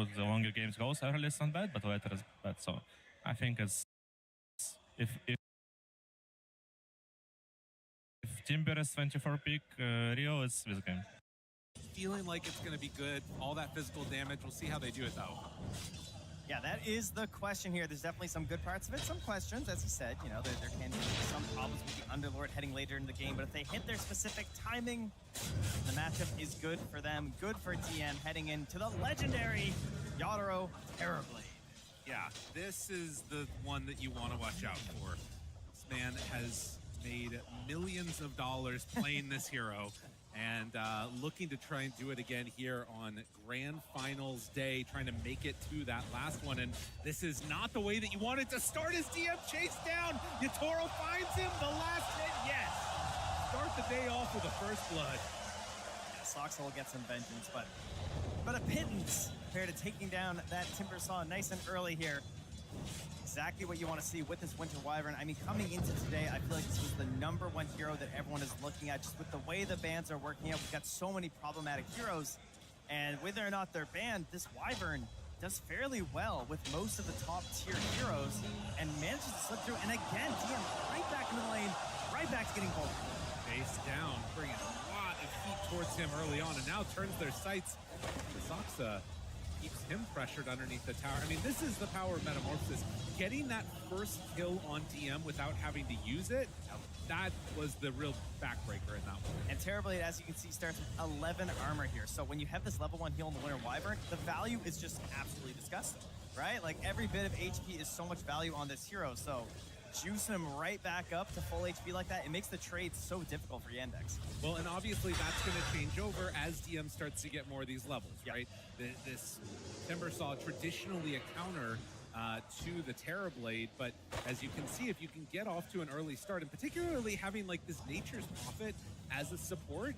good the longer games goes. Early is not bad, but later is bad. So I think it's if Timber is 24 pick, Rio is this game. Feeling like it's going to be good. All that physical damage. We'll see how they do it though. Yeah, that is the question here. There's definitely some good parts of it, some questions, as he said. You know, there can be some problems with the Underlord heading later in the game, but if they hit their specific timing, the matchup is good for them, good for TM heading into the legendary Yadoro Terribly. Yeah, this is the one that you want to watch out for. This man has made millions of dollars playing this hero and looking to try and do it again here on Grand Finals day, trying to make it to that last one. And this is not the way that you want it to start. His DM chase down. Yatoro finds him. The last hit, yes. Start the day off with a first blood. Yeah, Soxa will get some vengeance, but a pittance compared to taking down that Timber Saw nice and early here. Exactly what you want to see with this Winter Wyvern. I mean, coming into today, I feel like this was the #1 hero that everyone is looking at, just with the way the bans are working out. We've got so many problematic heroes, and whether or not they're banned, this Wyvern does fairly well with most of the top-tier heroes and manages to slip through. And again, TM right back in the lane, right back to getting gold. Face down, bringing a lot of heat towards him early on, and now turns their sights to Soxa. Keeps him pressured underneath the tower. I mean, this is the power of Metamorphosis. Getting that first kill on DM without having to use it, that was the real backbreaker in that one. And Terribly, as you can see, starts with 11 armor here. So when you have this level 1 heal in the Winter Wyvern, the value is just absolutely disgusting, right? Like, every bit of HP is so much value on this hero. So juicing him right back up to full HP like that, it makes the trade so difficult for Yandex. Well, and obviously that's going to change over as DM starts to get more of these levels, right? This Timber Saw traditionally a counter to the Terrorblade, but as you can see, if you can get off to an early start, and particularly having like this Nature's Prophet as a support,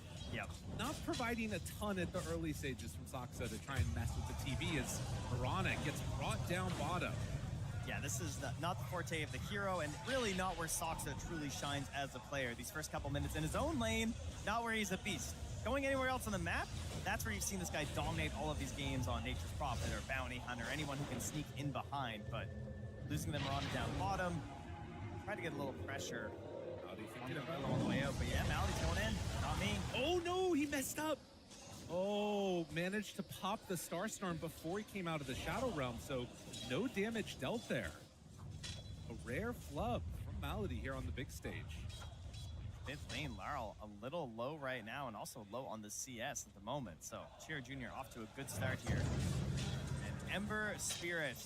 not providing a ton at the early stages from Soxa to try and mess with the TV as Piranha gets brought down bottom. Yeah, this is not the forte of the hero, and really not where Soxa truly shines as a player. These first couple minutes in his own lane, not where he's a beast. Going anywhere else on the map, that's where you've seen this guy dominate all of these games on Nature's Prophet or Bounty Hunter, anyone who can sneak in behind, but losing them on down bottom, try to get a little pressure. Malady on the way out, but yeah, Malady's going in, not me. Oh no, he messed up. Oh, managed to pop the Starstorm before he came out of the Shadow Realm, so no damage dealt there. A rare flub from Malady here on the big stage. Fifth lane, Laurel a little low right now, and also low on the CS at the moment. So Cheer Jr. off to a good start here. And Ember Spirit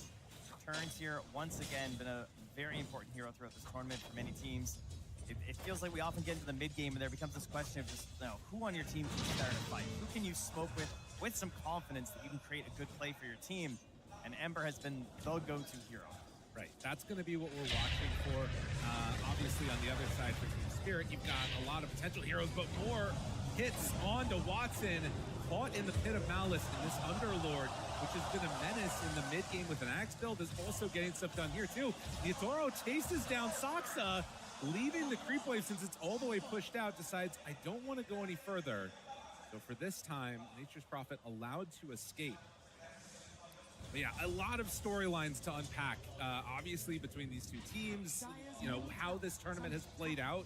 turns here once again, been a very important hero throughout this tournament for many teams. It feels like we often get into the mid game and there becomes this question of just, you know, who on your team can start a fight? Who can you smoke with some confidence that you can create a good play for your team? And Ember has been the go-to hero. Right, that's going to be what we're watching for. Obviously, on the other side for Team Spirit, you've got a lot of potential heroes, but more hits on to Watson. Caught in the pit of malice, and this Underlord, which has been a menace in the mid game with an Axe build, is also getting stuff done here too. Yatoro chases down Soxa, leaving the creep wave since it's all the way pushed out, decides, I don't want to go any further. So for this time, Nature's Prophet allowed to escape. But yeah, a lot of storylines to unpack, obviously, between these two teams, you know, how this tournament has played out.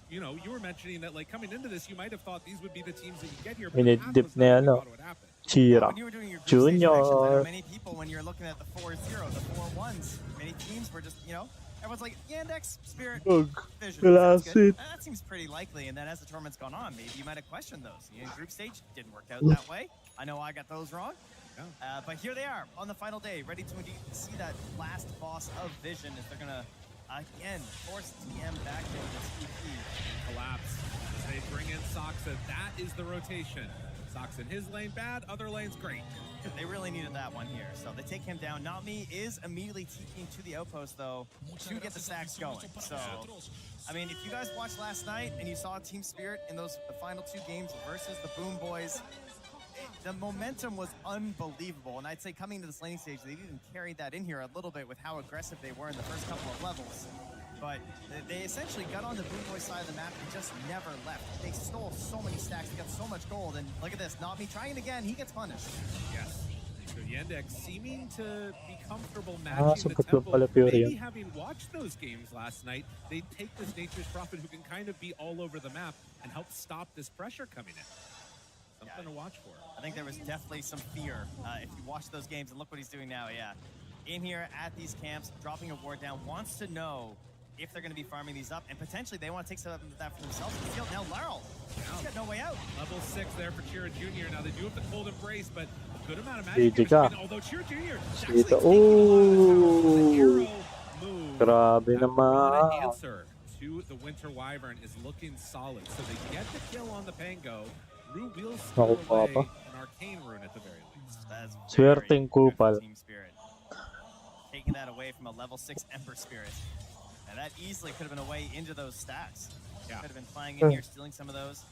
You know, you were mentioning that, like, coming into this, you might have thought these would be the teams that you get here, but the path was not really what would happen. When you were doing your group stage predictions, I know many people, when you're looking at the 4-0, the 4-1s, many teams were just, you know, everyone's like, Yandex, Spirit, Vision. That seems pretty likely. And then as the tournament's gone on, maybe you might have questioned those. You know, group stage didn't work out that way. I know I got those wrong. Yeah. But here they are on the final day, ready to indeed see that last boss of Vision as they're going to, again, force TM back into this EP. Collapse. They bring in Soxa. That is the rotation. Soxa in his lane bad, other lanes great. They really needed that one here. So they take him down. Not Me is immediately TPing to the outpost, though, to get the stacks going. So, I mean, if you guys watched last night and you saw Team Spirit in those the final 2 games versus the Boom Boys, the momentum was unbelievable. And I'd say coming to this laning stage, they even carried that in here a little bit with how aggressive they were in the first couple of levels. But they essentially got on the Boom Boy side of the map and just never left. They stole so many stacks, they got so much gold, and look at this, Not Me trying it again, he gets punished. Yes, So Yandex seeming to be comfortable matching the Sagot lang tempo. pala Fury Maybe yun. having watched those games last night, they take this Nature's Prophet who can kind of be all over the map and help stop this pressure coming in. Something to watch for. I think there was definitely some fear if you watch those games, and look what he's doing now. Yeah, in here at these camps, dropping a ward down, wants to know if they're going to be farming these up, and potentially they want to take some of that for themselves in the field. Now Laryl, he's got no way out. Level 6 there for Chira Jr. Now they do have the cold embrace, but a good amount of magic GG here ka. coming in, although Chira Jr. is actually Dito. taking a lot of power from the arrow move. Grabe That naman. Rana answer to the Winter Wyvern is looking solid. So they get the kill on the Pango. Rue will steal Naku, away Papa. an arcane rune at the very least. That's Swerteng very good for kupal. Team Spirit. Taking that away from a level 6 Ember Spirit. And that easily could have been a way into those stacks. Yeah. Could have been flying in here, stealing some of those.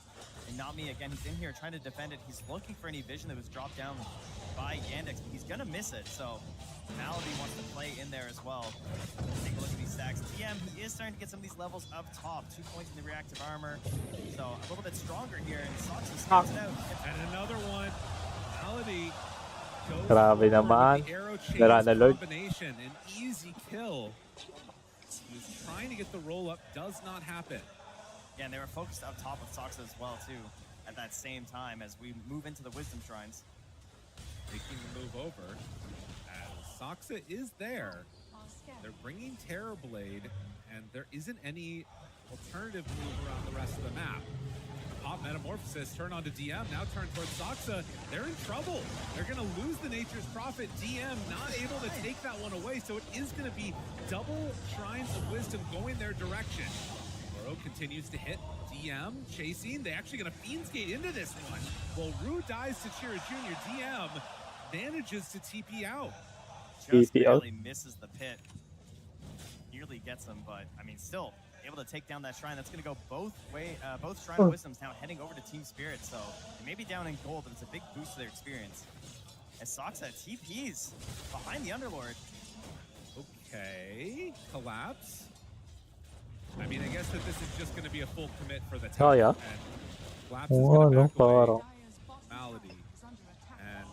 And Nami, again, he's in here trying to defend it. He's looking for any vision that was dropped down by Yandex, but he's going to miss it. So Malady wants to play in there as well. Take a look at these stacks. TM, he is starting to get some of these levels up top. 2 points in the reactive armor. So a little bit stronger here. And Soxy scouts it out. And another one. Malady goes Grabe forward naman. with the arrow chains Narana Lord. combination. An easy kill. He's trying to get the roll up. Does not happen. Yeah, and they were focused up top with Soxa as well, too, at that same time as we move into the Wisdom Shrines. Making the move over. As Soxa is there. They're bringing Terrorblade, and there isn't any alternative move around the rest of the map. Pop Metamorphosis, turn on to DM, now turn towards Soxa. They're in trouble. They're going to lose the Nature's Prophet. DM not able to take that one away, so it is going to be double Shrines of Wisdom going their direction. Oro continues to hit DM, chasing. They're actually going to Fiend's Gate into this one. Well, Rue dies to Chira Jr. DM manages to TP out. Just TP out. barely misses the pit. Nearly gets him, but, I mean, still able to take down that shrine. That's going to go both Shrine of Wisdoms now heading over to Team Spirit, so they may be down in gold, but it's a big boost to their experience. As Soxa TPs behind the Underlord. Okay, collapse. I mean, I guess that this is just going to be a full commit for the Oh, tower. yeah. And collapse is going to Ano, back away. parang. Malady. And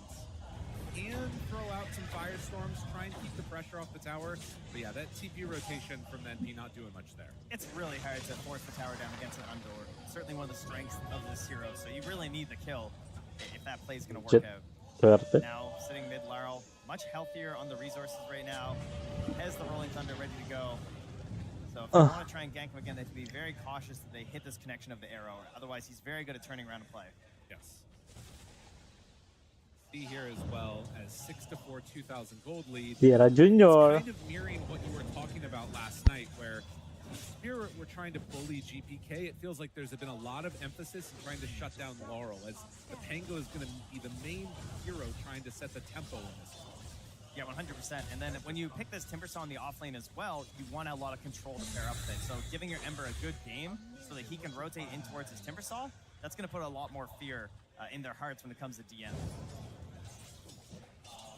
can throw out some firestorms, try and keep the pressure off the tower. But yeah, that TP rotation from NP not doing much there. It's really hard to force the tower down against an Underlord. Certainly one of the strengths of this hero, so you really need the kill if that play is going to work Jet. out. Swerte. Now, sitting mid Laryl, much healthier on the resources right now. Has the Rolling Thunder ready to go. So if they want to try and gank him again, they have to be very cautious that they hit this connection of the arrow. Otherwise, he's very good at turning around and play. Yes. See here as well as 6-4, 2,000 gold lead. Sierra Junior. It's kind of mirroring what you were talking about last night, where Spirit were trying to bully GPK. It feels like there's been a lot of emphasis in trying to shut down Laurel, as the Pango is going to be the main hero trying to set the tempo in this one. Yeah, 100%. And then when you pick this Timbersaw in the off lane as well, you want a lot of control to pair up with it. So giving your Ember a good game so that he can rotate in towards his Timbersaw, that's going to put a lot more fear in their hearts when it comes to DM.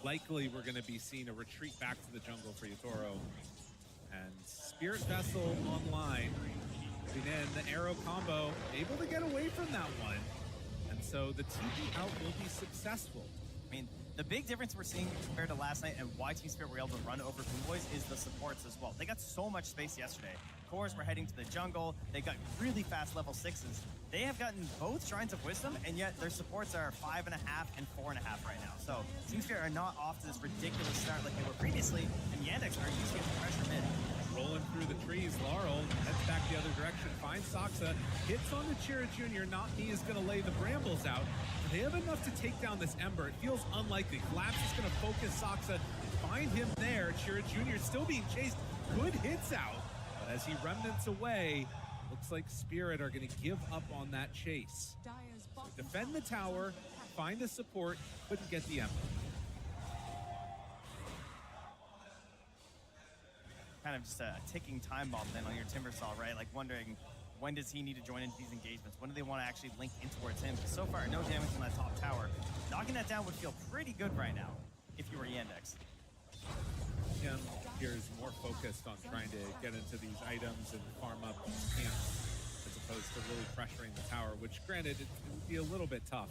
Likely we're going to be seeing a retreat back to the jungle for Yatoro. And Spirit Vessel online. And then the arrow combo, able to get away from that one. And so the TP out will be successful. I mean, the big difference we're seeing compared to last night and why Team Spirit were able to run over Blue Boys is the supports as well. They got so much space yesterday. Cores were heading to the jungle. They got really fast level 6s. They have gotten both Shrines of Wisdom, and yet their supports are 5.5 and 4.5 right now. So Team Spirit are not off to this ridiculous start like they were previously, and Yandex are using the pressure mid. Rolling through the trees, Laurel heads back the other direction, finds Soxa, hits on the Chira Jr. Not he is going to lay the brambles out. They have enough to take down this Ember. It feels unlikely. Collapse is going to focus Soxa, find him there. Chira Jr. still being chased. Good hits out. But as he remnants away, looks like Spirit are going to give up on that chase. So defend the tower, find a support, couldn't get the Ember. Kind of just a ticking time bomb then on your Timbersaw, right? Like wondering, when does he need to join into these engagements? When do they want to actually link in towards him? Because so far, no damage on that top tower. Knocking that down would feel pretty good right now if you were Yandex. Him here is more focused on trying to get into these items and farm up camps as opposed to really pressuring the tower, which granted, it would be a little bit tough.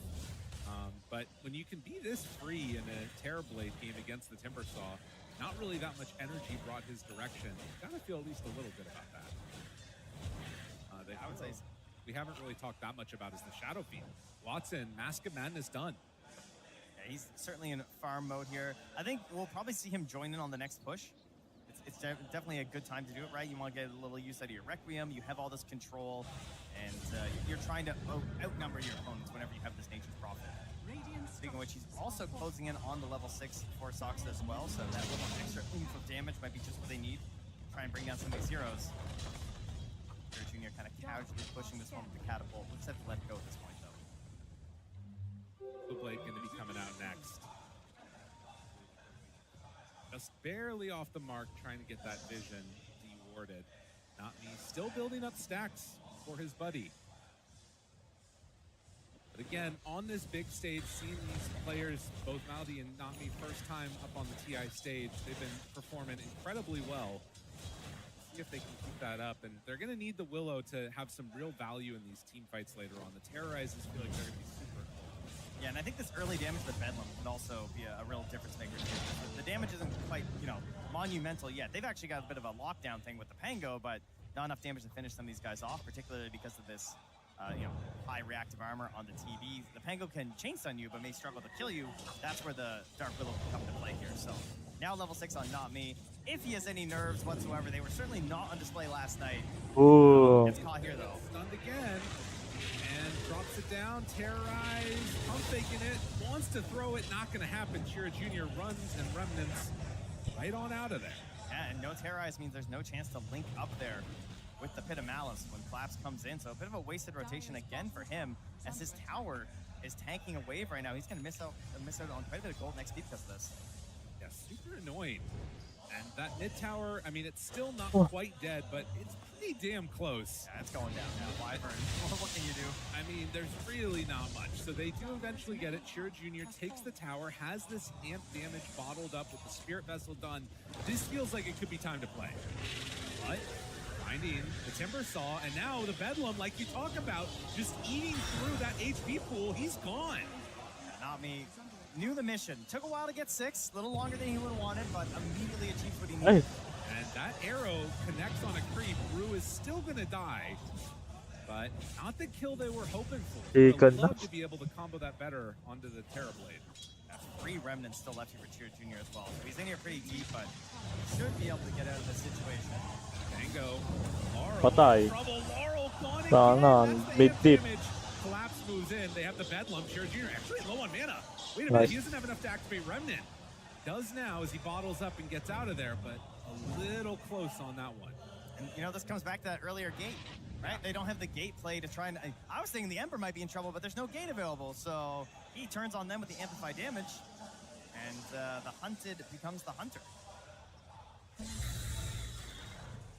But when you can be this free in a Terrorblade game against the Timbersaw, not really that much energy brought his direction. Gotta feel at least a little good about that. I would say we haven't really talked that much about is the Shadow Fiend. Watson, Mask of Madness done. Yeah, he's certainly in farm mode here. I think we'll probably see him join in on the next push. It's definitely a good time to do it, right? You want to get a little use out of your Requiem. You have all this control, and you're trying to outnumber your opponents whenever you have this Nature's Prophet. Speaking of which, he's also closing in on the level 6 for Sox as well, so that little extra oomph of damage might be just what they need to try and bring down some of these heroes. Junior kind of casually pushing this one with the catapult. Looks have to let it go at this point, though. Blade going to be coming out next. Just barely off the mark, trying to get that vision dewarded. Not me. Still building up stacks for his buddy. But again, on this big stage, seeing these players, both Maldi and Not Me, first time up on the TI stage, they've been performing incredibly well. See if they can keep that up, and they're going to need the Willow to have some real value in these team fights later on. The Terrorizers feel like they're going to be super. Yeah, and I think this early damage to the Bedlam could also be a real difference maker too. The damage isn't quite, monumental yet. They've actually got a bit of a lockdown thing with the Pango, but not enough damage to finish some of these guys off, particularly because of this, high reactive armor on the TV. The Pango can chain stun you, but may struggle to kill you. That's where the Dark Willow can come to play here. So now level 6 on Not Me. If he has any nerves whatsoever, they were certainly not on display last night. Ooh. Gets caught here though. Stunned again. And drops it down, terrorized, pump faking it, wants to throw it, not gonna happen. Shira Jr. runs and remnants right on out of there. Yeah, and no terrorize means there's no chance to link up there with the Pit of Malice when Collapse comes in. So a bit of a wasted rotation again for him as his tower is tanking a wave right now. He's gonna miss out on quite a bit of gold next because of this. Yeah, super annoying. And that mid tower, I mean, it's still not quite dead, but it's pretty damn close. Yeah, it's going down now. Wyvern, what can you do? I mean, there's really not much. So they do eventually get it. Shira Jr. takes the tower, has this amp damage bottled up with the Spirit Vessel done. This feels like it could be time to play. But finding the Timbersaw, and now the Bedlam, like you talk about, just eating through that HP pool. He's gone. Not Me. Knew the mission. Took a while to get 6, a little longer than he would have wanted, but immediately achieves what he needed. And that arrow connects on a creep. Rue is still gonna die, but not the kill they were hoping for. Would love to be able to combo that better onto the Terrorblade. That's 3 remnants still left here for Cheer Jr. as well. So he's in here pretty deep, but should be able to get out of this situation. Tango, Laurel, Patay. trouble. Laurel gone Sana, again. That's the big amp deep. damage. Collapse moves in. They have the Bedlam. Cheer Jr. actually low on mana. Wait a minute, Nice. he doesn't have enough to activate Remnant. Does now as he bottles up and gets out of there, but a little close on that one. And this comes back to that earlier gate, right? They don't have the gate play to try and... I was thinking the Emperor might be in trouble, but there's no gate available, so he turns on them with the amplified damage, and the hunted becomes the hunter.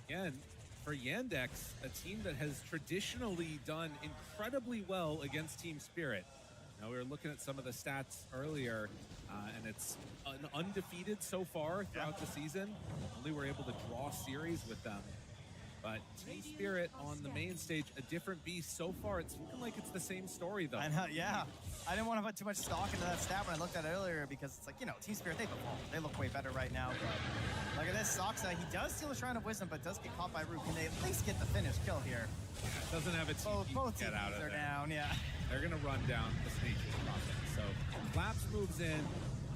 Again, for Yandex, a team that has traditionally done incredibly well against Team Spirit. Now, we were looking at some of the stats earlier, and it's undefeated so far throughout the season. Only were able to draw series with them. But Team Spirit on the main stage, a different beast. So far, it's looking like it's the same story, though. And yeah, I didn't want to put too much stock into that stat when I looked at it earlier because it's like, Team Spirit, they've evolved. They look way better right now. But look at this, Soxa, he does steal the Shrine of Wisdom, but does get caught by Rue. Can they at least get the finish kill here? Yeah, doesn't have a TP Both to get out of TPs are there. down, yeah. They're going to run down the Nature's Prophet. So Collapse moves in.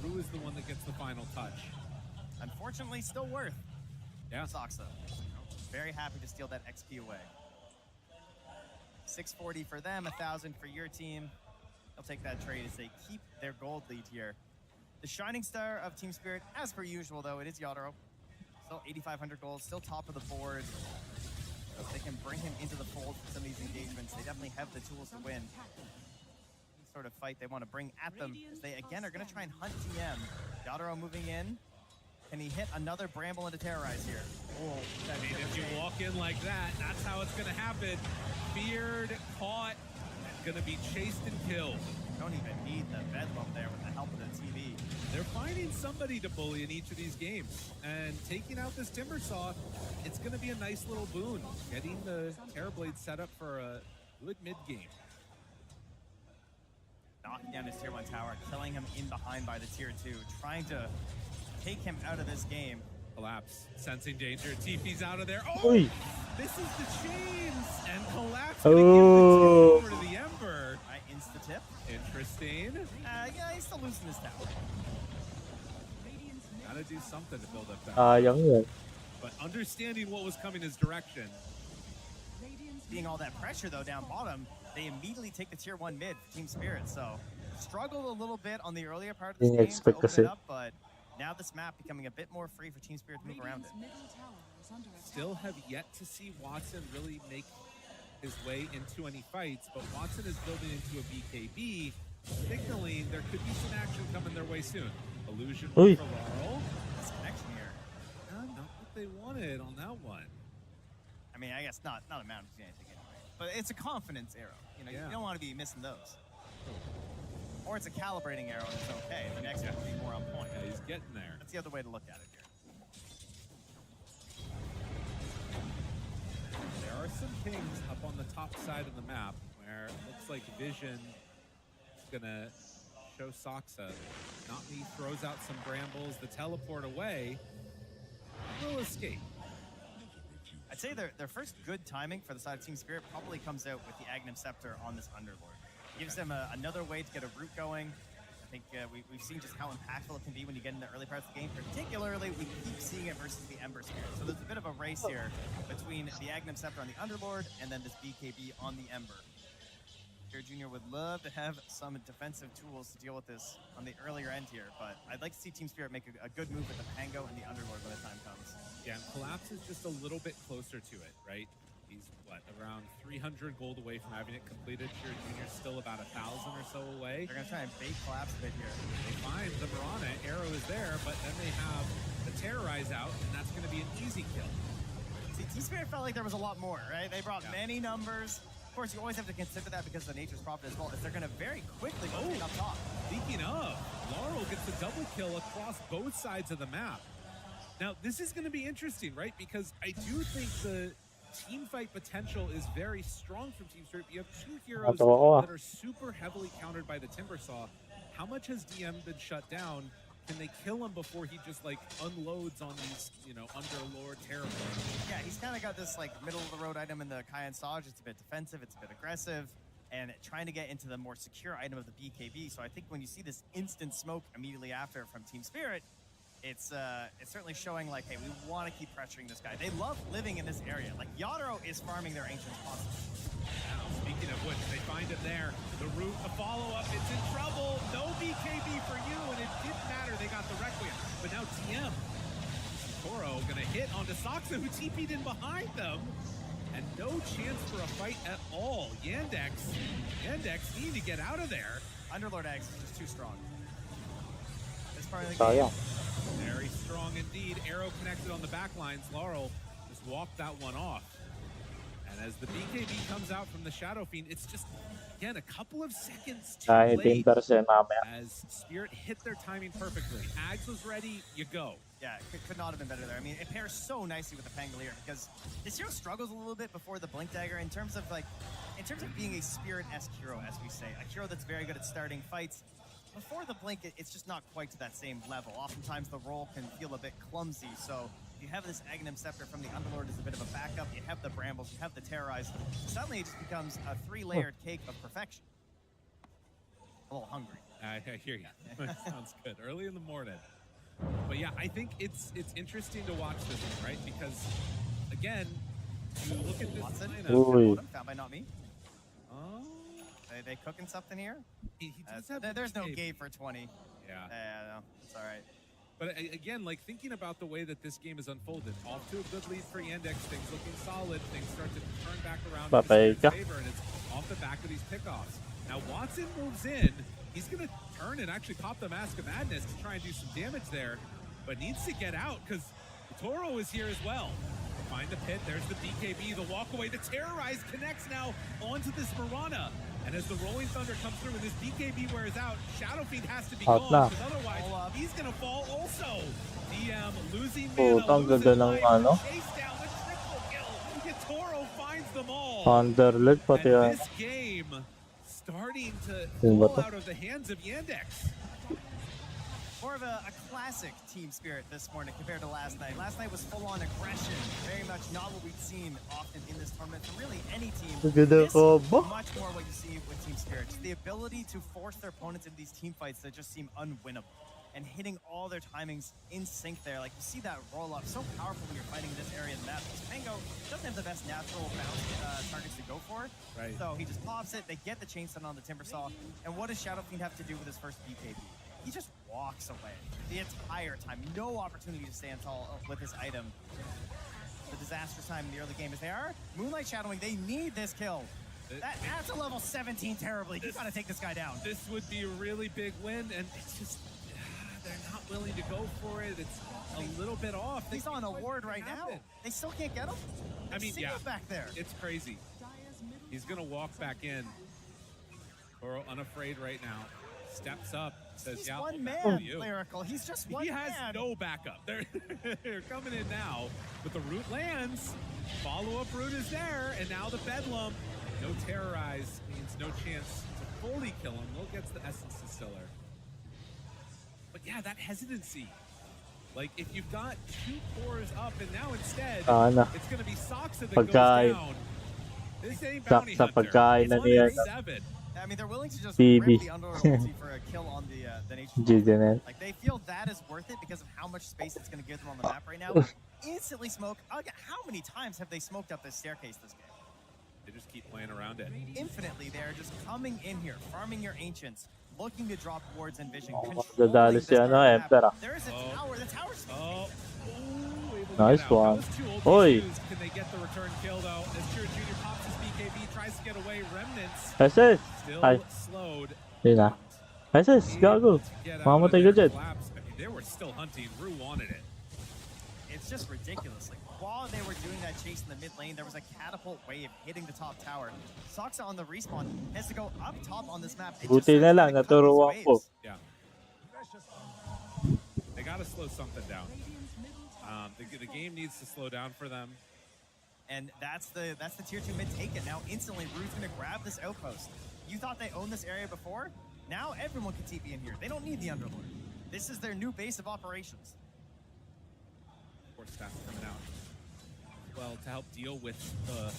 Rue is the one that gets the final touch. Unfortunately, still worth. Yeah. Soxa. Very happy to steal that XP away. 640 for them, 1,000 for your team. They'll take that trade as they keep their gold lead here. The shining star of Team Spirit, as per usual though, it is Yotaro. Still 8,500 gold, still top of the board. So if they can bring him into the fold for some of these engagements, they definitely have the tools to win. Any sort of fight they want to bring at them, as they again are going to try and hunt TM. Yotaro moving in. Can he hit another Bramble into Terrorize here? Oh, I mean, if you walk in like that, that's how it's going to happen. Feared, caught, going to be chased and killed. Don't even need the Bedlam there with the help of the TV. They're finding somebody to bully in each of these games. And taking out this Timbersaw, it's going to be a nice little boon. Getting the Terrorblade set up for a good mid-game. knocking down his tier 1 tower, killing him in behind by the tier 2, trying to take him out of this game. Collapse, sensing danger. TP's out of there. Oh, Uy. this is the chains, and Collapse gonna give the tip over to the Ember. Insta-tip. Interesting. Yeah, he's still losing his tower. Gotta do something to build up that. Sayang yun. But understanding what was coming his direction. Being all that pressure, though, down bottom, they immediately take the tier 1 mid for Team Spirit. So, struggled a little bit on the earlier part of this Didn't game to expect open kasi. it up, but now this map becoming a bit more free for Team Spirit to move around it. Still have yet to see Watson really make his way into any fights, but Watson is building into a BKB, signaling there could be some action coming their way soon. Illusion for Uy. Laurel. This connection here. Not what they wanted on that one. I mean, I guess not a mountain anything anyway. But it's a confidence arrow. You know, Yeah. you don't want to be missing those. Or it's a calibrating arrow and it's okay. The next one will be more on point. Yeah, he's getting there. That's the other way to look at it here. There are some pings up on the top side of the map where it looks like Vision is gonna show Soxa. Not me throws out some brambles, the teleport away. Will escape. I'd say their first good timing for the side of Team Spirit probably comes out with the Aghanim Scepter on this Underlord. Gives them another way to get a root going. I think we've seen just how impactful it can be when you get in the early parts of the game. Particularly, we keep seeing it versus the Ember Spirit. So there's a bit of a race here between the Aghanim Scepter on the Underlord and then this BKB on the Ember. Here, Junior would love to have some defensive tools to deal with this on the earlier end here, but I'd like to see Team Spirit make a good move with the Pango and the Underlord when the time comes. Yeah, and Collapse is just a little bit closer to it, right? He's, what, around 300 gold away from having it completed. Sure, Junior's still about 1,000 or so away. They're going to try and bait Collapse a bit here. They find the Mirana, Arrow is there, but then they have the Terrorize out, and that's going to be an easy kill. See, Team Spirit felt like there was a lot more, right? They brought many numbers. Of course, you always have to consider that because of the Nature's Prophet as well, is they're going to very quickly go up top. Speaking of, Laurel gets a double kill across both sides of the map. Now, this is going to be interesting, right? Because I do think the team fight potential is very strong from Team Spirit. You have two heroes that are super heavily countered by the Timbersaw. How much has DM been shut down? Can they kill him before he just like unloads on these, you know, Underlord Terrorlord? Yeah, he's kind of got this like middle of the road item in the Kayan Saj. It's a bit defensive, it's a bit aggressive, and trying to get into the more secure item of the BKB. So I think when you see this instant smoke immediately after from Team Spirit, it's certainly showing like, hey, we want to keep pressuring this guy. They love living in this area. Like Yadro is farming their Ancients constantly. Now, speaking of which, they find him there. The route, the follow-up, it's in trouble. No BKB for you, and it didn't matter. They got the Requiem. But now TM. Toro gonna hit onto Soxa, who TP'd in behind them. And no chance for a fight at all. Yandex need to get out of there. Underlord X is just too strong. This part of the game. Very strong indeed. Arrow connected on the back lines. Laurel just walked that one off. And as the BKB comes out from the Shadow Fiend, it's just, again, a couple of seconds too late. As Spirit hit their timing perfectly. Ags was ready, you go. Yeah, it could not have been better there. I mean, it pairs so nicely with the Pangolier because this hero struggles a little bit before the Blink Dagger in terms of being a Spirit-esque hero, as we say. A hero that's very good at starting fights. Before the Blink, it's just not quite to that same level. Oftentimes the roll can feel a bit clumsy, so if you have this Aghanim Scepter from the Underlord as a bit of a backup, you have the Brambles, you have the Terrorize, suddenly it just becomes a three-layered cake of perfection. A little hungry. I hear you. Sounds good. Early in the morning. But yeah, I think it's interesting to watch this one, right? Because, again, you look at this lineup. Found by not me. Oh. They cooking something here? He does have there's no gate for 20. Yeah. No, it's all right. But again, like thinking about the way that this game is unfolded, off to a good lead for Yandex, things looking solid, things start to turn back around in his favor, and it's off the back of these pickoffs. Now Watson moves in, he's gonna turn and actually pop the Mask of Madness to try and do some damage there, but needs to get out because Toro is here as well. Find the pit, there's the BKB, the walk away, the Terrorize connects now onto this Mirana. And as the Rolling Thunder comes through and this BKB wears out, Shadow Fiend has to be gone, because otherwise he's gonna fall also. DM losing mana, losing life, chase down the triple kill. Toro finds them all. Thunderlit pati yan. This game starting to Yun ba fall to? out of the hands of Yandex. More of a classic team spirit this morning compared to last night. Last night was full-on aggression, very much not what we've seen often in this tournament from really any team. Ganda This combo. much more what you see with team spirit. Just the ability to force their opponents into these team fights that just seem unwinnable. And hitting all their timings in sync there. Like, you see that roll up so powerful when you're fighting in this area of the map. Because Pango doesn't have the best natural bounce targets to go for. Right. So he just pops it, they get the chainstun on the Timbersaw. And what does Shadow Fiend have to do with his first BKB? He just walks away the entire time. No opportunity to stand tall with this item. The disastrous time in the early game as they are. Moonlight Shadowing, they need this kill. That's a level 17 terribly. You gotta take this guy down. This would be a really big win, and it's just, they're not willing to go for it. It's a little bit off. He's on a ward right now. They still can't get him. I mean, yeah, back there. it's crazy. He's gonna walk back in. Toro unafraid right now. Steps up, says, He's yeah, one I'll man, back you. Lyrical. He's just one He has man. no backup. They're coming in now, but the root lands. Follow-up root is there, and now the Bedlam. No terrorize means no chance to fully kill him. Will gets the Essence Distiller. But yeah, that hesitancy. Like, if you've got 2 cores up, and now instead, Ano? it's going to be Soxa that Pagkain. goes down. This ain't Sa- Bounty sa Hunter. pagkain na It's niya. 1v7. I mean, they're willing to just BB. rip the Underlord ulti for a kill on the nature. GGNet. Like, they feel that is worth it because of how much space it's going to give them on the map right now. Instantly smoke. Again, how many times have they smoked up this staircase this game? They just keep playing around it. Infinitely, they're just coming in here, farming your ancients, looking to drop wards and vision. Dadali si ano, Emperor. There is a tower. The tower's Oh, able to Nice get out. one. That was too old Oi. to use. Can they get the return kill though? As Kira Jr. pops his BKB, tries to get away. Remnants SS! still Ay, slowed. yun na. SS, gago. Mamatay ka dyan. They were still hunting. Rue wanted it. It's just ridiculous. Like, while they were doing that chase in the mid lane, there was a catapult wave hitting the top tower. Soxa on the respawn has to go up top on this map. It just Buti na starts lang, to cut these naturuan ko. waves. Yeah. They got to slow something down. The game needs to slow down for them. And that's the tier 2 mid taken. Now instantly Rude's gonna grab this outpost. You thought they owned this area before? Now everyone can TP in here. They don't need the Underlord. This is their new base of operations. Support staff coming out. Well, to help deal with the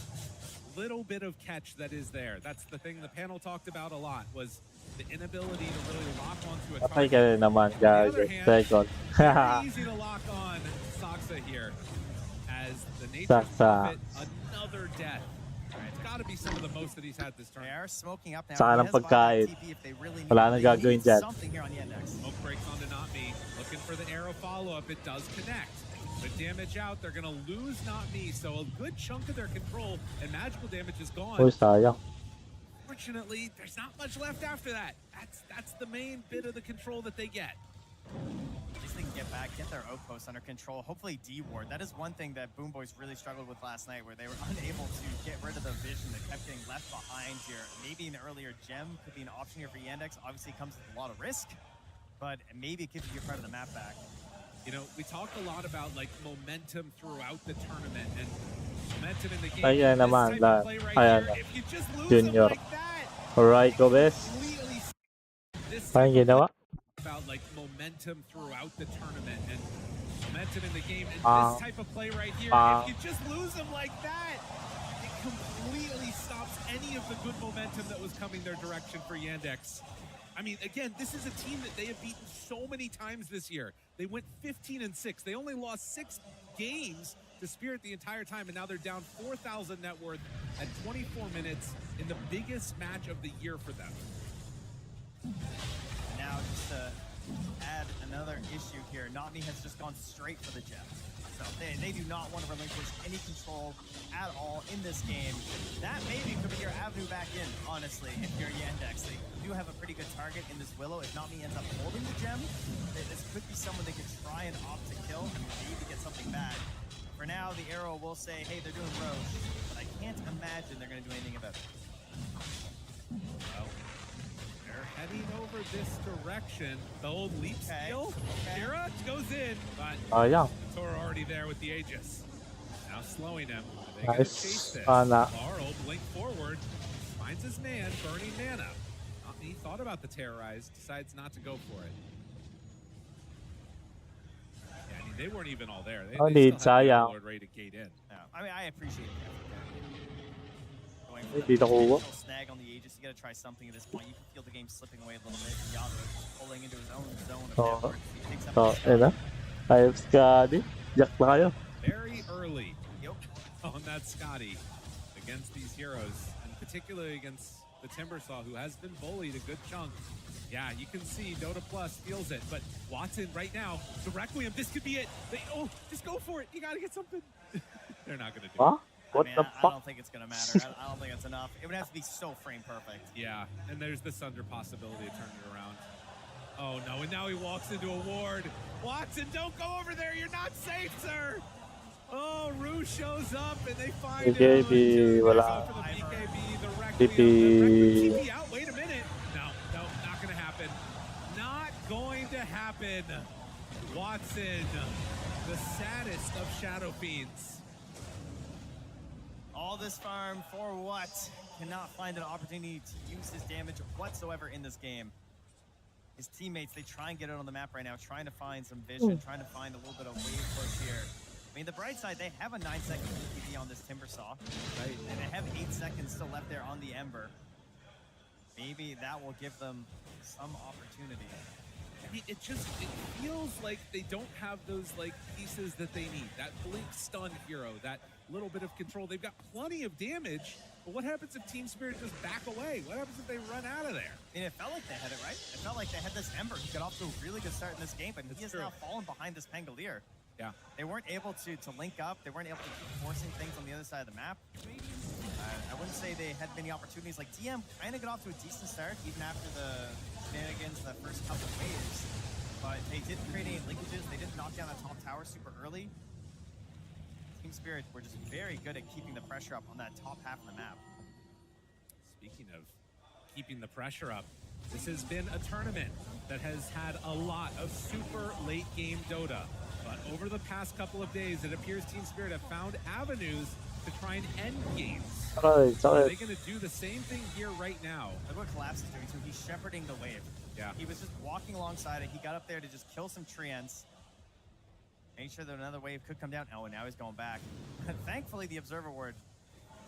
little bit of catch that is there. That's the thing the panel talked about a lot, was the inability to really lock onto a Patay target. ka rin naman, On the gago. other hand, Second. very easy to lock on Soxa here. As the Nature's Soxa. Prophet, another death. It's got to be some of the most that he's had this They tournament. are smoking up now. Saan He ang has buyback pagkain? TP if they really need Wala it. nang They gagawin need dyan. something here on Yandex. Smoke breaks onto Not Me. Looking for the arrow follow-up. It does connect. But damage out. They're going to lose Not Me. So a good chunk of their control and magical damage is gone. Uy, sayang. Fortunately, there's not much left after that. That's the main bit of the control that they get. At least they can get back, get their outpost under control. Hopefully D-Ward. That is one thing that Boom Boys really struggled with last night, where they were unable to get rid of the vision that kept getting left behind here. Maybe an earlier gem could be an option here for Yandex. Obviously, it comes with a lot of risk, but maybe it gives you part of the map back. You know, we talk a lot about like momentum throughout the tournament and momentum in the game. Ayan This naman, type la- of play right ayan here, na. if you just lose Junior. them like that, Alright, go best. completely this Parang type of ginawa. about like momentum throughout the tournament and momentum in the game, and Pang. this type of play right here, Pang. if you just lose them like that, it completely stops any of the good momentum that was coming their direction for Yandex. I mean, again, this is a team that they have beaten so many times this year. They went 15-6. They only lost 6 games to Spirit the entire time, and now they're down 4,000 net worth at 24 minutes in the biggest match of the year for them. Now, just to add another issue here, Not Me has just gone straight for the gem. So they do not want to relinquish any control at all in this game. That maybe could be your avenue back in, honestly, if you're Yandex. They do have a pretty good target in this Willow. If Not Me ends up holding the gem, this could be someone they could try and opt to kill and maybe get something back. For now, the arrow will say, hey, they're doing Roche, but I can't imagine they're going to do anything about it. Well, they're heading over this direction. The old leap Okay, steal. okay. Kira goes in, but Sayang. Tor already there with the Aegis. Now slowing him. Are they gonna Nice. chase this? Ana. Laurel blink forward. finds his man, burning mana. He thought about the terrorize, decides not to go for it. Yeah, I mean, they weren't even all there. They Oh, still need had the sayang. Overlord ready to gate in. Yeah, I mean, I appreciate the effort there. Going for Hindi the nakuha. potential snag on the Aegis, you gotta try something at this point. You can feel the game slipping away a little bit. Yado pulling into his own zone of Oo. network. He picks up So, the ayun na. Ayos ka, di. Jack na kayo. Very early Yep. on that Scotty against these heroes, and particularly against the Timbersaw, who has been bullied a good chunk. Yeah, you can see Dota Plus feels it, but Watson right now, the Requiem, this could be it. Just go for it. You gotta get something. They're not gonna do Huh? it. What I the mean, I fuck? don't think it's gonna matter. I don't think it's enough. It would have to be so frame perfect. Yeah, and there's the Sunder possibility of turning it around. Oh no, and now he walks into a ward. Watson, don't go over there. You're not safe, sir. Oh, Rue shows up and they find him. BKB, Two guys wala. out for the BKB, the Requiem. TP. The Requiem TP out. Wait a minute. No, not gonna happen. Not going to happen. Watson, the saddest of Shadow Fiends. All this farm for what? Cannot find an opportunity to use his damage whatsoever in this game. His teammates, they try and get it on the map right now, trying to find some vision, trying to find a little bit of wave push here. I mean, the bright side, they have a 9-second EPD on this Timbersaw, right? And they have 8 seconds still left there on the Ember. Maybe that will give them some opportunity. I mean, it feels like they don't have those like pieces that they need. That blink stun hero, that little bit of control. They've got plenty of damage, but what happens if Team Spirit just back away? What happens if they run out of there? And it felt like they had it, right? It felt like they had this Ember. He got off to a really good start in this game, but he has now fallen behind this Pangolier. Yeah. They weren't able to link up. They weren't able to keep forcing things on the other side of the map. I wouldn't say they had many opportunities. Like, DM kind of got off to a decent start, even after the shenanigans the first couple of waves. But they didn't create any linkages. They didn't knock down that top tower super early. Team Spirit were just very good at keeping the pressure up on that top half of the map. Speaking of keeping the pressure up, this has been a tournament that has had a lot of super late game Dota. But over the past couple of days, it appears Team Spirit have found avenues to try and end games. Are they going to do the same thing here right now? Look what Collapse is doing, so he's shepherding the wave. Yeah. He was just walking alongside it. He got up there to just kill some treants. Make sure that another wave could come down. Oh, and now he's going back. Thankfully, the Observer Ward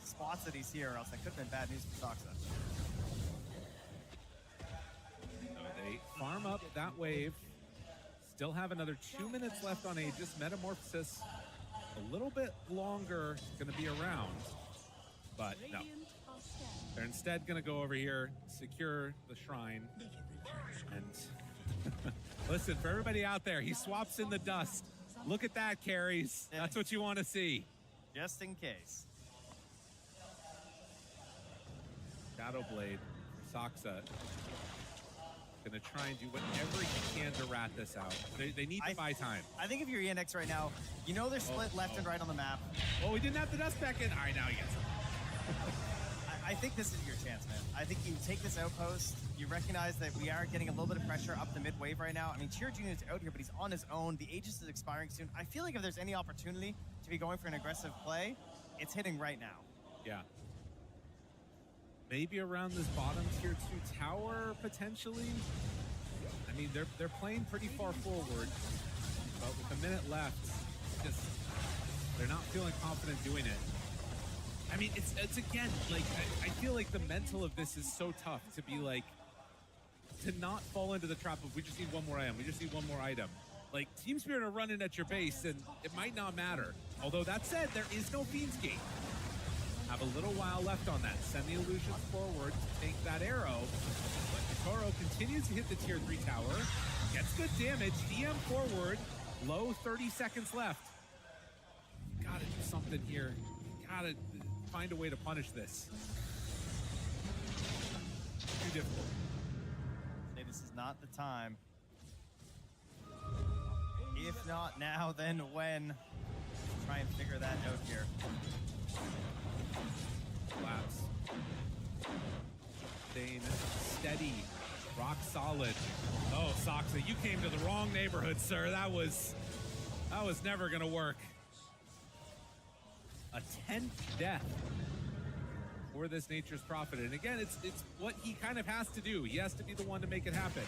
spots that he's here, or else that could have been bad news for Soxa. So they farm up that wave. Still have another 2 minutes left on Aegis. Metamorphosis a little bit longer going to be around, but no. They're instead going to go over here, secure the shrine, and listen, for everybody out there, he swaps in the dust. Look at that, carries. That's what you want to see. Just in case. Shadowblade, Soxa, gonna try and do whatever he can to rat this out. They need to buy time. I think if you're ENX right now, you know they're split left and right on the map. Oh, we didn't have the dust back in. All right, now he gets it. I think this is your chance, man. I think you take this outpost. You recognize that we are getting a little bit of pressure up the mid wave right now. I mean, Cheer Jr. is out here, but he's on his own. The Aegis is expiring soon. I feel like if there's any opportunity to be going for an aggressive play, it's hitting right now. Yeah. Maybe around this bottom tier 2 tower, potentially. I mean, they're playing pretty far forward, but with a minute left, just they're not feeling confident doing it. I mean, it's again, like, I feel like the mental of this is so tough to be like, to not fall into the trap of we just need one more item, we just need one more item. Like, Team Spirit are running at your base, and it might not matter. Although, that said, there is no Fiend's Gate. Have a little while left on that. Send the illusions forward to take that arrow. But Toro continues to hit the tier 3 tower. Gets good damage. DM forward. Low 30 seconds left. Gotta do something here. Gotta find a way to punish this. Too difficult. Say this is not the time. If not now, then when? Let's try and figure that out here. Collapse. Staying steady. Rock solid. Oh, Soxa, you came to the wrong neighborhood, sir. That was never gonna work. A 10th death for this Nature's Prophet. And again, it's what he kind of has to do. He has to be the one to make it happen.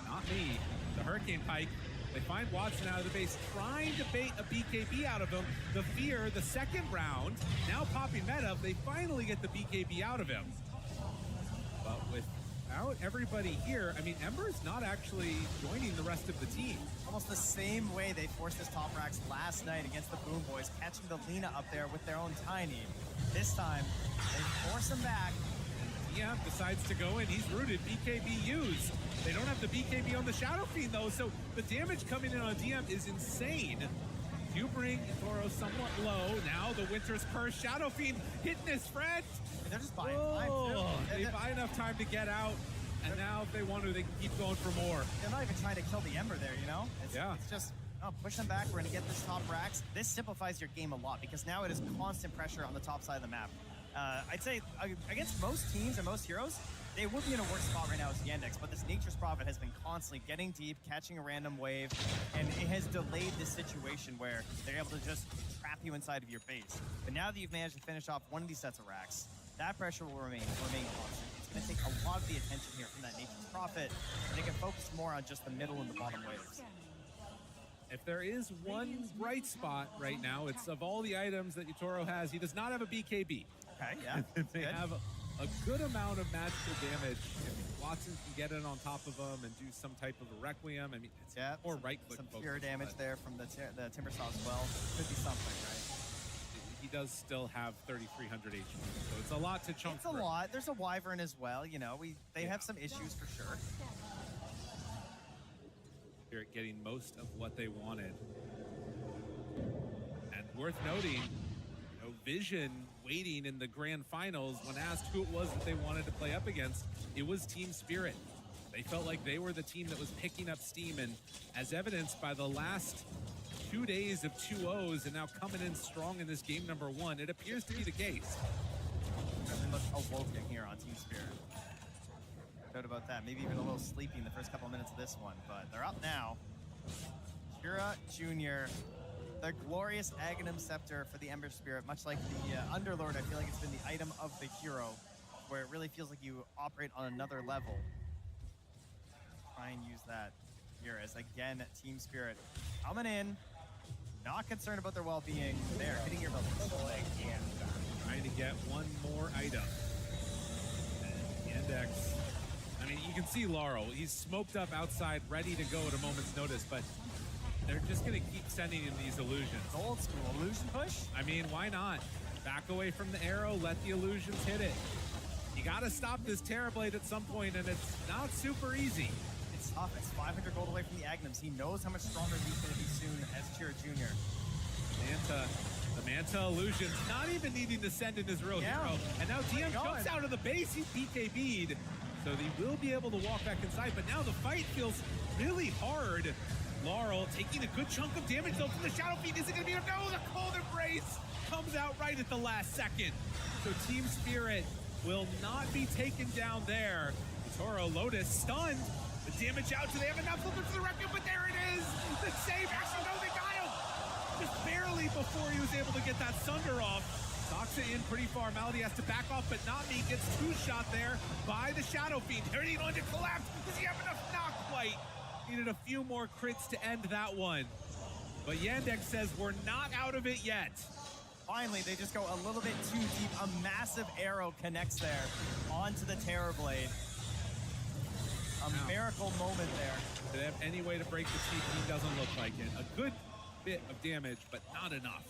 Not me. The Hurricane Pike. They find Watson out of the base, trying to bait a BKB out of him. The fear, the second round, now popping meta. They finally get the BKB out of him. But without everybody here, I mean, Ember's not actually joining the rest of the team. Almost the same way they forced this top racks last night against the Boom Boys, catching the Lina up there with their own Tiny. This time, they force him back. DM decides to go in. He's rooted. BKB used. They don't have the BKB on the Shadow Fiend, though, so the damage coming in on DM is insane. You bring Toro somewhat low. Now the Winter's Curse Shadow Fiend hitting his friend. They're just buying time, too. They buy enough time to get out, and now if they want to, they can keep going for more. They're not even trying to kill the Ember there, you know? Yeah. It's just, push them back. We're going to get this top racks. This simplifies your game a lot because now it is constant pressure on the top side of the map. I'd say against most teams and most heroes, they would be in a worse spot right now as Yandex, but this Nature's Prophet has been constantly getting deep, catching a random wave, and it has delayed this situation where they're able to just trap you inside of your base. But now that you've managed to finish off one of these sets of racks, that pressure will remain constant. It's going to take a lot of the attention here from that Nature's Prophet, and they can focus more on just the middle and the bottom waves. If there is one bright spot right now, it's of all the items that Yutoro has, he does not have a BKB. Okay, yeah. They have a good amount of magical damage. If Watson can get in on top of him and do some type of a Requiem, I mean, it's more right-click some focus, pure damage there from the Timbersaw as well. Could be something, right? He does still have 3,300 HP, so it's a lot to chunk It's a lot. There's a Wyvern as well, you know. They have some issues for sure. Here, getting most of what they wanted. And worth noting, Vision waiting in the grand finals when asked who it was that they wanted to play up against, it was Team Spirit. They felt like they were the team that was picking up steam, and as evidenced by the last 2 days of 2-0s and now coming in strong in this game number 1, it appears to be the case. They look awoken here on Team Spirit. No doubt about that. Maybe even a little sleepy in the first couple of minutes of this one, but they're up now. Kira Jr., the glorious Aghanim Scepter for the Ember Spirit, much like the Underlord. I feel like it's been the item of the hero, where it really feels like you operate on another level. Try and use that here as, again, Team Spirit coming in, not concerned about their well-being. They're hitting your buildings. Trying to get one more item. And Yandex, I mean, you can see Laurel. He's smoked up outside, ready to go at a moment's notice, but they're just going to keep sending in these illusions. Old school illusion push? I mean, why not? Back away from the arrow, let the illusions hit it. You got to stop this Terrorblade at some point, and it's not super easy. It's tough. It's 500 gold away from the Aghanims. He knows how much stronger he's going to be soon as Kira Jr. The Manta illusion, not even needing to send in his real hero. And now DM jumps out of the base. He's BKB'd. So they will be able to walk back inside, but now the fight feels really hard. Laurel taking a good chunk of damage though from the Shadow Fiend. Is it going to be enough? No, the Cold Embrace comes out right at the last second. So Team Spirit will not be taken down there. Toro Lotus stunned. The damage out. Do they have enough looking for the Requiem? But there it is. The save. Actually, no, they got him. Just barely before he was able to get that Sunder off. Doxa in pretty far. Malady has to back off, but not me. Gets two shot there by the Shadow Fiend. They're going to collapse. Does he have enough? Not quite. Needed a few more crits to end that one. But Yandex says we're not out of it yet. Finally, they just go a little bit too deep. A massive arrow connects there onto the Terrorblade. A miracle moment there. Do they have any way to break the TP? Doesn't look like it. A good bit of damage, but not enough.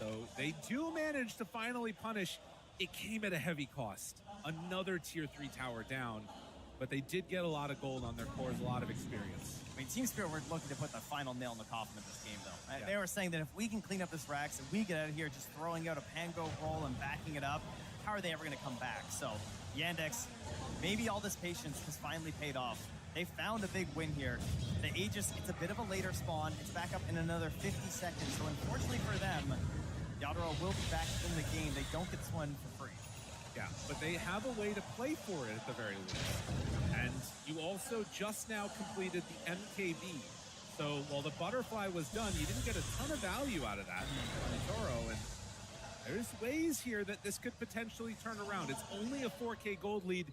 So they do manage to finally punish. It came at a heavy cost. Another tier 3 tower down. But they did get a lot of gold on their cores, a lot of experience. I mean, Team Spirit were looking to put the final nail in the coffin of this game, though. Yeah. They were saying that if we can clean up this Rax and we get out of here just throwing out a Pango roll and backing it up, how are they ever going to come back? So, Yandex, maybe all this patience has finally paid off. They found a big win here. The Aegis, it's a bit of a later spawn. It's back up in another 50 seconds. So, unfortunately for them, Yadro will be back in the game. They don't get this one for free. Yeah, but they have a way to play for it at the very least. And you also just now completed the MKB. So while the butterfly was done, you didn't get a ton of value out of that on Toro. And there's ways here that this could potentially turn around. It's only a 4K gold lead.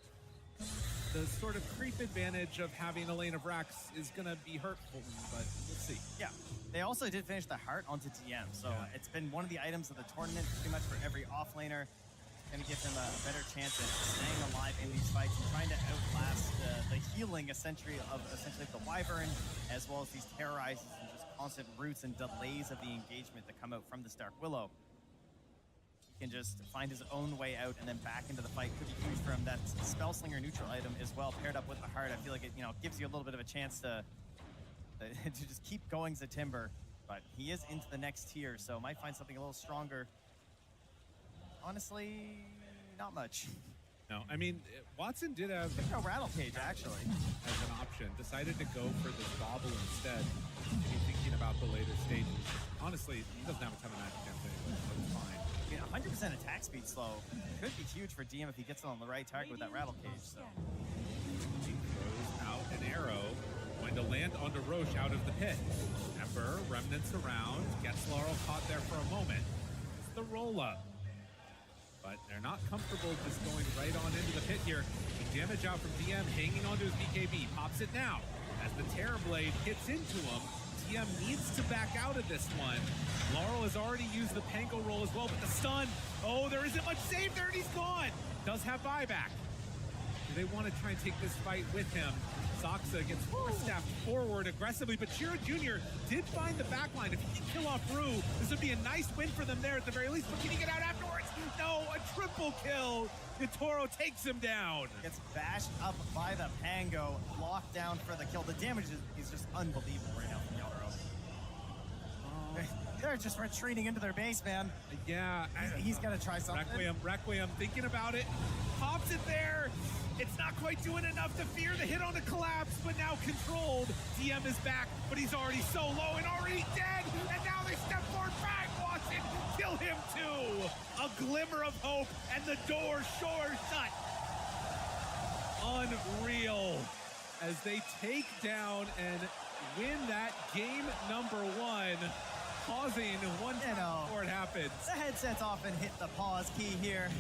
The sort of creep advantage of having a lane of racks is going to be hurtful, but we'll see. Yeah, they also did finish the heart onto DM, so it's been one of the items of the tournament pretty much for every offlaner. Going to give them a better chance at staying alive in these fights and trying to outlast the healing essentially of the Wyvern, as well as these terrorizes and just constant roots and delays of the engagement that come out from the Stark Willow. He can just find his own way out and then back into the fight. Could be huge for him. That Spellslinger neutral item as well, paired up with the heart. I feel like it, gives you a little bit of a chance to just keep going as a Timber. But he is into the next tier, so might find something a little stronger. Honestly, not much. No, I mean, Watson did have no Rattle Cage, actually, as an option. Decided to go for this bobble instead. Maybe thinking about the later stages. Honestly, he doesn't have a ton of magic damage anyway, so it's fine. I mean, 100% attack speed slow could be huge for DM if he gets it on the right target with that Rattle Cage. So he throws out an arrow, going to land onto Roche out of the pit. Ember, remnants around, gets Laurel caught there for a moment. It's the roll-up. But they're not comfortable just going right on into the pit here. The damage out from DM, hanging onto his BKB, pops it now. As the Terrorblade hits into him, DM needs to back out of this one. Laurel has already used the Pango roll as well, but the stun, oh, there isn't much save there, and he's gone. Does have buyback. Do they want to try and take this fight with him? Soxa gets force-staffed forward aggressively, but Chiro Jr. did find the backline. If he can kill off Rue, this would be a nice win for them there at the very least, but can he get out afterwards? No, a triple kill. Toro takes him down. Gets bashed up by the Pango, locked down for the kill. The damage is just unbelievable right now from Yoro. They're just retreating into their base, man. Yeah. He's got to try something. Requiem, thinking about it. Pops it there. It's not quite doing enough to fear the hit on the collapse, but now controlled. DM is back, but he's already so low and already dead. And now they step forward back. Watson, kill him too. A glimmer of hope, and the door sure shut. Unreal. As they take down and win that game number 1. Pausing one before it happens. The headsets often hit the pause key here.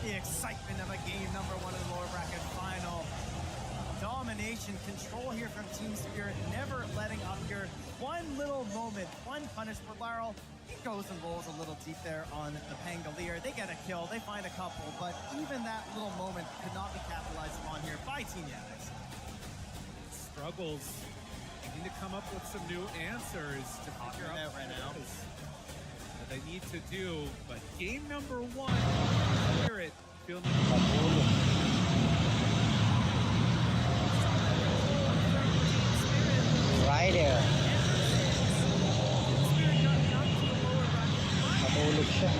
The excitement of a game number 1 of the lower bracket final. Domination, control here from Team Spirit, never letting up here. One little moment, one punish for Laurel. He goes and rolls a little deep there on the Pangolier. They get a kill, they find a couple, but even that little moment could not be capitalized upon here by Team Yandex. Struggles. They need to come up with some new answers to figure out right now. What they need to do. But game number 1, Spirit feeling right there. Matulog siya.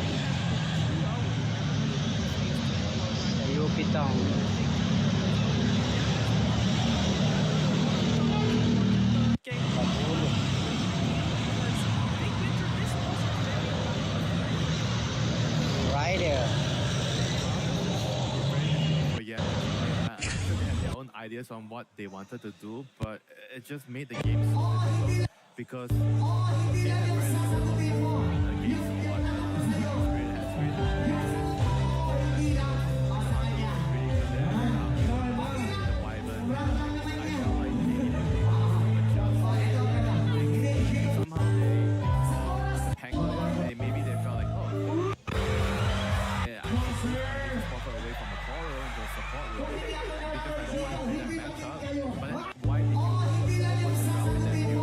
Sa UP Town. Right there. But yeah, I'm sure they have their own ideas on what they wanted to do, but it just made the game so difficult because they had very little options against what Spirit has maybe they felt like, oh, yeah, I should buffer away from the Toro into a support role because I don't want to play that matchup. But then why did you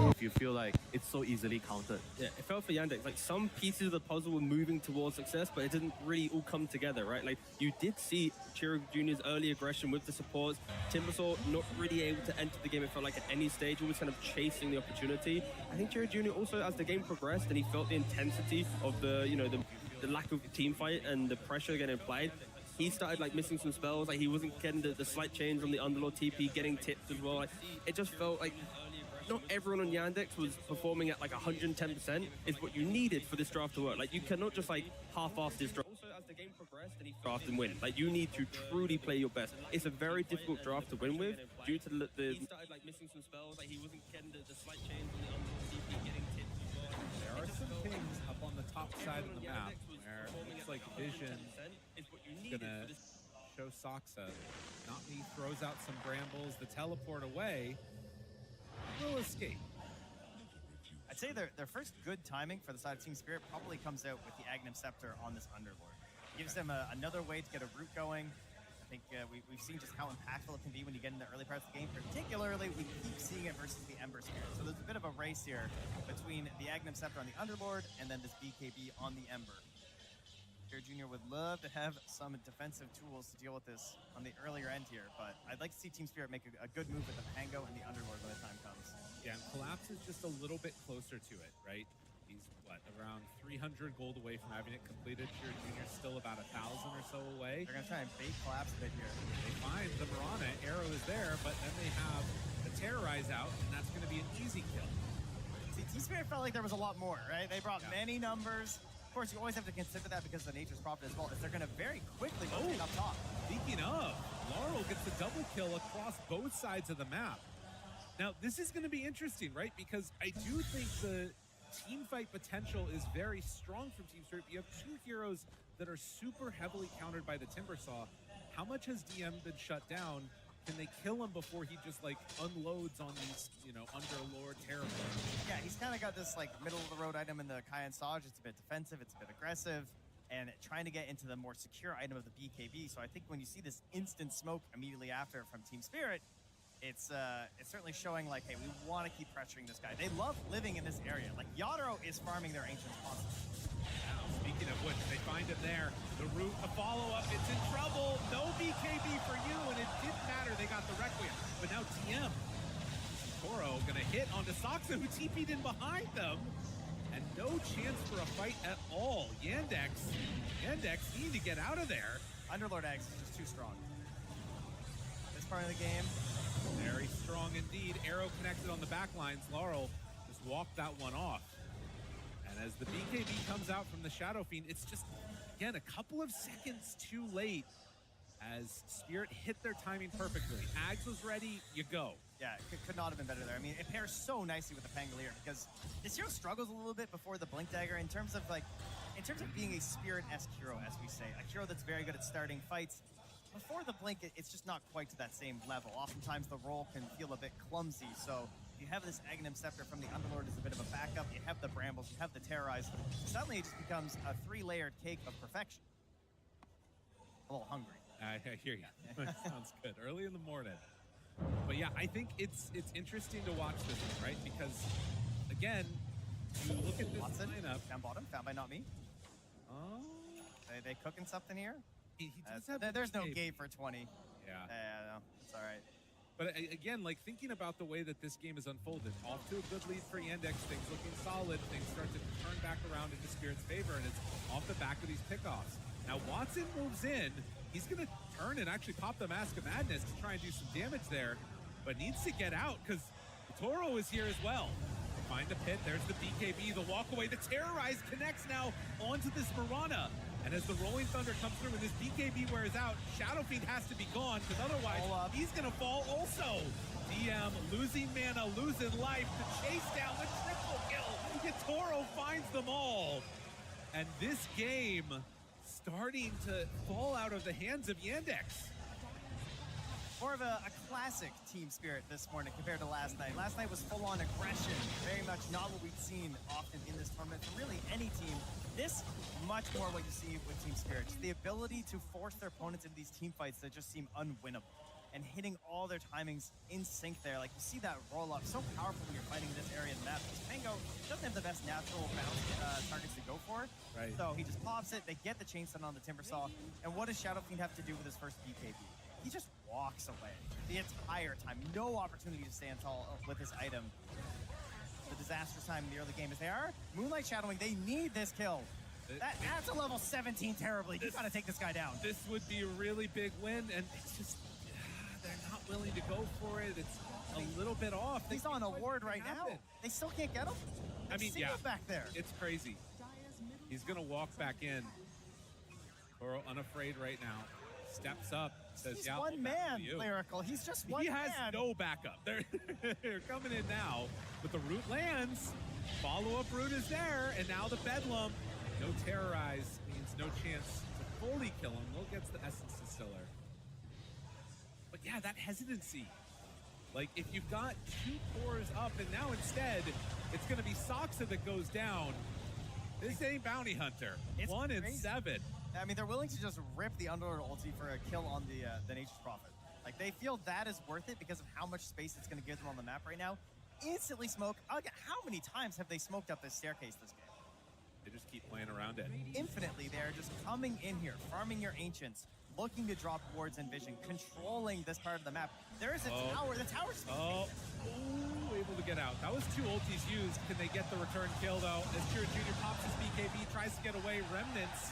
if you feel like it's so easily countered? Yeah, it felt for Yandex. Like some pieces of the puzzle were moving towards success, but it didn't really all come together, right? Like you did see Chiro Jr.'s early aggression with the supports. Timbersaw not really able to enter the game. It felt like at any stage, always kind of chasing the opportunity. I think Chiro Jr. also, as the game progressed and he felt the intensity of the, the lack of team fight and the pressure getting applied, he started like missing some spells. Like he wasn't getting the slight change on the Underlord TP, getting tipped as well. Like it just felt like not everyone on Yandex was performing at like 110% is what you needed for this draft to work. Like you cannot just like half-ass this draft. Also, as the game progressed, and he draft and win. Like you need to truly play your best. It's a very difficult draft to win with due to the he started like missing some spells. Like he wasn't getting the slight change on the Underlord TP, getting tipped as well. There are some pings up on the top side of the map where rotation. 10% is what you He's needed gonna for this. show Soxa. Not me, throws out some brambles, the teleport away. Will escape. I'd say their first good timing for the side of Team Spirit probably comes out with the Aghanim Scepter on this Underlord. Gives them another way to get a route going. I think we've seen just how impactful it can be when you get in the early parts of the game. Particularly, we keep seeing it versus the Ember Spirit. So there's a bit of a race here between the Aghanim Scepter on the Underlord and then this BKB on the Ember. Spirit Jr. would love to have some defensive tools to deal with this on the earlier end here, but I'd like to see Team Spirit make a good move with the Pango and the Underlord when the time comes. Yeah, and Collapse is just a little bit closer to it, right? He's, what, around 300 gold away from having it completed. Spirit Jr. still about 1,000 or so away. They're going to try and bait Collapse a bit here. They find the Mirana, Arrow is there, but then they have the Terrorize out, and that's going to be an easy kill. See, Team Spirit felt like there was a lot more, right? They brought Yeah. many numbers. Of course, you always have to consider that because of the Nature's Prophet as well, is they're going to very quickly rotate up top. Speaking of, Laurel gets a double kill across both sides of the map. Now, this is going to be interesting, right? Because I do think the team fight potential is very strong from Team Spirit. You have two heroes that are super heavily countered by the Timbersaw. How much has DM been shut down? Can they kill him before he just like unloads on these, Underlord Terror? Yeah, he's kind of got this like middle of the road item in the Kai and Saj. It's a bit defensive, it's a bit aggressive, and trying to get into the more secure item of the BKB. So I think when you see this instant smoke immediately after from Team Spirit, it's certainly showing like, hey, we want to keep pressuring this guy. They love living in this area. Like Yadro is farming their ancients constantly. Speaking of which, they find him there. The route, the follow-up, it's in trouble. No BKB for you, and it didn't matter. They got the Requiem. But now TM. Toro gonna hit onto Soxa, who TP'd in behind them. And no chance for a fight at all. Yandex need to get out of there. Underlord X is just too strong. This part of the game, Very strong indeed. Arrow connected on the back lines. Laurel just walked that one off. And as the BKB comes out from the Shadow Fiend, it's just, again, a couple of seconds too late as Spirit hit their timing perfectly. Ags was ready, you go. yeah, it could not have been better there. I mean, it pairs so nicely with the Pangolier because this hero struggles a little bit before the Blink Dagger in terms of being a Spirit-esque hero, as we say. A hero that's very good at starting fights. Before the Blink, it's just not quite to that same level. Oftentimes the roll can feel a bit clumsy, so you have this Aghanim Scepter from the Underlord as a bit of a backup. You have the Brambles, you have the Terrorize. Suddenly it just becomes a 3-layered cake of perfection. A little hungry. I hear you. Sounds good. Early in the morning. But yeah, I think it's interesting to watch this one, right? Because, again, you look at this Watson, lineup. down bottom, found by not me. Oh, They cooking something here? he does have the There's no BKB. gate for 20. Yeah. No, it's all right. But again, like thinking about the way that this game is unfolded, off to a good lead for Yandex, things looking solid, things start to turn back around into Spirit's favor, and it's off the back of these pickoffs. Now Watson moves in, he's gonna turn and actually pop the Mask of Madness to try and do some damage there, but needs to get out because Toro is here as well. They find the pit, there's the BKB, the walk away, the Terrorize connects now onto this Mirana. And as the Rolling Thunder comes through and this BKB wears out, Shadow Fiend has to be gone because otherwise he's going to fall also. DM losing mana, losing life to chase down the triple kill. Toro finds them all. And this game starting to fall out of the hands of Yandex. More of a classic Team Spirit this morning compared to last night. Last night was full-on aggression, very much not what we've seen often in this tournament from really any team. This, much more what you see with Team Spirit. Just the ability to force their opponents into these team fights that just seem unwinnable. And hitting all their timings in sync there. Like, you see that roll-up, so powerful when you're fighting in this area of the map. Because Pango doesn't have the best natural bounce targets to go for. Right. So he just pops it, they get the chainstun on the Timbersaw. And what does Shadow Fiend have to do with his first BKB? He just walks away the entire time. No opportunity to stand tall with this item. The disastrous time in the early game as they are Moonlight Shadowing. They need this kill. That's a level 17 terribly. You gotta take this guy down. This would be a really big win, and it's just, they're not willing to go for it. It's a little bit off. He's on a ward right now. They still can't get him. I mean, Single yeah, back there. it's crazy. He's gonna walk back in. Toro unafraid right now. Steps up, says, He's yeah, one I'll back man, you. Lyrical. He's just one He has man. no backup. They're coming in now, but the root lands. Follow-up route is there, and now the Bedlam. No Terrorize means no chance to fully kill him. Will gets the Essence Distiller. But yeah, that hesitancy. Like, if you've got 2 cores up, and now instead, it's going to be Soxa that goes down. This ain't Bounty Hunter. It's 1 and crazy. 7. I mean, they're willing to just rip the Underlord ulti for a kill on the Nature's Prophet. Like, they feel that is worth it because of how much space it's going to give them on the map right now. Instantly smoke. Again, how many times have they smoked up this staircase this game? They just keep playing around it. Infinitely, they're just coming in here, farming your Ancients, looking to drop wards and vision, controlling this part of the map. There is a tower. The tower's able to get out. That was 2 ultis used. Can they get the return kill, though? As Kira Jr. pops his BKB, tries to get away. Remnants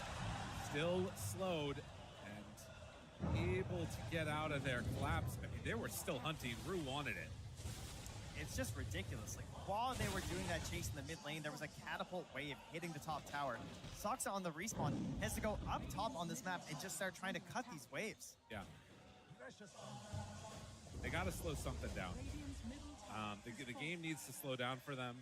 still slowed and able to get out of there. Collapse. I mean, they were still hunting. Rue wanted it. It's just ridiculous. Like, while they were doing that chase in the mid lane, there was a catapult wave hitting the top tower. Soxa on the respawn has to go up top on this map and just start trying to cut these waves. Yeah. They got to slow something down. The game needs to slow down for them.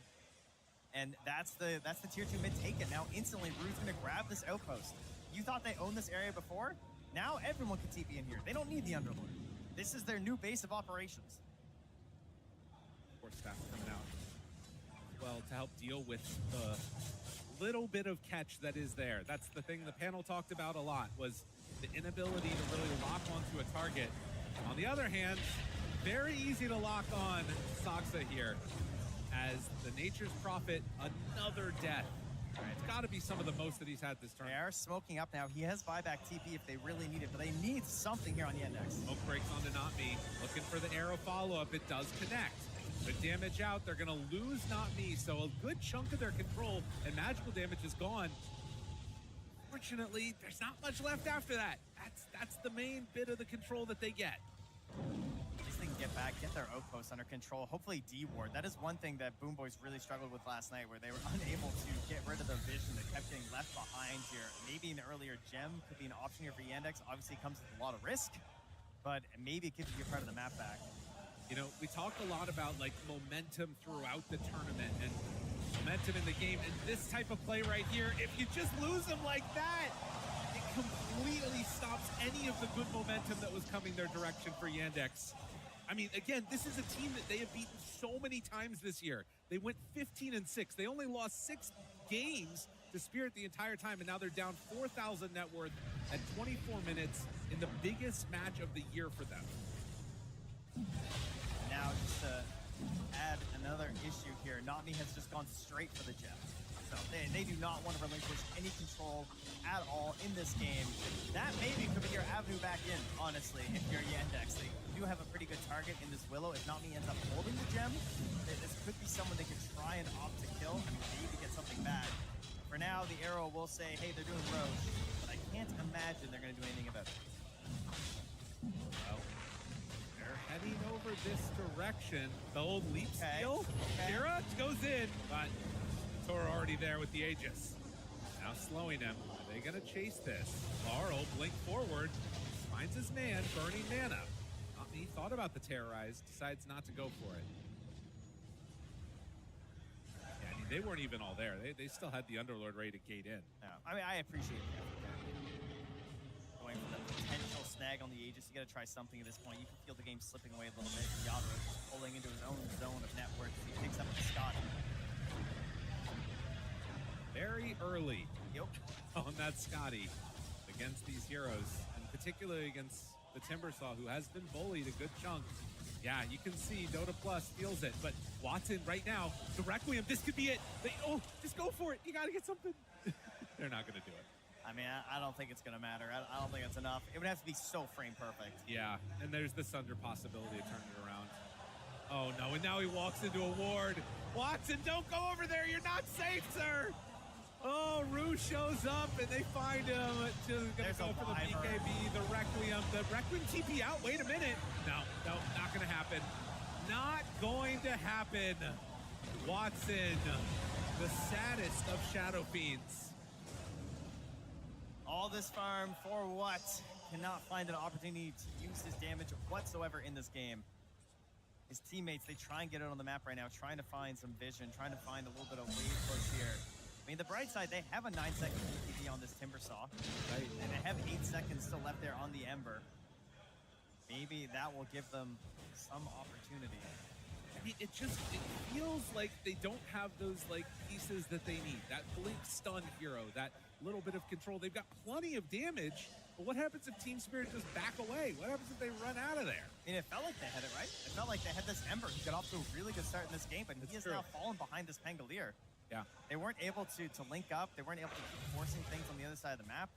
And that's the tier 2 mid taken. Now instantly Rue's gonna grab this outpost. You thought they owned this area before? Now everyone can TP in here. They don't need the Underlord. This is their new base of operations. Support staff coming out. Well, to help deal with the little bit of catch that is there. That's the thing the panel talked about a lot, was the inability to really lock onto a target. On the other hand, very easy to lock on Soxa here, as the Nature's Prophet, another death. It's got to be some of the most that he's had this turn. They are smoking up now. He has buyback TP if they really need it, but they need something here on the index. Smoke breaks onto Not Me, looking for the arrow follow-up. It does connect. Good damage out. They're going to lose Not Me, so a good chunk of their control and magical damage is gone. Fortunately, there's not much left after that. That's the main bit of the control that they get. At least they can get back, get their outpost under control. Hopefully D-Ward. That is one thing that Boom Boys really struggled with last night, where they were unable to get rid of their vision. They kept getting left behind here. Maybe an earlier gem could be an option here for Yandex. Obviously, it comes with a lot of risk, but maybe it gives you a part of the map back. You know, we talked a lot about like momentum throughout the tournament and momentum in the game, and this type of play right here, if you just lose them like that, it completely stops any of the good momentum that was coming their direction for Yandex. I mean, again, this is a team that they have beaten so many times this year. They went 15-6. They only lost 6 games to Spirit the entire time, and now they're down 4,000 net worth at 24 minutes in the biggest match of the year for them. Now, just to add another issue here, Not Me has just gone straight for the gem. So they do not want to relinquish any control at all in this game. That maybe could be your avenue back in, honestly, if you're Yandex. They do have a pretty good target in this Willow. If Not Me ends up holding the gem, this could be someone they could try and opt to kill. I mean, maybe get something bad. For now, the arrow will say, hey, they're doing Roche, but I can't imagine they're going to do anything about it. Well, they're heading over this direction. The old leap steal. Kira goes in, but Tor already there with the Aegis. Now slowing him. Are they going to chase this? Laurel blink forward, finds his man, burning mana. Not Me thought about the terrorize, decides not to go for it. Yeah, I mean, they weren't even all there. They still had the Underlord ready to gate in. Yeah, I mean, I appreciate the effort there. Going for the potential snag on the Aegis, you got to try something at this point. You can feel the game slipping away a little bit. Yadro pulling into his own zone of network. He picks up the Scott. Very early Yep. on that Scotty against these heroes, and particularly against the Timbersaw, who has been bullied a good chunk. Yeah, you can see Dota Plus feels it, but Watson right now, the Requiem, this could be it. Just go for it. You got to get something. They're not going to do it. I mean, I don't think it's going to matter. I don't think it's enough. It would have to be so frame perfect. Yeah, and there's the Sunder possibility of turning it around. Oh, no, and now he walks into a ward. Watson, don't go over there. You're not safe, sir. Oh, Rue shows up, and they find him. Gonna go for the BKB, the Requiem. The Requiem TP out. Wait a minute. No, not going to happen. Not going to happen. Watson, the saddest of Shadow Fiends. All this farm for what? Cannot find an opportunity to use his damage whatsoever in this game. His teammates, they try and get it on the map right now, trying to find some vision, trying to find a little bit of wave push here. mean, the bright side, they have a 9-second PTB on this Timbersaw. Right. And they have 8 seconds still left there on the Ember. Maybe that will give them some opportunity. I mean, it feels like they don't have those like pieces that they need. That blink stun hero, that little bit of control. They've got plenty of damage, but what happens if Team Spirit just back away? What happens if they run out of there? I mean, it felt like they had it, right? It felt like they had this Ember. He got off to a really good start in this game, but he has now fallen behind this Pangolier. Yeah. They weren't able to link up. They weren't able to keep forcing things on the other side of the map.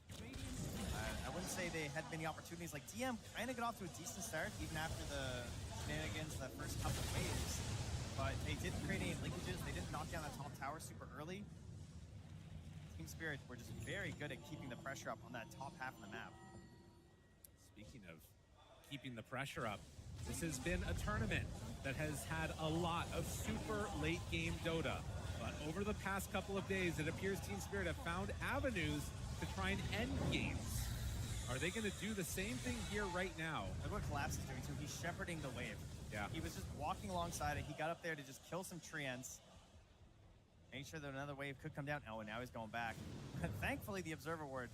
I wouldn't say they had many opportunities. Like, DM kind of got off to a decent start, even after the shenanigans the first couple of waves. But they didn't create any linkages. They didn't knock down that top tower super early. Team Spirit were just very good at keeping the pressure up on that top half of the map. Speaking of keeping the pressure up, this has been a tournament that has had a lot of super late game Dota. But over the past couple of days, it appears Team Spirit have found avenues to try and end games. Are they going to do the same thing here right now? Look what Collapse is doing too. He's shepherding the wave. Yeah. He was just walking alongside it. He got up there to just kill some treants. Make sure that another wave could come down. Oh, and now he's going back. Thankfully, the Observer Ward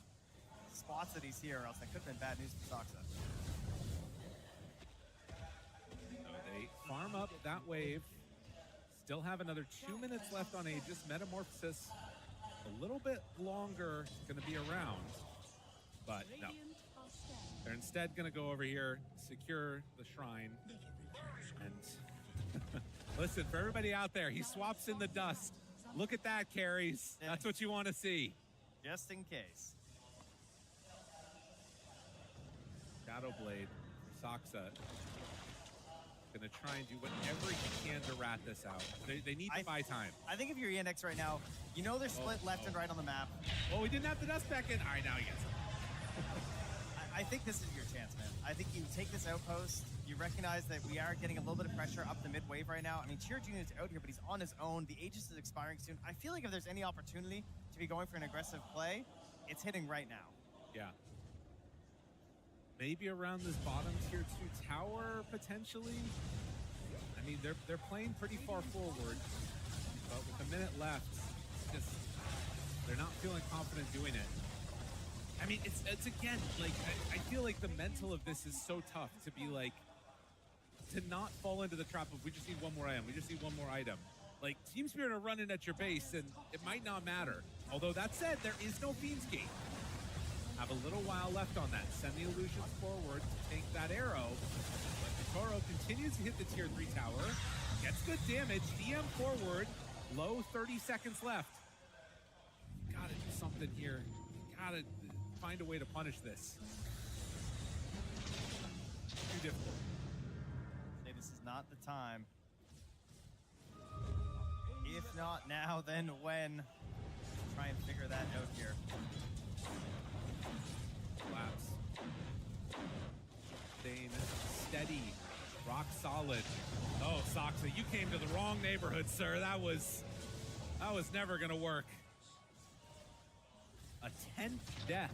spots that he's here, or else that could have been bad news for Soxa. So they farm up that wave. Still have another 2 minutes left on Aegis. Metamorphosis a little bit longer going to be around. But no. They're instead going to go over here, secure the shrine. And listen, for everybody out there, he swaps in the dust. Look at that, carries. That's what you want to see. Just in case. Shadowblade, Soxa, going to try and do whatever he can to rat this out. They need to buy time. I think if you're ENX right now, you know they're split left and right on the map. Oh, we didn't have the dust back in. All right, now he gets it. I think this is your chance, man. I think you take this outpost. You recognize that we are getting a little bit of pressure up the mid wave right now. I mean, Cheer Jr. is out here, but he's on his own. The Aegis is expiring soon. I feel like if there's any opportunity to be going for an aggressive play, it's hitting right now. Yeah. Maybe around this bottom tier 2 tower, potentially. I mean, they're playing pretty far forward, but with a minute left, just they're not feeling confident doing it. I mean, it's again, like, I feel like the mental of this is so tough to be like, to not fall into the trap of we just need one more item, we just need one more item. Like, Team Spirit are running at your base, and it might not matter. Although, that said, there is no Fiend's Gate. Have a little while left on that. Send the illusions forward to take that arrow. But Toro continues to hit the tier 3 tower. Gets good damage. DM forward. Low 30 seconds left. You gotta do something here. You gotta find a way to punish this. Too difficult. Say this is not the time. If not now, then when? Try and figure that out here. Collapse. Staying steady, rock solid. Oh, Soxa, you came to the wrong neighborhood, sir. That was never gonna work. A 10th death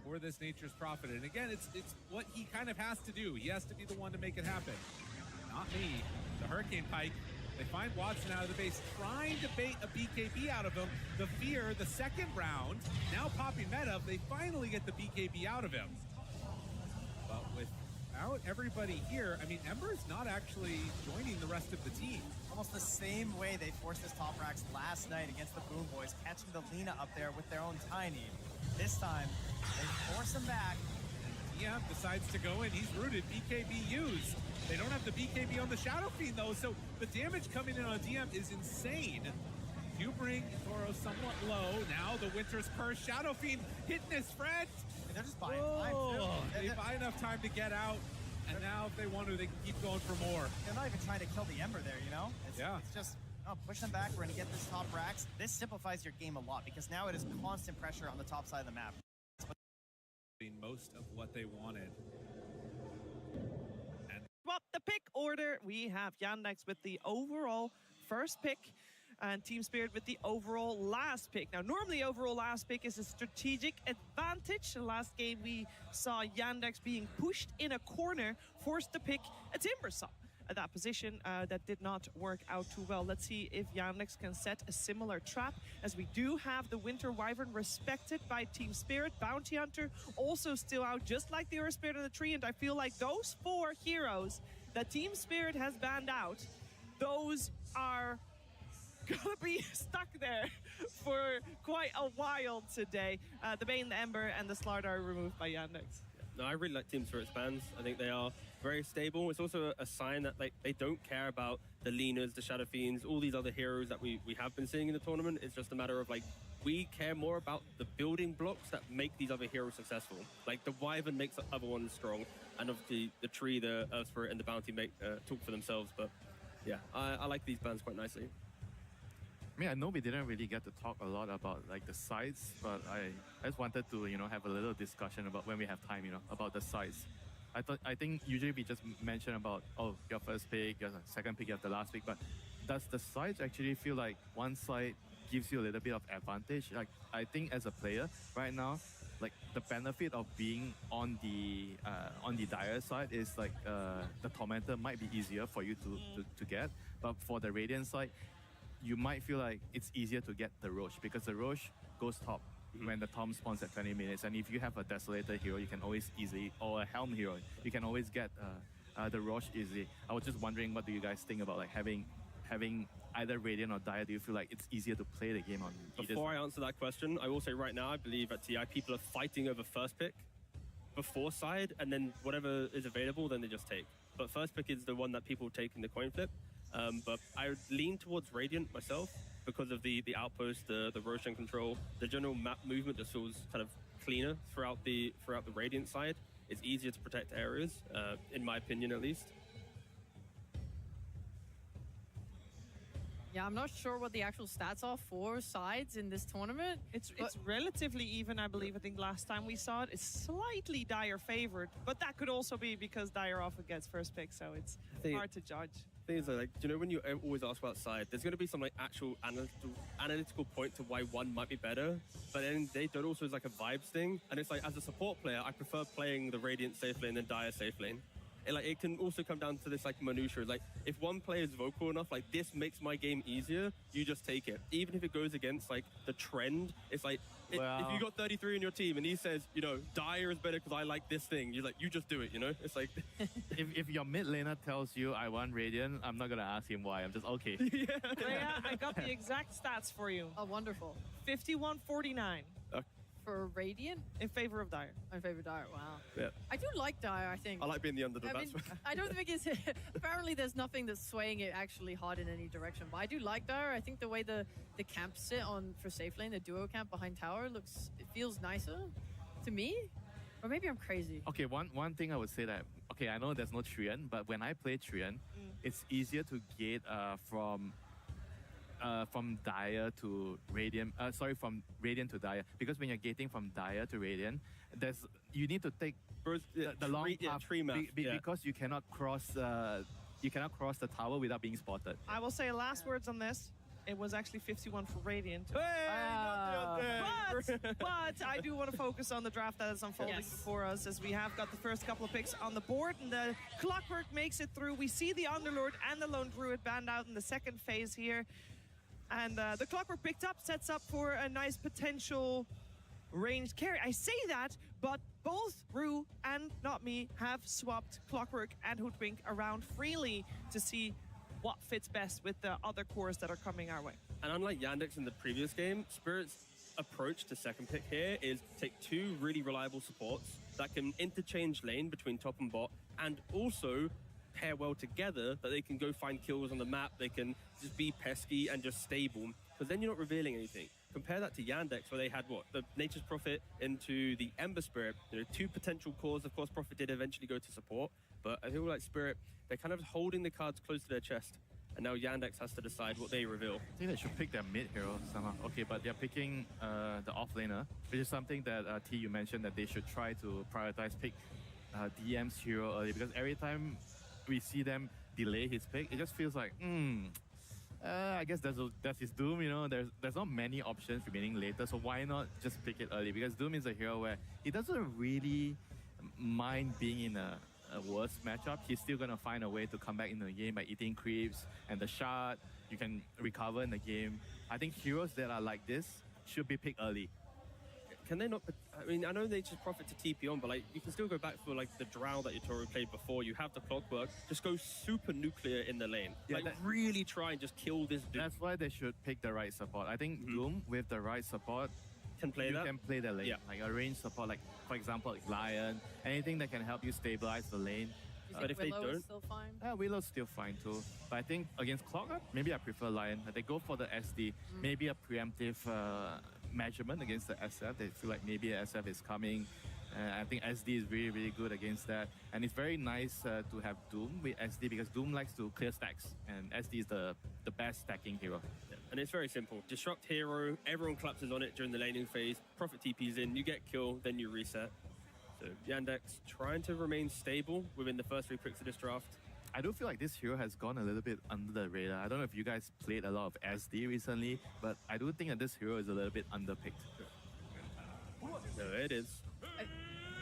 for this Nature's Prophet. And again, it's what he kind of has to do. He has to be the one to make it happen. Not me. The Hurricane Pike. They find Watson out of the base, trying to bait a BKB out of him. The fear, the second round, now popping meta. They finally get the BKB out of him. But without everybody here, I mean, Ember's not actually joining the rest of the team. Almost the same way they forced this top racks last night against the Boom Boys, catching the Lina up there with their own Tiny. This time, they force him back. DM decides to go in. He's rooted. BKB used. They don't have the BKB on the Shadow Fiend, though, so the damage coming in on DM is insane. You bring Toro somewhat low. Now the Winter's Curse. Shadow Fiend hitting his friend. And they're just buying time, too. They buy enough time to get out, and now if they want to, they can keep going for more. They're not even trying to kill the Ember there, you know? Yeah. It's just, oh, push them back. We're going to get this top racks. This simplifies your game a lot, because now it is constant pressure on the top side of the map. Most of what they wanted. Swap the pick order. We have Yandex with the overall first pick and Team Spirit with the overall last pick. Now, normally overall last pick is a strategic advantage. Last game we saw Yandex being pushed in a corner, forced to pick a Timbersaw. that position that did not work out too well. Let's see if Yandex can set a similar trap, as we do have the Winter Wyvern respected by Team Spirit. Bounty Hunter also still out, just like the Earth Spirit of the Tree, and I feel like those 4 heroes that Team Spirit has banned out, those are gonna be stuck there for quite a while today. The Bane, the Ember, and the Slard are removed by Yandex. No, I really like Team Spirit's bans. I think they are very stable. It's also a sign that they don't care about the Leaners, the Shadow Fiends, all these other heroes that we have been seeing in the tournament. It's just a matter of like, we care more about the building blocks that make these other heroes successful. Like the Wyvern makes the other ones strong, and obviously the Tree, the Earth Spirit, and the Bounty make talk for themselves. But yeah, I like these bans quite nicely. I mean, I know we didn't really get to talk a lot about like the sides, but I just wanted to, you know, have a little discussion about when we have time, you know, about the sides. I think usually we just mention about, oh, your first pick, your second pick, you have the last pick, but does the sides actually feel like one side gives you a little bit of advantage? Like, I think as a player right now, like the benefit of being on the Dire side is like the Tormentor might be easier for you to get, but for the Radiant side, you might feel like it's easier to get the Roche because the Roche goes top when the Tom spawns at 20 minutes. And if you have a Desolator hero, you can always easily, or a Helm hero, you can always get the Roche easily. I was just wondering, what do you guys think about like having either Radiant or Dire? Do you feel like it's easier to play the game on either Before side? I answer that question, I will say right now, I believe at TI, people are fighting over first pick before side, and then whatever is available, then they just take. But first pick is the one that people take in the coin flip. But I would lean towards Radiant myself because of the outpost, the Roshan control, the general map movement just feels kind of cleaner throughout the Radiant side. It's easier to protect areas, in my opinion at least. Yeah, I'm not sure what the actual stats are for sides in this tournament. It's relatively even, I believe. I think last time we saw it, it's slightly Dire favored, but that could also be because Dire often gets first pick, so it's hard to judge. Thing is, like, do you know when you always ask about side, there's going to be some like actual analytical point to why one might be better, but then they don't also is like a vibes thing, and it's like as a support player, I prefer playing the Radiant safe lane than Dire safe lane. It can also come down to this like minutiae. Like if one player is vocal enough, like this makes my game easier, you just take it. Even if it goes against like the trend, it's like if you got 33 in your team and he says, you know, Dire is better because I like this thing, you're like, you just do it, you know? It's like if your mid laner tells you I want Radiant, I'm not gonna ask him why. I'm just okay. Yeah, I got the exact stats for you. Oh, wonderful. 51-49 For Radiant? in favor of Dire. In favor of Dire, wow. Yeah. I do like Dire, I think. I like being the underdog. I mean, I don't think it's... apparently there's nothing that's swaying it actually hard in any direction, but I do like Dire. I think the way the camps sit for safe lane, the duo camp behind tower, it feels nicer to me. Or maybe I'm crazy. Okay, one thing I would say that, okay, I know there's no Trian, but when I play Trian, it's easier to get from Dire to Radiant, from Radiant to Dire, because when you're gating from Dire to Radiant, you need to take the long path tree map, because you cannot cross the tower without being spotted. I will say last words on this. It was actually 51 for Radiant. Hey, But I do want to focus on the draft that is unfolding before us, as we have got the first couple of picks on the board, and the Clockwork makes it through. We see the Underlord and the Lone Druid banned out in the second phase here. And the Clockwork picked up, sets up for a nice potential ranged carry. I say that, but both Rue and Not Me have swapped Clockwork and Hoodwink around freely to see what fits best with the other cores that are coming our way. And unlike Yandex in the previous game, Spirit's approach to second pick here is take two really reliable supports that can interchange lane between top and bot, and also pair well together, that they can go find kills on the map, they can just be pesky and just stable, because then you're not revealing anything. Compare that to Yandex, where they had the Nature's Prophet into the Ember Spirit, two potential cores. Of course, Prophet did eventually go to support, but I feel like Spirit, they're kind of holding the cards close to their chest, and now Yandex has to decide what they reveal. I think they should pick their mid hero somehow. Okay, but they're picking the offlaner, which is something that T, you mentioned that they should try to prioritize pick DM's hero early, because every time we see them delay his pick, it just feels like, I guess that's his Doom, there's not many options remaining later, so why not just pick it early? Because Doom is a hero where he doesn't really mind being in a a worse matchup, he's still gonna find a way to come back in the game by eating creeps and the shard. You can recover in the game. I think heroes that are like this should be picked early. Can they not? I mean, I know they just profit to TP on, but like you can still go back for like the Drow that Yatoro played before. You have the Clockwork. Just go super nuclear in the lane. Yeah, like really try and just kill this dude. That's why they should pick the right support. I think Doom with the right support Can play you that. can play the lane. Yeah. Like a range support, like for example, like Lion, anything that can help you stabilize the lane. You But think if they Willow is don't- still fine? Willow's still fine too. But I think against Clockwork, maybe I prefer Lion. They go for the SD, maybe a preemptive measurement against the SF. They feel like maybe SF is coming. I think SD is really, really good against that. And it's very nice to have Doom with SD because Doom likes to clear stacks. And SD is the best stacking hero. And it's very simple. Disrupt hero, everyone collapses on it during the laning phase, Prophet TP's in, you get killed, then you reset. So Yandex trying to remain stable within the first 3 picks of this draft. I do feel like this hero has gone a little bit under the radar. I don't know if you guys played a lot of SD recently, but I do think that this hero is a little bit underpicked. So it is.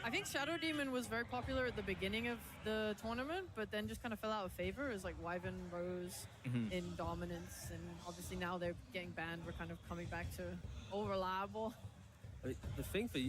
I think Shadow Demon was very popular at the beginning of the tournament, but then just kind of fell out of favor as like Wyvern rose in dominance, and obviously now they're getting banned. We're kind of coming back to unreliable. I mean, the thing for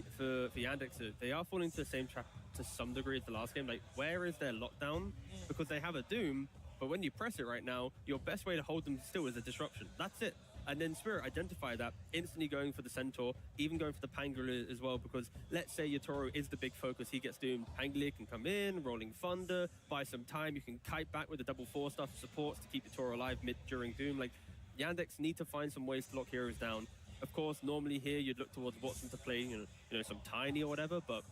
Yandex is they are falling into the same trap to some degree as the last game. Like, where is their lockdown? Because they have a Doom, but when you press it right now, your best way to hold them still is a disruption. That's it. And then Spirit identify that, instantly going for the Centaur, even going for the Pangolier as well, because let's say Yatoro is the big focus, he gets doomed. Pangolier can come in, Rolling Thunder, buy some time, you can kite back with the double 4-stuff supports to keep Yatoro alive during Doom. Like, Yandex need to find some ways to lock heroes down. Of course, normally here you'd look towards Watson to play, you know, some Tiny or whatever, but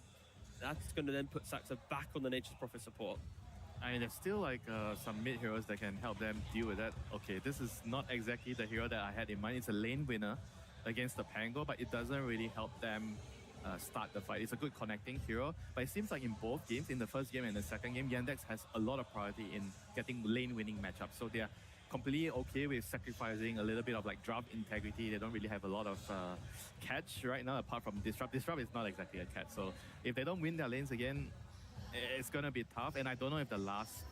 that's going to then put Saxa back on the Nature's Prophet support. I mean, there's still like some mid heroes that can help them deal with that. Okay, this is not exactly the hero that I had in mind. It's a lane winner against the Pango, but it doesn't really help them start the fight. It's a good connecting hero, but it seems like in both games, in the first game and the second game, Yandex has a lot of priority in getting lane winning matchups. So they are completely okay with sacrificing a little bit of like draft integrity. They don't really have a lot of catch right now apart from Disrupt. Disrupt is not exactly a catch. So if they don't win their lanes again, it's gonna be tough. And I don't know if the last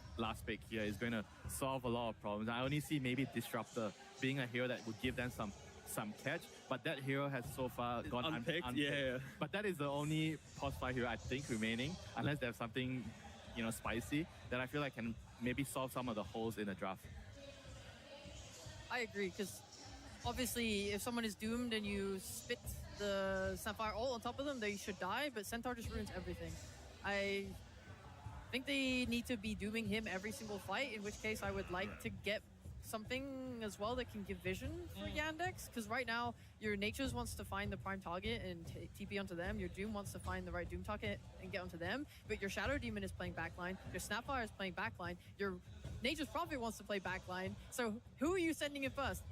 pick here is gonna solve a lot of problems. I only see maybe Disruptor being a hero that would give them some catch, but that hero has so far gone unpicked. unpicked. Yeah. But that is the only post-5 hero I think remaining, unless there's something, you know, spicy that I feel like can maybe solve some of the holes in the draft. I agree, because obviously if someone is doomed and you spit the Sapphire ult on top of them, they should die, but Centaur just ruins everything. I think they need to be dooming him every single fight, in which case I would like to get something as well that can give vision for Yandex, because right now your Natures wants to find the prime target and TP onto them, your Doom wants to find the right Doom target and get onto them, but your Shadow Demon is playing backline, your Snapfire is playing backline, your Nature's Prophet wants to play backline, so who are you sending in first?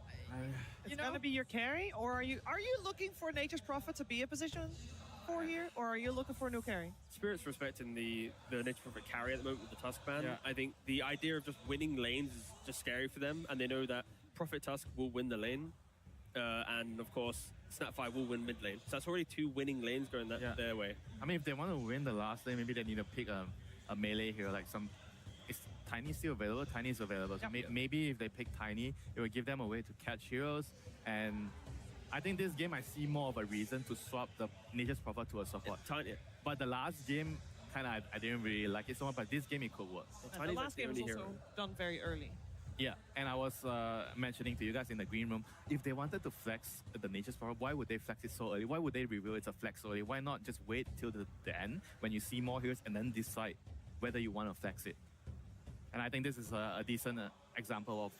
It's gonna be your carry, or are you looking for Nature's Prophet to be a position 4 here, or are you looking for a new carry? Spirit's respecting the Nature's Prophet carry at the moment with the Tusk ban. Yeah. I think the idea of just winning lanes is just scary for them, and they know that Prophet Tusk will win the lane, and of course Snapfire will win mid lane. So that's already 2 winning lanes going their way. I mean, if they want to win the last lane, maybe they need to pick a melee hero, like some... Is Tiny still available? Tiny is available. So maybe if they pick Tiny, it will give them a way to catch heroes. And I think this game I see more of a reason to swap the Nature's Prophet to a support. Tiny. But the last game, kind of, I didn't really like it so much, but this game it could work. And the last game was also done very early. Yeah, and I was mentioning to you guys in the green room, if they wanted to flex the Nature's Prophet, why would they flex it so early? Why would they reveal it's a flex so early? Why not just wait till the end when you see more heroes and then decide whether you want to flex it? And I think this is a decent example of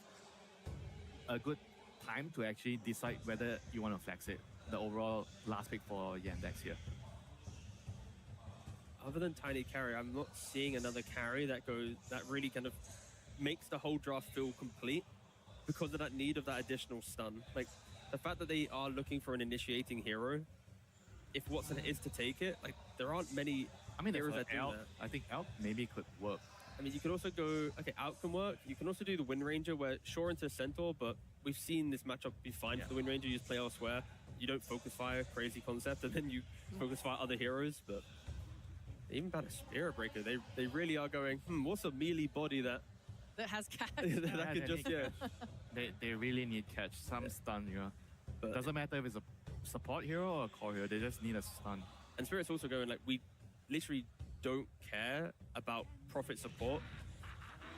a good time to actually decide whether you want to flex it. The overall last pick for Yandex here. Other than Tiny carry, I'm not seeing another carry that really kind of makes the whole draft feel complete because of that need of that additional stun. Like, the fact that they are looking for an initiating hero, if Watson is to take it, like, there aren't many heroes that do that. I think Elk maybe could work. I mean, you could also go, okay, out can work. You can also do the Wind Ranger where, sure, into Centaur, but we've seen this matchup be fine for the Wind Ranger. You just play elsewhere. You don't focus fire, crazy concept, and then you focus fire other heroes, but... Even about a Spirit Breaker, they really are going, what's a melee body that That has catch. that could just, yeah. They really need catch, some stun, you know. But doesn't matter if it's a support hero or a core hero, they just need a stun. And Spirit's also going, like, we literally don't care about profit support.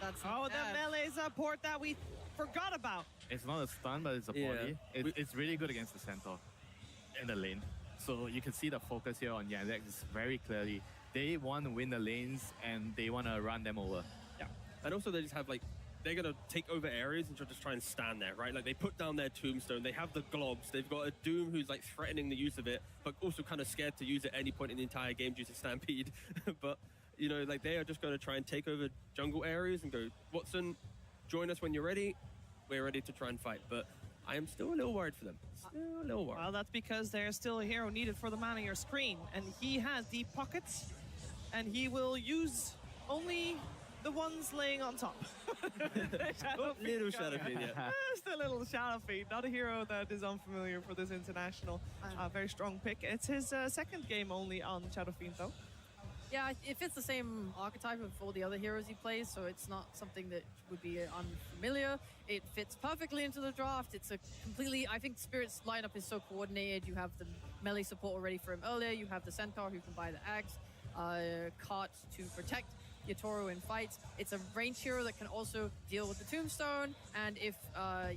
That's the melee support that we forgot about. It's not a stun, but it's a body. It's really good against the centaur in the lane. So you can see the focus here on Yandex very clearly. They want to win the lanes and they want to run them over. Yeah. And also they just have like, they're going to take over areas and just try and stand there, right? Like they put down their tombstone, they have the globs, they've got a Doom who's like threatening the use of it, but also kind of scared to use it at any point in the entire game due to Stampede. But, you know, like they are just going to try and take over jungle areas and go, Watson, join us when you're ready. We're ready to try and fight. But I am still a little worried for them. Still a little worried. Well, that's because there's still a hero needed for the man on your screen, and he has deep pockets, and he will use only the ones laying on top. Little Shadowfiend, yeah. Just a little Shadowfiend, not a hero that is unfamiliar for this international. Very strong pick. It's his second game only on Shadowfiend, though. Yeah, it fits the same archetype of all the other heroes he plays, so it's not something that would be unfamiliar. It fits perfectly into the draft. It's a completely, I think Spirit's lineup is so coordinated. You have the melee support already for him earlier. You have the Centaur who can buy the axe, Cart to protect Yatoro in fights. It's a range hero that can also deal with the Tombstone, and if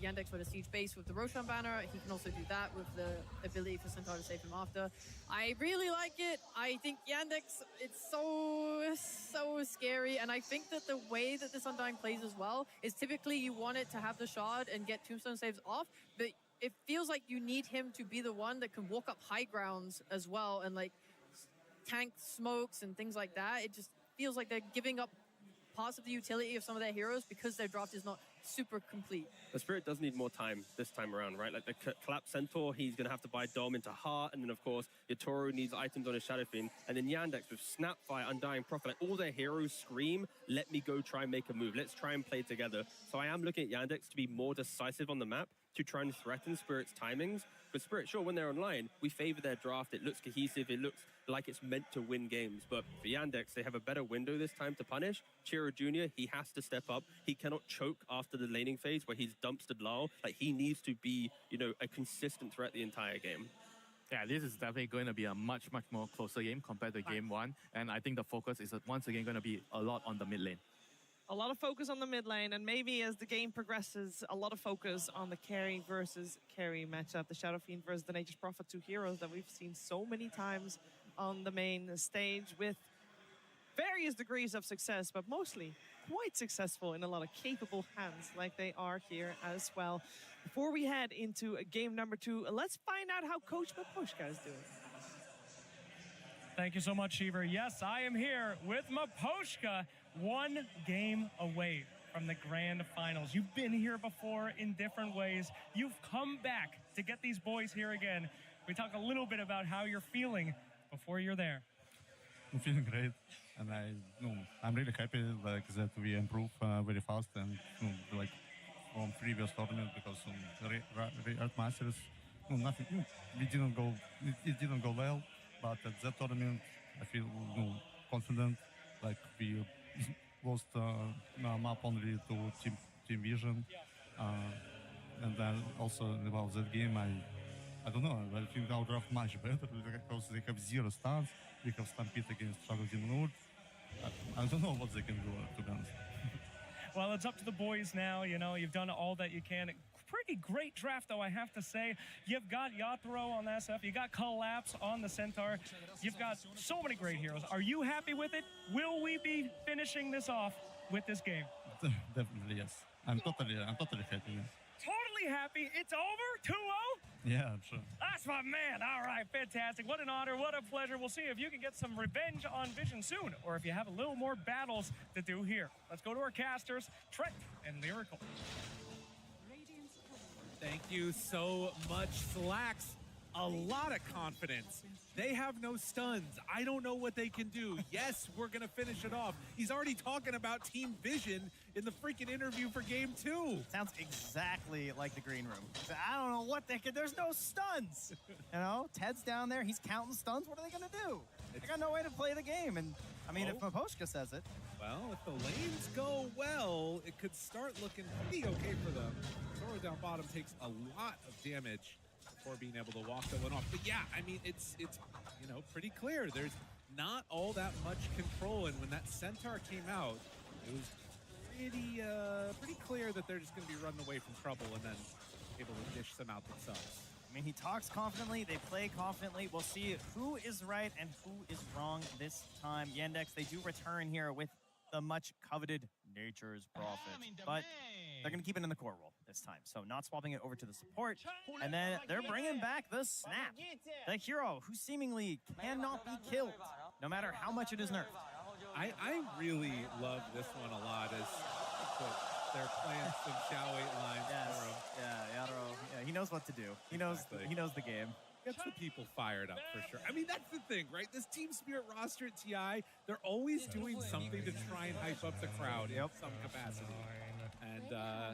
Yandex were to siege base with the Roshan banner, he can also do that with the ability for Centaur to save him after. I really like it. I think Yandex, it's so scary, and I think that the way that this Undying plays as well is typically you want it to have the shard and get Tombstone saves off, but it feels like you need him to be the one that can walk up high grounds as well and like tank smokes and things like that. It just feels like they're giving up parts of the utility of some of their heroes because their draft is not super complete. The Spirit does need more time this time around, right? Like the Collapse Centaur, he's going to have to buy Dom into Heart, and then of course, Yatoro needs items on his Shadowfiend, and then Yandex with Snapfire, Undying Prophet, like all their heroes scream, let me go try and make a move. Let's try and play together. So I am looking at Yandex to be more decisive on the map, to try and threaten Spirit's timings. But Spirit, sure, when they're online, we favor their draft. It looks cohesive. It looks like it's meant to win games. But for Yandex, they have a better window this time to punish. Chiro Jr., he has to step up. He cannot choke after the laning phase where he's dumpstered Lyle. Like, he needs to be, you know, a consistent threat the entire game. Yeah, this is definitely going to be a much more closer game compared to game one. And I think the focus is once again going to be a lot on the mid lane. A lot of focus on the mid lane, and maybe as the game progresses, a lot of focus on the carry versus carry matchup. The Shadowfiend versus the Nature's Prophet, two heroes that we've seen so many times on the main stage with various degrees of success, but mostly quite successful in a lot of capable hands like they are here as well. Before we head into game number 2, let's find out how Coach Maposhka is doing. Thank you so much, Shiver. Yes, I am here with Maposhka, one game away from the Grand Finals. You've been here before in different ways. You've come back to get these boys here again. We talk a little bit about how you're feeling before you're there. I'm feeling great, and I'm really happy like that we improve very fast and like from previous tournament because Art Masters, nothing. We didn't go. It didn't go well. But at that tournament, I feel confident. Like we lost map only to Team Vision, and then also about that game, I don't know. I think our draft much better because they have 0 stuns. We have Stampede against Shadow Demon Lord. I don't know what they can do, to be honest. Well, it's up to the boys now. You know, you've done all that you can. Pretty great draft, though, I have to say. You've got Yatoro on the SF. You got Collapse on the Centaur. You've got so many great heroes. Are you happy with it? Will we be finishing this off with this game? Definitely, yes. I'm totally happy. Totally happy. It's over? 2-0? Yeah, I'm sure. That's my man. All right, fantastic. What an honor. What a pleasure. We'll see if you can get some revenge on Vision soon, or if you have a little more battles to do here. Let's go to our casters, Trent and Lyrical. Thank you so much, Slacks. a lot of confidence. They have no stuns. I don't know what they can do. Yes, we're going to finish it off. He's already talking about team vision in the freaking interview for game 2. Sounds exactly like the green room. I don't know what they could. There's no stuns. You know, Ted's down there. He's counting stuns. What are they going to do? They got no way to play the game. And I mean, if Maposhka says it. Well, if the lanes go well, it could start looking pretty okay for them. Zoro down bottom takes a lot of damage before being able to walk that one off. But yeah, I mean, it's you know, pretty clear. There's not all that much control, and when that Centaur came out, it was pretty clear that they're just going to be running away from trouble and then able to dish them out themselves. I mean, he talks confidently, they play confidently. We'll see who is right and who is wrong this time. Yandex, they do return here with the much coveted Nature's Prophet, but they're going to keep it in the core role this time. So not swapping it over to the support. And then they're bringing back the Snap, the hero who seemingly cannot be killed, no matter how much it is nerfed. I really love this one a lot as they're playing some Xiao 8 lines for him. Yeah, Yadro, yeah, he knows what to do. He knows the game. Gets the people fired up for sure. I mean, that's the thing, right? This Team Spirit roster at TI, they're always doing something to try and hype up the crowd in some capacity. And no,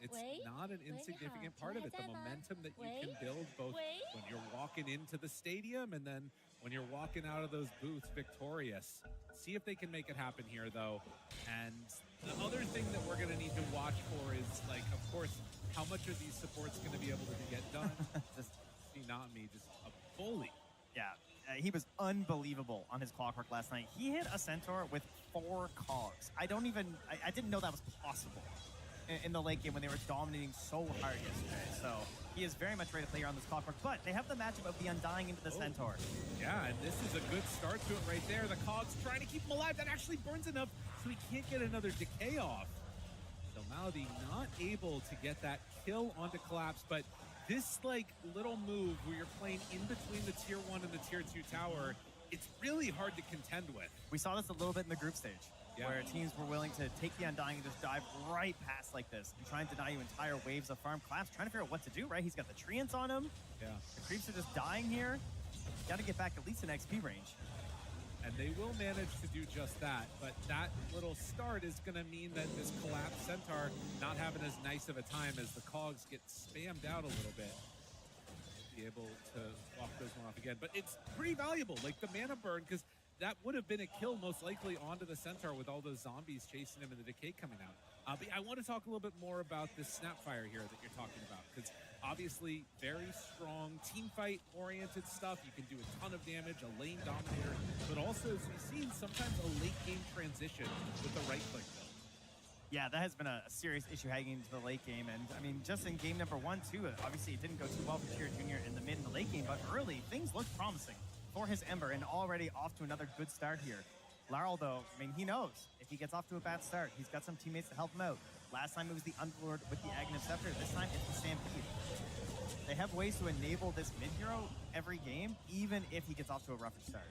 it's not an insignificant part of it. The momentum that you can build both when you're walking into the stadium and then when you're walking out of those booths victorious. See if they can make it happen here, though. And the other thing that we're going to need to watch for is, like, of course, how much are these supports going to be able to get done? Not me, just a bully. Yeah, he was unbelievable on his Clockwork last night. He hit a Centaur with 4 cogs. I didn't know that was possible in the late game when they were dominating so hard yesterday. So he is very much ready to play on this Clockwork, but they have the matchup of the Undying into the Centaur. Yeah, and this is a good start to it right there. The cogs trying to keep him alive. That actually burns enough so he can't get another decay off. So Malady not able to get that kill onto Collapse, but this like little move where you're playing in between the tier 1 and the tier 2 tower, it's really hard to contend with. We saw this a little bit in the group stage, where teams were willing to take the Undying and just dive right past like this and try and deny you entire waves of farm. Collapse trying to figure out what to do, right? He's got the treants on him. Yeah. The creeps are just dying here. Got to get back at least an XP range. And they will manage to do just that, but that little start is going to mean that this Collapse Centaur not having as nice of a time as the cogs get spammed out a little bit. Be able to walk those one off again, but it's pretty valuable, like the mana burn, because that would have been a kill most likely onto the Centaur with all those zombies chasing him and the decay coming out. But I want to talk a little bit more about this Snapfire here that you're talking about, because obviously very strong team fight oriented stuff. You can do a ton of damage, a lane dominator, but also, as we've seen, sometimes a late game transition with the right click build. Yeah, that has been a serious issue heading into the late game. And I mean, just in game number 1, too, obviously it didn't go too well for Tier Junior in the mid and the late game, but early things looked promising for his Ember and already off to another good start here. Laryl, though, I mean, he knows if he gets off to a bad start, he's got some teammates to help him out. Last time it was the Underlord with the Aghanim Scepter. This time it's the Stampede. They have ways to enable this mid-hero every game, even if he gets off to a rougher start.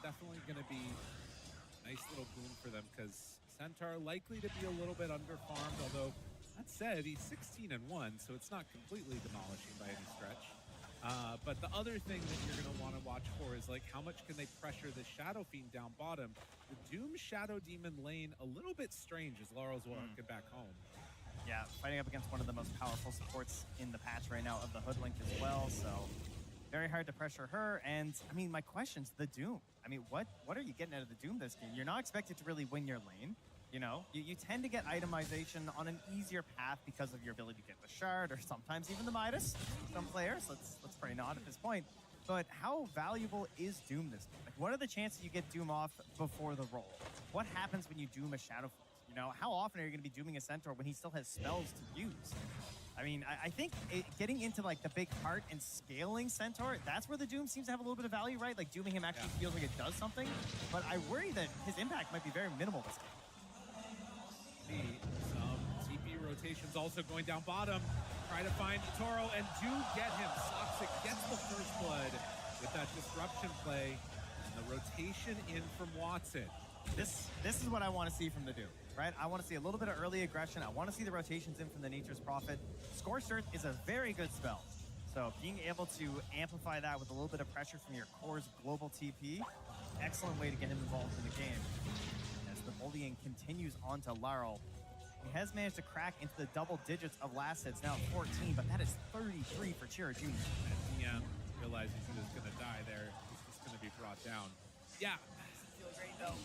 Definitely going to be a nice little boon for them, because Centaur likely to be a little bit underfarmed, although that said, he's 16-1, so it's not completely demolishing by any stretch. But the other thing that you're going to want to watch for is, like, how much can they pressure the Shadow Fiend down bottom? The Doom Shadow Demon lane, a little bit strange as Laurel's walking back home. Yeah, fighting up against one of the most powerful supports in the patch right now of the Hoodlink as well, so very hard to pressure her. And, I mean, my question's the Doom. I mean, what are you getting out of the Doom this game? You're not expected to really win your lane. You know, you tend to get itemization on an easier path because of your ability to get the Shard or sometimes even the Midas. Some players, let's pray not at this point. But how valuable is Doom this game? Like, what are the chances you get Doom off before the roll? What happens when you Doom a Shadowflux? You know, how often are you going to be Dooming a Centaur when he still has spells to use? I mean, I think getting into, like, the big heart and scaling Centaur, that's where the Doom seems to have a little bit of value, right? Like, Dooming him actually feels like it does something. But I worry that his impact might be very minimal this game. Some TP rotations also going down bottom. Try to find Toro and do get him. Soxic gets the first blood with that disruption play. And the rotation in from Watson. This is what I want to see from the Doom, right? I want to see a little bit of early aggression. I want to see the rotations in from the Nature's Prophet. Scorched Earth is a very good spell. So being able to amplify that with a little bit of pressure from your core's global TP, excellent way to get him involved in the game. As the bullying continues on to Larl, he has managed to crack into the double digits of last hits, now at 14, but that is 33 for Chira Jr. And DM realizes he was going to die there. He's just going to be brought down. Yeah. Feel great though.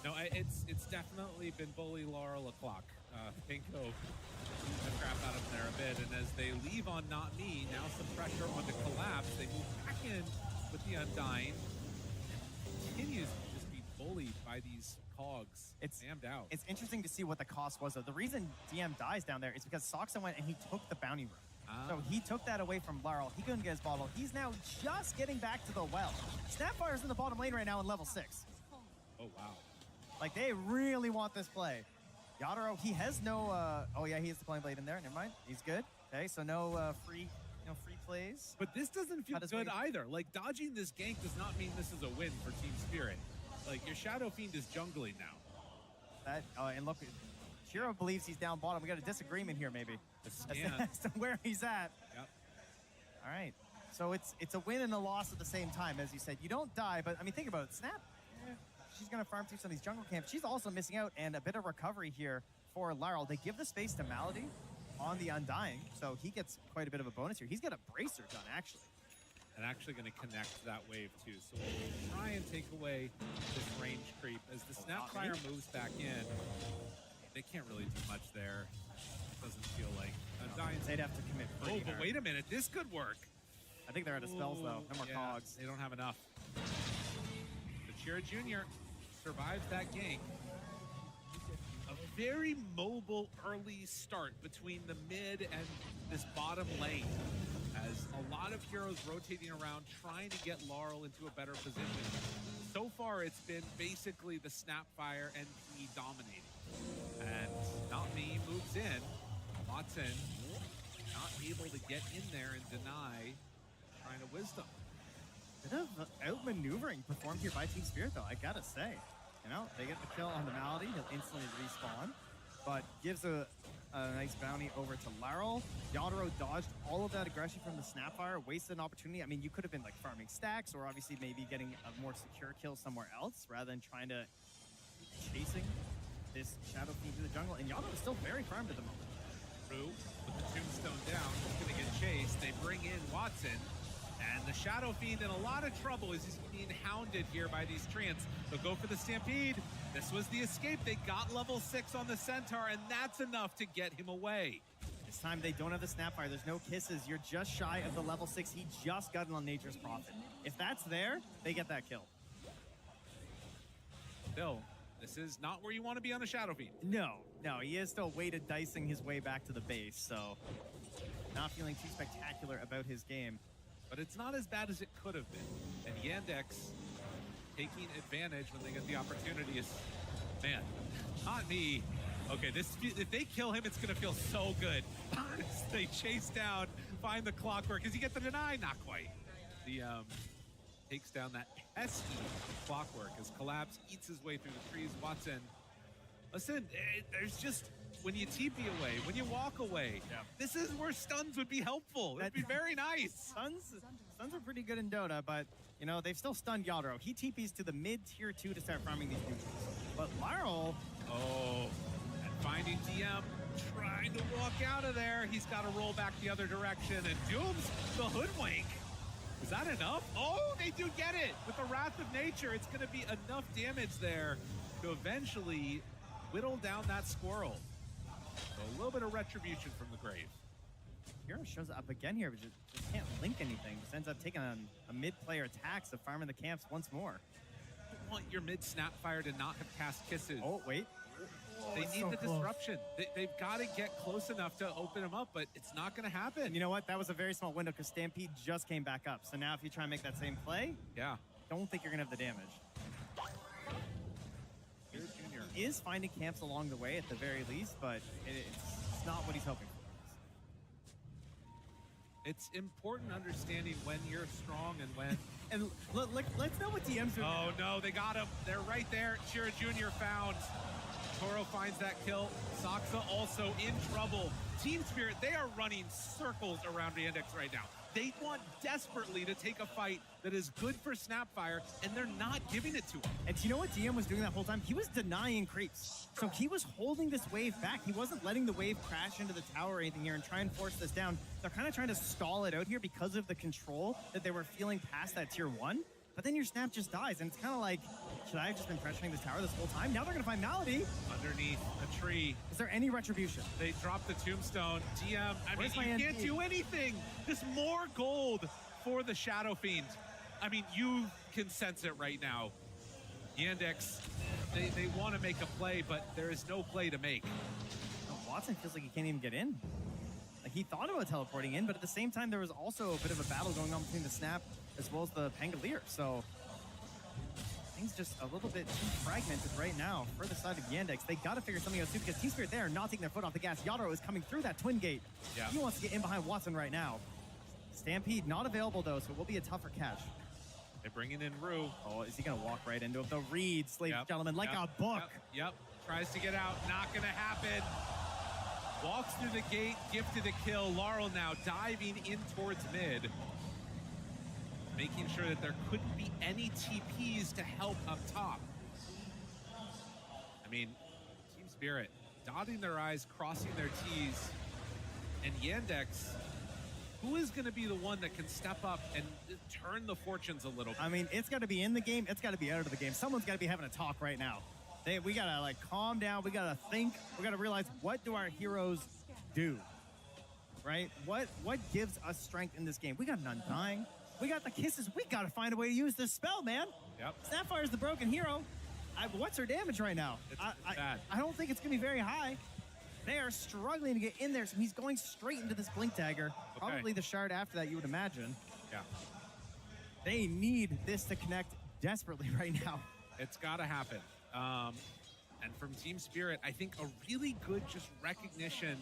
No, it's definitely been bully Laurel o'clock. Pinko the crap out of him there a bit, and as they leave on Not Me, now some pressure on the collapse. They move back in with the Undying. Continues to just be bullied by these cogs. It's damned out. It's interesting to see what the cost was though. The reason DM dies down there is because Soxa went and he took the bounty room. So he took that away from Larl. He couldn't get his bottle. He's now just getting back to the well. Snapfire's in the bottom lane right now in level 6. Oh, wow. Like, they really want this play. Yatoro, he has no, oh yeah, he has the Flame Blade in there. Never mind. He's good. Okay, so no free plays. But this doesn't feel good either. Like, dodging this gank does not mean this is a win for Team Spirit. Like, your Shadow Fiend is jungling now. That, and look, Shiro believes he's down bottom. We got a disagreement here, maybe. As to where he's at. Yep. All right. So it's a win and a loss at the same time, as you said. You don't die, but I mean, think about it. Snap, she's going to farm through some of these jungle camps. She's also missing out, and a bit of recovery here for Larl. They give the space to Malady on the Undying, so he gets quite a bit of a bonus here. He's got a bracer done, actually. And actually going to connect that wave, too. So we'll try and take away this range creep. As the Snapfire moves back in, they can't really do much there. Doesn't feel like. They'd have to commit pretty but hard. wait a minute. This could work. I think they're out of spells, though. No more cogs. They don't have enough. The Chira Jr. survives that gank. A very mobile early start between the mid and this bottom lane, as a lot of heroes rotating around trying to get Laurel into a better position. So far, it's been basically the Snapfire NP dominating. And Not Me moves in. Watson not able to get in there and deny trying to Wisdom. Bit of outmaneuvering performed here by Team Spirit, though, I gotta say. You know, they get the kill on the Malady. He'll instantly respawn, but gives a nice bounty over to Larl. Yatoro dodged all of that aggression from the Snapfire, wasted an opportunity. I mean, you could have been like farming stacks, or obviously maybe getting a more secure kill somewhere else, rather than trying to chasing this Shadow Fiend through the jungle. And Yatoro is still very farmed at the moment. True, with the tombstone down, he's gonna get chased. They bring in Watson, and the Shadow Fiend in a lot of trouble as he's being hounded here by these Treants. They'll go for the Stampede. This was the escape. They got level 6 on the Centaur, and that's enough to get him away. This time they don't have the Snapfire. There's no kisses. You're just shy of the level 6. He just got it on Nature's Prophet. If that's there, they get that kill. Still, this is not where you want to be on a Shadow Fiend. No, he is still weighted dicing his way back to the base, so not feeling too spectacular about his game. But it's not as bad as it could have been. And Yandex taking advantage when they get the opportunity is, man, Not Me. Okay, if they kill him, it's going to feel so good. They chase down, find the Clockwork. Does he get the deny? Not quite. The takes down that pesky Clockwork as Collapse eats his way through the trees. Watson, listen, there's just, when you TP away, when you walk away, this is where stuns would be helpful. It'd be very nice. Stuns are pretty good in Dota, but, you know, they've still stunned Yatoro. He TPs to the mid-tier 2 to start farming these neutrals. But Larl... Oh, and finding DM, trying to walk out of there. He's got to roll back the other direction, and Doom's the hoodwink. Is that enough? Oh, they do get it. With the Wrath of Nature, it's going to be enough damage there to eventually whittle down that squirrel. So a little bit of retribution from the grave. Hero shows up again here, but just can't link anything. Just ends up taking on a mid-player tax of farming the camps once more. You want your mid-Snapfire to not have cast kisses. Oh, wait. They need the disruption. They've got to get close enough to open them up, but it's not going to happen. And you know what? That was a very small window because Stampede just came back up. So now if you try and make that same play, don't think you're going to have the damage. He is finding camps along the way at the very least, but it's not what he's hoping for. It's important understanding when you're strong and when And let's know what DM's doing. Oh no, they got him. They're right there. Shira Jr. found. Toro finds that kill. Saksa also in trouble. Team Spirit, they are running circles around Yandex right now. They want desperately to take a fight that is good for Snapfire, and they're not giving it to him. And do you know what DM was doing that whole time? He was denying creeps. So he was holding this wave back. He wasn't letting the wave crash into the tower or anything here and try and force this down. They're kind of trying to stall it out here because of the control that they were feeling past that tier 1. But then your Snap just dies, and it's kind of like, should I have just been pressuring this tower this whole time? Now they're going to find Malady. Underneath a tree. Is there any retribution? They dropped the tombstone. DM, I Where's mean, my you can't NP? do anything. Just more gold for the Shadow Fiend. I mean, you can sense it right now. Yandex, they want to make a play, but there is no play to make. Oh, Watson feels like he can't even get in. Like, he thought about teleporting in, but at the same time, there was also a bit of a battle going on between the Snap as well as the Pangolier. So things just a little bit too fragmented right now for the side of Yandex. They got to figure something out too, because Team Spirit, they are not taking their foot off the gas. Yadro is coming through that twin gate. Yeah. He wants to get in behind Watson right now. Stampede not available though, so it will be a tougher catch. They're bringing in Rue. Oh, is he going to walk right into it? The reads, ladies and gentlemen, like a book. Yep. Tries to get out. Not going to happen. Walks through the gate, gifted a kill. Laurel now diving in towards mid. Making sure that there couldn't be any TPs to help up top. I mean, Team Spirit dotting their I's, crossing their T's. And Yandex, who is going to be the one that can step up and turn the fortunes a little bit? I mean, it's got to be in the game. It's got to be out of the game. Someone's got to be having a talk right now. We got to, like, calm down. We got to think. We got to realize, what do our heroes do? Right? What gives us strength in this game? We got an Undying. We got the kisses. We got to find a way to use this spell, man. Yep. Sapphire's the broken hero. What's her damage right now? It's bad. I don't think it's going to be very high. They are struggling to get in there, so he's going straight into this Blink Dagger. Probably the shard after that, you would imagine. Yeah. They need this to connect desperately right now. It's got to happen. And from Team Spirit, I think a really good just recognition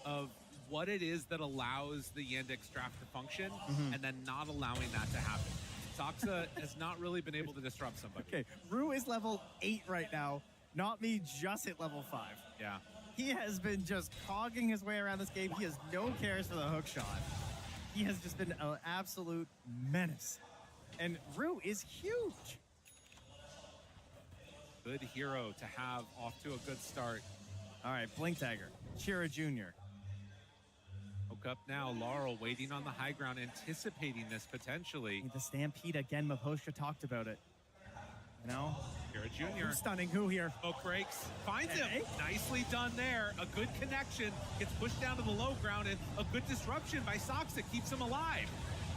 of what it is that allows the Yandex draft to function, and then not allowing that to happen. Saksa has not really been able to disrupt somebody. Okay, Rue is level 8 right now. Not me, just hit level 5. Yeah. He has been just cogging his way around this game. He has no cares for the hook shot. He has just been an absolute menace. And Rue is huge. Good hero to have off to a good start. All right, Blink Dagger, Chira Jr. Hook up now. Laurel waiting on the high ground, anticipating this potentially. The Stampede again. Maposha talked about it. You know? Chira Jr. Who's stunning who here? Smoke breaks. Finds him. Hey. Nicely done there. A good connection. Gets pushed down to the low ground, and a good disruption by Sox that keeps him alive.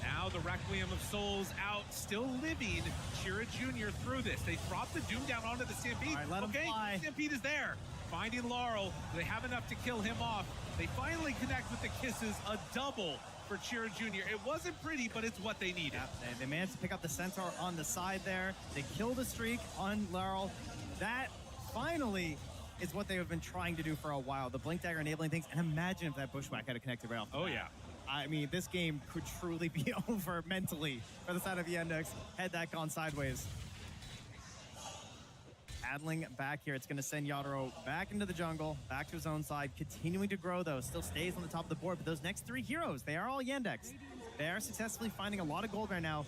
Now the Requiem of Souls out, still living. Chira Jr. through this. They drop the Doom down onto the Stampede. All right, let him fly. Stampede is there. Finding Laurel. They have enough to kill him off. They finally connect with the kisses. A double for Chira Jr. It wasn't pretty, but it's what they needed. They managed to pick up the Centaur on the side there. They killed the streak on Laurel. That finally is what they have been trying to do for a while. The Blink Dagger enabling things. And imagine if that Bushwhack had connected right off the bat. Yeah. I mean, this game could truly be over mentally for the side of Yandex had that gone sideways. Paddling back here, it's going to send Yadro back into the jungle, back to his own side, continuing to grow though, still stays on the top of the board, but those next 3 heroes, they are all Yandex. They are successfully finding a lot of gold right now,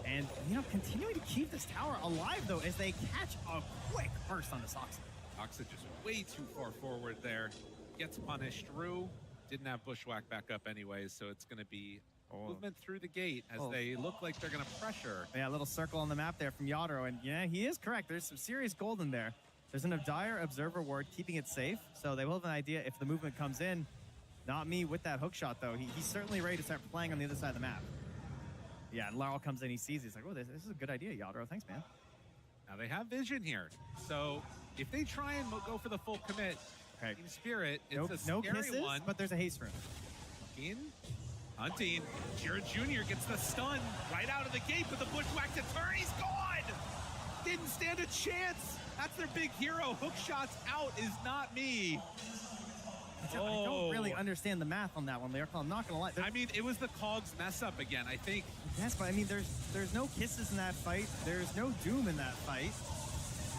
and, you know, continuing to keep this tower alive though, as they catch a quick burst on the Sox. Oxa just way too far forward there. Gets punished. Rue didn't have Bushwhack back up anyways, so it's going to be movement through the gate as they look like they're going to pressure. Yeah, a little circle on the map there from Yadro, and yeah, he is correct. There's some serious gold in there. There's an Dire Observer ward keeping it safe, so they will have an idea if the movement comes in. Not me with that hook shot, though. He's certainly ready to start playing on the other side of the map. Yeah, and Laurel comes in, he sees, he's like, oh, this is a good idea, Yadro. Thanks, man. Now they have vision here, so if they try and go for the full commit, Team Spirit, it's a no scary kisses, one. but there's a haste rune. Hunting. Chira Jr. gets the stun right out of the gate with the Bushwhack to turn. He's gone! Didn't stand a chance. That's their big hero. Hook shots out is not me. I don't really understand the math on that one, Lyrical. I'm not gonna lie. I mean, it was the Cogs mess up again, I think. Yes, but I mean, there's no kisses in that fight. There's no doom in that fight.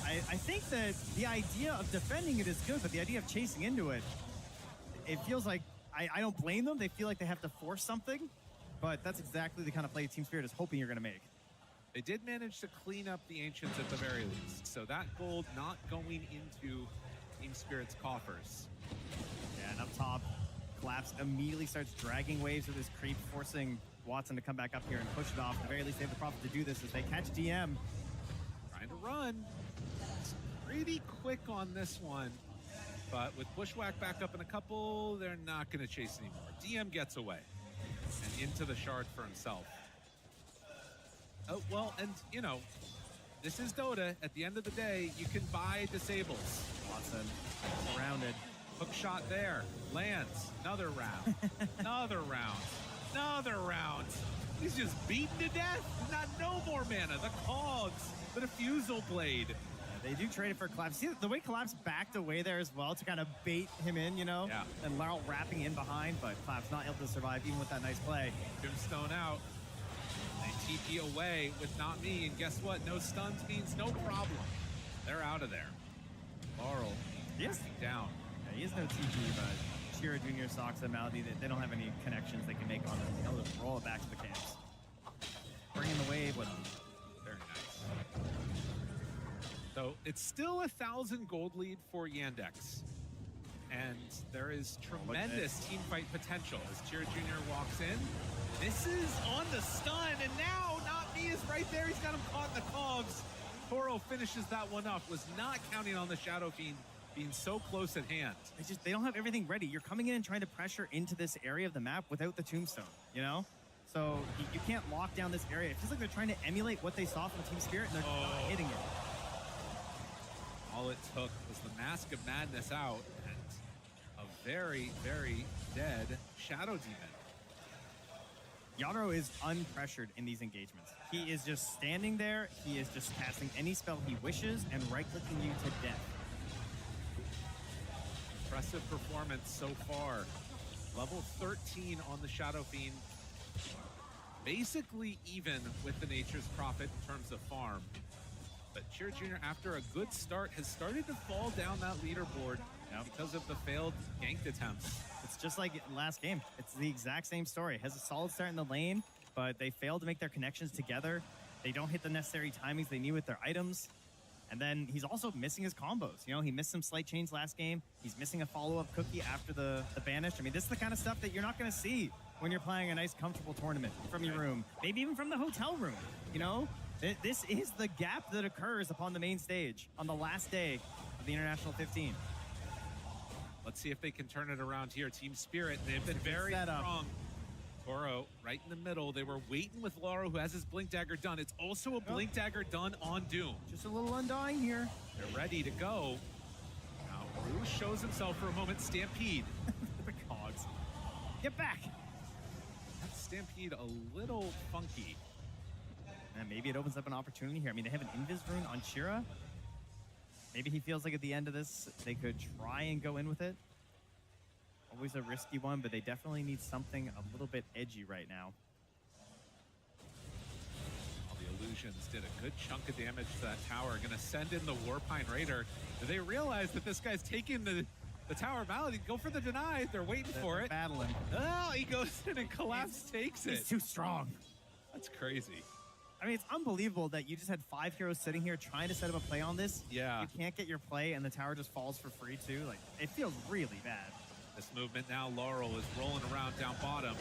I think that the idea of defending it is good, but the idea of chasing into it, it feels like I don't blame them. They feel like they have to force something, but that's exactly the kind of play Team Spirit is hoping you're gonna make. They did manage to clean up the Ancients at the very least, so that gold not going into Team Spirit's coffers. Yeah, and up top, Collapse immediately starts dragging waves with his creep, forcing Watson to come back up here and push it off. At the very least, they have the Prophet to do this as they catch DM. Trying to run. It's pretty quick on this one, but with Bushwhack back up in a couple, they're not going to chase anymore. DM gets away and into the shard for himself. Oh, well, and, you know, this is Dota. At the end of the day, you can buy disables. Watson surrounded. Hook shot there. Lands. Another round. Another round. Another round. He's just beaten to death. Not no more mana. The Cogs. The Diffusal Blade. Yeah, they do trade it for Collapse. See the way Collapse backed away there as well to kind of bait him in, you know? Yeah. And Laurel wrapping in behind, but Collapse not able to survive even with that nice play. Tombstone out. They TP away with not me, and guess what? No stuns means no problem. They're out of there. Laurel, Yes. down. Yeah, he has no TP, but Shira Jr., Sox, and Malady, they don't have any connections they can make on them. They'll just roll it back to the camps. Bring in the wave with them. Very nice. So it's still 1,000 gold lead for Yandex. And there is tremendous team fight potential as Chira Jr. walks in. Misses on the stun, and now Not Me is right there. He's got him caught in the cogs. Toro finishes that one up. Was not counting on the Shadow Fiend being so close at hand. They don't have everything ready. You're coming in and trying to pressure into this area of the map without the Tombstone, you know? So you can't lock down this area. It feels like they're trying to emulate what they saw from Team Spirit, and they're not hitting it. All it took was the Mask of Madness out and a very, very dead Shadow Demon. Yadro is unpressured in these engagements. He is just standing there. He is just casting any spell he wishes and right-clicking you to death. Impressive performance so far. Level 13 on the Shadow Fiend. Basically even with the Nature's Prophet in terms of farm. But Chira Jr., after a good start, has started to fall down that leaderboard because of the failed ganked attempts. It's just like last game. It's the exact same story. Has a solid start in the lane, but they fail to make their connections together. They don't hit the necessary timings they need with their items. And then he's also missing his combos. You know, he missed some slight chains last game. He's missing a follow-up cookie after the banish. I mean, this is the kind of stuff that you're not going to see when you're playing a nice, comfortable tournament from your room. Maybe even from the hotel room, you know? This is the gap that occurs upon the main stage on the last day of the International 15. Let's see if they can turn it around here. Team Spirit, they've been very strong. Toro right in the middle. They were waiting with Lauro, who has his Blink Dagger done. It's also a Blink Dagger done on Doom. Just a little Undying here. They're ready to go. Now, Rouge shows himself for a moment. Stampede. The Cogs. Get back. That's Stampede a little funky. And maybe it opens up an opportunity here. I mean, they have an Invis rune on Shira. Maybe he feels like at the end of this, they could try and go in with it. Always a risky one, but they definitely need something a little bit edgy right now. All the illusions did a good chunk of damage to that tower. Gonna send in the Warpine Raider. Do they realize that this guy's taking the tower Malady? Go for the deny. They're waiting for it. Battling. Oh, he goes in and Collapse takes it. He's too strong. That's crazy. I mean, it's unbelievable that you just had 5 heroes sitting here trying to set up a play on this. Yeah. You can't get your play, and the tower just falls for free, too. Like, it feels really bad. This movement now, Laurel is rolling around down bottom.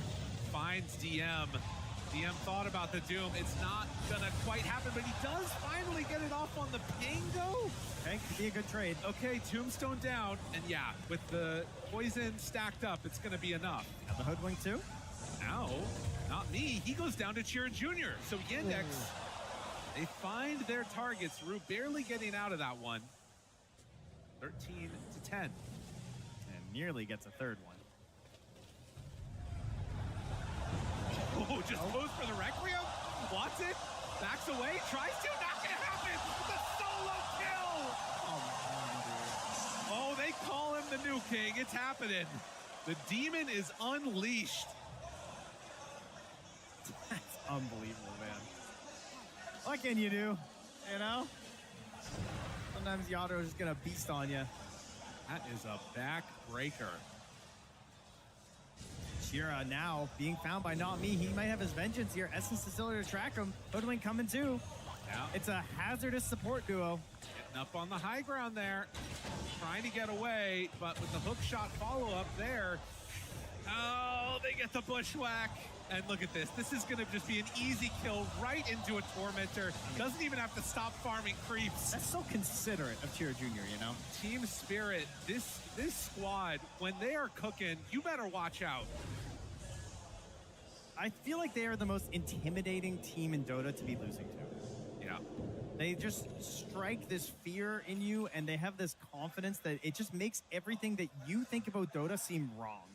Finds DM. DM thought about the Doom. It's not gonna quite happen, but he does finally get it off on the Pingo. Okay, could be a good trade. Okay, Tombstone down. And yeah, with the poison stacked up, it's gonna be enough. Got the Hoodwink, too? Now, not me. He goes down to Chira Jr. So Yandex, they find their targets. Rue barely getting out of that one. 13 to 10. And nearly gets a third one. Oh, just goes for the Requiem. Watson backs away, tries to, not gonna happen. The solo kill. Oh, my God, dude. Oh, they call him the New King. It's happening. The demon is unleashed. That's unbelievable, man. What can you do? You know? Sometimes Yadro is just gonna beast on you. That is a backbreaker. Shira now being found by Not Me. He might have his vengeance here. Essence is still there to track him. Hoodwink coming too. Yeah. It's a hazardous support duo. Getting up on the high ground there. Trying to get away, but with the hook shot follow-up there. Oh, they get the bushwhack. And look at this. This is going to just be an easy kill right into a Tormentor. Doesn't even have to stop farming creeps. That's so considerate of Chira Jr., you know? Team Spirit, this squad, when they are cooking, you better watch out. I feel like they are the most intimidating team in Dota to be losing to. Yeah. They just strike this fear in you, and they have this confidence that it just makes everything that you think about Dota seem wrong.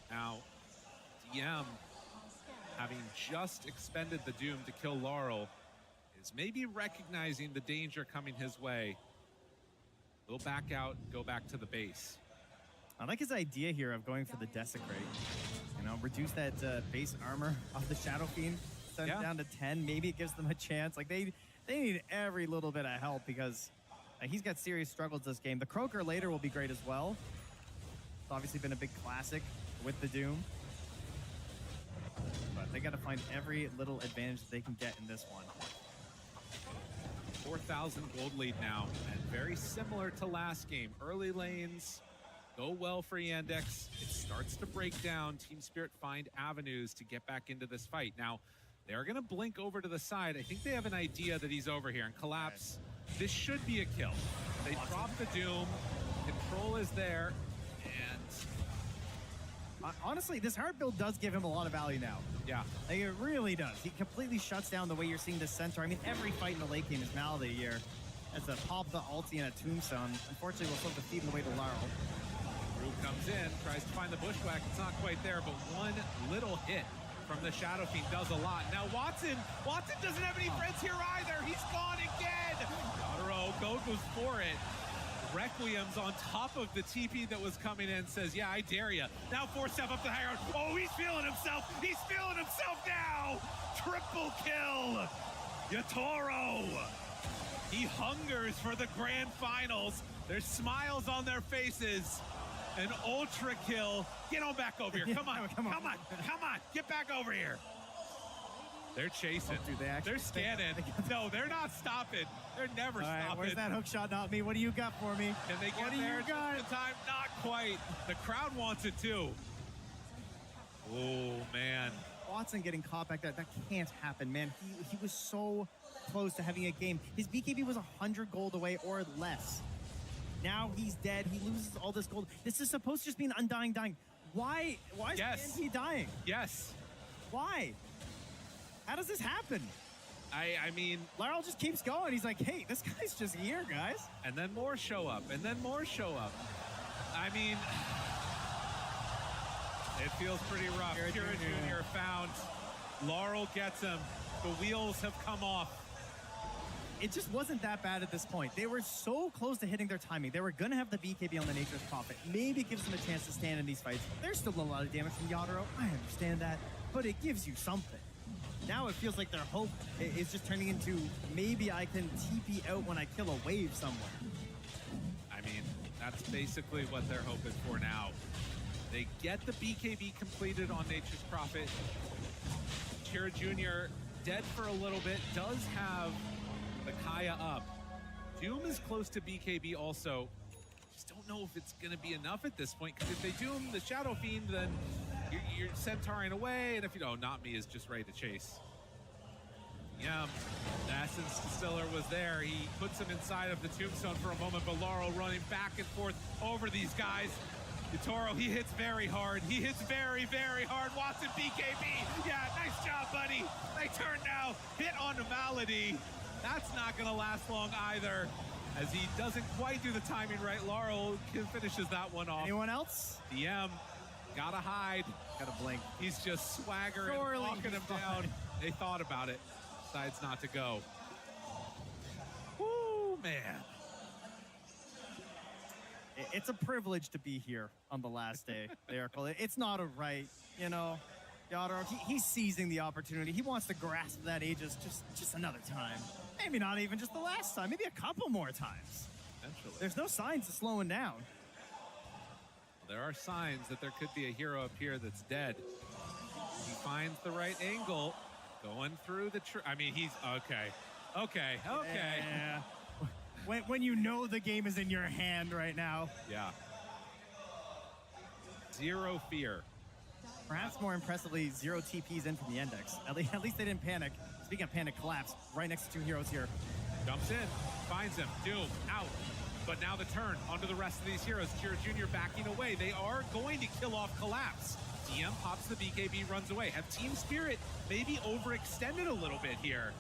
Now, DM, having just expended the Doom to kill Laurel, is maybe recognizing the danger coming his way. He'll back out and go back to the base. I like his idea here of going for the Desecrate. You know, reduce that base armor off the Shadow Fiend, send it down to 10. Maybe it gives them a chance. Like, they need every little bit of help because he's got serious struggles this game. The Croaker later will be great as well. It's obviously been a big classic with the Doom. But they got to find every little advantage that they can get in this one. 4,000 gold lead now, and very similar to last game. Early lanes go well for Yandex. It starts to break down. Team Spirit find avenues to get back into this fight. Now, they're going to blink over to the side. I think they have an idea that he's over here and collapse. This should be a kill. They drop the Doom. Control is there. And honestly, this hard build does give him a lot of value now. Yeah. Like, it really does. He completely shuts down the way you're seeing the Centaur. I mean, every fight in the late game is Malady here. As a pop the ulti and a tombstone. Unfortunately, we'll still have to feed the way to Laurel. Comes in, tries to find the bushwhack. It's not quite there, but one little hit from the Shadow Fiend does a lot. Now Watson doesn't have any friends here either. He's gone again. Yadro goes for it. Requiem's on top of the TP that was coming in, says, yeah, I dare you. Now 4-step up the high ground. Oh, he's feeling himself. He's feeling himself now. Triple kill. Yatoro. He hungers for the grand finals. There's smiles on their faces. An ultra kill. Get on back over here. Come on. Come on. Get back over here. They're chasing. Oh, dude, they're scanning. No, they're not stopping. They're never stopping. Where's that hook shot? Not me. What do you got for me? Can they get there just in time? Not quite. The crowd wants it too. Oh, man. Watson getting caught back there. That can't happen, man. He was so close to having a game. His BKB was 100 gold away or less. Now he's dead. He loses all this gold. This is supposed to just be an undying dying. Why is NP dying? Yes. Why? How does this happen? I mean, Laurel just keeps going. He's like, hey, this guy's just here, guys. And then more show up. And then more show up. I mean, it feels pretty rough. Kira Jr. found. Laurel gets him. The wheels have come off. It just wasn't that bad at this point. They were so close to hitting their timing. They were going to have the BKB on the Nature's Prophet. Maybe it gives them a chance to stand in these fights. There's still a lot of damage from Yadro. I understand that. But it gives you something. Now it feels like their hope is just turning into maybe I can TP out when I kill a wave somewhere. I mean, that's basically what they're hoping for now. They get the BKB completed on Nature's Prophet. Chira Jr. dead for a little bit. Does have the Kaya up. Doom is close to BKB also. Just don't know if it's going to be enough at this point, because if they Doom the Shadow Fiend, then you're Centauring away, and if you know, Not Me is just ready to chase. Yeah, Essence Distiller was there. He puts him inside of the Tombstone for a moment, but Laurel running back and forth over these guys. Yatoro, he hits very hard. He hits very, very hard. Watson BKB. Yeah, nice job, buddy. They turn now. Hit onto Malady. That's not going to last long either, as he doesn't quite do the timing right. Laurel finishes that one off. Anyone else? DM, gotta hide. Gotta blink. He's just swaggering, walking him down. They thought about it. Decides not to go. Woo, man. It's a privilege to be here on the last day, Lyrical. It's not a right, you know. Yadro, he's seizing the opportunity. He wants to grasp that Aegis just another time. Maybe not even just the last time, maybe a couple more times. Potentially. There's no signs of slowing down. There are signs that there could be a hero up here that's dead. He finds the right angle, going through the I mean, he's okay. Yeah. When you know the game is in your hand right now. Yeah. Zero fear. Perhaps more impressively, 0 TPs in from the index. At least they didn't panic. Speaking of panic, collapse right next to 2 heroes here. Jumps in, finds him, Doom, out. But now the turn onto the rest of these heroes. Chira Jr. backing away. They are going to kill off Collapse. DM pops the BKB, runs away. Have Team Spirit maybe overextended a little bit here?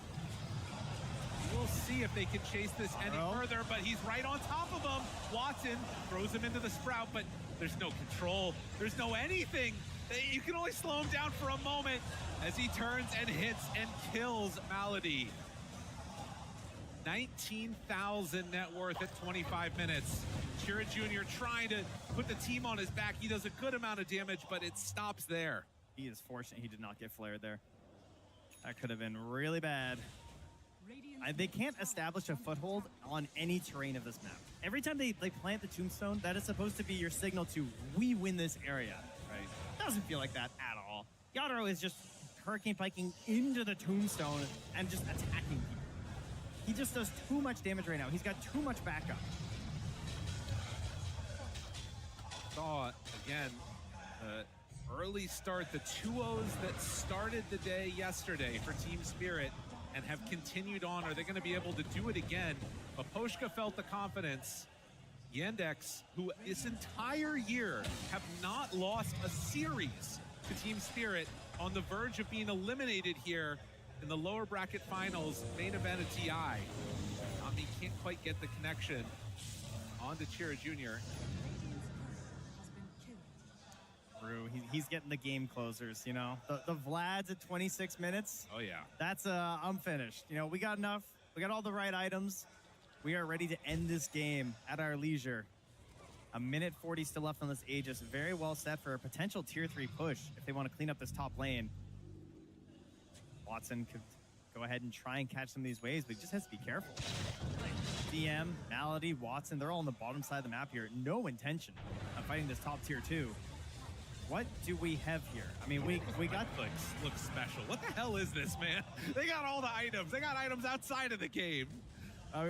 We'll see if they can chase this any further, but he's right on top of him. Watson throws him into the Sprout, but there's no control. There's no anything. You can only slow him down for a moment as he turns and hits and kills Malady. 19,000 net worth at 25 minutes. Chira Jr. trying to put the team on his back. He does a good amount of damage, but it stops there. He is fortunate he did not get flared there. That could have been really bad. They can't establish a foothold on any terrain of this map. Every time they plant the tombstone, that is supposed to be your signal to, we win this area. Right. Doesn't feel like that at all. Yadro is just hurricane piking into the tombstone and just attacking people. He just does too much damage right now. He's got too much backup. Saw, again, early start, the 2-0s that started the day yesterday for Team Spirit and have continued on. Are they going to be able to do it again? Maposhka felt the confidence. Yandex, who this entire year have not lost a series to Team Spirit, on the verge of being eliminated here in the lower bracket finals, main event of TI. He can't quite get the connection onto Chira Jr. Brew, he's getting the game closers, you know. The Vlads at 26 minutes. Oh, yeah. That's I'm finished. You know, we got enough. We got all the right items. We are ready to end this game at our leisure. A minute 40 still left on this Aegis. Very well set for a potential tier 3 push if they want to clean up this top lane. Watson could go ahead and try and catch some of these waves, but he just has to be careful. DM, Malady, Watson, they're all on the bottom side of the map here. No intention of fighting this top tier 2. What do we have here? I mean, we got... Looks special. What the hell is this, man? They got all the items. They got items outside of the game.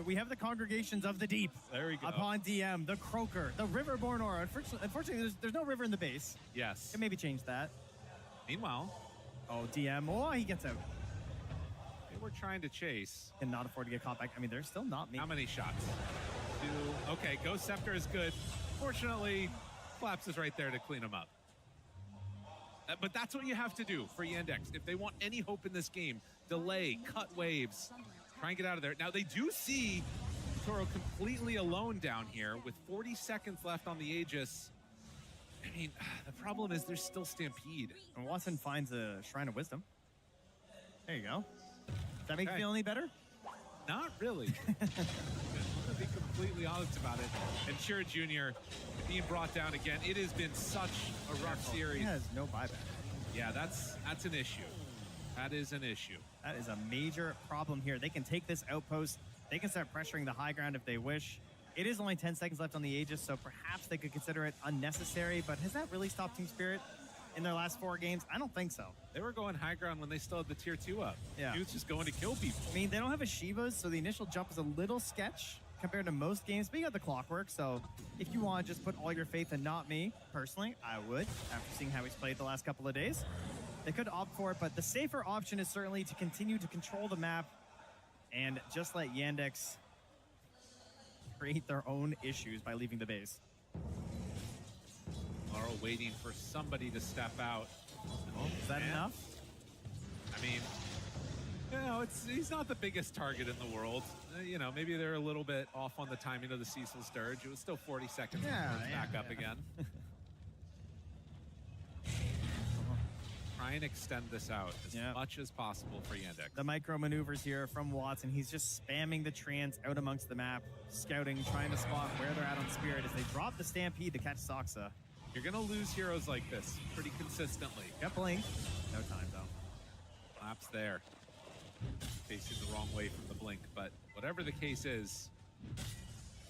We have the Congregations of the Deep. There we go. Upon DM, the Croaker, the Riverborn Aura. Unfortunately, there's no river in the base. Yes. Can maybe change that. Meanwhile... Oh, DM. Oh, he gets out. They were trying to chase. Cannot afford to get caught back. I mean, they're still not making... How many shots? 2. Okay, Ghost Scepter is good. Fortunately, Collapse is right there to clean him up. But that's what you have to do for Yandex. If they want any hope in this game, delay, cut waves, try and get out of there. Now, they do see Toro completely alone down here with 40 seconds left on the Aegis. I mean, the problem is there's still Stampede. And Watson finds a Shrine of Wisdom. There you go. Does that make you feel any better? Not really. To be completely honest about it. And Chira Jr. being brought down again. It has been such a rough series. He has no buyback. Yeah, that's an issue. That is an issue. That is a major problem here. They can take this outpost. They can start pressuring the high ground if they wish. It is only 10 seconds left on the Aegis, so perhaps they could consider it unnecessary, but has that really stopped Team Spirit in their last 4 games? I don't think so. They were going high ground when they still had the tier 2 up. Yeah. He was just going to kill people. I mean, they don't have a Shivas, so the initial jump is a little sketch compared to most games, but you got the clockwork, so if you want to just put all your faith in not me, personally, I would, after seeing how he's played the last couple of days. They could opt for it, but the safer option is certainly to continue to control the map and just let Yandex create their own issues by leaving the base. Laurel waiting for somebody to step out. Oh, is that enough? I mean, you know, he's not the biggest target in the world. You know, maybe they're a little bit off on the timing of the Cecil Sturge. It was still 40 seconds back up again. Trying and extend this out as much as possible for Yandex. The micro maneuvers here from Watson. He's just spamming the trans out amongst the map, scouting, trying to spot where they're at on Spirit as they drop the Stampede to catch Soxa. You're going to lose heroes like this pretty consistently. Got Blink. No time, though. Laps there. Facing the wrong way from the Blink, but whatever the case is,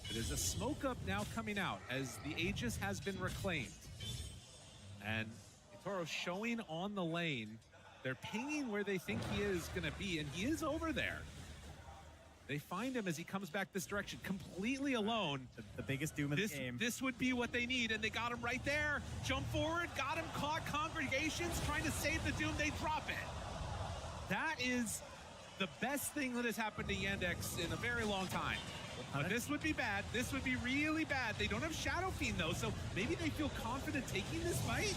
it is a smoke up now coming out as the Aegis has been reclaimed. And Toro showing on the lane. They're pinging where they think he is going to be, and he is over there. They find him as he comes back this direction, completely alone. The biggest doom of the game. This would be what they need, and they got him right there. Jump forward, got him caught. Congregations trying to save the doom. They drop it. That is the best thing that has happened to Yandex in a very long time. But this would be bad. This would be really bad. They don't have Shadow Fiend, though, so maybe they feel confident taking this fight.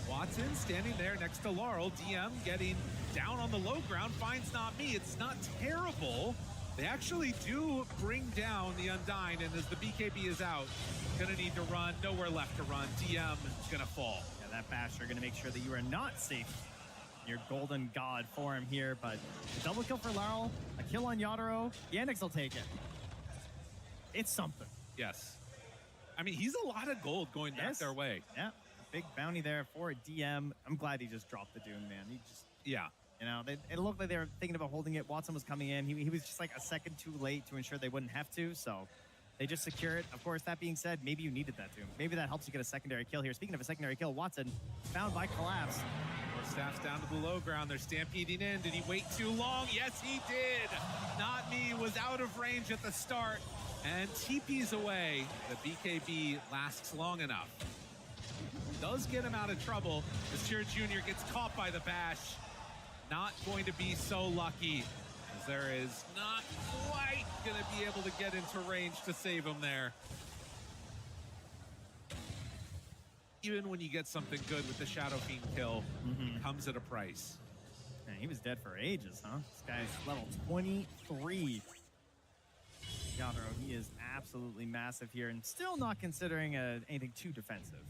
Watson standing there next to Laurel. DM getting down on the low ground. Finds Not Me. It's not terrible. They actually do bring down the Undying, and as the BKB is out, gonna need to run. Nowhere left to run. DM is gonna fall. Yeah, that Basher gonna make sure that you are not safe. Your golden god for him here, but a double kill for Laurel, a kill on Yatoro. Yandex will take it. It's something. Yes. I mean, he's a lot of gold going back their way. Yeah, big bounty there for DM. I'm glad he just dropped the Doom, man. He just, you know, it looked like they were thinking about holding it. Watson was coming in. He was just like a second too late to ensure they wouldn't have to, so they just secure it. Of course, that being said, maybe you needed that Doom. Maybe that helps you get a secondary kill here. Speaking of a secondary kill, Watson found by Collapse. Staff's down to the low ground. They're stampeding in. Did he wait too long? Yes, he did. Not Me was out of range at the start and TP's away. The BKB lasts long enough. Does get him out of trouble. As Chira Jr. gets caught by the bash. Not going to be so lucky, as there is not quite going to be able to get into range to save him there. Even when you get something good with the Shadow Fiend kill, it comes at a price. Man, he was dead for ages, huh? This guy's level 23. Yatoro, he is absolutely massive here and still not considering anything too defensive.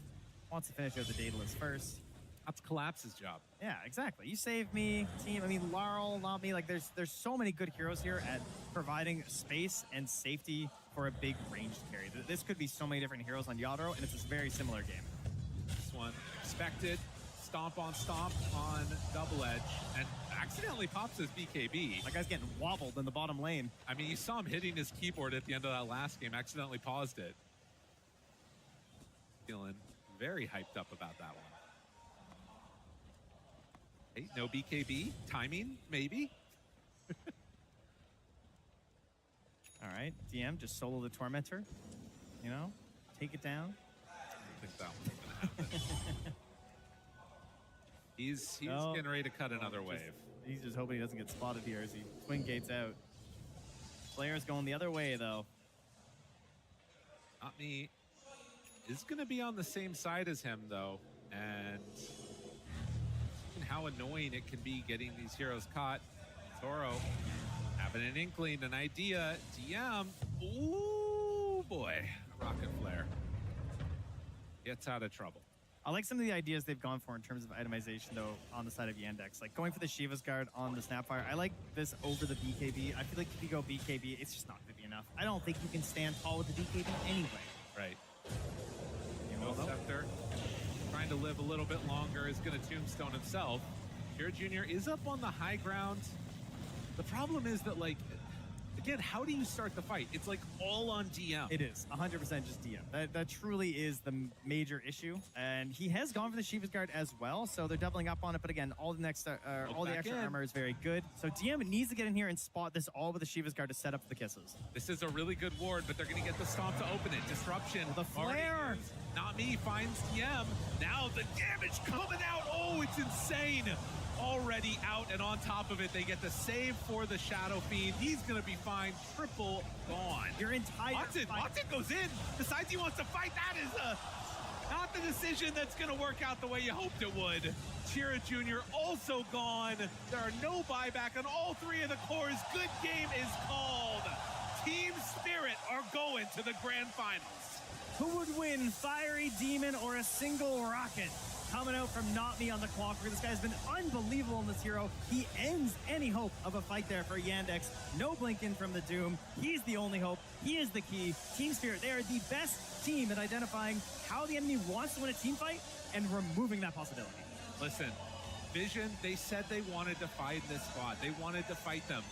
Wants to finish out the Daedalus first. That's Collapse's job. Yeah, exactly. You saved me, team. I mean, Laurel, Not Me. Like, there's so many good heroes here at providing space and safety for a big ranged carry. This could be so many different heroes on Yatoro, and it's a very similar game. This one expected. Stomp on Double Edge, and accidentally pops his BKB. That guy's getting wobbled in the bottom lane. I mean, you saw him hitting his keyboard at the end of that last game, accidentally paused it. Feeling very hyped up about that one. Hey, no BKB, timing, maybe. All right, DM, just solo the Tormentor. You know, take it down. I don't think that one's gonna happen. He's getting ready to cut another wave. He's just hoping he doesn't get spotted here as he twin gates out. Player's going the other way, though. Not Me is going to be on the same side as him, though. And how annoying it can be getting these heroes caught. Toro having an inkling, an idea. DM, ooh, boy. Rocket Flare gets out of trouble. I like some of the ideas they've gone for in terms of itemization, though, on the side of Yandex. Like going for the Shiva's Guard on the Snapfire. I like this over the BKB. I feel like if you go BKB, it's just not going to be enough. I don't think you can stand tall with the BKB anyway. Right. Scepter, trying to live a little bit longer, is going to tombstone himself. Chira Jr. is up on the high ground. The problem is that, like, again, how do you start the fight? It's like all on DM. It is 100% just DM. That truly is the major issue. And he has gone for the Shiva's Guard as well, so they're doubling up on it. But again, all the extra armor is very good. So DM needs to get in here and spot this all with the Shiva's Guard to set up the kisses. This is a really good ward, but they're going to get the stomp to open it. Disruption. The flare. Not Me finds DM. Now the damage coming out. Oh, it's insane. Already out, and on top of it, they get the save for the Shadow Fiend. He's going to be fine. Triple gone. Your entire Watson goes in. Decides he wants to fight. That is not the decision that's going to work out the way you hoped it would. Chira Jr. also gone. There are no buyback on all three of the cores. Good game is called. Team Spirit are going to the Grand Finals. Who would win, Fiery Demon or a single rocket? Coming out from Not Me on the clock. This guy's been unbelievable in this hero. He ends any hope of a fight there for Yandex. No blinking from the Doom. He's the only hope. He is the key. Team Spirit, they are the best team at identifying how the enemy wants to win a team fight and removing that possibility. Listen, Vision, they said they wanted to fight in this spot. They wanted to fight them.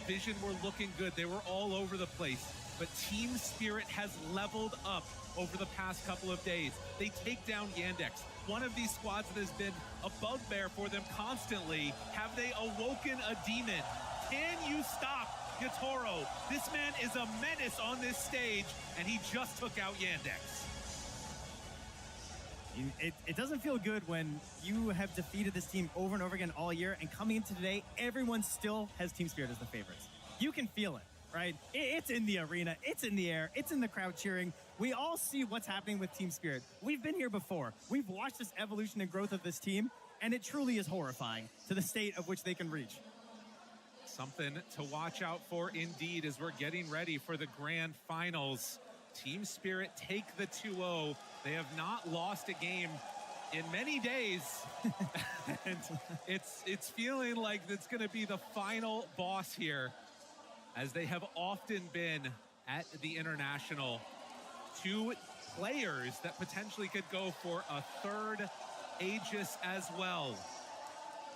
Vision were looking good. They were all over the place. But Team Spirit has leveled up over the past couple of days. They take down Yandex, one of these squads that has been a bugbear for them constantly. Have they awoken a demon? Can you stop Yatoro? This man is a menace on this stage, and he just took out Yandex. It doesn't feel good when you have defeated this team over and over again all year, and coming into today, everyone still has Team Spirit as the favorites. You can feel it, right? It's in the arena, it's in the air, it's in the crowd cheering. We all see what's happening with Team Spirit. We've been here before. We've watched this evolution and growth of this team, and it truly is horrifying to the state of which they can reach. Something to watch out for indeed as we're getting ready for the grand finals. Team Spirit take the 2-0. They have not lost a game in many days. And it's feeling like it's going to be the final boss here, as they have often been at the International. Two players that potentially could go for a third Aegis as well.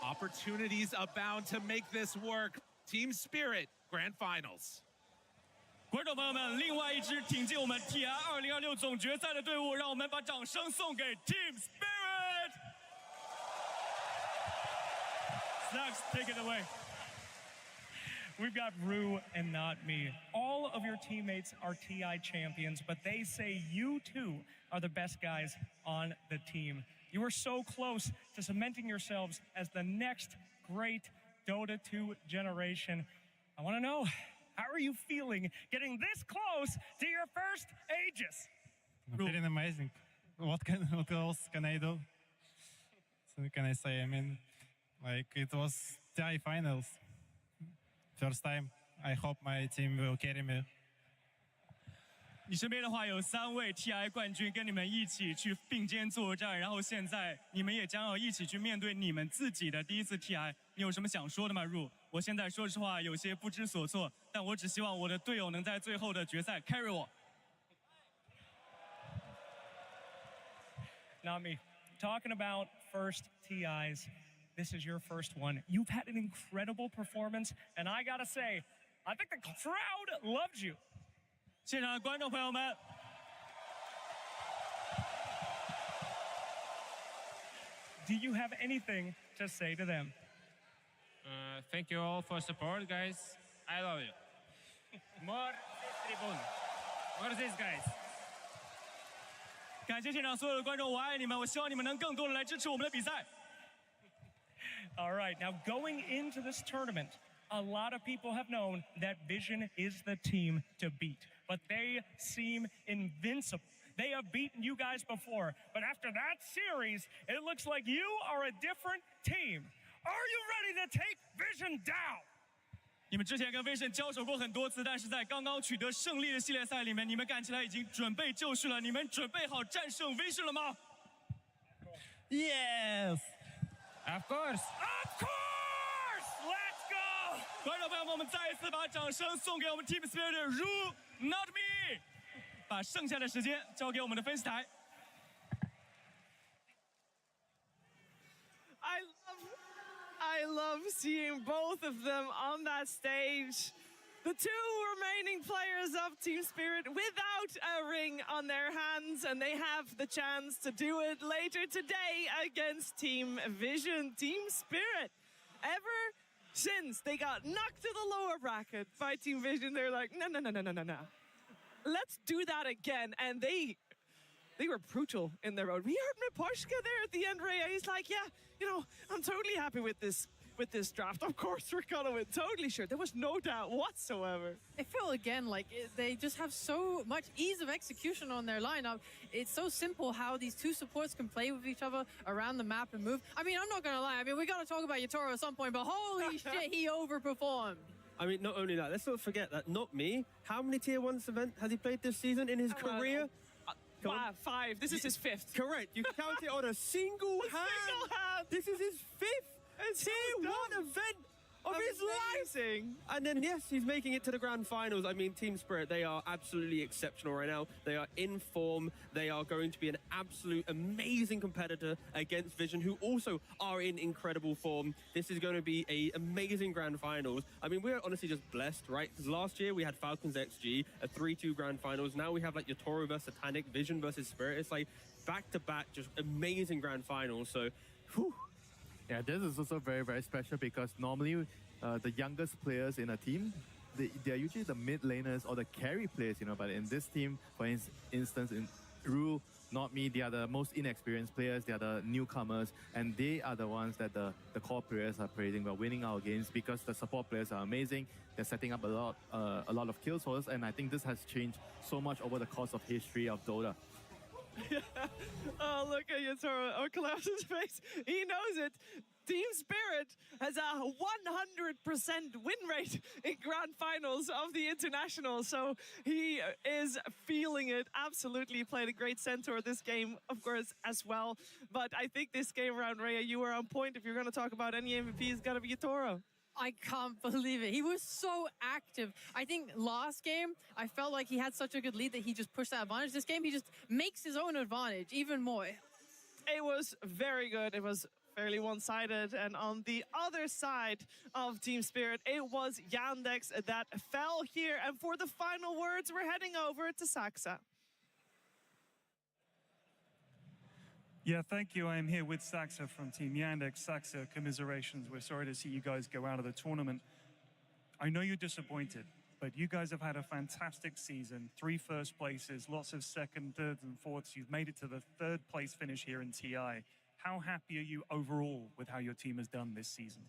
Opportunities abound to make this work. Team Spirit, grand finals. 观众朋友们，另外一支挺进我们 TI 2026总决赛的队伍，让我们把掌声送给 Team Spirit. Snacks, take it away. We've got Rue and Not Me. All of your teammates are TI champions, but they say you too are the best guys on the team. You are so close to cementing yourselves as the next great Dota 2 generation. I want to know, how are you feeling getting this close to your first Aegis? I'm feeling amazing. What else can I do? So can I say? I mean, like, it was TI finals. First time. I hope my team will carry me. 你身边的话有3位 TI 冠军跟你们一起去并肩作战，然后现在你们也将要一起去面对你们自己的第一次 TI。你有什么想说的吗？Ru，我现在说实话有些不知所措，但我只希望我的队友能在最后的决赛 carry 我。Not me. Talking about first TIs, this is your first one. You've had an incredible performance, and I gotta say, I think the crowd loves you. 现场的观众朋友们 ，Do you have anything to say to them? Thank you all for support, guys. I love you. More tribune. More these guys. 感谢现场所有的观众，我爱你们！我希望你们能更多的来支持我们的比赛。All right, now going into this tournament, a lot of people have known that Vision is the team to beat, but they seem invincible. They have beaten you guys before, but after that series, it looks like you are a different team. Are you ready to take Vision down? 你们之前跟 Vision 交手过很多次，但是在刚刚取得胜利的系列赛里面，你们看起来已经准备就绪了。你们准备好战胜 Vision 了吗 Yes. Of course. Of course. Let's go. 观众朋友们，我们再一次把掌声送给我们 Team Spirit 的 Ru Not Me。把剩下的时间交给我们的分析台。I love seeing both of them on that stage. The two remaining players of Team Spirit without a ring on their hands, and they have the chance to do it later today against Team Vision. Team Spirit, ever since they got knocked to the lower bracket by Team Vision, they're like, no. Let's do that again. And they were brutal in their own. We heard Miposhka there at the end, Ray. He's like, yeah, I'm totally happy with this draft. Of course we're gonna win. Totally sure. There was no doubt whatsoever. I feel again like they just have so much ease of execution on their lineup. It's so simple how these two supports can play with each other around the map and move. I mean, I'm not gonna lie. I mean, we gotta talk about Yatoro at some point, but holy shit, he overperformed. I mean, not only that, let's not forget that Not Me, how many Tier 1 events has he played this season in his career? Five. This is his fifth. Correct. You count it on a single hand. This is his fifth Tier 1 event of his life. Amazing. And then, yes, he's making it to the Grand Finals. I mean, Team Spirit, they are absolutely exceptional right now. They are in form. They are going to be an absolute amazing competitor against Vision, who also are in incredible form. This is going to be an amazing Grand Finals. I mean, we're honestly just blessed, right? Because last year we had Falcons XG, a 3-2 Grand Finals. Now we have like Yatoro versus Satanic, Vision versus Spirit. It's like back-to-back, just amazing Grand Finals. So, whew. Yeah, this is also very, very special because normally the youngest players in a team, they are usually the mid laners or the carry players, you know, but in this team, for instance, in Rue, Not Me, they are the most inexperienced players, they are the newcomers, and they are the ones that the core players are praising. We're winning our games because the support players are amazing. They're setting up a lot of kills for us, and I think this has changed so much over the course of history of Dota. Oh, look at Yatoro. Oh, Collapse's face. He knows it. Team Spirit has a 100% win rate in Grand Finals of the International. So he is feeling it. Absolutely. He played a great centaur this game, of course, as well. But I think this game around, Rhea, you were on point. If you're going to talk about any MVP, it's got to be Yatoro. I can't believe it. He was so active. I think last game, I felt like he had such a good lead that he just pushed that advantage. This game, he just makes his own advantage even more. It was very good. It was fairly one-sided. And on the other side of Team Spirit, it was Yandex that fell here. And for the final words, we're heading over to Saxa. Yeah, thank you. I am here with Saxa from Team Yandex. Saxa, commiserations. We're sorry to see you guys go out of the tournament. I know you're disappointed, but you guys have had a fantastic season. 3 first places, lots of second, thirds, and fourths. You've made it to the 3rd place finish here in TI. How happy are you overall with how your team has done this season?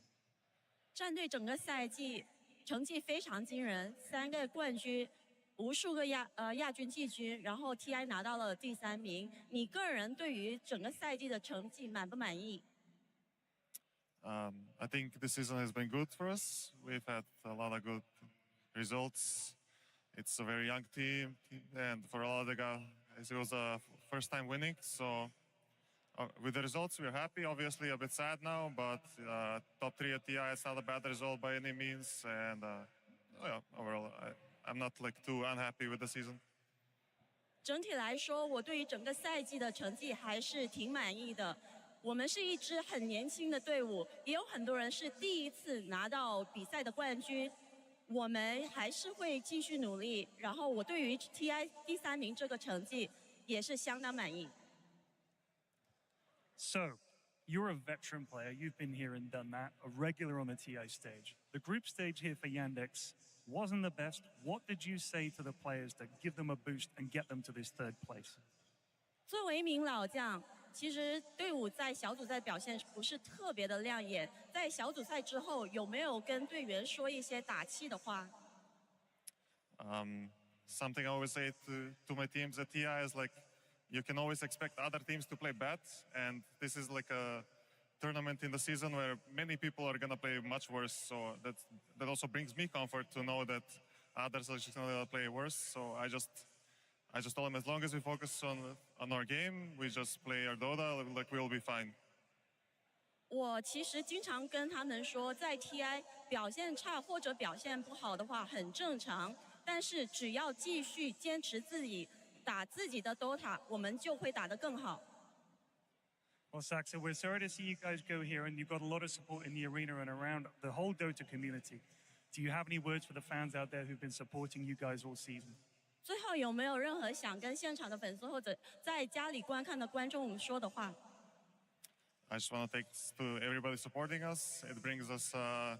战队整个赛季成绩非常惊人，3个冠军。无数个亚军、季军，然后 TI 拿到了第3名。你个人对于整个赛季的成绩满不满意？ I think this season has been good for us. We've had a lot of good results. It's a very young team, and for a lot of the guys, it was a first time winning. So with the results, we're happy. Obviously, a bit sad now, but top 3 at TI is not a bad result by any means. And yeah, overall, I'm not like too unhappy with the season. 整体来说，我对于整个赛季的成绩还是挺满意的。我们是一支很年轻的队伍，也有很多人是第一次拿到比赛的冠军。我们还是会继续努力。然后我对于 TI 第3名这个成绩也是相当满意。So, you're a veteran player. You've been here and done that, a regular on the TI stage. The group stage here for Yandex wasn't the best. What did you say to the players to give them a boost and get them to this 3rd place? 作为一名老将，其实队伍在小组赛表现不是特别的亮眼。在小组赛之后，有没有跟队员说一些打气的话？ Something I always say to my teams at TI is like, you can always expect other teams to play bad, and this is like a tournament in the season where many people are gonna play much worse. So that also brings me comfort to know that others are just gonna play worse. So I just told them, as long as we focus on our game, we just play our Dota, like we'll be fine. 我其实经常跟他们说，在 TI 表现差或者表现不好的话很正常，但是只要继续坚持自己打自己的 Dota， 我们就会打得更好。 Well, Saxa, we're sorry to see you guys go here, and you've got a lot of support in the arena and around the whole Dota community. Do you have any words for the fans out there who've been supporting you guys all season? 最后有没有任何想跟现场的粉丝或者在家里观看的观众说的话？ I just want to thanks to everybody supporting us. It brings us a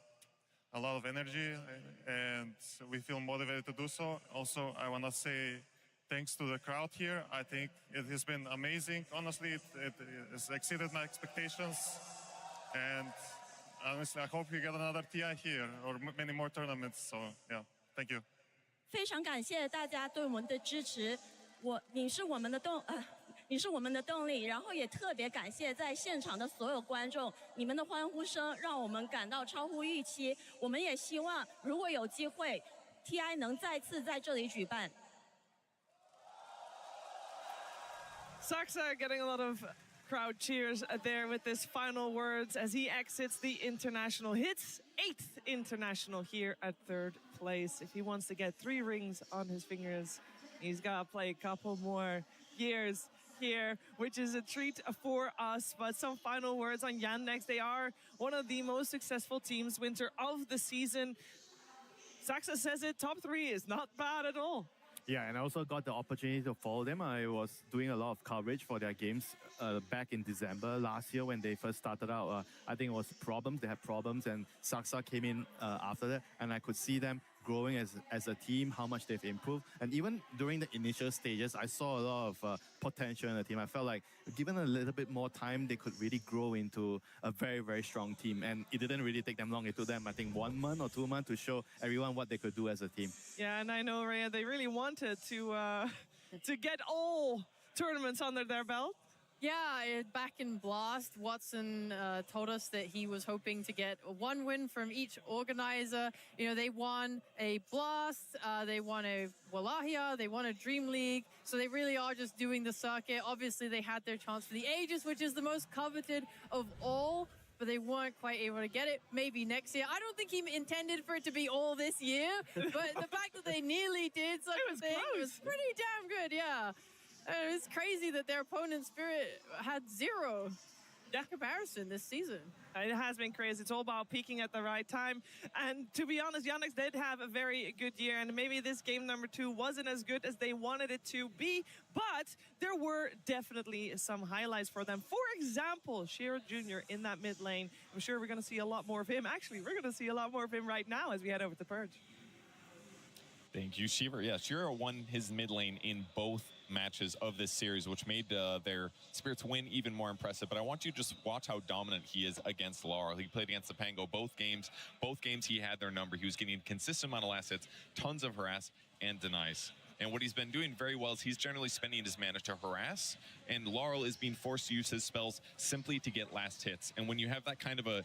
lot of energy, and we feel motivated to do so. Also, I want to say thanks to the crowd here. I think it has been amazing. Honestly, it has exceeded my expectations. And honestly, I hope we get another TI here or many more tournaments. So, yeah, thank you. 非常感谢大家对我们的支持，你是我们的动力，然后也特别感谢在现场的所有观众，你们的欢呼声让我们感到超乎预期。我们也希望如果有机会 ，TI 能再次在这里举办。Saxa getting a lot of crowd cheers there with his final words as he exits the international. Hits 8th international here at 3rd place. If he wants to get 3 rings on his fingers, he's got to play a couple more years here, which is a treat for us. But some final words on Yandex. They are one of the most successful teams winter of the season. Saxa says it, top 3 is not bad at all. Yeah, and I also got the opportunity to follow them. I was doing a lot of coverage for their games back in December last year when they first started out. I think it was problems. They had problems, and Saxa came in after that, and I could see them growing as a team, how much they've improved. And even during the initial stages, I saw a lot of potential in the team. I felt like given a little bit more time, they could really grow into a very, very strong team. And it didn't really take them long. It took them, I think, 1 month or 2 months to show everyone what they could do as a team. Yeah, and I know, Rhea, they really wanted to get all tournaments under their belt. Yeah, back in Blast, Watson told us that he was hoping to get 1 win from each organizer. You know, they won a Blast, they won a Wallachia, they won a Dream League. So they really are just doing the circuit. Obviously, they had their chance for the Aegis, which is the most coveted of all, but they weren't quite able to get it. Maybe next year. I don't think he intended for it to be all this year, but the fact that they nearly did such a thing was pretty damn good, yeah. It's crazy that their opponent Spirit had 0 comparison this season. It has been crazy. It's all about peaking at the right time. And to be honest, Yandex did have a very good year, and maybe this game number 2 wasn't as good as they wanted it to be, but there were definitely some highlights for them. For example, Shiro Jr. in that mid lane. I'm sure we're going to see a lot more of him. Actually, we're going to see a lot more of him right now as we head over to Purge. Thank you, Shiro. Yeah, Shiro won his mid lane in both matches of this series, which made their Spirits win even more impressive. But I want you to just watch how dominant he is against Laurel. He played against the Pango both games. Both games he had their number. He was getting a consistent amount of last hits, tons of harass and denies. And what he's been doing very well is he's generally spending his mana to harass, and Laurel is being forced to use his spells simply to get last hits. And when you have that kind of a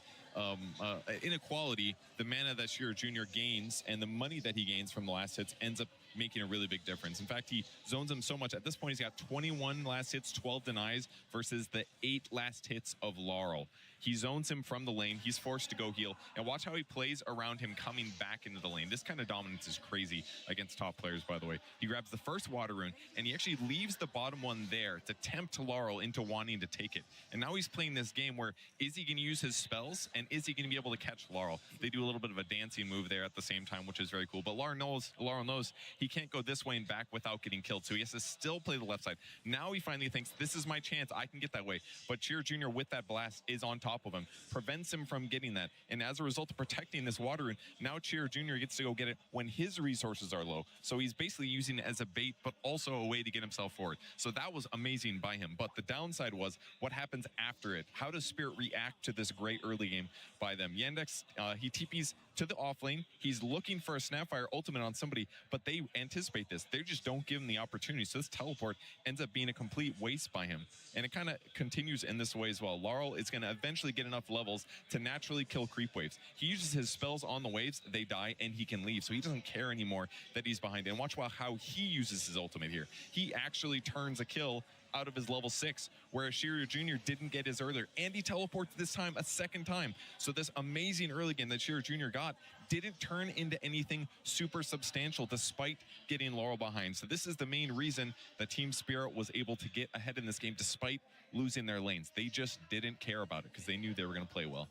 inequality, the mana that Shiro Jr. gains and the money that he gains from the last hits ends up making a really big difference. In fact, he zones him so much. At this point, he's got 21 last hits, 12 denies versus the 8 last hits of Laurel. He zones him from the lane. He's forced to go heal. And watch how he plays around him coming back into the lane. This kind of dominance is crazy against top players, by the way. He grabs the first water rune, and he actually leaves the bottom one there to tempt Laurel into wanting to take it. And now he's playing this game where, is he going to use his spells, and is he going to be able to catch Laurel? They do a little bit of a dancing move there at the same time, which is very cool. But Laurel knows he can't go this way and back without getting killed, so he has to still play the left side. Now he finally thinks, this is my chance. I can get that way. But Cheer Jr. with that blast is on top of him, prevents him from getting that. And as a result of protecting this water rune, now Cheer Jr. gets to go get it when his resources are low. So he's basically using it as a bait, but also a way to get himself forward. So that was amazing by him. But the downside was what happens after it. How does Spirit react to this great early game by them? Yandex, he TPs to the off lane. He's looking for a Snapfire ultimate on somebody, but they anticipate this. They just don't give him the opportunity. So this teleport ends up being a complete waste by him. And it kind of continues in this way as well. Laurel is going to eventually get enough levels to naturally kill creep waves. He uses his spells on the waves, they die, and he can leave. So he doesn't care anymore that he's behind. And watch how he uses his ultimate here. He actually turns a kill out of his level 6, whereas Shiryu Jr. didn't get his earlier. And he teleports this time a second time. So this amazing early game that Shiryu Jr. got didn't turn into anything super substantial despite getting Laurel behind. So this is the main reason that Team Spirit was able to get ahead in this game despite losing their lanes. They just didn't care about it because they knew they were going to play well.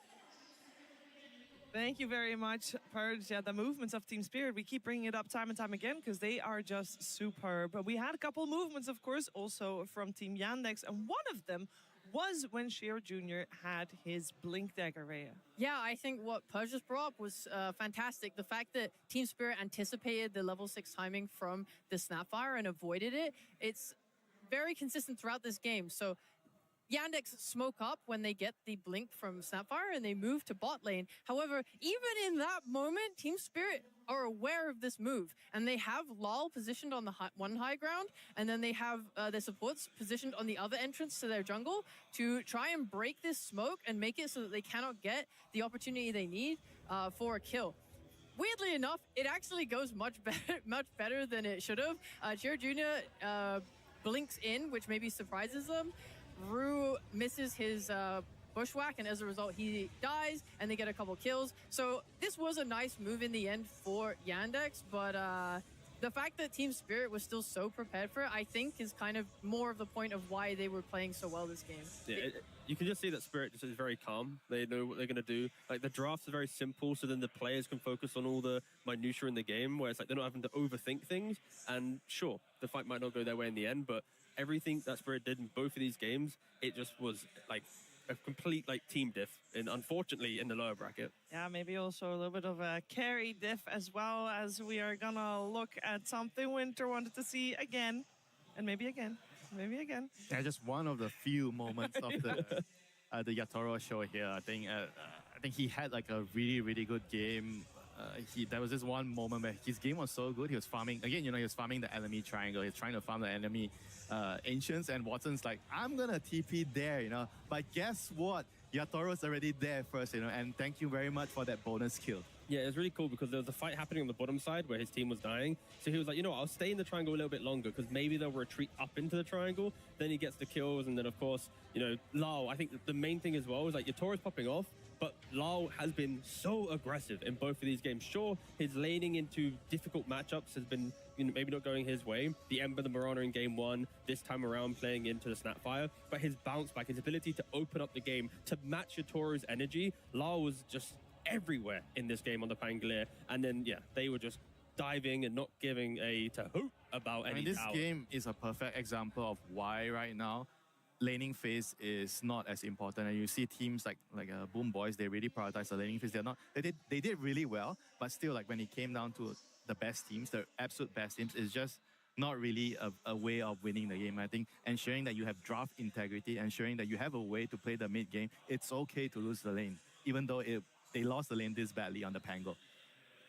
Thank you very much, Purge. Yeah, the movements of Team Spirit, we keep bringing it up time and time again because they are just superb. But we had a couple movements, of course, also from Team Yandex, and one of them was when Shiro Jr. had his Blink Dagger, Rhea. Yeah, I think what Purge just brought up was fantastic. The fact that Team Spirit anticipated the level 6 timing from the Snapfire and avoided it, it's very consistent throughout this game. So Yandex smoke up when they get the blink from Snapfire and they move to bot lane. However, even in that moment, Team Spirit are aware of this move and they have Lal positioned on the one high ground, and then they have their supports positioned on the other entrance to their jungle to try and break this smoke and make it so that they cannot get the opportunity they need for a kill. Weirdly enough, it actually goes much better than it should have. Jr. blinks in, which maybe surprises them. Rue misses his bushwhack, and as a result, he dies, and they get a couple kills. So this was a nice move in the end for Yandex, but the fact that Team Spirit was still so prepared for it, I think, is kind of more of the point of why they were playing so well this game. Yeah, you can just see that Spirit just is very calm. They know what they're going to do. Like, the drafts are very simple, so then the players can focus on all the minutiae in the game, where it's like they're not having to overthink things. And sure, the fight might not go their way in the end, but everything that Spirit did in both of these games, it just was like a complete like team diff, and unfortunately in the lower bracket. Yeah, maybe also a little bit of a carry diff as well, as we are gonna look at something Winter wanted to see again, and maybe again, maybe again. Yeah, just one of the few moments of the Yatoro show here. I think he had like a really good game. There was this one moment where his game was so good. He was farming again. He was farming the enemy triangle. He's trying to farm the enemy ancients, and Watson's like, I'm gonna TP there, But guess what? Yatoro's already there first, And thank you very much for that bonus kill. Yeah, it was really cool because there was a fight happening on the bottom side where his team was dying. So he was like, I'll stay in the triangle a little bit longer because maybe they'll retreat up into the triangle. Then he gets the kills, and then of course, Lao. I think the main thing as well is like Yatoro's popping off, but Lao has been so aggressive in both of these games. Sure, his laning into difficult matchups has been maybe not going his way. The Ember, the Marana in game 1, this time around playing into the Snapfire. But his bounce back, his ability to open up the game, to match Yatoro's energy, Lao was just everywhere in this game on the Pangolier. And then, they were just diving and not giving a hoot about any this tower. game is a perfect example of why right now laning phase is not as important, and you see teams like Boom Boys, they really prioritize the laning phase. They did really well, but still, like when it came down to the best teams, the absolute best teams, is just not really a way of winning the game. I think ensuring that you have draft integrity, ensuring that you have a way to play the mid game. It's okay to lose the lane, even though they lost the lane this badly on the Pango.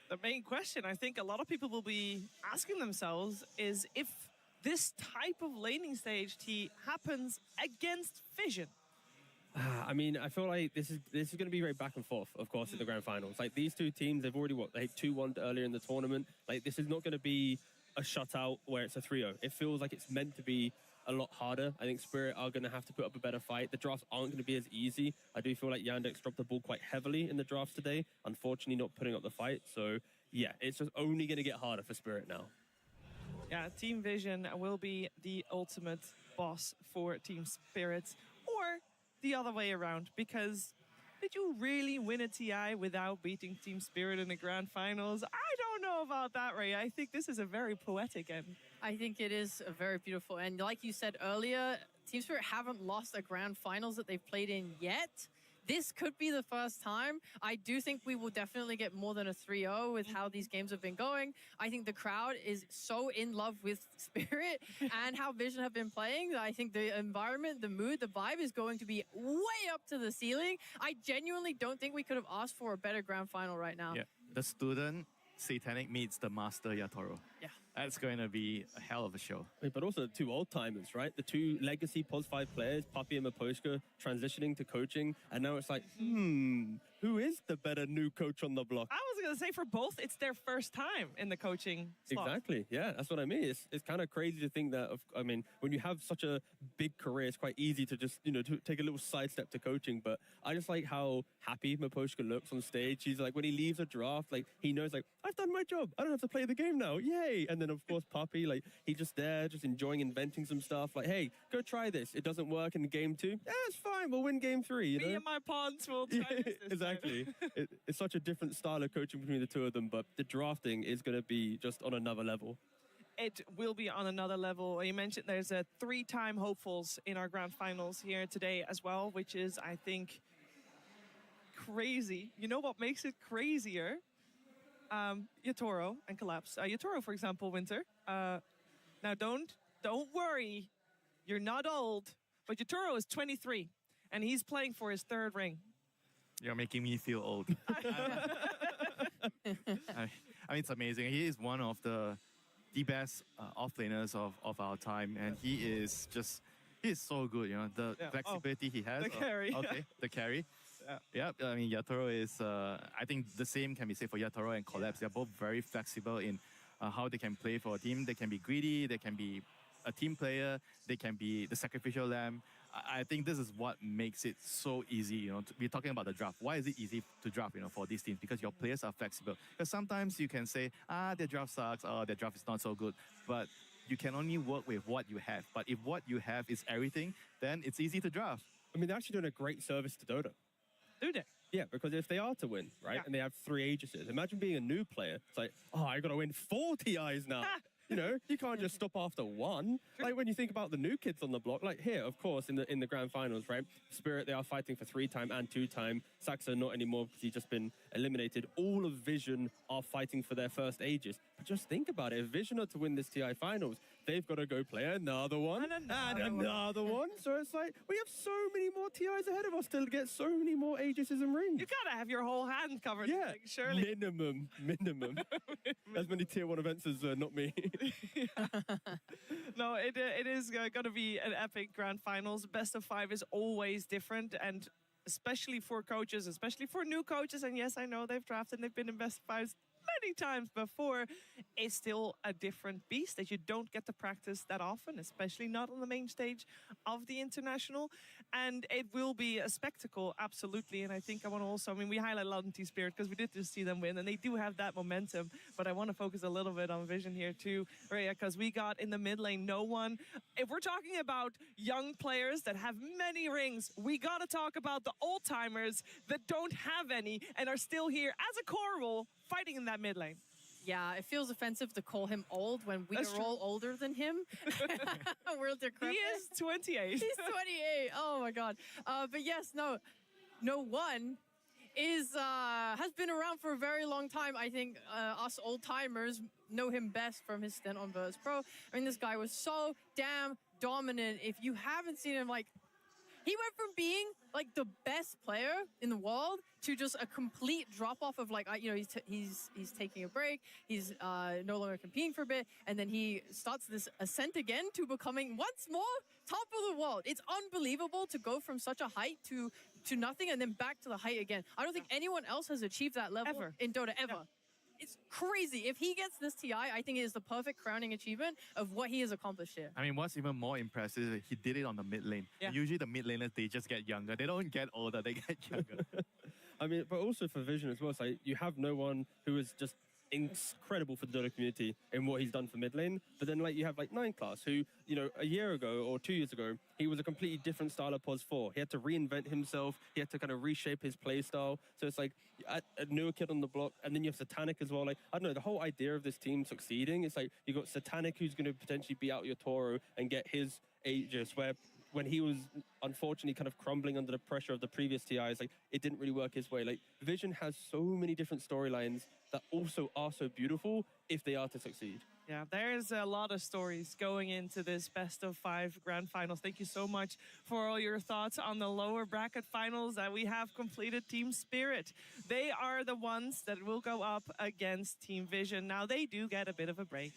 The main question I think a lot of people will be asking themselves is if this type of laning stage T happens against Vision. I mean, I feel like this is going to be very back and forth, of course, in the grand finals. Like, these two teams, they've already, they 2-1 earlier in the tournament. Like, this is not going to be a shutout where it's a 3-0. It feels like it's meant to be a lot harder. I think Spirit are going to have to put up a better fight. The drafts aren't going to be as easy. I do feel like Yandex dropped the ball quite heavily in the drafts today, unfortunately not putting up the fight. So, yeah, it's just only going to get harder for Spirit now. Yeah, Team Vision will be the ultimate boss for Team Spirit, or the other way around, because did you really win a TI without beating Team Spirit in the grand finals? I don't know about that, Ray. I think this is a very poetic end. I think it is a very beautiful end. Like you said earlier, Team Spirit haven't lost a grand finals that they've played in yet. This could be the first time. I do think we will definitely get more than a 3-0 with how these games have been going. I think the crowd is so in love with Spirit and how Vision have been playing. I think the environment, the mood, the vibe is going to be way up to the ceiling. I genuinely don't think we could have asked for a better grand final right now. Yeah, the student Satanic meets the master Yatoro. Yeah. That's going to be a hell of a show. But also the two old-timers, right? The two legacy POS 5 players, Puppy and Maposhka, transitioning to coaching. And now it's like, who is the better new coach on the block? I was going to say for both, it's their first time in the coaching slot. Exactly. Yeah, that's what I mean. It's kind of crazy to think that, when you have such a big career, it's quite easy to just, to take a little sidestep to coaching. But I just like how happy Maposhka looks on stage. He's like, when he leaves a draft, like, he knows, like, I've done my job. I don't have to play the game now. Yay. And then, of course, Puppy, like, he's just there, just enjoying inventing some stuff. Like, hey, go try this. It doesn't work in game 2. Yeah, it's fine. We'll win game 3, you know? Me and my pawns will try this exactly. It's such a different style of coaching between the two of them, but the drafting is going to be just on another level. It will be on another level. You mentioned there's a 3-time hopefuls in our grand finals here today as well, which is, I think, crazy. You know what makes it crazier? Yatoro and Collapse. Yatoro, for example, Winter. Now, don't worry. You're not old, but Yatoro is 23, and he's playing for his 3rd ring. You're making me feel old. I mean, it's amazing. He is one of the best offlaners of our time, and he is so good. The flexibility he has. The carry. Okay, the carry. Yeah, I mean, Yatoro is, I think the same can be said for Yatoro and Collapse. They're both very flexible in how they can play for a team. They can be greedy, they can be a team player. They can be the sacrificial lamb. I think this is what makes it so easy, we're talking about the draft. Why is it easy to draft, for these teams? Because your players are flexible. Because sometimes you can say, their draft sucks, their draft is not so good. But you can only work with what you have. But if what you have is everything, then it's easy to draft. I mean, they're actually doing a great service to Dota. Do they? Yeah, because if they are to win, right, and they have 3 Aegises, imagine being a new player. It's like, I got to win 4 TIs now. You can't just stop after 1. Like when you think about the new kids on the block, like here, of course, in the grand finals, right? Spirit, they are fighting for 3-time and 2-time. Saxo not anymore because he's just been eliminated. All of Vision are fighting for their first Aegis. But just think about it. If Vision are to win this TI finals, they've got to go play another one and another one. So it's like, we have so many more TIs ahead of us to get so many more Aegises and rings. You gotta have your whole hand covered. Yeah, surely. minimum. As many tier 1 events as not me. No, it is going to be an epic grand finals. Best of 5 is always different, and especially for coaches, especially for new coaches. And yes, I know they've drafted and they've been in best of 5s many times before. It's still a different beast that you don't get to practice that often, especially not on the main stage of the international. And it will be a spectacle, absolutely. And I think I want to also, we highlight a lot in Team Spirit because we did just see them win and they do have that momentum. But I want to focus a little bit on Vision here too, Rhea, because we got in the mid lane no one. If we're talking about young players that have many rings, we got to talk about the old timers that don't have any and are still here as a core role fighting in that mid lane. Yeah, it feels offensive to call him old when we are all older than him. We're decrepit. He is 28. He's 28. Oh my God. But yes, no one is has been around for a very long time. I think us old timers know him best from his stint on Virtus Pro. I mean, this guy was so damn dominant. If you haven't seen him, he went from being the best player in the world to just a complete drop off of he's taking a break. He's no longer competing for a bit, and then he starts this ascent again to becoming once more top of the world. It's unbelievable to go from such a height to nothing and then back to the height again. I don't think anyone else has achieved that level in Dota ever. Yeah. It's crazy. If he gets this TI, I think it is the perfect crowning achievement of what he has accomplished here. I mean, what's even more impressive, he did it on the mid lane. Yeah. Usually the mid laners, they just get younger. They don't get older, they get younger. I mean, but also for Vision as well, it's like you have no one who is just incredible for the Dota community in what he's done for mid lane. But then you have 9 Class who, a year ago or 2 years ago, he was a completely different style of POS 4. He had to reinvent himself. He had to kind of reshape his play style. So it's like a newer kid on the block. And then you have Satanic as well. I don't know, the whole idea of this team succeeding, it's like you got Satanic who's going to potentially be out your Toro and get his Aegis, where when he was unfortunately kind of crumbling under the pressure of the previous TIs, it didn't really work his way. Vision has so many different storylines that also are so beautiful if they are to succeed. Yeah, there's a lot of stories going into this best of 5 grand finals. Thank you so much for all your thoughts on the lower bracket finals that we have completed. Team Spirit, they are the ones that will go up against Team Vision. Now, they do get a bit of a break.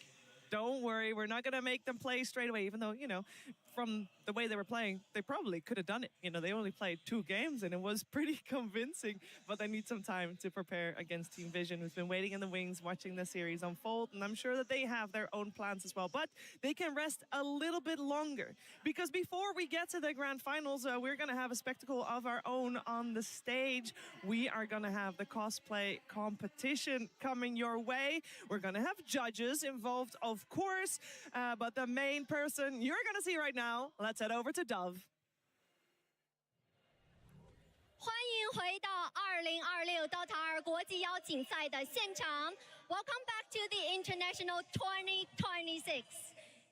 Don't worry, we're not going to make them play straight away, even though, from the way they were playing, they probably could have done it. They only played 2 games and it was pretty convincing, but they need some time to prepare against Team Vision, who's been waiting in the wings, watching the series unfold. And I'm sure that they have their own plans as well, but they can rest a little bit longer because before we get to the grand finals, we're going to have a spectacle of our own on the stage. We are going to have the cosplay competition coming your way. We're going to have judges involved, of course, but the main person you're going to see right now, let's head over to Dove. 欢迎回到2026 Dota 2国际邀请赛的现场。Welcome back to the International 2026。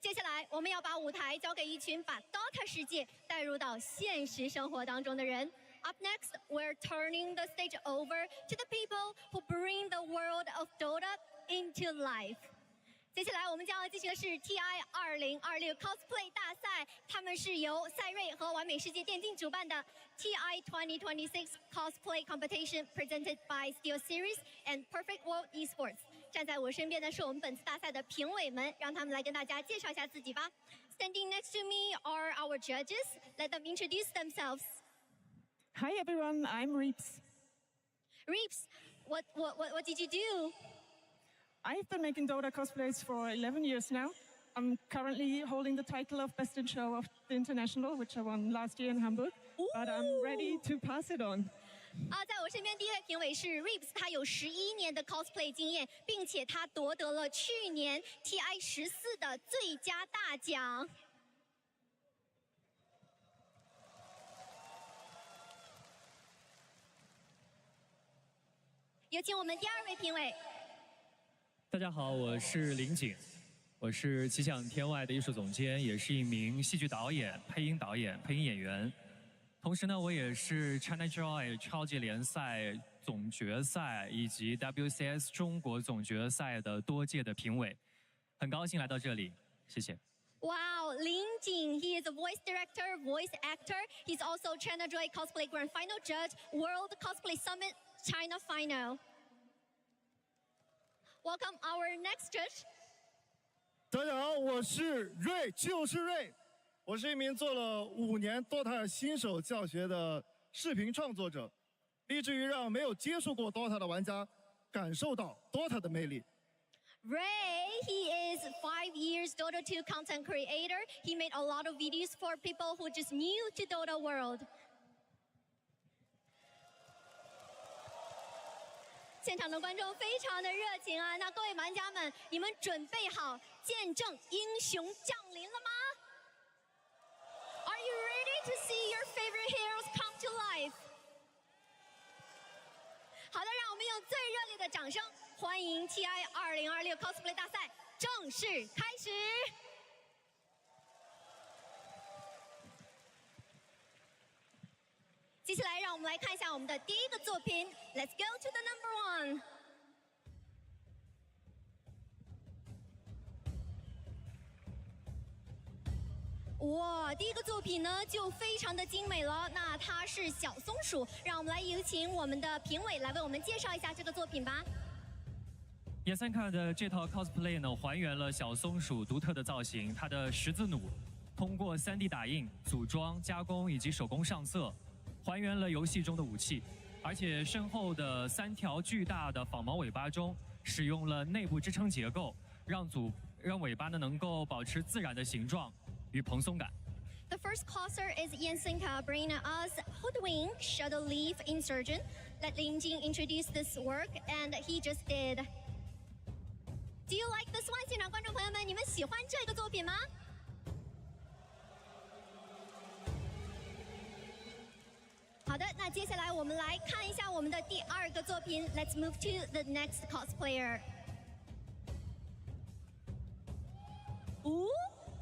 接下来，我们要把舞台交给一群把 Dota 世界带入到现实生活当中的人。Up next, we're turning the stage over to the people who bring the world of Dota into life。接下来我们将要进行的是 TI 2026 Cosplay 大赛，他们是由赛瑞和完美世界电竞主办的 TI 2026 Cosplay Competition presented by Steel Series and Perfect World Esports。站在我身边的是我们本次大赛的评委们，让他们来跟大家介绍一下自己吧。Standing next to me are our judges. Let them introduce themselves. Hi everyone, I'm Reeps. Reeps, what did you do? I've been making Dota cosplays for 11 years now. I'm currently holding the title of Best in Show of the International, which I won last year in Hamburg. But I'm ready to pass it on. 在我身边第一位评委是 Reeves， 他有11年的 cosplay 经验，并且他夺得了去年 TI14的最佳大奖。有请我们第2位评委。大家好，我是林景，我是奇想天外的艺术总监，也是一名戏剧导演、配音导演、配音演员。同时呢，我也是 China Joy 超级联赛总决赛以及 WCS 中国总决赛的多届的评委，很高兴来到这里，谢谢。 Wow, Lin Jing, he is a voice director, voice actor. He's also China Joy Cosplay Grand Final Judge, World Cosplay Summit China Final. Welcome our next judge. 大家好，我是瑞，就是瑞。我是一名做了5年 DOTA 新手教学的视频创作者，立志于让没有接触过 DOTA 的玩家感受到 DOTA 的魅力。 Ray, he is 5 years Dota 2 content creator. He made a lot of videos for people who just new to Dota world. 现场的观众非常的热情啊！那各位玩家们，你们准备好见证英雄降临了吗 ？Are you ready to see your favorite heroes come to life? 好的，让我们用最热烈的掌声欢迎 TI 2026 Cosplay 大赛正式开始。接下来，让我们来看一下我们的第一个作品。Let's go to the number 1。哇，第一个作品呢就非常的精美了。那它是小松鼠，让我们来有请我们的评委来为我们介绍一下这个作品吧。野三卡的这套 cosplay 呢，还原了小松鼠独特的造型，它的十字弩通过3D 打印、组装、加工以及手工上色。 还原了游戏中的武器，而且身后的3条巨大的仿毛尾巴中使用了内部支撑结构，让尾巴呢能够保持自然的形状与蓬松感。The first closer is Yensenka bringing us Hoodwink Shadow Leaf Insurgent. Let Lin Jing introduce this work, and he just did. Do you like this one? 现场观众朋友们，你们喜欢这个作品吗？ 好的，那接下来我们来看一下我们的第2个作品。Let's move to the next cosplayer。哦，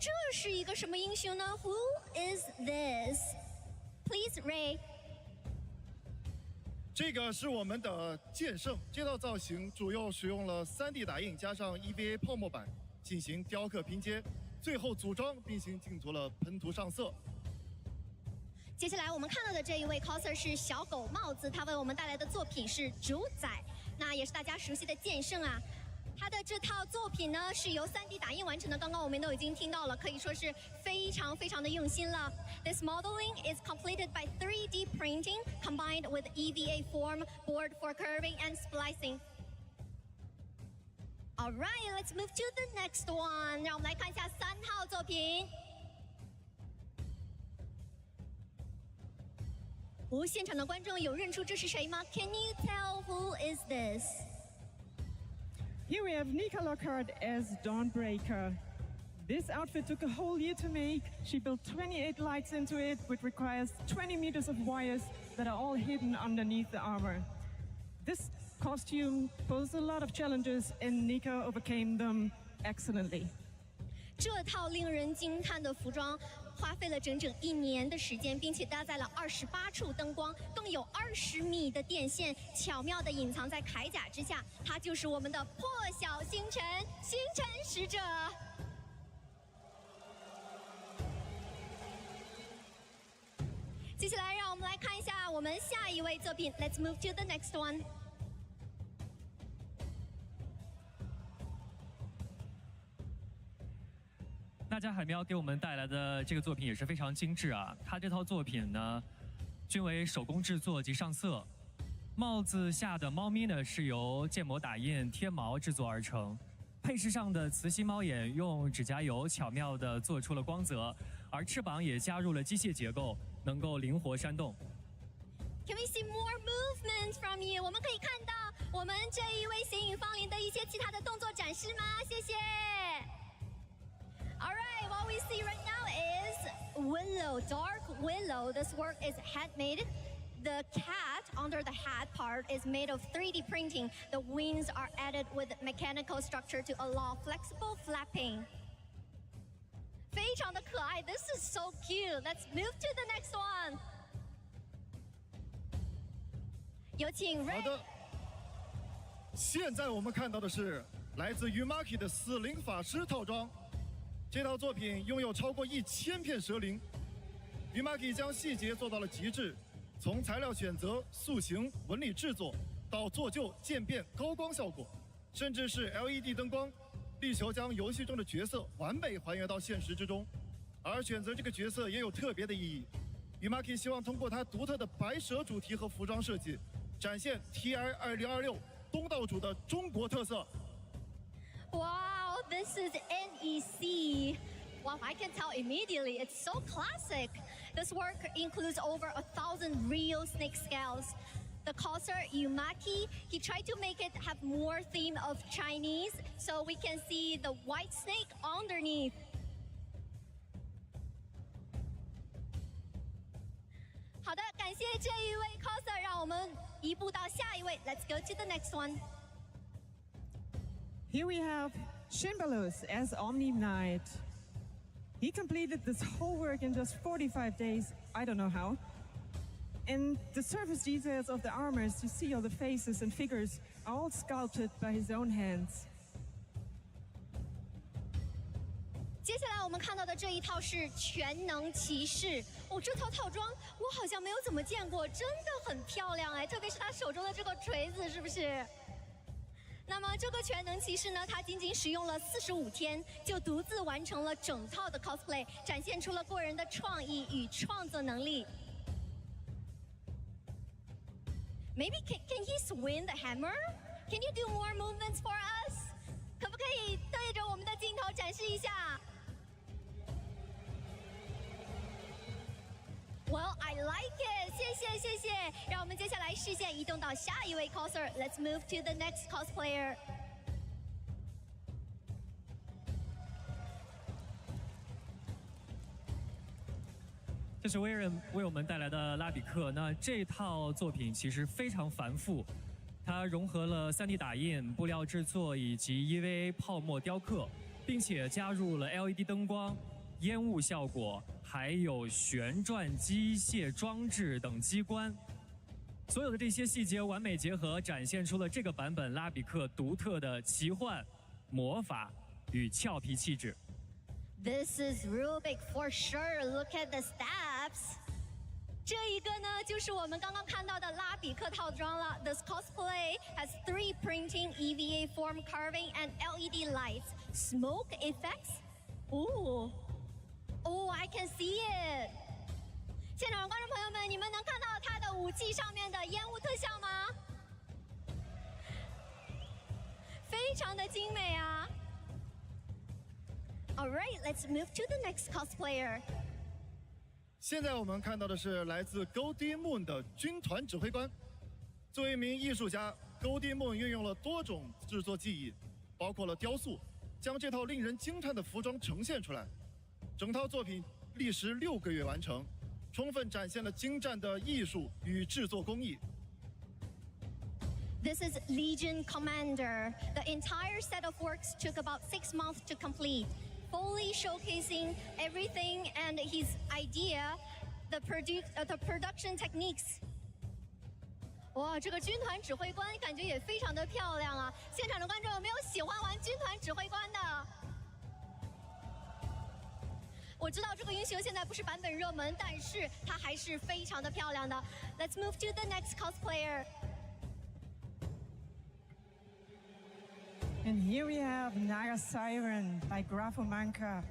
这是一个什么英雄呢 ？Who is this? Please, Ray。这个是我们的剑圣，这套造型主要使用了3D 打印加上 EVA 泡沫板进行雕刻拼接，最后组装并行竞逐了喷涂上色。 接下来我们看到的这一位 coser 是小狗帽子，他为我们带来的作品是主宰，那也是大家熟悉的剑圣啊。他的这套作品呢是由3D 打印完成的，刚刚我们都已经听到了，可以说是非常非常的用心了。This modeling is completed by 3D printing combined with EVA form, board for curving and splicing. All right, let's move to the next one. 让我们来看一下3号作品。 现场的观众有认出这是谁吗 ？Can you tell who is this? Here we have Nika Lockhart as Dawnbreaker. This outfit took a whole year to make. She built 28 lights into it, which requires 20 meters of wires that are all hidden underneath the armor. This costume posed a lot of challenges, and Nika overcame them excellently. 这套令人惊叹的服装。 花费了整整1年的时间，并且搭载了28处灯光，更有20米的电线，巧妙地隐藏在铠甲之下。它就是我们的破晓星辰，星辰使者。接下来，让我们来看一下我们下一位作品。Let's move to the next one. 大家海喵给我们带来的这个作品也是非常精致啊！它这套作品呢，均为手工制作及上色。帽子下的猫咪呢，是由建模打印贴毛制作而成。配饰上的磁吸猫眼用指甲油巧妙地做出了光泽，而翅膀也加入了机械结构，能够灵活扇动。Can we see more movements from you？ 我们可以看到我们这一位形影芳龄的一些其他的动作展示吗？谢谢。All right, what we see right now is Willow, Dark Willow. This work is handmade. The cat under the hat part is made of 3D printing. The wings are added with mechanical structure to allow flexible flapping. 非常的可爱 This is so cute. Let's move to the next one. 有请 Ray。好的，现在我们看到的是来自于 Maki 的死灵法师套装。这套作品拥有超过1000片蛇灵。于 Maki 将细节做到了极致，从材料选择、塑形、纹理制作到做旧、渐变、高光效果，甚至是 LED 灯光，力求将游戏中的角色完美还原到现实之中。而选择这个角色也有特别的意义。于 Maki 希望通过他独特的白蛇主题和服装设计，展现 TI 2026东道主的中国特色。Wow, this is NEC. Wow, I can tell immediately. It's so classic. This work includes over 1,000 real snake scales. The causer Yumaki, he tried to make it have more theme of Chinese, so we can see the white snake underneath. 好的，感谢这一位 coser， 让我们移步到下一位。Let's go to the next one. Here we have Shimbalus as Omni Knight. He completed this whole work in just 45 days. I don't know how. And the surface details of the armors, you see all the faces and figures, are all sculpted by his own hands. 接下来我们看到的这一套是全能骑士哦，这套套装我好像没有怎么见过，真的很漂亮哎，特别是他手中的这个锤子，是不是？那么这个全能骑士呢，他仅仅使用了45天，就独自完成了整套的 cosplay， 展现出了过人的创意与创作能力。Maybe can he swing the hammer? Can you do more movements for us? 可不可以对着我们的镜头展示一下 ？Well, I like it. 谢谢。让我们接下来视线移动到下一位 coser. Let's move to the next cosplayer. 这是威人为我们带来的拉比克。那这套作品其实非常繁复，它融合了3D 打印、布料制作以及 EVA 泡沫雕刻，并且加入了 LED 灯光、烟雾效果，还有旋转机械装置等机关。所有的这些细节完美结合，展现出了这个版本拉比克独特的奇幻、魔法与俏皮气质。This is real big for sure. Look at the steps. 这一个呢，就是我们刚刚看到的拉比克套装了。This cosplay has 3D printing, EVA form carving, and LED lights. Smoke effects. Ooh, I can see it. 现场的观众朋友们，你们能看到它的武器上面的烟雾特效吗？非常的精美啊！ All right, let's move to the next cosplayer. 现在我们看到的是来自 Goldie Moon 的军团指挥官。作为一名艺术家 ，Goldie Moon 运用了多种制作技艺，包括了雕塑，将这套令人惊叹的服装呈现出来。整套作品历时6个月完成，充分展现了精湛的艺术与制作工艺。This is Legion Commander. The entire set of works took about 6 months to complete. Fully showcasing everything and his idea, the production techniques. 哇，这个军团指挥官感觉也非常的漂亮啊！现场的观众有没有喜欢玩军团指挥官的？我知道这个英雄现在不是版本热门，但是它还是非常的漂亮的。Let's move to the next cosplayer. And here we have Naga Siren by Graphomanka.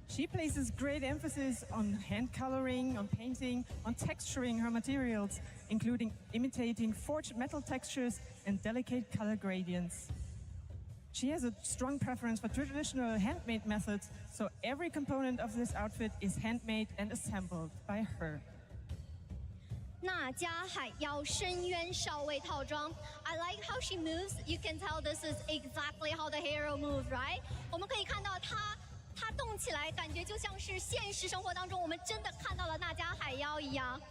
She places great emphasis on hand coloring, on painting, on texturing her materials, including imitating forged metal textures and delicate color gradients. She has a strong preference for traditional handmade methods, so every component of this outfit is handmade and assembled by her. 娜迦海妖深渊少尉套装 I like how she moves. You can tell this is exactly how the hero moves, right? 我们可以看到她动起来，感觉就像是现实生活当中我们真的看到了娜迦海妖一样。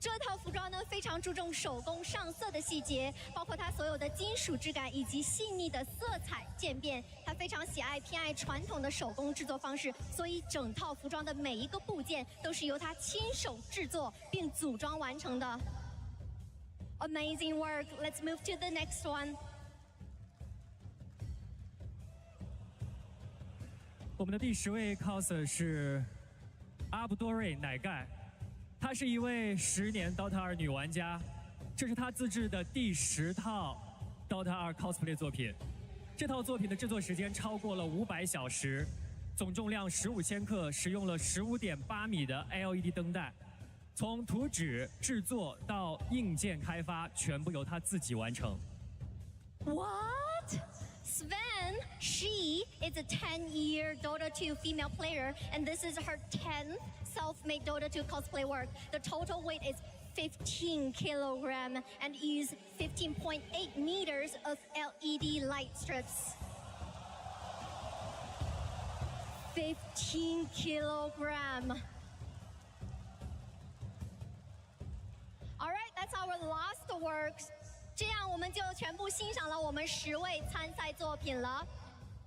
这套服装呢，非常注重手工上色的细节，包括它所有的金属质感以及细腻的色彩渐变。它非常偏爱传统的手工制作方式，所以整套服装的每一个部件都是由他亲手制作并组装完成的。Amazing work! Let's move to the next one. 我们的第10位 coser 是阿布多瑞乃盖。她是一位10年 Dota 2女玩家，这是她自制的第10套 Dota 2 cosplay 作品。这套作品的制作时间超过了500小时，总重量15千克，使用了15.8米的 LED 灯带，从图纸制作到硬件开发，全部由她自己完成。What? Sven, she is a 10-year Dota 2 female player, and this is her 10th self-made Dota 2 cosplay work. The total weight is 15 kilogram and use 15.8 meters of LED light strips. 15 kilogram. All right, that's our last works. 这样我们就全部欣赏了我们10位参赛作品了。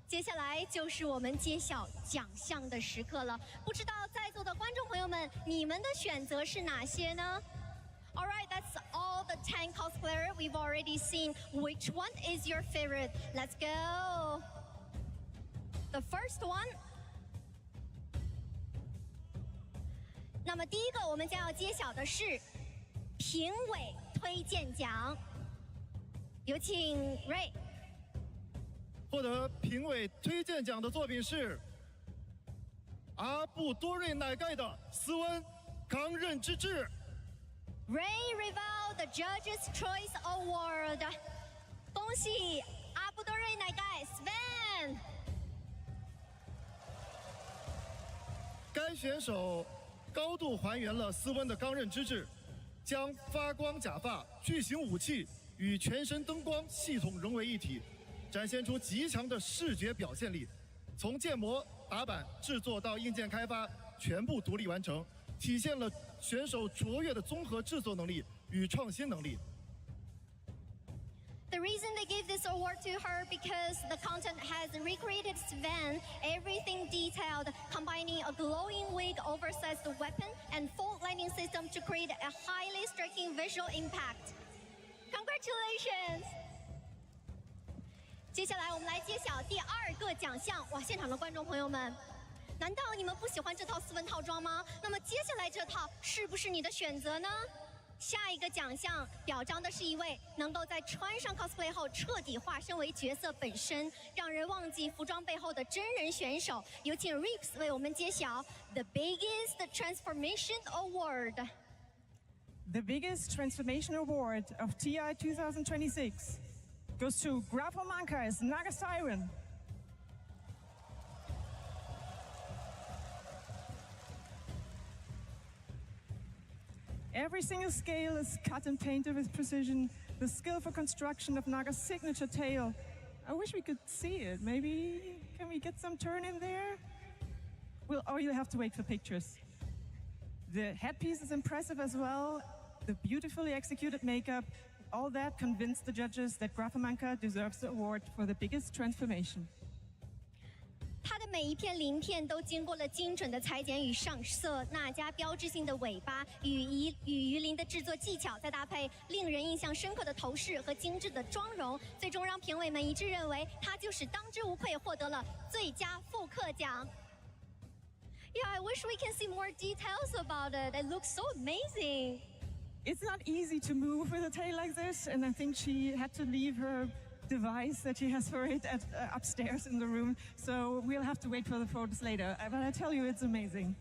接下来就是我们揭晓奖项的时刻了。不知道在座的观众朋友们，你们的选择是哪些呢 ？All right, that's all the 10 cosplayers we've already seen. Which one is your favorite? Let's go. The first one. 那么第一个我们将要揭晓的是评委推荐奖。有请 Ray。获得评委推荐奖的作品是阿布多瑞乃盖的斯温刚刃之治。Ray Rival the Judges' Choice Award。恭喜阿布多瑞乃盖 Sven。该选手高度还原了斯温的刚刃之治，将发光假发、巨型武器与全身灯光系统融为一体，展现出极强的视觉表现力。从建模、打板、制作到硬件开发，全部独立完成，体现了选手卓越的综合制作能力与创新能力。The reason they gave this award to her because the content has recreated Sven, everything detailed, combining a glowing wig, oversized weapon, and full lighting system to create a highly striking visual impact. Congratulations! 接下来我们来揭晓第2个奖项。哇，现场的观众朋友们，难道你们不喜欢这套斯文套装吗？那么接下来这套是不是你的选择呢？下一个奖项表彰的是一位能够在穿上 cosplay 后彻底化身为角色本身，让人忘记服装背后的真人选手。有请 Reeks 为我们揭晓 The Biggest Transformation Award。 The biggest transformation award of TI 2026 goes to Grandfinals Naga Siren. Every single scale is cut and painted with precision. The skillful construction of Naga's signature tail. I wish we could see it. Maybe, can we get some turn in there? Or you'll have to wait for pictures. The headpiece is impressive as well. The beautifully executed makeup, all that convinced the judges that Graphomanka deserves the award for the biggest transformation. 它的每一片鳞片都经过了精准的裁剪与上色，那家标志性的尾巴与鱼鳞的制作技巧，再搭配令人印象深刻的头饰和精致的妆容，最终让评委们一致认为，它就是当之无愧获得了最佳复刻奖。Yeah, I wish we can see more details about it. It looks so amazing. It's not easy to move with a tail like this, and I think she had to leave her device that she has for it upstairs in the room, so we'll have to wait for the photos later. But I tell you, it's amazing.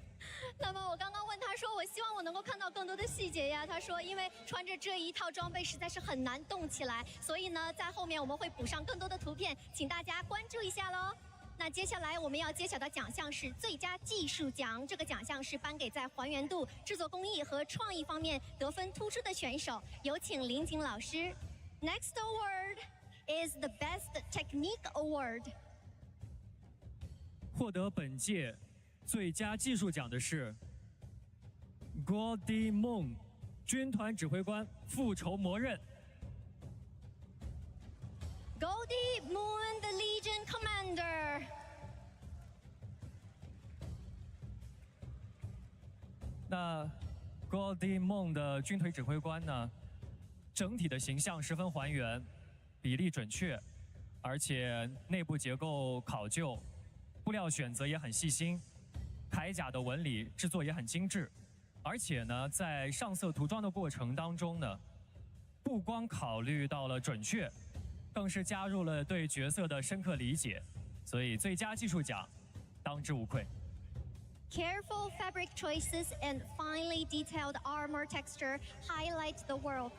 那么我刚刚问他说，我希望我能够看到更多的细节呀。他说，因为穿着这一套装备实在是很难动起来，所以呢，在后面我们会补上更多的图片，请大家关注一下喽。那接下来我们要揭晓的奖项是最佳技术奖，这个奖项是颁给在还原度、制作工艺和创意方面得分突出的选手。有请林景老师。Next award is the Best Technique Award。获得本届最佳技术奖的是 Goldie Moon 军团指挥官复仇魔刃。Goldie Moon, the Legion Commander。那 Goldie Moon 的军腿指挥官呢，整体的形象十分还原，比例准确，而且内部结构考究，布料选择也很细心，铠甲的纹理制作也很精致，而且呢，在上色涂装的过程当中呢，不光考虑到了准确，更是加入了对角色的深刻理解，所以最佳技术奖当之无愧。Careful fabric choices and finely detailed armor texture highlight the work.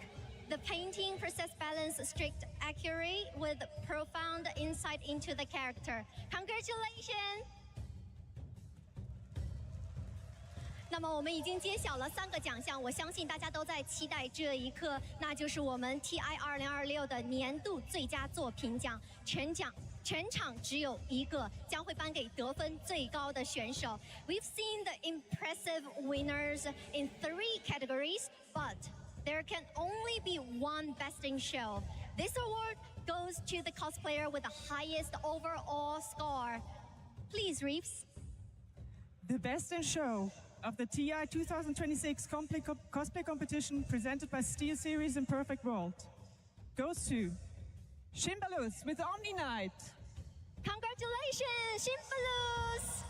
The painting process balance strict accuracy with profound insight into the character. Congratulations! 那么我们已经揭晓了3个奖项，我相信大家都在期待这一刻，那就是我们 TI 2026的年度最佳作品奖。全场只有一个，将会颁给得分最高的选手。We've seen the impressive winners in 3 categories, but there can only be one Best in Show. This award goes to the cosplayer with the highest overall score. Please, Reeves. The Best in Show of the TI 2026 cosplay competition presented by SteelSeries and Perfect World goes to Shimbalus with Omni Knight. Congratulations, Shimbalus!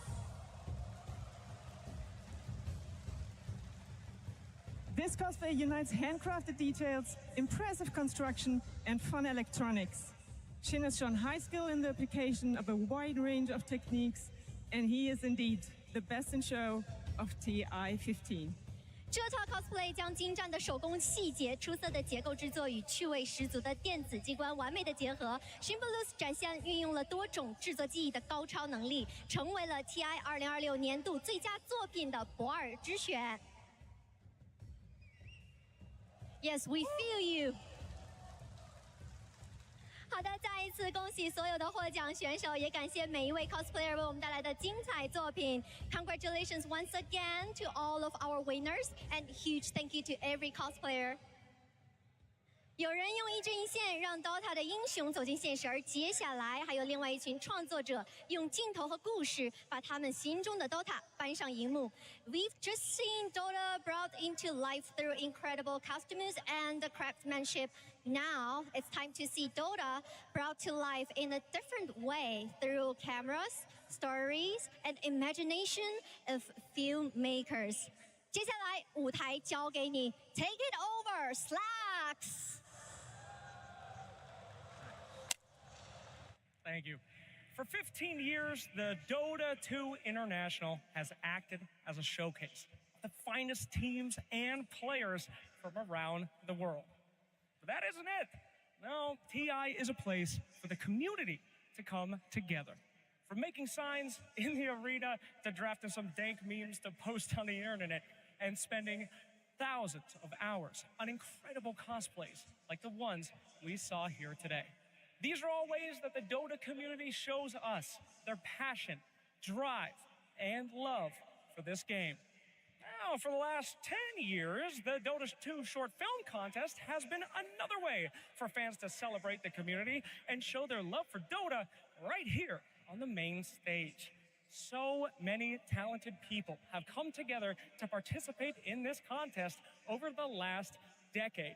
This cosplay unites handcrafted details, impressive construction, and fun electronics. Shin has shown high skill in the application of a wide range of techniques, and he is indeed the best in show of TI 15. 这套 cosplay 将精湛的手工细节、出色的结构制作与趣味十足的电子机关完美的结合。Shimbalus 展现运用了多种制作技艺的高超能力，成为了 TI 2026年度最佳作品的不二之选。Yes, we feel you. 好的，再一次恭喜所有的获奖选手，也感谢每一位 cosplayer 为我们带来的精彩作品。Congratulations once again to all of our winners, and huge thank you to every cosplayer. 有人用一针一线让 DOTA 的英雄走进现实，而接下来还有另外一群创作者用镜头和故事把他们心中的 DOTA 搬上荧幕。We've just seen DOTA brought into life through incredible costumes and craftsmanship. Now it's time to see DOTA brought to life in a different way through cameras, stories, and imagination of filmmakers. 接下来舞台交给你 ，Take it over, Slacks. Thank you. For 15 years, the Dota 2 International has acted as a showcase of the finest teams and players from around the world. But that isn't it. No, TI is a place for the community to come together. From making signs in the arena to drafting some dank memes to post on the internet and spending thousands of hours on incredible cosplays like the ones we saw here today. These are all ways that the Dota community shows us their passion, drive, and love for this game. Now, for the last 10 years, the Dota 2 short film contest has been another way for fans to celebrate the community and show their love for Dota right here on the main stage. So many talented people have come together to participate in this contest over the last decade.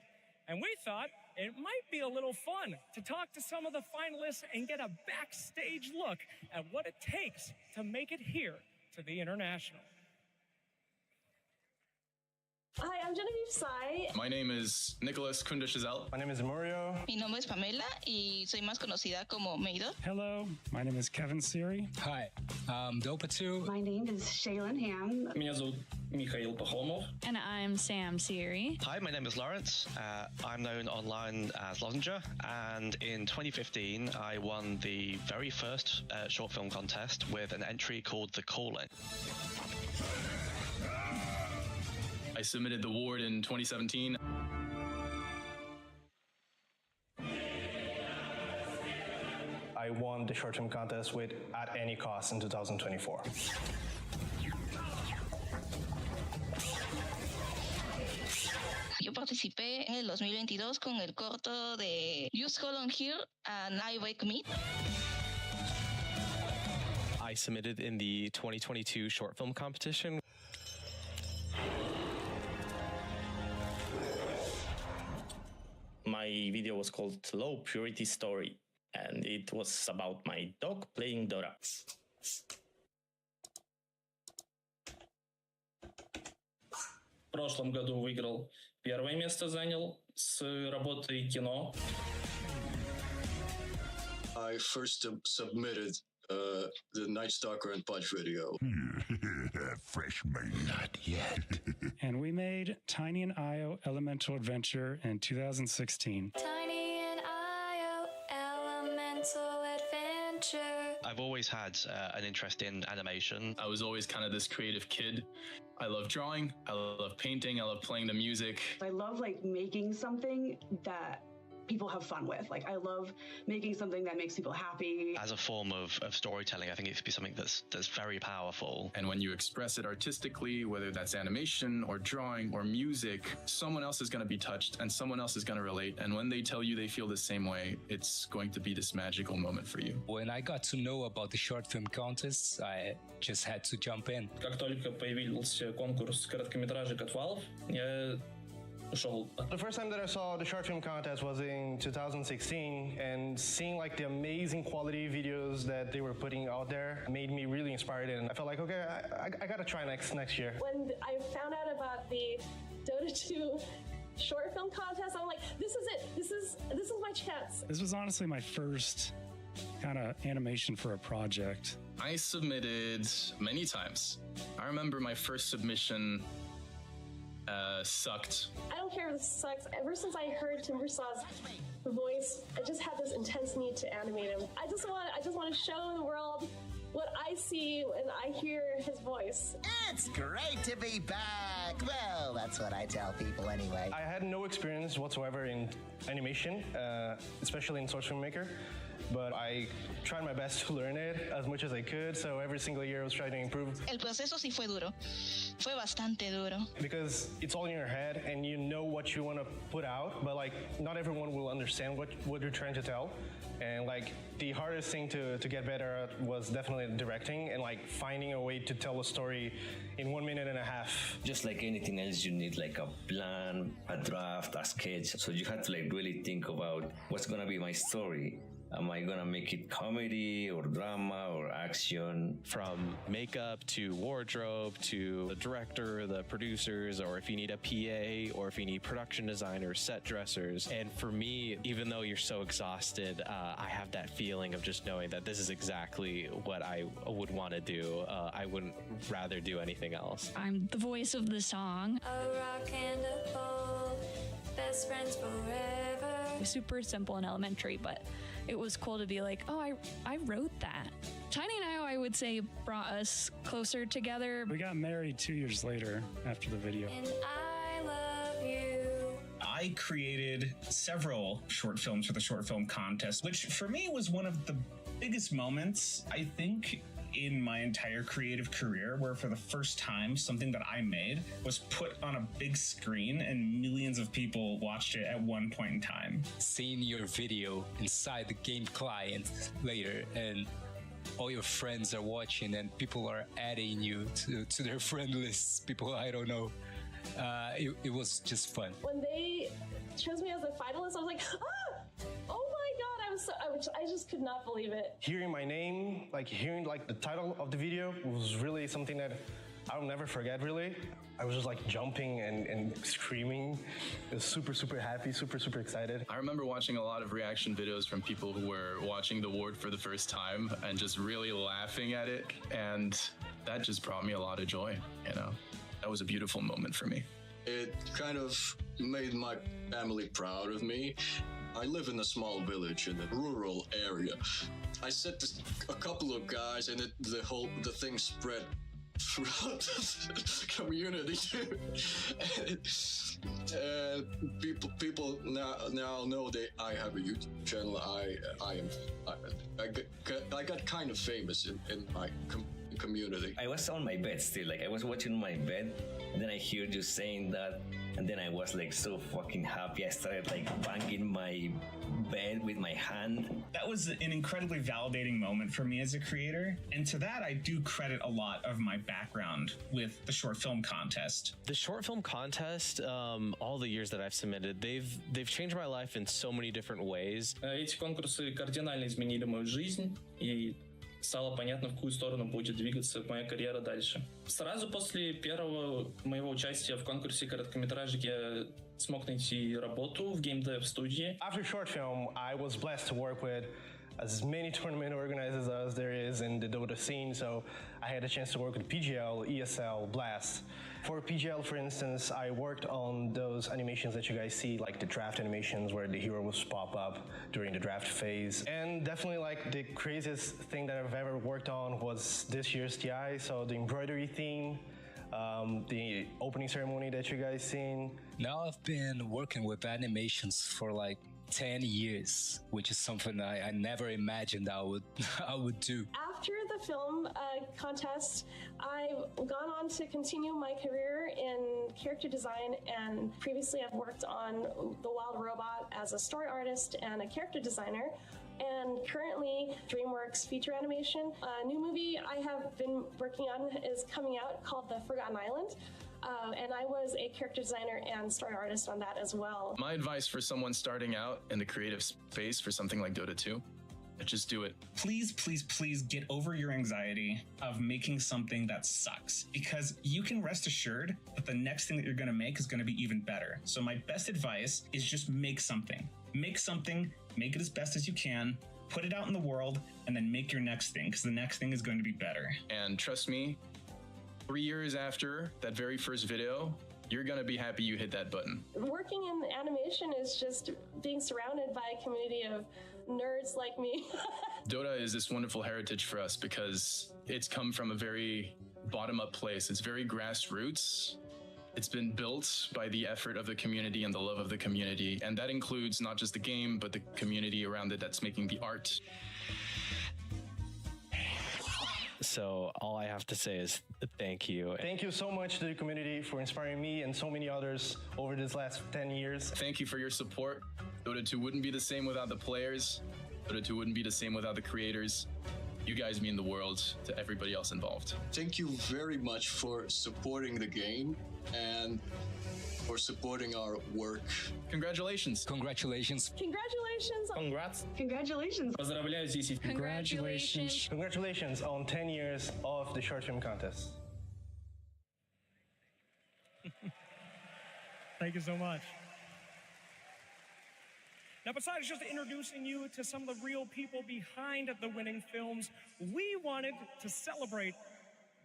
And we thought it might be a little fun to talk to some of the finalists and get a backstage look at what it takes to make it here to the International. Hi, I'm Genevieve Sai. My name is Nicholas Kundashizel. My name is Mario. Mi nombre es Pamela y soy más conocida como Maidot. Hello, my name is Kevin Siri. Hi, I'm Dopa2. My name is Shaylin Ham. Меня зовут Михаил Пахомов. And I'm Sam Siri. Hi, my name is Lawrence. I'm known online as Lozenger, and in 2015 I won the very first short film contest with an entry called The Calling. I submitted the award in 2017. I won the short film contest with At Any Cost in 2024. Yo participé en el 2022 con el corto de Just Hold On Here and I Wake Me. I submitted in the 2022 short film competition. My video was called Low Purity Story, and it was about my dog playing Dora. В прошлом году выиграл первое место, занял с работой кино. I first submitted the Night Stalker and Punch video. Fresh made. Not yet. And we made Tiny and Io Elemental Adventure in 2016. Tiny and Io Elemental Adventure. I've always had an interest in animation. I was always kind of this creative kid. I love drawing, I love painting, I love playing the music. I love like making something that people have fun with. Like, I love making something that makes people happy. As a form of storytelling, I think it could be something that's very powerful. And when you express it artistically, whether that's animation or drawing or music, someone else is going to be touched and someone else is going to relate. And when they tell you they feel the same way, it's going to be this magical moment for you. When I got to know about the short film contests, I just had to jump in. Как только появился конкурс короткометражек от Valve, я ушел. The first time that I saw the short film contest was in 2016, and seeing like the amazing quality videos that they were putting out there made me really inspired, and I felt like, okay, I gotta try next year. When I found out about the Dota 2 short film contest, I'm like, this is it. This is my chance. This was honestly my first kind of animation for a project. I submitted many times. I remember my first submission sucked. I don't care if this sucks. Ever since I heard Timbersaw's voice, I just had this intense need to animate him. I just want to show the world what I see when I hear his voice. It's great to be back. Well, that's what I tell people anyway. I had no experience whatsoever in animation, especially in Source Filmmaker. But I tried my best to learn it as much as I could, so every single year I was trying to improve. El proceso sí fue duro. Fue bastante duro. Because it's all in your head and you know what you want to put out, but like not everyone will understand what you're trying to tell. And like the hardest thing to get better at was definitely directing and like finding a way to tell a story in 1.5 minutes. Just like anything else, you need like a plan, a draft, a sketch. So you have to like really think about what's gonna be my story. Am I gonna make it comedy or drama or action? From makeup to wardrobe to the director, the producers, or if you need a PA or if you need production designers, set dressers. And for me, even though you're so exhausted, I have that feeling of just knowing that this is exactly what I would want to do. I wouldn't rather do anything else. I'm the voice of the song. A rock and a ball, best friends forever. Super simple and elementary, but it was cool to be like, oh, I wrote that. Tiny and I would say, brought us closer together. We got married 2 years later after the video. And I love you. I created several short films for the short film contest, which for me was one of the biggest moments, I think, in my entire creative career, where for the first time something that I made was put on a big screen and millions of people watched it at one point in time. Seeing your video inside the game client later and all your friends are watching and people are adding you to their friend lists, people I don't know. It was just fun. When they chose me as a finalist, I was like, ah! Oh my God, I just could not believe it. Hearing my name, like hearing like the title of the video was really something that I'll never forget, really. I was just like jumping and screaming. I was super, super happy, super, super excited. I remember watching a lot of reaction videos from people who were watching the award for the first time and just really laughing at it. And that just brought me a lot of joy, you know? That was a beautiful moment for me. It kind of made my family proud of me. I live in a small village in a rural area. I said to a couple of guys, and the thing spread throughout the community. And people now know that I have a YouTube channel. I got kind of famous in my community. I was on my bed still, like I was watching my bed, and then I heard you saying that, and then I was like so fucking happy. I started like banging my bed with my hand. That was an incredibly validating moment for me as a creator, and to that I do credit a lot of my background with the short film contest. The short film contest, all the years that I've submitted, they've changed my life in so many different ways. Эти конкурсы кардинально изменили мою жизнь, и стало понятно, в какую сторону будет двигаться моя карьера дальше. Сразу после первого моего участия в конкурсе короткометражек я смог найти работу в геймдев-студии. After short film, I was blessed to work with as many tournament organizers as there is in the Dota scene, so I had a chance to work with PGL, ESL, Blast. For PGL, for instance, I worked on those animations that you guys see, like the draft animations where the heroes pop up during the draft phase. And definitely like the craziest thing that I've ever worked on was this year's TI, so the embroidery theme, the opening ceremony that you guys seen. Now I've been working with animations for like 10 years, which is something I never imagined I would do. After the film contest, I've gone on to continue my career in character design, and previously I've worked on The Wild Robot as a story artist and a character designer. And currently, DreamWorks feature animation. A new movie I have been working on is coming out called The Forgotten Island. And I was a character designer and story artist on that as well. My advice for someone starting out in the creative space for something like Dota 2, just do it. Please, please, please get over your anxiety of making something that sucks, because you can rest assured that the next thing that you're going to make is going to be even better. So my best advice is just make something. Make something, make it as best as you can, put it out in the world, and then make your next thing, because the next thing is going to be better. And trust me, 3 years after that very first video, you're gonna be happy you hit that button. Working in animation is just being surrounded by a community of nerds like me. Dota is this wonderful heritage for us because it's come from a very bottom-up place. It's very grassroots. It's been built by the effort of the community and the love of the community. And that includes not just the game, but the community around it that's making the art. So all I have to say is thank you. Thank you so much to the community for inspiring me and so many others over this last 10 years. Thank you for your support. Dota 2 wouldn't be the same without the players. Dota 2 wouldn't be the same without the creators. You guys mean the world to everybody else involved. Thank you very much for supporting the game and for supporting our work. Congratulations. Congratulations. Congratulations. Congrats. Congratulations. Поздравляю, Zizi. Congratulations. Congratulations on 10 years of the short film contest. Thank you so much. Now, besides just introducing you to some of the real people behind the winning films, we wanted to celebrate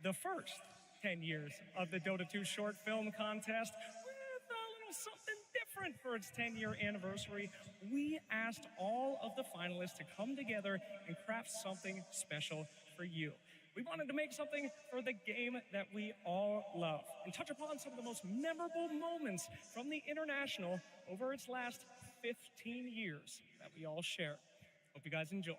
the first 10 years of the Dota 2 short film contest with a little something different for its 10-year anniversary. We asked all of the finalists to come together and craft something special for you. We wanted to make something for the game that we all love and touch upon some of the most memorable moments from the International over its last 15 years that we all share. Hope you guys enjoy.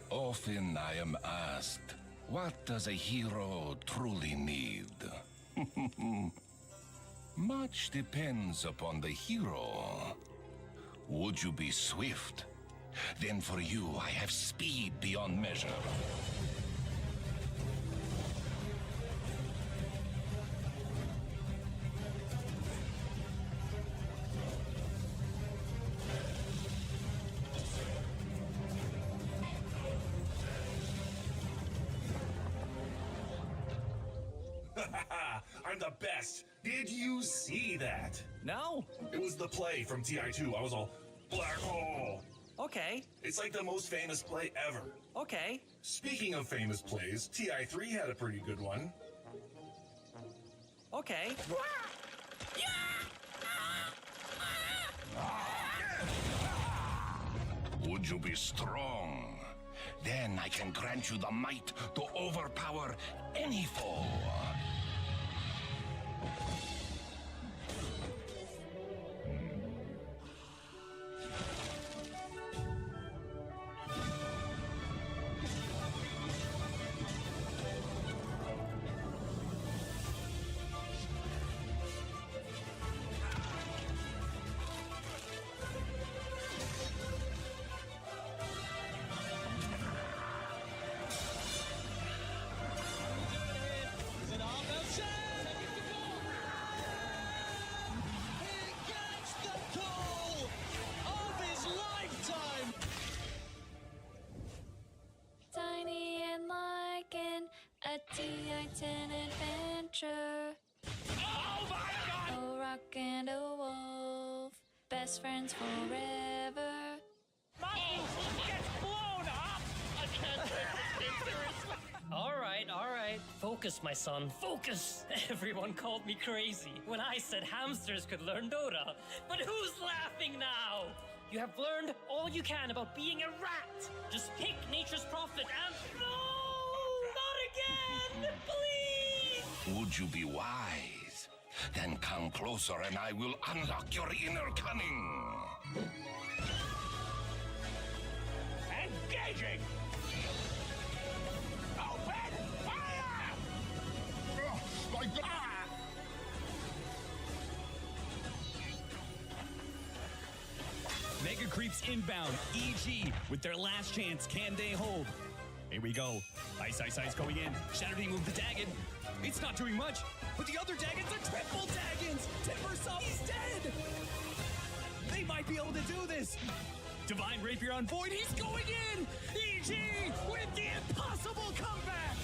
Often I am asked, what does a hero truly need? Much depends upon the hero. Would you be swift? Then for you, I have speed beyond measure. the best. Did you see that? No. It was the play from TI2. I was all, black hole. Okay. It's like the most famous play ever. Okay. Speaking of famous plays, TI3 had a pretty good one. Okay. Would you be strong? Then I can grant you the might to overpower any foe. Tiny and like a TI-10 adventure. Oh my god! A rock and a wolf, best friends forever. My wolf gets blown up! I can't take this seriously. All right. Focus, my son, focus. Everyone called me crazy when I said hamsters could learn Dota. But who's laughing now? You have learned all you can about being a rat. Just pick nature's prophet and... No! Not again! Please! Would you be wise? Then come closer and I will unlock your inner cunning. Engaging! Open fire! Oh, my god! Mega Creeps inbound. EG with their last chance. Can they hold? Here we go. Ice going in. Saturday move the Dagon. It's not doing much, but the other Dagons are triple Dagons. Timbersaw, he's dead. They might be able to do this. Divine Rapier on Void. He's going in. EG with the impossible comeback.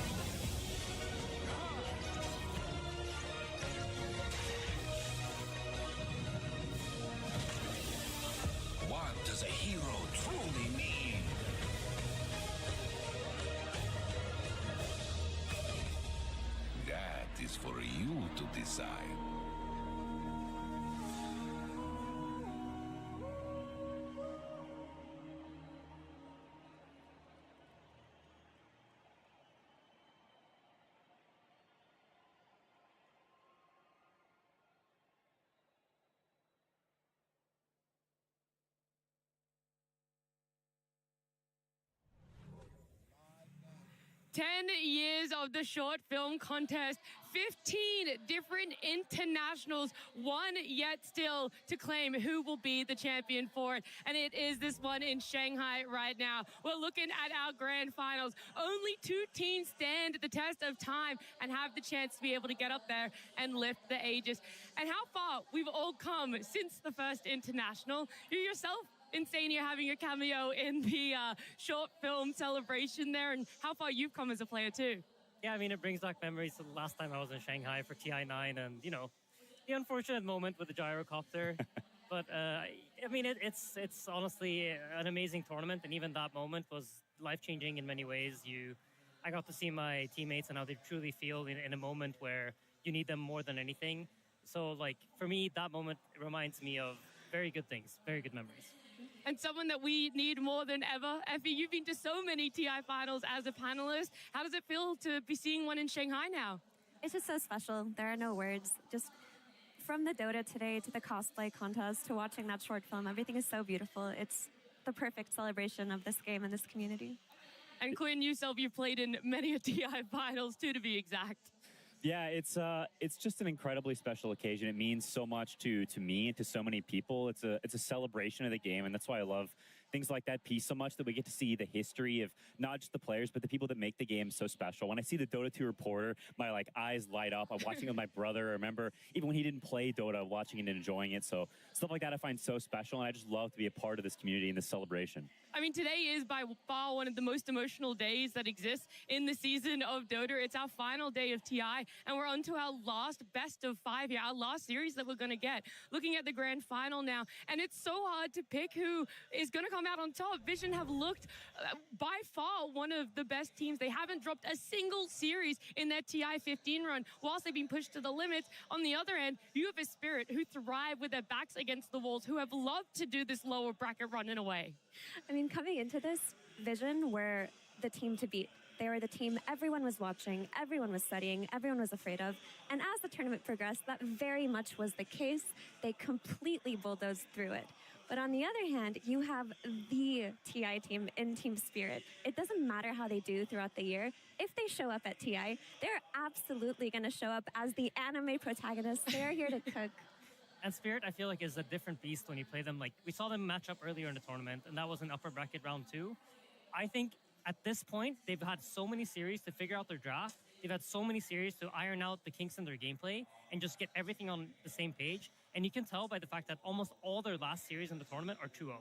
What does a hero truly need? That is for you to decide. Years of the short film contest, 15 different internationals, one yet still to claim who will be the champion for it. And it is this one in Shanghai right now. We're looking at our grand finals. Only 2 teams stand the test of time and have the chance to be able to get up there and lift the Aegis. And how far we've all come since the first international. You yourself, Insane, you're having a cameo in the short film celebration there, and how far you've come as a player too. Yeah, I mean, it brings back memories of the last time I was in Shanghai for TI9 and, you know, the unfortunate moment with the gyrocopter. But, I mean, it's honestly an amazing tournament, and even that moment was life-changing in many ways. I got to see my teammates and how they truly feel in a moment where you need them more than anything. So, like, for me, that moment reminds me of very good things, very good memories. And someone that we need more than ever. Effie, you've been to so many TI finals as a panelist. How does it feel to be seeing one in Shanghai now? It's just so special. There are no words. Just from the Dota today to the cosplay contest to watching that short film, everything is so beautiful. It's the perfect celebration of this game and this community. And Quinn, yourself, you've played in many a TI finals too, to be exact. Yeah, it's just an incredibly special occasion. It means so much to me and to so many people. It's a celebration of the game, and that's why I love things like that piece so much that we get to see the history of not just the players, but the people that make the game so special. When I see the Dota 2 reporter, my eyes light up. I'm watching it with my brother. I remember even when he didn't play Dota, watching it and enjoying it. So stuff like that I find so special, and I just love to be a part of this community and this celebration. I mean, today is by far one of the most emotional days that exists in the season of Dota. It's our final day of TI, and we're on to our last best of 5 here, our last series that we're going to get. Looking at the grand final now, and it's so hard to pick who is going to come out on top. Vision have looked by far one of the best teams. They haven't dropped a single series in their TI 15 run, whilst they've been pushed to the limits. On the other end, you have a Spirit who thrive with their backs against the walls, who have loved to do this lower bracket run in a way. I mean, coming into this, Vision were the team to beat. They were the team everyone was watching, everyone was studying, everyone was afraid of. And as the tournament progressed, that very much was the case. They completely bulldozed through it. But on the other hand, you have the TI team in Team Spirit. It doesn't matter how they do throughout the year. If they show up at TI, they're absolutely going to show up as the anime protagonists. They're here to cook. And Spirit, I feel like, is a different beast when you play them. Like, we saw them match up earlier in the tournament, and that was in upper bracket round 2. I think at this point, they've had so many series to figure out their draft. They've had so many series to iron out the kinks in their gameplay and just get everything on the same page. And you can tell by the fact that almost all their last series in the tournament are 2-0s.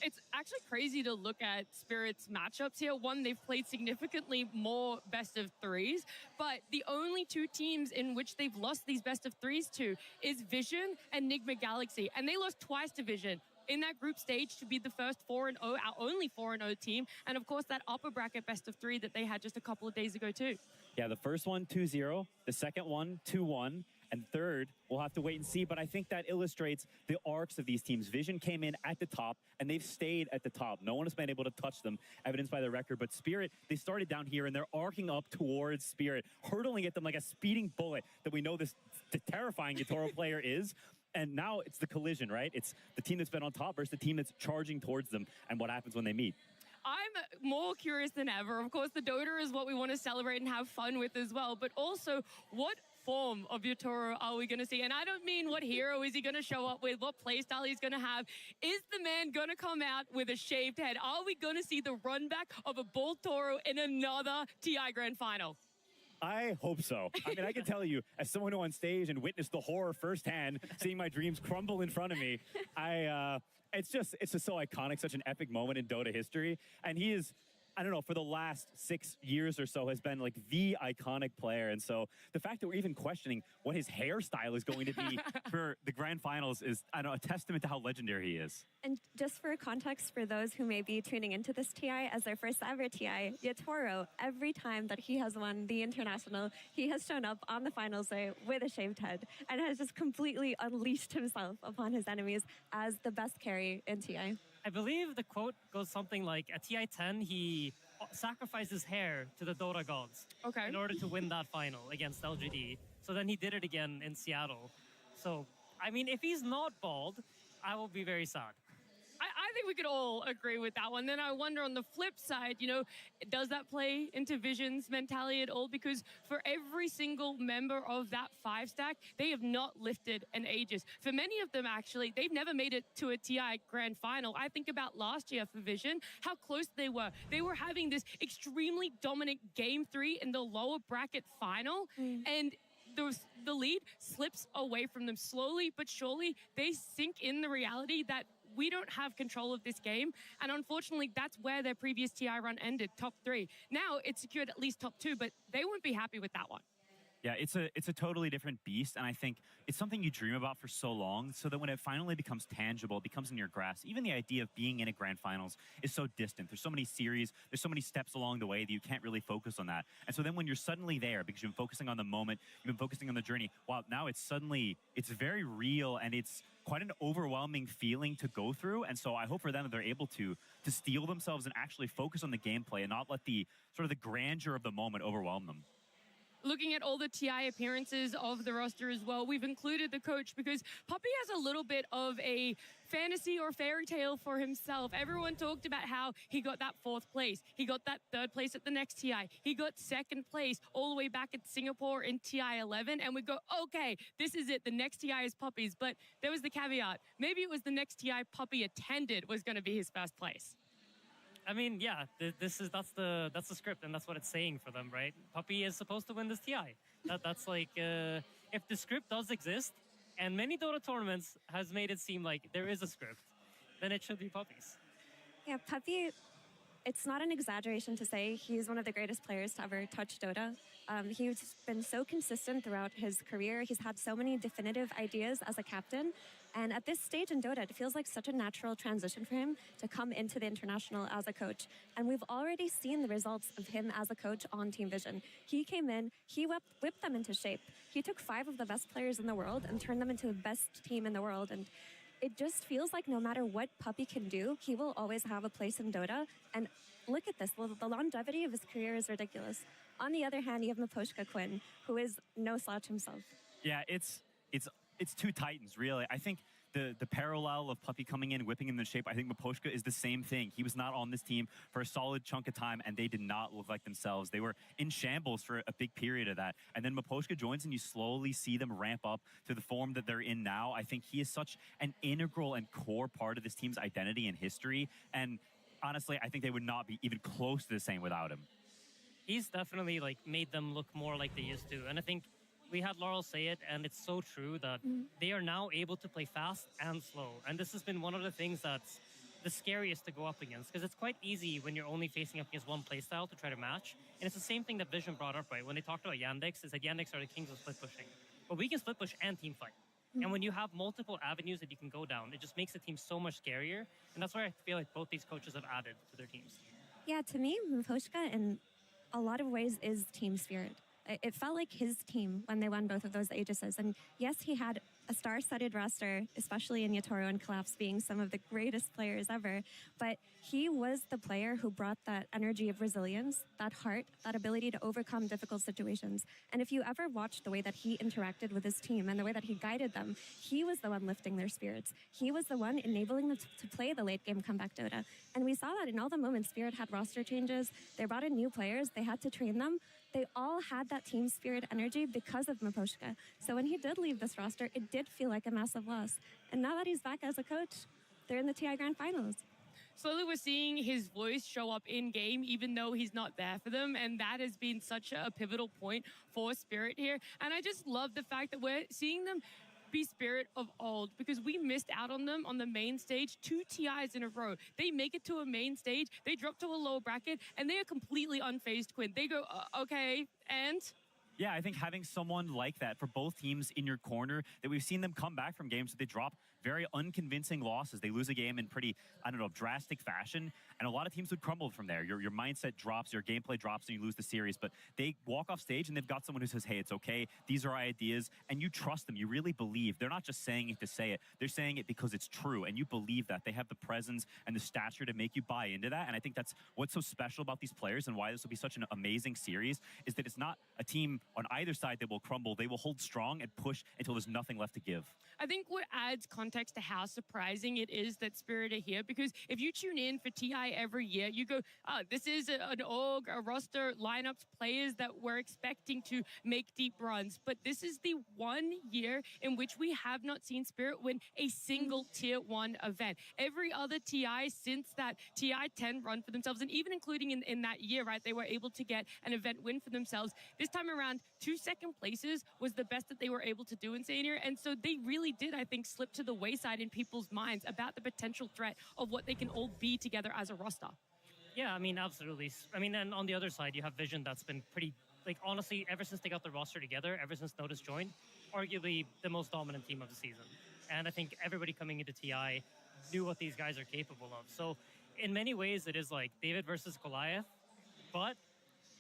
It's actually crazy to look at Spirit's matchups here. One, they've played significantly more best of 3s, but the only 2 teams in which they've lost these best of 3s to is Vision and Nigma Galaxy, and they lost twice to Vision in that group stage to be the first 4-0, our only 4-0 team, and of course that upper bracket best of 3 that they had just a couple of days ago too. Yeah, the first one 2-0, the second one 2-1, and third, we'll have to wait and see. But I think that illustrates the arcs of these teams. Vision came in at the top, and they've stayed at the top. No one has been able to touch them, evidenced by their record. But Spirit, they started down here, and they're arcing up towards Spirit, hurtling at them like a speeding bullet that we know this terrifying Yatoro player is. And now it's the collision, right? It's the team that's been on top versus the team that's charging towards them, and what happens when they meet. I'm more curious than ever. Of course, the Dota is what we want to celebrate and have fun with as well. But also, what form of Yatoro are we going to see? And I don't mean what hero is he going to show up with, what playstyle he's going to have. Is the man going to come out with a shaved head? Are we going to see the run back of a Bull Toro in another TI Grand Final? I hope so. I mean, I can tell you, as someone who on stage and witnessed the horror firsthand, seeing my dreams crumble in front of me, it's just so iconic, such an epic moment in Dota history. And he is, I don't know, for the last 6 years or so has been like the iconic player. And so the fact that we're even questioning what his hairstyle is going to be for the grand finals is, I don't know, a testament to how legendary he is. And just for context, for those who may be tuning into this TI as their first ever TI, Yatoro, every time that he has won the international, he has shown up on the finals day with a shaved head and has just completely unleashed himself upon his enemies as the best carry in TI. I believe the quote goes something like, at TI 10, he sacrificed his hair to the Dota gods in order to win that final against LGD. So then he did it again in Seattle. So, I mean, if he's not bald, I will be very sad. I think we could all agree with that one. Then I wonder on the flip side, you know, does that play into Vision's mentality at all? Because for every single member of that 5-stack, they have not lifted in ages. For many of them, actually, they've never made it to a TI grand final. I think about last year for Vision, how close they were. They were having this extremely dominant game 3 in the lower bracket final, and the lead slips away from them slowly but surely. They sink in the reality that we don't have control of this game, and unfortunately that's where their previous TI run ended, top 3. Now it's secured at least top 2, but they won't be happy with that one. Yeah, it's a totally different beast, and I think it's something you dream about for so long, so that when it finally becomes tangible, it becomes in your grasp. Even the idea of being in a grand finals is so distant. There's so many series, there's so many steps along the way that you can't really focus on that. And so then when you're suddenly there, because you've been focusing on the moment, you've been focusing on the journey, wow, now it's very real, and it's quite an overwhelming feeling to go through. And so I hope for them that they're able to steel themselves and actually focus on the gameplay and not let the sort of the grandeur of the moment overwhelm them. looking at all the TI appearances of the roster as well, we've included the coach because Puppy has a little bit of a fantasy or fairy tale for himself. Everyone talked about how he got that 4th place. He got that 3rd place at the next TI. He got 2nd place all the way back at Singapore in TI 11. And we go, okay, this is it. The next TI is Puppy's. But there was the caveat. Maybe it was the next TI Puppy attended was going to be his 1st place. I mean, yeah, that's the script, and that's what it's saying for them, right? Puppy is supposed to win this TI. That's like if the script does exist, and many Dota tournaments has made it seem like there is a script, then it should be Puppy's. Yeah, Puppy, it's not an exaggeration to say he's one of the greatest players to ever touch Dota. He's been so consistent throughout his career. He's had so many definitive ideas as a captain. And at this stage in Dota, it feels like such a natural transition for him to come into the international as a coach. And we've already seen the results of him as a coach on Team Vision. He came in, he whipped them into shape. He took 5 of the best players in the world and turned them into the best team in the world. And it just feels like no matter what Puppy can do, he will always have a place in Dota. And look at this, the longevity of his career is ridiculous. On the other hand, you have Miposhka Quinn, who is no slouch himself. Yeah, it's 2 titans, really. I think the parallel of Puppy coming in, whipping him in shape, I think Miposhka is the same thing. He was not on this team for a solid chunk of time, and they did not look like themselves. They were in shambles for a big period of that. And then Miposhka joins, and you slowly see them ramp up to the form that they're in now. I think he is such an integral and core part of this team's identity and history. And honestly, I think they would not be even close to the same without him. He's definitely like made them look more like they used to. And I think we had Laurel say it, and it's so true that they are now able to play fast and slow. And this has been one of the things that's the scariest to go up against, because it's quite easy when you're only facing up against one playstyle to try to match. And it's the same thing that Vision brought up, right? When they talked about Yandex, is that Yandex are the kings of split pushing. But we can split push and team fight. And when you have multiple avenues that you can go down, it just makes the team so much scarier. And that's why I feel like both these coaches have added to their teams. Yeah, to me, Miposhka in a lot of ways is team spirit. It felt like his team when they won both of those Aegises. And yes, he had a star-studded roster, especially in Yatoro and Collapse being some of the greatest players ever. But he was the player who brought that energy of resilience, that heart, that ability to overcome difficult situations. And if you ever watched the way that he interacted with his team and the way that he guided them, he was the one lifting their spirits. He was the one enabling them to play the late-game comeback Dota. And we saw that in all the moments Spirit had roster changes. They brought in new players. They had to train them. They all had that team spirit energy because of Miposhka. So when he did leave this roster, it did feel like a massive loss. And now that he's back as a coach, they're in the TI Grandfinals. Slowly we're seeing his voice show up in game, even though he's not there for them. And that has been such a pivotal point for Spirit here. And I just love the fact that we're seeing them be Spirit of old, because we missed out on them on the main stage 2 TIs in a row. They make it to a main stage, they drop to a lower bracket, and they are completely unfazed, Quinn. They go, okay, and... Yeah, I think having someone like that for both teams in your corner, that we've seen them come back from games that they drop very unconvincing losses. They lose a game in pretty, drastic fashion. And a lot of teams would crumble from there. Your mindset drops, your gameplay drops, and you lose the series. But they walk off stage and they've got someone who says, hey, it's okay. These are ideas. And you trust them. You really believe. They're not just saying it to say it. They're saying it because it's true. And you believe that. They have the presence and the stature to make you buy into that. And I think that's what's so special about these players and why this will be such an amazing series, is that it's not a team on either side that will crumble. They will hold strong and push until there's nothing left to give. I think what adds context to how surprising it is that Spirit are here, because if you tune in for TI every year, you go, oh, this is an org, a roster, lineups, players that we're expecting to make deep runs. But this is the one year in which we have not seen Spirit win a single Tier 1 event. Every other TI since that TI 10 run for themselves, and even including in that year, right, they were able to get an event win for themselves. This time around, 2 second places was the best that they were able to do in Senior. And so they really did, I think, slip to the wayside in people's minds about the potential threat of what they can all be together as a roster. Yeah, I mean, absolutely. I mean, and on the other side, you have Vision that's been pretty, like, honestly, ever since they got the roster together, ever since Notice joined, arguably the most dominant team of the season. And I think everybody coming into TI knew what these guys are capable of. So in many ways, it is like David versus Goliath, but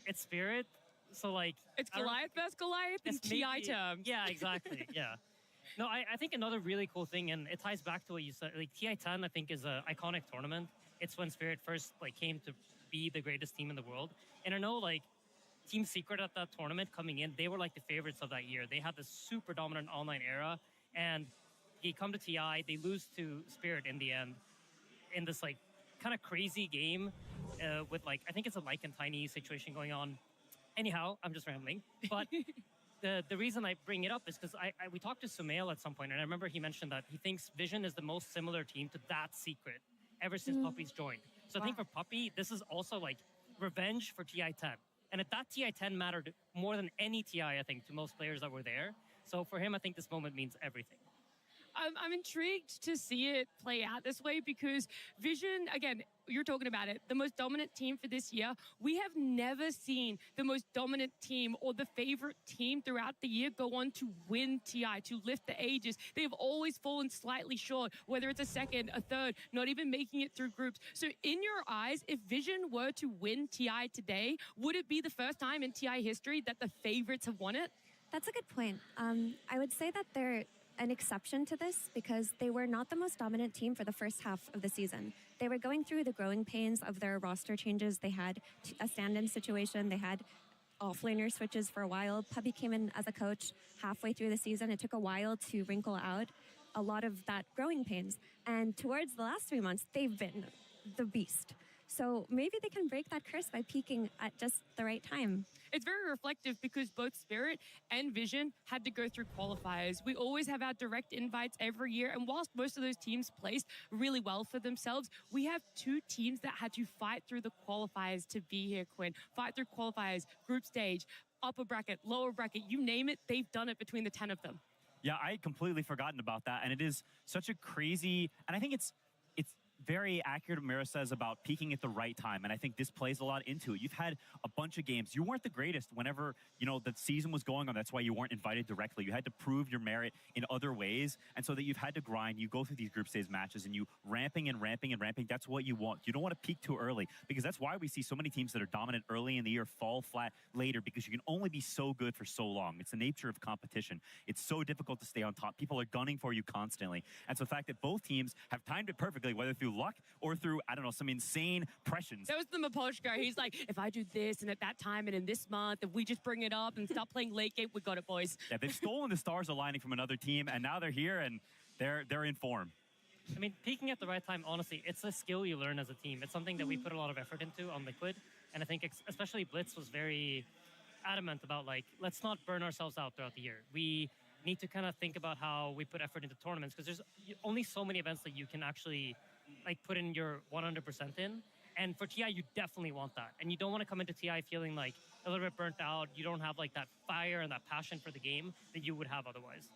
it's Spirit. So, like... It's Goliath versus Goliath in TI terms. Yeah, exactly, yeah. No, I think another really cool thing, and it ties back to what you said, like, TI 10, I think, is an iconic tournament. It's when Spirit first, like, came to be the greatest team in the world. And I know, like, Team Secret at that tournament coming in, they were like the favorites of that year. They had this super dominant online era, and they come to TI, they lose to Spirit in the end, in this like kind of crazy game with like, I think it's a Like and Tiny situation going on. Anyhow, I'm just rambling. But the reason I bring it up is because we talked to Sumail at some point, and I remember he mentioned that he thinks Vision is the most similar team to that Secret ever since Puppy's joined. So I think for Puppy, this is also like revenge for TI-10. And if that TI-10 mattered more than any TI, I think, to most players that were there. So for him, I think this moment means everything. I'm intrigued to see it play out this way because Vision, again, you're talking about it, the most dominant team for this year. We have never seen the most dominant team or the favorite team throughout the year go on to win TI, to lift the ages. They've always fallen slightly short, whether it's a second, a third, not even making it through groups. So in your eyes, if Vision were to win TI today, would it be the first time in TI history that the favorites have won it? That's a good point. I would say that they're an exception to this because they were not the most dominant team for the first half of the season. They were going through the growing pains of their roster changes. They had a stand-in situation. They had off-laner switches for a while. Puppy came in as a coach halfway through the season. It took a while to wrinkle out a lot of that growing pains. And towards the last 3 months, they've been the beast. So maybe they can break that curse by peaking at just the right time. It's very reflective because both Spirit and Vision had to go through qualifiers. We always have our direct invites every year, and whilst most of those teams placed really well for themselves, we have two teams that had to fight through the qualifiers to be here, Quinn. Fight through qualifiers, group stage, upper bracket, lower bracket, you name it, they've done it between the 10 of them. Yeah, I had completely forgotten about that, and it is such a crazy, and I think it's very accurate what Mira says about peaking at the right time, and I think this plays a lot into it. You've had a bunch of games. You weren't the greatest whenever, the season was going on. That's why you weren't invited directly. You had to prove your merit in other ways, and so that you've had to grind. You go through these group stage matches, and you ramping and ramping and ramping. That's what you want. You don't want to peak too early, because that's why we see so many teams that are dominant early in the year fall flat later, because you can only be so good for so long. It's the nature of competition. It's so difficult to stay on top. People are gunning for you constantly, and so the fact that both teams have timed it perfectly, whether through luck or through, I don't know, some insane pressions. That was the Maposhka. He's like, if I do this and at that time and in this month, if we just bring it up and stop playing late game, we got it, boys. Yeah, they've stolen the stars aligning from another team, and now they're here and they're in form. I mean, peaking at the right time, honestly, it's a skill you learn as a team. It's something that we put a lot of effort into on Liquid, and I think especially Blitz was very adamant about, like, let's not burn ourselves out throughout the year. We need to kind of think about how we put effort into tournaments, because there's only so many events that you can actually put in your 100% in. And for TI, you definitely want that. And you don't want to come into TI feeling like a little bit burnt out. You don't have like that fire and that passion for the game that you would have otherwise.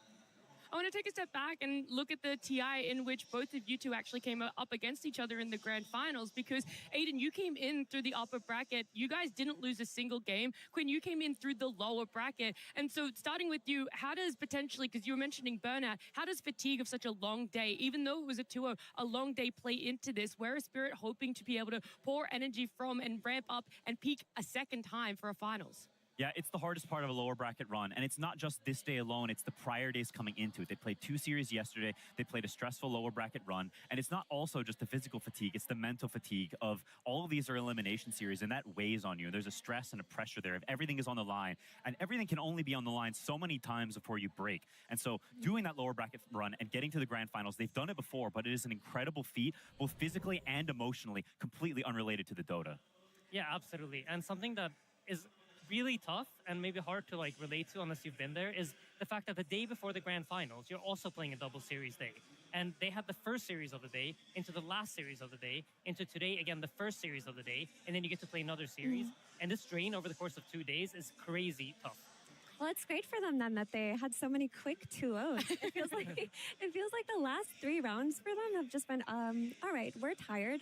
I want to take a step back and look at the TI in which both of you two actually came up against each other in the grand finals, because Aiden, you came in through the upper bracket. You guys didn't lose a single game. Quinn, you came in through the lower bracket. And so starting with you, how does potentially, because you were mentioning burnout, how does fatigue of such a long day, even though it was a 2-0, a long day, play into this? Where is Spirit hoping to be able to pour energy from and ramp up and peak a second time for a finals? Yeah, it's the hardest part of a lower bracket run, and it's not just this day alone, it's the prior days coming into it. They played 2 series yesterday, they played a stressful lower bracket run, and it's not also just the physical fatigue, it's the mental fatigue of all of these are elimination series, and that weighs on you. There's a stress and a pressure there. If everything is on the line, and everything can only be on the line so many times before you break. And so doing that lower bracket run and getting to the grand finals, they've done it before, but it is an incredible feat, both physically and emotionally, completely unrelated to the Dota. Yeah, absolutely. And something that is really tough and maybe hard to relate to unless you've been there is the fact that the day before the grand finals, you're also playing a double series day. And they had the first series of the day into the last series of the day into today, again, the first series of the day, and then you get to play another series. And this drain over the course of 2 days is crazy tough. Well, it's great for them then that they had so many quick 2-0s. It feels like the last 3 rounds for them have just been, all right, we're tired.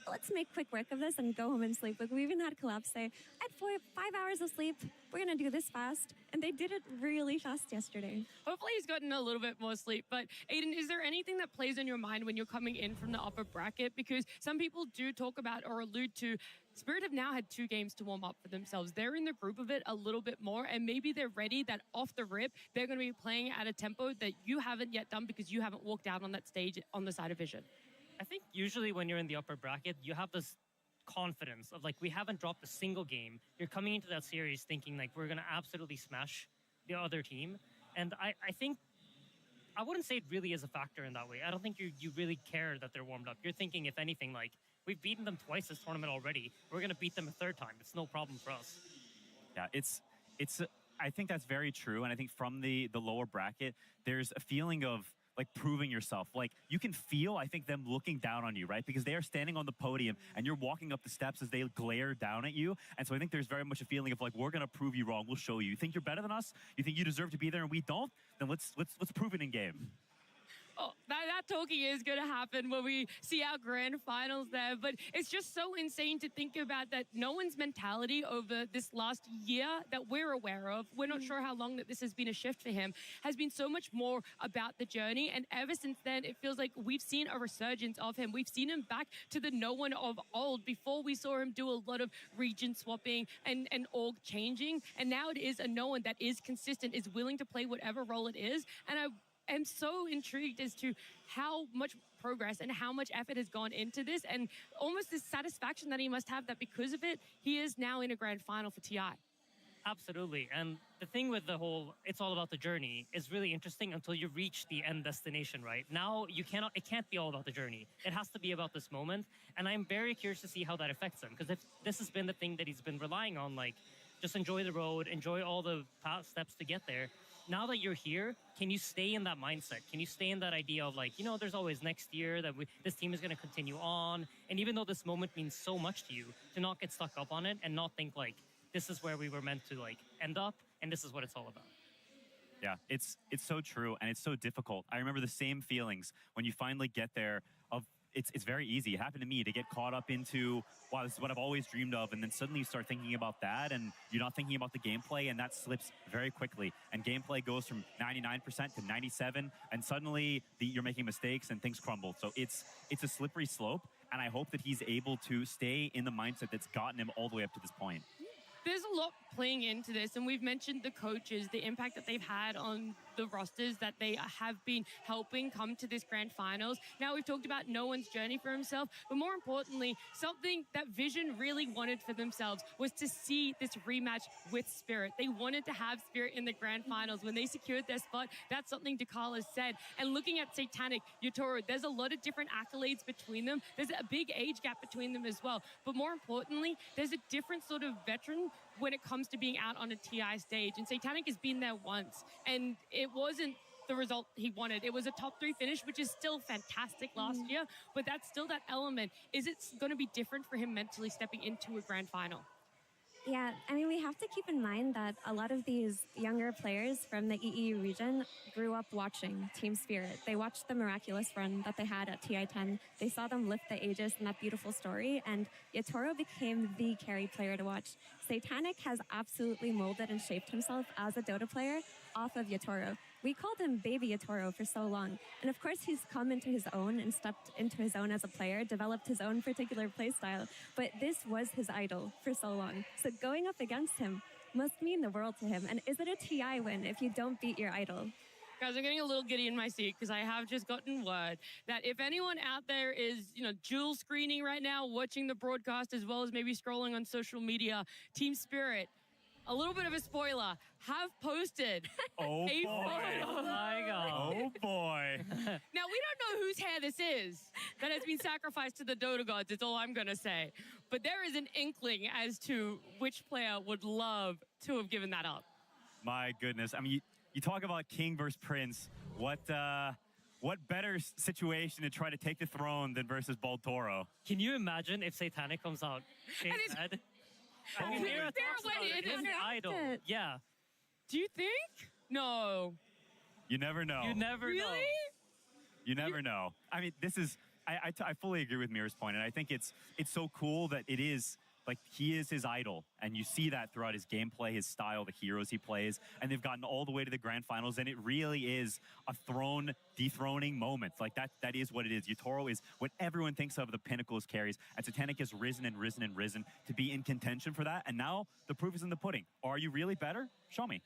Let's make quick work of this and go home and sleep. Like, we even had Collapse say, I had 5 hours of sleep. We're going to do this fast. And they did it really fast yesterday. Hopefully he's gotten a little bit more sleep. But Aiden, is there anything that plays in your mind when you're coming in from the upper bracket? Because some people do talk about or allude to Spirit have now had 2 games to warm up for themselves. They're in the group of it a little bit more, and maybe they're ready that off the rip, they're going to be playing at a tempo that you haven't yet done because you haven't walked out on that stage on the side of Vision. I think usually when you're in the upper bracket, you have this confidence of like we haven't dropped a single game. You're coming into that series thinking like we're gonna absolutely smash the other team, and I think I wouldn't say it really is a factor in that way. I don't think you really care that they're warmed up. You're thinking, if anything, like we've beaten them twice this tournament already. We're gonna beat them a third time. It's no problem for us. Yeah, it's. I think that's very true, and I think from the lower bracket, there's a feeling of like proving yourself. Like you can feel, I think, them looking down on you, right? Because they are standing on the podium and you're walking up the steps as they glare down at you. And so I think there's very much a feeling of like, we're gonna prove you wrong. We'll show you. You think you're better than us? You think you deserve to be there and we don't? Then let's prove it in game. Oh, that talking is going to happen when we see our grand finals there. But it's just so insane to think about that no one's mentality over this last year that we're aware of, we're not sure how long that this has been a shift for him, has been so much more about the journey. And ever since then, it feels like we've seen a resurgence of him. We've seen him back to the no one of old. Before, we saw him do a lot of region swapping and org changing. And now it is a no one that is consistent, is willing to play whatever role it is. And I'm so intrigued as to how much progress and how much effort has gone into this, and almost this satisfaction that he must have that because of it, he is now in a grand final for TI. Absolutely. And the thing with the whole, it's all about the journey, is really interesting until you reach the end destination, right? Now it can't be all about the journey. It has to be about this moment. And I'm very curious to see how that affects him, because if this has been the thing that he's been relying on, like just enjoy the road, enjoy all the past steps to get there. Now that you're here, can you stay in that mindset? Can you stay in that idea of like, there's always next year that this team is going to continue on. And even though this moment means so much to you, to not get stuck up on it and not think like, this is where we were meant to like end up and this is what it's all about. Yeah, it's so true and it's so difficult. I remember the same feelings when you finally get there of it's very easy. It happened to me to get caught up into, wow, this is what I've always dreamed of. And then suddenly you start thinking about that and you're not thinking about the gameplay, and that slips very quickly. And gameplay goes from 99% to 97, and suddenly you're making mistakes and things crumble. So it's a slippery slope. And I hope that he's able to stay in the mindset that's gotten him all the way up to this point. There's a lot playing into this, and we've mentioned the coaches, the impact that they've had on the rosters that they have been helping come to this grand finals. Now we've talked about no one's journey for himself, but more importantly, something that Vision really wanted for themselves was to see this rematch with Spirit. They wanted to have Spirit in the grand finals. When they secured their spot, that's something Dekal has said. And looking at Satanic, Yotaro, there's a lot of different accolades between them. There's a big age gap between them as well. But more importantly, there's a different sort of veteran when it comes to being out on a TI stage. And Satanic has been there once, and it wasn't the result he wanted. It was a top 3 finish, which is still fantastic last year, but that's still that element. Is it going to be different for him mentally stepping into a grand final? Yeah, I mean, we have to keep in mind that a lot of these younger players from the EEU region grew up watching Team Spirit. They watched the miraculous run that they had at TI10. They saw them lift the Aegis in that beautiful story, and Yotaro became the carry player to watch. Satanic has absolutely molded and shaped himself as a Dota player off of Yotaro. We called him Baby Yotaro for so long. And of course, he's come into his own and stepped into his own as a player, developed his own particular playstyle. But this was his idol for so long. So going up against him must mean the world to him. And is it a TI win if you don't beat your idol? Guys, I'm getting a little giddy in my seat because I have just gotten word that if anyone out there is, dual screening right now, watching the broadcast as well as maybe scrolling on social media, Team Spirit, a little bit of a spoiler, have posted a photo. My God. Oh boy. Now, we don't know whose hair this is that has been sacrificed to the Dota gods, is all I'm going to say. But there is an inkling as to which player would love to have given that up. My goodness. I mean, you talk about King versus Prince. What better situation to try to take the throne than versus Baltoro? Can you imagine if Satanic comes out dead? I mean, Mira talks about it. His idol. Yeah. Do you think? No. You never know. You never know. You never know. I mean, this is, I fully agree with Mira's point, and I think it's so cool that it is, like, he is his idol, and you see that throughout his gameplay, his style, the heroes he plays, and they've gotten all the way to the grand finals, and it really is a dethroning moment. Like, that is what it is. Yotaro is what everyone thinks of the pinnacles carries, and Satanic has risen and risen and risen to be in contention for that, and now the proof is in the pudding. Are you really better? Show me.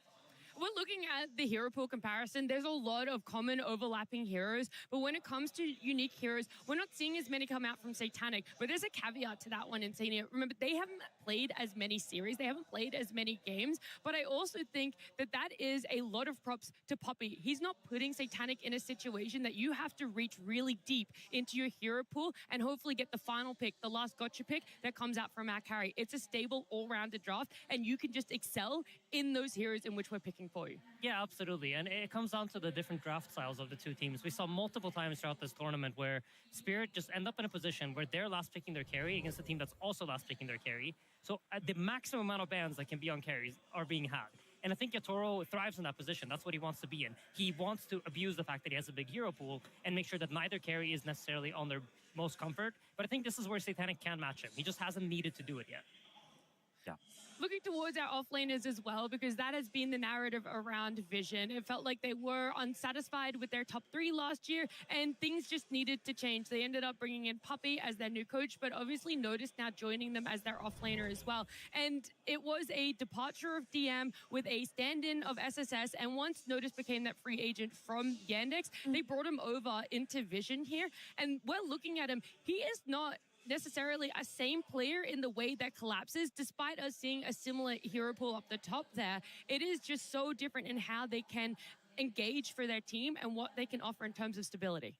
we're looking at the hero pool comparison. There's a lot of common overlapping heroes, but when it comes to unique heroes, we're not seeing as many come out from Satanic. But there's a caveat to that one in Satanic. Remember, they haven't played as many series, they haven't played as many games, but I also think that that is a lot of props to Poppy. He's not putting Satanic in a situation that you have to reach really deep into your hero pool and hopefully get the final pick, the last gotcha pick that comes out from our carry. It's a stable, all-rounded draft, and you can just excel in those heroes in which we're picking for you. Yeah, absolutely. And it comes down to the different draft styles of the two teams. We saw multiple times throughout this tournament where Spirit just end up in a position where they're last picking their carry against a team that's also last picking their carry. So the maximum amount of bans that can be on carries are being had. And I think Yatoro thrives in that position. That's what he wants to be in. He wants to abuse the fact that he has a big hero pool and make sure that neither carry is necessarily on their most comfort. But I think this is where Satanic can match him. He just hasn't needed to do it yet. Yeah. Looking towards our offlaners as well, because that has been the narrative around Vision. It felt like they were unsatisfied with their top 3 last year, and things just needed to change. They ended up bringing in Puppy as their new coach, but obviously Notice now joining them as their offlaner as well. And it was a departure of DM with a stand-in of SSS, and once Notice became that free agent from Yandex, they brought him over into Vision here, and we're looking at him. He is not necessarily a same player in the way that collapses, despite us seeing a similar hero pool up the top there. It is just so different in how they can engage for their team and what they can offer in terms of stability.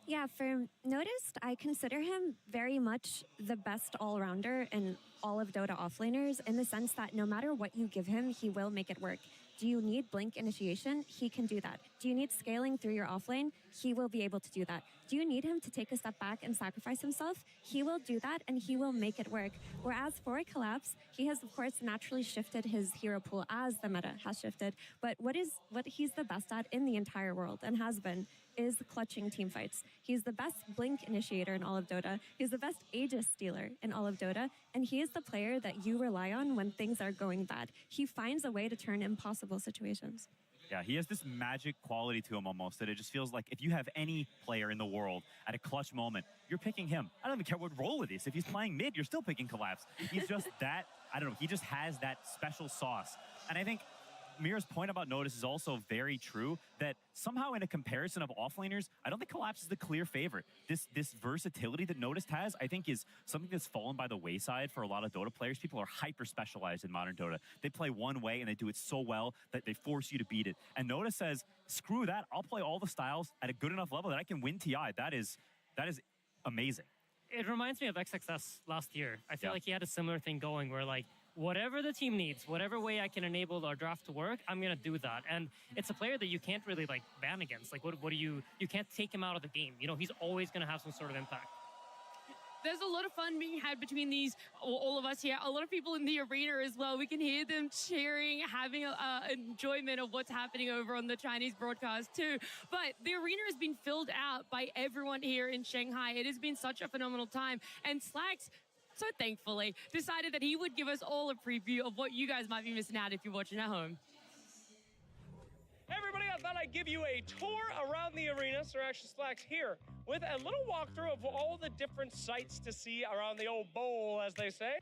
Yeah, for Noticed, I consider him very much the best all-rounder in all of Dota offlaners, in the sense that no matter what you give him, he will make it work. Do you need blink initiation? He can do that. Do you need scaling through your offlane? He will be able to do that. Do you need him to take a step back and sacrifice himself? He will do that, and he will make it work. Whereas for Collapse, he has, of course, naturally shifted his hero pool as the meta has shifted. But what he's the best at in the entire world, and has been, is clutching team fights. He's the best blink initiator in all of Dota. He's the best Aegis stealer in all of Dota. And he is the player that you rely on when things are going bad. He finds a way to turn impossible situations. Yeah, he has this magic quality to him almost, that it just feels like if you have any player in the world at a clutch moment, you're picking him. I don't even care what role it is. If he's playing mid, you're still picking Collapse. He's just that, I don't know, he just has that special sauce. And I think Mira's point about Notice is also very true, that somehow in a comparison of offlaners, I don't think Collapse is the clear favorite. This versatility that Notice has, I think, is something that's fallen by the wayside for a lot of Dota players. People are hyper-specialized in modern Dota. They play one way and they do it so well that they force you to beat it. And Notice says, screw that, I'll play all the styles at a good enough level that I can win TI. That is amazing. It reminds me of XXS last year. I feel like he had a similar thing going where, like, whatever the team needs, whatever way I can enable our draft to work, I'm going to do that. And it's a player that you can't really, like, ban against. Like, what do you can't take him out of the game. You know, he's always going to have some sort of impact. There's a lot of fun being had between these, all of us here. A lot of people in the arena as well. We can hear them cheering, having enjoyment of what's happening over on the Chinese broadcast too. But the arena has been filled out by everyone here in Shanghai. It has been such a phenomenal time. And Slacks, so thankfully, decided that he would give us all a preview of what you guys might be missing out if you're watching at home. Hey everybody, I thought I'd give you a tour around the arena. Sir Action Slacks here with a little walkthrough of all the different sights to see around the old bowl, as they say.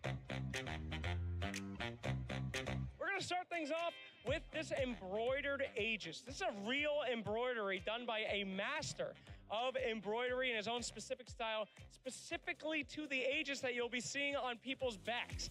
We're gonna start things off with this embroidered Aegis. This is a real embroidery done by a master of embroidery in his own specific style, specifically to the Aegis that you'll be seeing on people's backs.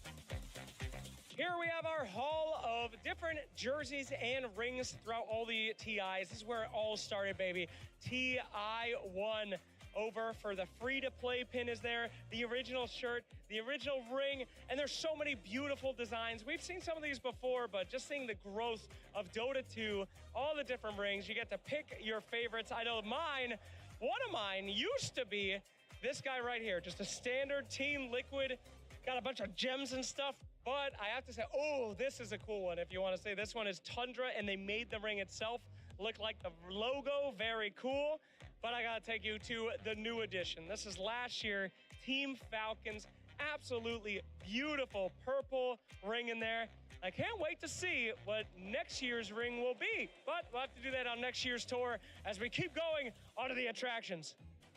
Here we have our haul of different jerseys and rings throughout all the TIs. This is where it all started, baby. TI1 over for the free-to-play pin is there, the original shirt, the original ring, and there's so many beautiful designs. We've seen some of these before, but just seeing the growth of Dota 2, all the different rings, you get to pick your favorites. I know mine, one of mine used to be this guy right here, just a standard Team Liquid, got a bunch of gems and stuff. But I have to say, oh, this is a cool one. If you want to say, this one is Tundra, and they made the ring itself look like the logo. Very cool. But I got to take you to the new edition. This is last year, Team Falcons. Absolutely beautiful purple ring in there. I can't wait to see what next year's ring will be. But we'll have to do that on next year's tour as we keep going onto the attractions.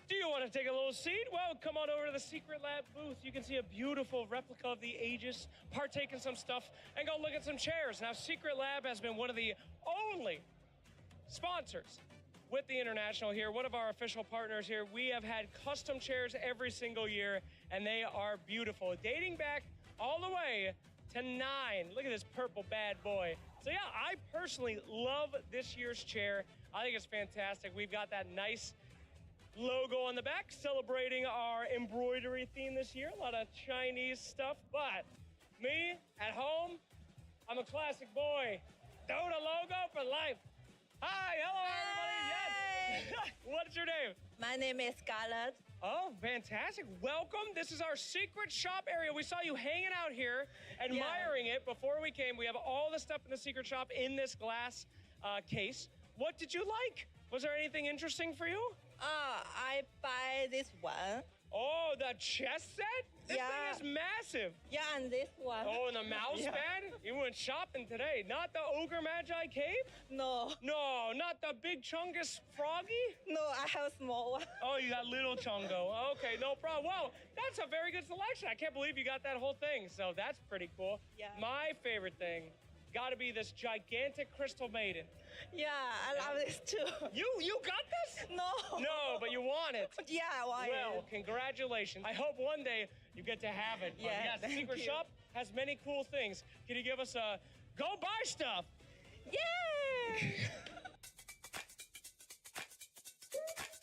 Do you want to take a little seat? Well, come on over to the Secret Lab booth. You can see a beautiful replica of the Aegis, partake in some stuff, and go look at some chairs. Now, Secret Lab has been one of the only sponsors with the International here, one of our official partners here. We have had custom chairs every single year, and they are beautiful, dating back all the way to 9. Look at this purple bad boy. So yeah, I personally love this year's chair. I think it's fantastic. We've got that nice logo on the back celebrating our embroidery theme this year. A lot of Chinese stuff, but me at home, I'm a classic boy. Dota logo for life. Hi, hello everybody. Yes. What's your name? My name is Scarlett. Oh, fantastic. Welcome. This is our secret shop area. We saw you hanging out here, admiring it before we came. We have all the stuff in the secret shop in this glass case. What did you like? Was there anything interesting for you? I buy this one. Oh, the chess set? This thing is massive. Yeah, and this one. Oh, and the mouse pad? You went shopping today. Not the Ogre Magi Cape? No. No, not the big Chungus Froggy? No, I have a small one. Oh, you got little Chungo. Okay, no problem. Well, that's a very good selection. I can't believe you got that whole thing. So that's pretty cool. Yeah. My favorite thing gotta be this gigantic Crystal Maiden. Yeah, I love this too. You got this? No. No, but you want it. Yeah, I want it. Well, congratulations. I hope one day you get to have it. But Yeah, yes, the thank Secret you. Shop has many cool things. Can you give us a go buy stuff? Yay!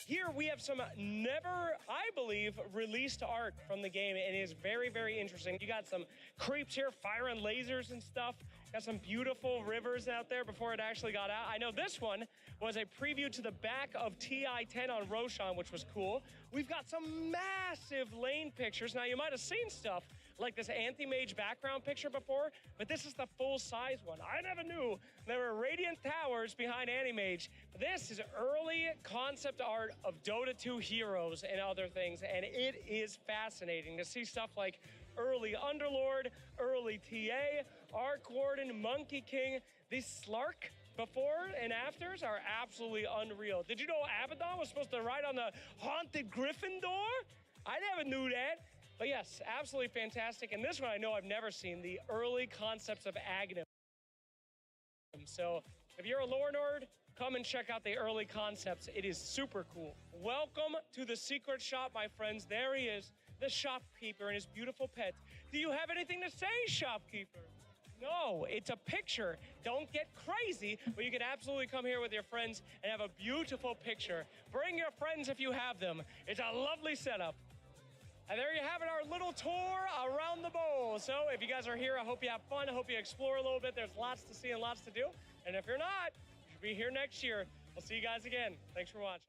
Here we have some never, I believe, released art from the game, and it is very, very interesting. You got some creeps here firing lasers and stuff. Got some beautiful rivers out there before it actually got out. I know this one was a preview to the back of TI-10 on Roshan, which was cool. We've got some massive lane pictures. Now, you might have seen stuff like this anti-mage background picture before, but this is the full-size one. I never knew there were radiant towers behind anti-mage. This is early concept art of Dota 2 heroes and other things, and it is fascinating to see stuff like early Underlord, early TA, Arc Warden, Monkey King. These Slark before and afters are absolutely unreal. Did you know Abaddon was supposed to ride on the haunted Gryffindor? I never knew that. But yes, absolutely fantastic. And this one I know I've never seen, the early concepts of Aghanim. So if you're a lore nerd, come and check out the early concepts. It is super cool. Welcome to the secret shop, my friends. There he is, the shopkeeper and his beautiful pet. Do you have anything to say, shopkeeper? No, it's a picture. Don't get crazy, but you can absolutely come here with your friends and have a beautiful picture. Bring your friends if you have them. It's a lovely setup. And there you have it, our little tour around the bowl. So if you guys are here, I hope you have fun. I hope you explore a little bit. There's lots to see and lots to do. And if you're not, you should be here next year. We'll see you guys again. Thanks for watching.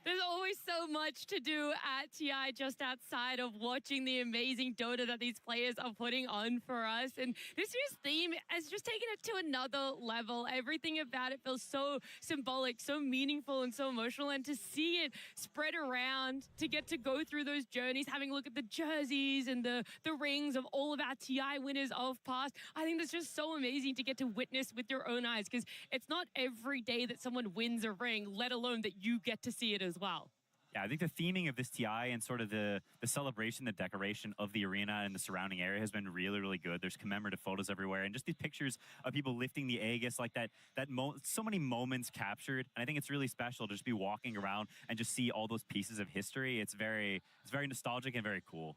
There's always so much to do at TI just outside of watching the amazing Dota that these players are putting on for us. And this year's theme has just taken it to another level. Everything about it feels so symbolic, so meaningful, and so emotional. And to see it spread around, to get to go through those journeys, having a look at the jerseys and the rings of all of our TI winners of past, I think that's just so amazing to get to witness with your own eyes, because it's not every day that someone wins a ring, let alone that you get to see it as well. Yeah, I think the theming of this TI and sort of the celebration, the decoration of the arena and the surrounding area has been really, really good. There's commemorative photos everywhere, and just these pictures of people lifting the Aegis, like so many moments captured. And I think it's really special to just be walking around and just see all those pieces of history. It's very nostalgic and very cool.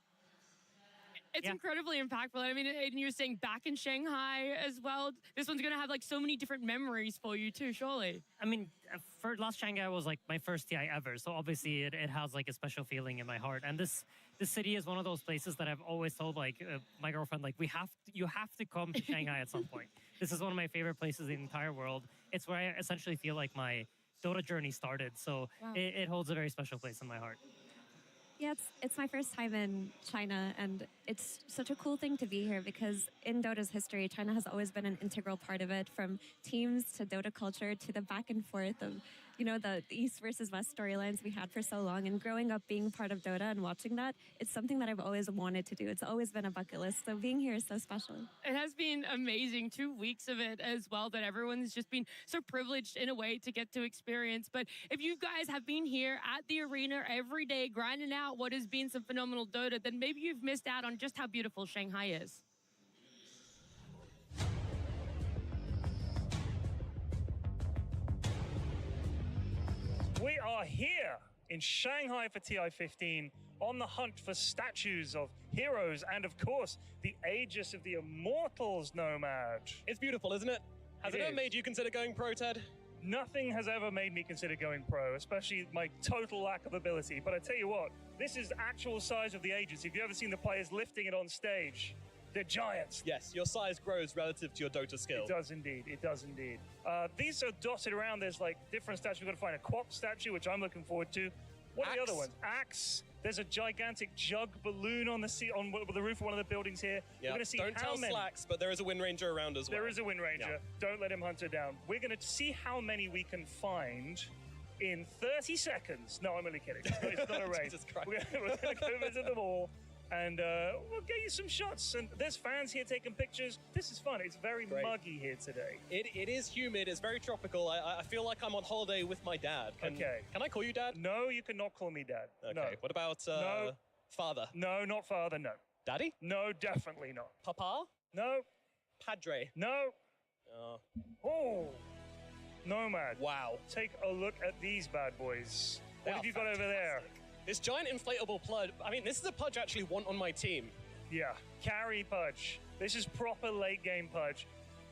It's incredibly impactful. I mean, and you're saying back in Shanghai as well. This one's going to have like so many different memories for you too, surely. I mean, for last Shanghai was like my first TI ever, so obviously it has like a special feeling in my heart. And this city is one of those places that I've always told like my girlfriend, like you have to come to Shanghai at some point. This is one of my favorite places in the entire world. It's where I essentially feel like my Dota journey started. So it holds a very special place in my heart. Yeah, it's my first time in China, and it's such a cool thing to be here because in Dota's history, China has always been an integral part of it, from teams to Dota culture to the back and forth of, the East versus West storylines we had for so long. And growing up being part of Dota and watching that, it's something that I've always wanted to do. It's always been a bucket list, so being here is so special. It has been amazing, 2 weeks of it as well, that everyone's just been so privileged in a way to get to experience. But if you guys have been here at the arena every day, grinding out what has been some phenomenal Dota, then maybe you've missed out on just how beautiful Shanghai is. We are here in Shanghai for TI-15 on the hunt for statues of heroes and, of course, the Aegis of the Immortals, Nomad. It's beautiful, isn't it? Has it ever made you consider going pro, Ted? Nothing has ever made me consider going pro, especially my total lack of ability. But I tell you what, this is the actual size of the Aegis. If you've ever seen the players lifting it on stage, they're giants. Yes, your size grows relative to your Dota skill. It does indeed. It does indeed. These are dotted around. There's like different statues. We've got to find a Quap statue, which I'm looking forward to. What are the other ones? Axe. There's a gigantic jug balloon on the roof of one of the buildings here. Yeah. We're going to see Don't how tell many. Slacks, but there is a Wind Ranger around as well. There is a Wind Ranger. Yeah. Don't let him hunt her down. We're going to see how many we can find in 30 seconds. No, I'm only kidding. It's not a race. Jesus Christ. We're going to go visit them all. And we'll get you some shots. And there's fans here taking pictures. This is fun. It's very muggy here today. It is humid. It's very tropical. I feel like I'm on holiday with my dad. Can I call you Dad? No, you cannot call me Dad. Okay. No. What about No. Father? No, not father, no. Daddy? No, definitely not. Papa? No. Padre? No. Oh. Nomad. Wow. Take a look at these bad boys. They What are have you got over there? This giant inflatable Pudge. I mean, this is a Pudge I actually want on my team. Yeah, carry Pudge. This is proper late game Pudge.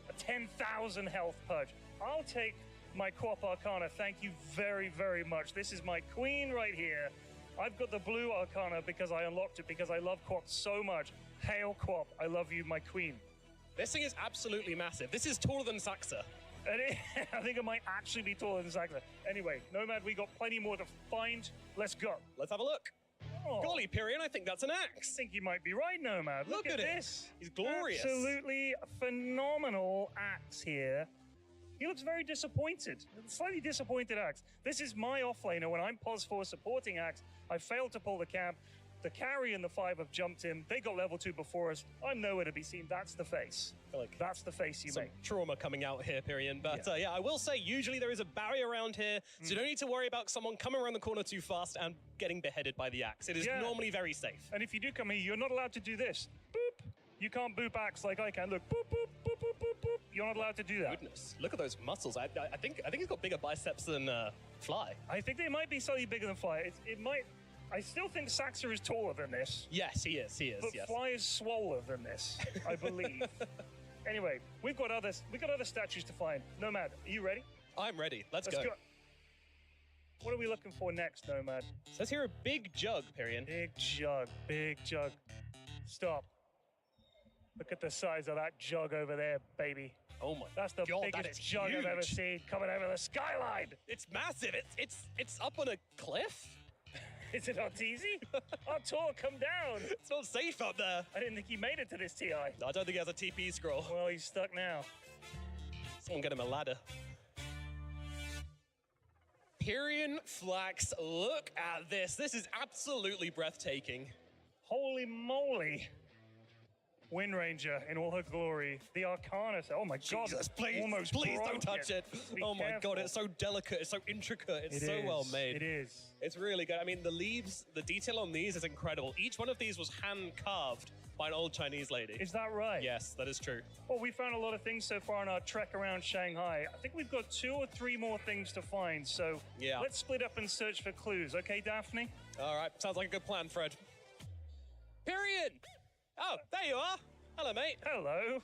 A 10,000 health Pudge. I'll take my Quap Arcana. Thank you very, very much. This is my queen right here. I've got the blue Arcana because I unlocked it because I love Quap so much. Hail Quap, I love you, my queen. This thing is absolutely massive. This is taller than Saxa. I think it might actually be taller than Saxa. Anyway, Nomad, we got plenty more to find. Let's go. Let's have a look. Oh. Golly, Pyrion, I think that's an axe. I think you might be right, Nomad. Look at it. this. He's glorious. Absolutely phenomenal axe here. He looks very disappointed. Slightly disappointed axe. This is my offlaner when I'm pos4 supporting axe. I failed to pull the camp. The carry and the 5 have jumped him. They got level 2 before us. I'm nowhere to be seen. That's the face. That's the face you Some make. trauma coming out here, Pyrion. But yeah, I will say, usually there is a barrier around here, so you don't need to worry about someone coming around the corner too fast and getting beheaded by the axe. It is normally very safe. And if you do come here, you're not allowed to do this. Boop. You can't boop axe like I can. Look, boop, boop, boop, boop, boop, boop. You're not allowed to do that. Goodness, look at those muscles. I think he's got bigger biceps than Fly. I think they might be slightly bigger than Fly. It might. I still think Saxa is taller than this. Yes, he is. But yes. Fly is swoller than this, I believe. Anyway, we got other statues to find. Nomad, are you ready? I'm ready. Let's go. What are we looking for next, Nomad? Says here a big jug, Pyrion. Big jug. Stop. Look at the size of that jug over there, baby. Oh my! That's the God, that biggest is jug I've ever huge. seen coming over the skyline. It's massive. It's up on a cliff. Is it not easy? Artur, come down. It's not safe up there. I didn't think he made it to this TI. I don't think he has a TP scroll. Well, he's stuck now. Someone get him a ladder. Pyrion Flax, look at this. This is absolutely breathtaking. Holy moly. Wind Ranger in all her glory. The Arcana. Oh my God. Jesus, please, almost please broke don't touch it. Be Oh my careful. God, it's so delicate, it's so intricate, it's It so is. well made. It is. It's really good. I mean, the leaves, the detail on these is incredible. Each one of these was hand carved by an old Chinese lady. Is that right? Yes, that is true. Well, we found a lot of things so far on our trek around Shanghai. I think we've got 2 or 3 more things to find, so let's split up and search for clues. Okay, Daphne? All right, sounds like a good plan, Fred. Pyrion! Oh, there you are. Hello, mate. Hello.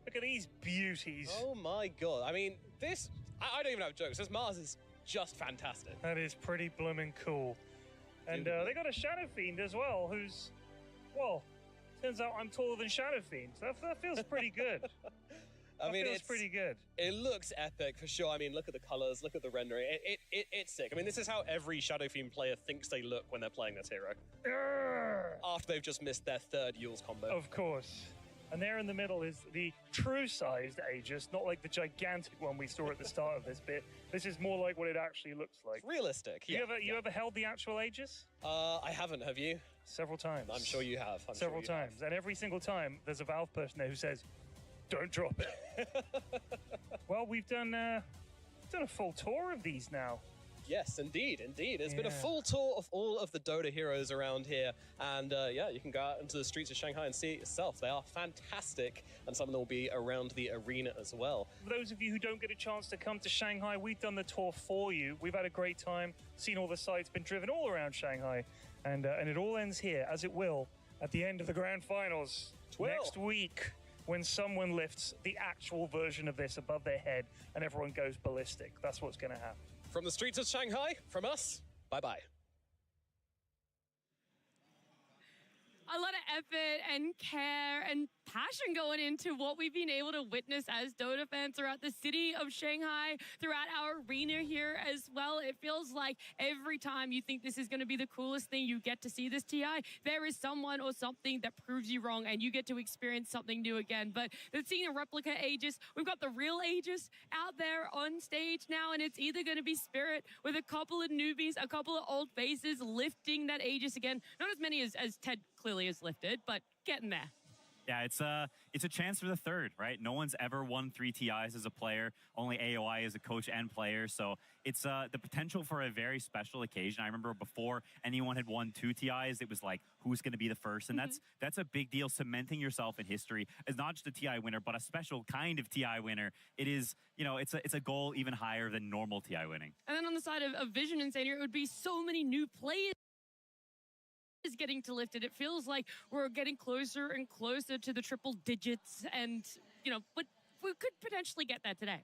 Look at these beauties. Oh my God. I mean, this, I don't even have jokes. This Mars is just fantastic. That is pretty blooming cool. And they got a Shadow Fiend as well, who's, well, turns out I'm taller than Shadow Fiend. So that feels pretty good. I mean, it's pretty good. It looks epic for sure. I mean, look at the colors, look at the rendering. It's sick. I mean, this is how every Shadow Fiend player thinks they look when they're playing this hero. After they've just missed their 3rd Yule's combo. Of course. And there in the middle is the true-sized Aegis, not like the gigantic one we saw at the start of this bit. This is more like what it actually looks like. It's realistic. You ever held the actual Aegis? I haven't. Have you? Several times. I'm sure you have. Several times. And every single time, there's a Valve person there who says, "Don't drop it." Well, we've done a full tour of these now. Yes, indeed. It's been a Yeah. full tour of all of the Dota heroes around here, and yeah, you can go out into the streets of Shanghai and see it yourself. They are fantastic, and some of them will be around the arena as well. For those of you who don't get a chance to come to Shanghai, we've done the tour for you. We've had a great time, seen all the sites, been driven all around Shanghai, and it all ends here, as it will, at the end of the Grand Finals next week, when someone lifts the actual version of this above their head and everyone goes ballistic. That's what's going to happen. From the streets of Shanghai, from us, bye-bye. A lot of effort and care and passion going into what we've been able to witness as Dota fans throughout the city of Shanghai, throughout our arena here as well. It feels like every time you think this is going to be the coolest thing, you get to see this TI, there is someone or something that proves you wrong and you get to experience something new again. But the seeing a replica Aegis, we've got the real Aegis out there on stage now, and it's either going to be Spirit with a couple of newbies, a couple of old faces lifting that Aegis again. Not as many as Ted clearly is lifted, but getting there. Yeah, it's a chance for the third, right? No one's ever won 3 TIs as a player, only AOI as a coach and player. So it's the potential for a very special occasion. I remember before anyone had won 2 TIs, it was like, who's going to be the first? And that's a big deal, cementing yourself in history as not just a TI winner, but a special kind of TI winner. It is, it's a goal even higher than normal TI winning. And then on the side of Vision and Senior, it would be so many new players is getting to lift it. It feels like we're getting closer and closer to the triple digits, and but we could potentially get that today.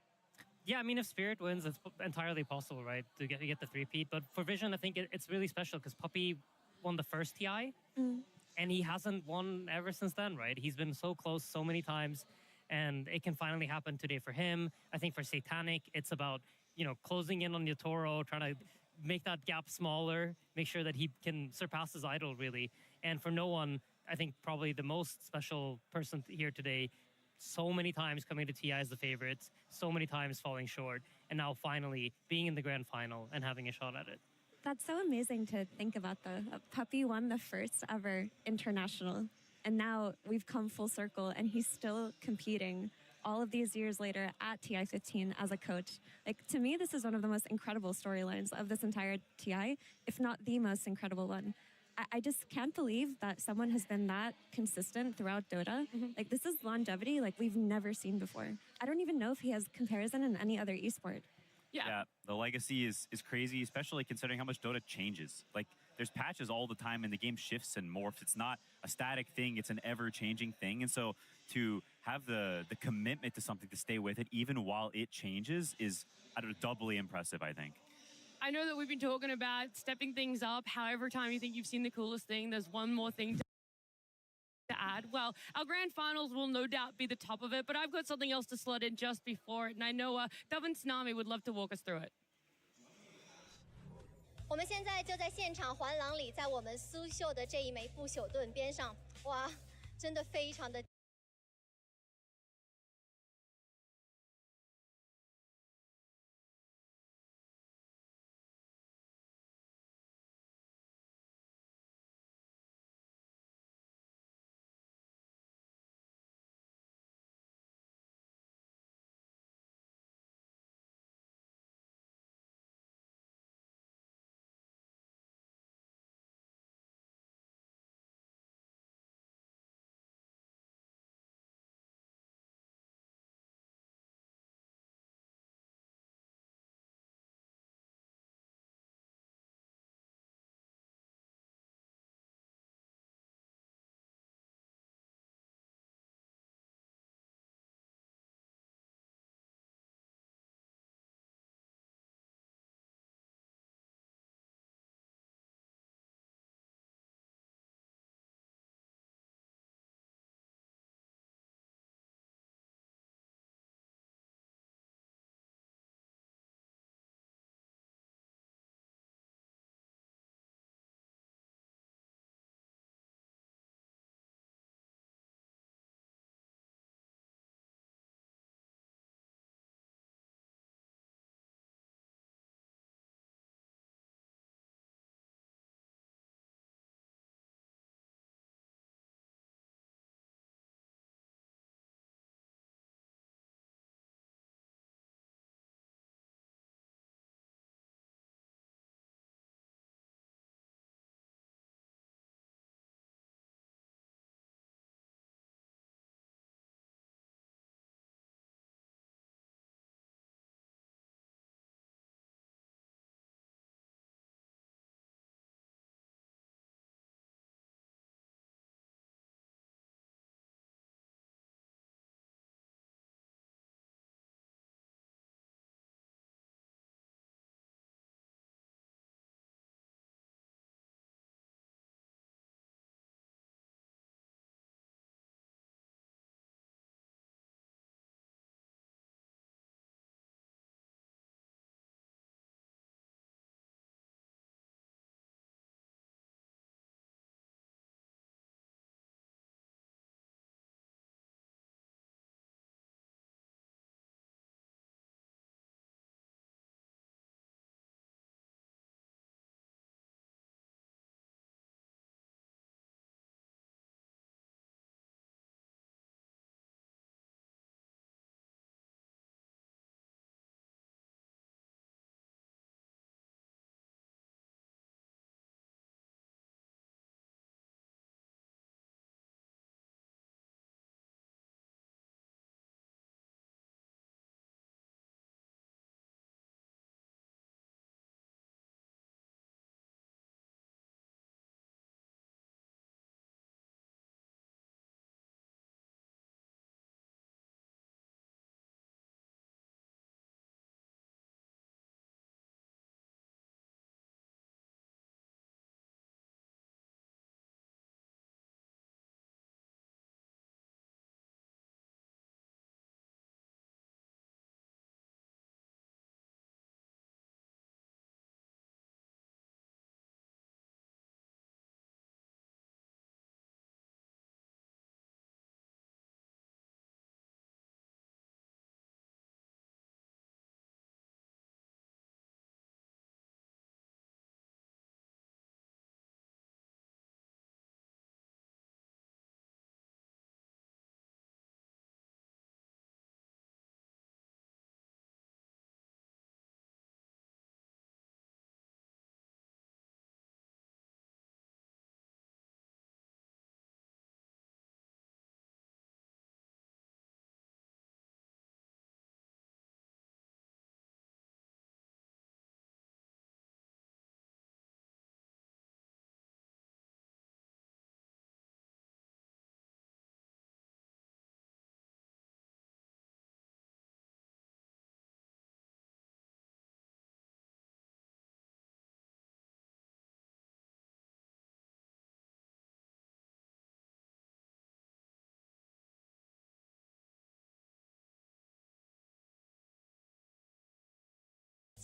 Yeah, I mean, if Spirit wins, it's entirely possible, right, to get the three-peat. But for Vision, I think it's really special because Puppy won the first TI, and he hasn't won ever since then, right? He's been so close so many times, and it can finally happen today for him. I think for Satanic, it's about closing in on Yotoro, trying to make that gap smaller, make sure that he can surpass his idol, really. And for no one, I think probably the most special person here today, so many times coming to TI as the favorites, so many times falling short, and now finally being in the grand final and having a shot at it. That's so amazing to think about, though. Puppy won the first ever international, and now we've come full circle, and he's still competing all of these years later at TI-15 as a coach. Like, to me, this is one of the most incredible storylines of this entire TI, if not the most incredible one. I just can't believe that someone has been that consistent throughout Dota. Like, this is longevity like we've never seen before. I don't even know if he has comparison in any other esport. Yeah, the legacy is crazy, especially considering how much Dota changes. Like, there's patches all the time and the game shifts and morphs. It's not a static thing, it's an ever-changing thing. And so to have the commitment to something, to stay with it, even while it changes, is doubly impressive, I think. I know that we've been talking about stepping things up. However, time you think you've seen the coolest thing, there's one more thing to add. Well, our grand finals will no doubt be the top of it, but I've got something else to slot in just before it, and I know Devin Tsunami would love to walk us through it. 我们现在就在现场环廊里，在我们苏秀的这一枚不朽盾边上，哇，真的非常的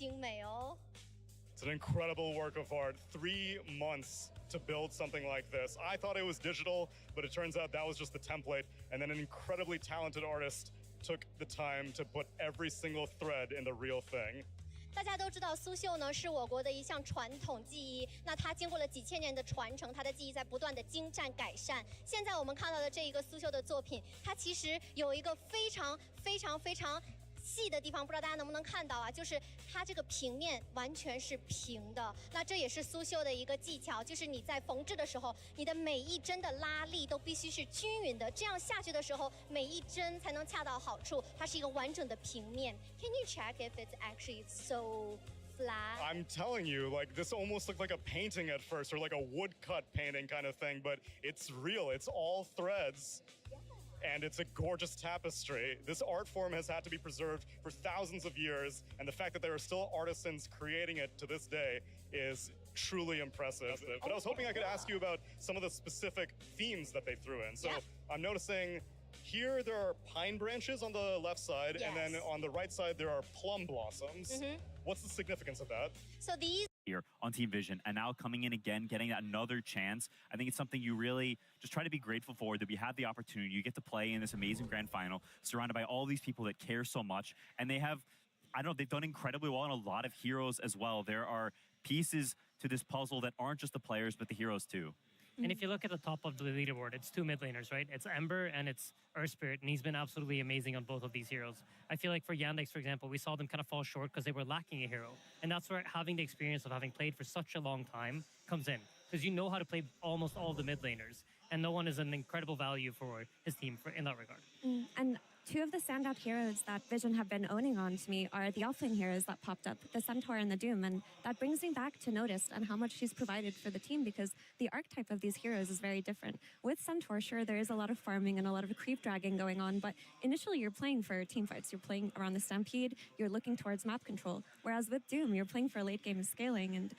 精美哦。 It's an incredible work of art. 3 months to build something like this. I thought it was digital, but it turns out that was just the template. And then an incredibly talented artist took the time to put every single thread in the real thing. 大家都知道，苏绣呢是我国的一项传统技艺。那它经过了几千年的传承，它的技艺在不断的精湛改善。现在我们看到的这一个苏绣的作品，它其实有一个非常细的地方，不知道大家能不能看到啊？就是它这个平面完全是平的。那这也是苏绣的一个技巧，就是你在缝制的时候，你的每一针的拉力都必须是均匀的，这样下去的时候，每一针才能恰到好处。它是一个完整的平面。Can you check if it's actually so flat? I'm telling you, like, this almost looked like a painting at first, or like a woodcut painting kind of thing, but it's real. It's all threads. And it's a gorgeous tapestry. This art form has had to be preserved for thousands of years, and the fact that there are still artisans creating it to this day is truly impressive. But I was hoping I could ask you about some of the specific themes that they threw in. So I'm noticing here there are pine branches on the left side, and then on the right side there are plum blossoms. What's the significance of that? So these here on Team Vision, and now coming in again, getting another chance. I think it's something you really just try to be grateful for, that we have the opportunity. You get to play in this amazing grand final, surrounded by all these people that care so much, and they have, I don't know, they've done incredibly well on a lot of heroes as well. There are pieces to this puzzle that aren't just the players, but the heroes too. And if you look at the top of the leaderboard, it's 2 mid laners, right? It's Ember and it's Earth Spirit, and he's been absolutely amazing on both of these heroes. I feel like for Yandex, for example, we saw them kind of fall short because they were lacking a hero. And that's where having the experience of having played for such a long time comes in, because you know how to play almost all the mid laners, and no one is an incredible value for his team in that regard. And 2 of the standout heroes that Vision have been owning on to me are the offlane heroes that popped up, the Centaur and the Doom, and that brings me back to Notice and how much she's provided for the team, because the archetype of these heroes is very different. With Centaur, sure, there is a lot of farming and a lot of creep dragging going on, but initially you're playing for team fights, you're playing around the Stampede, you're looking towards map control, whereas with Doom, you're playing for late game scaling, and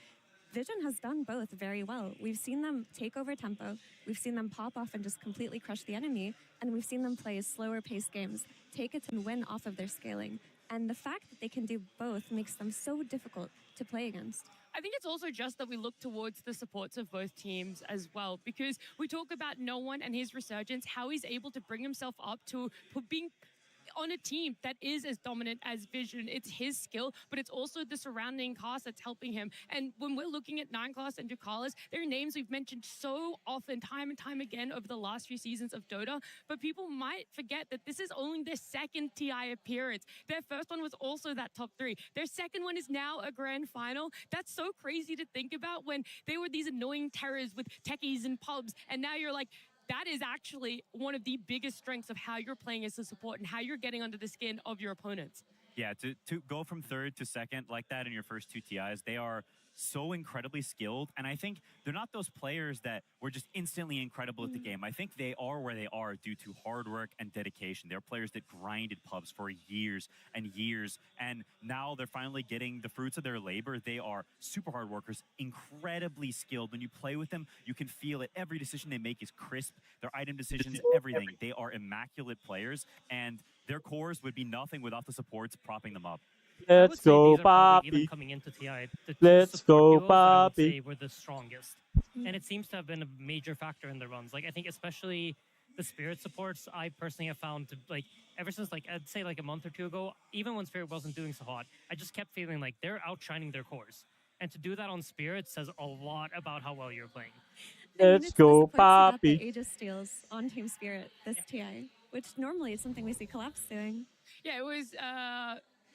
Vision has done both very well. We've seen them take over tempo, we've seen them pop off and just completely crush the enemy, and we've seen them play slower paced games, take it and win off of their scaling. And the fact that they can do both makes them so difficult to play against. I think it's also just that we look towards the supports of both teams as well, because we talk about No One and his resurgence, how he's able to bring himself up to being on a team that is as dominant as Vision. It's his skill, but it's also the surrounding cast that's helping him. And when we're looking at 9class and Ducalis, they're names we've mentioned so often, time and time again over the last few seasons of Dota, but people might forget that this is only their second TI appearance. Their first one was also that top 3. Their second one is now a grand final. That's so crazy to think about, when they were these annoying terrors with techies and pubs, and now you're like, that is actually one of the biggest strengths of how you're playing as a support and how you're getting under the skin of your opponents. Yeah, to go from third to second like that in your first 2 TIs, they are so incredibly skilled. And I think they're not those players that were just instantly incredible at the game. I think they are where they are due to hard work and dedication. They're players that grinded pubs for years and years, and now they're finally getting the fruits of their labor. They are super hard workers, incredibly skilled. When you play with them, you can feel it. Every decision they make is crisp. Their item decisions, everything. They are immaculate players, and their cores would be nothing without the supports propping them up. Let's go, Bobby. Even coming into TI, the Let's go, Bobby. Say were the strongest, and it seems to have been a major factor in the runs. Like, I think especially the Spirit supports, I personally have found to, like, ever since, like, I'd say like a month or 2 ago, even when Spirit wasn't doing so hot, I just kept feeling like they're outshining their cores, and to do that on Spirit says a lot about how well you're playing. Let's go, Bobby. The Aegis steals on Team Spirit this TI, which normally is something we see Collapse doing. Yeah, it was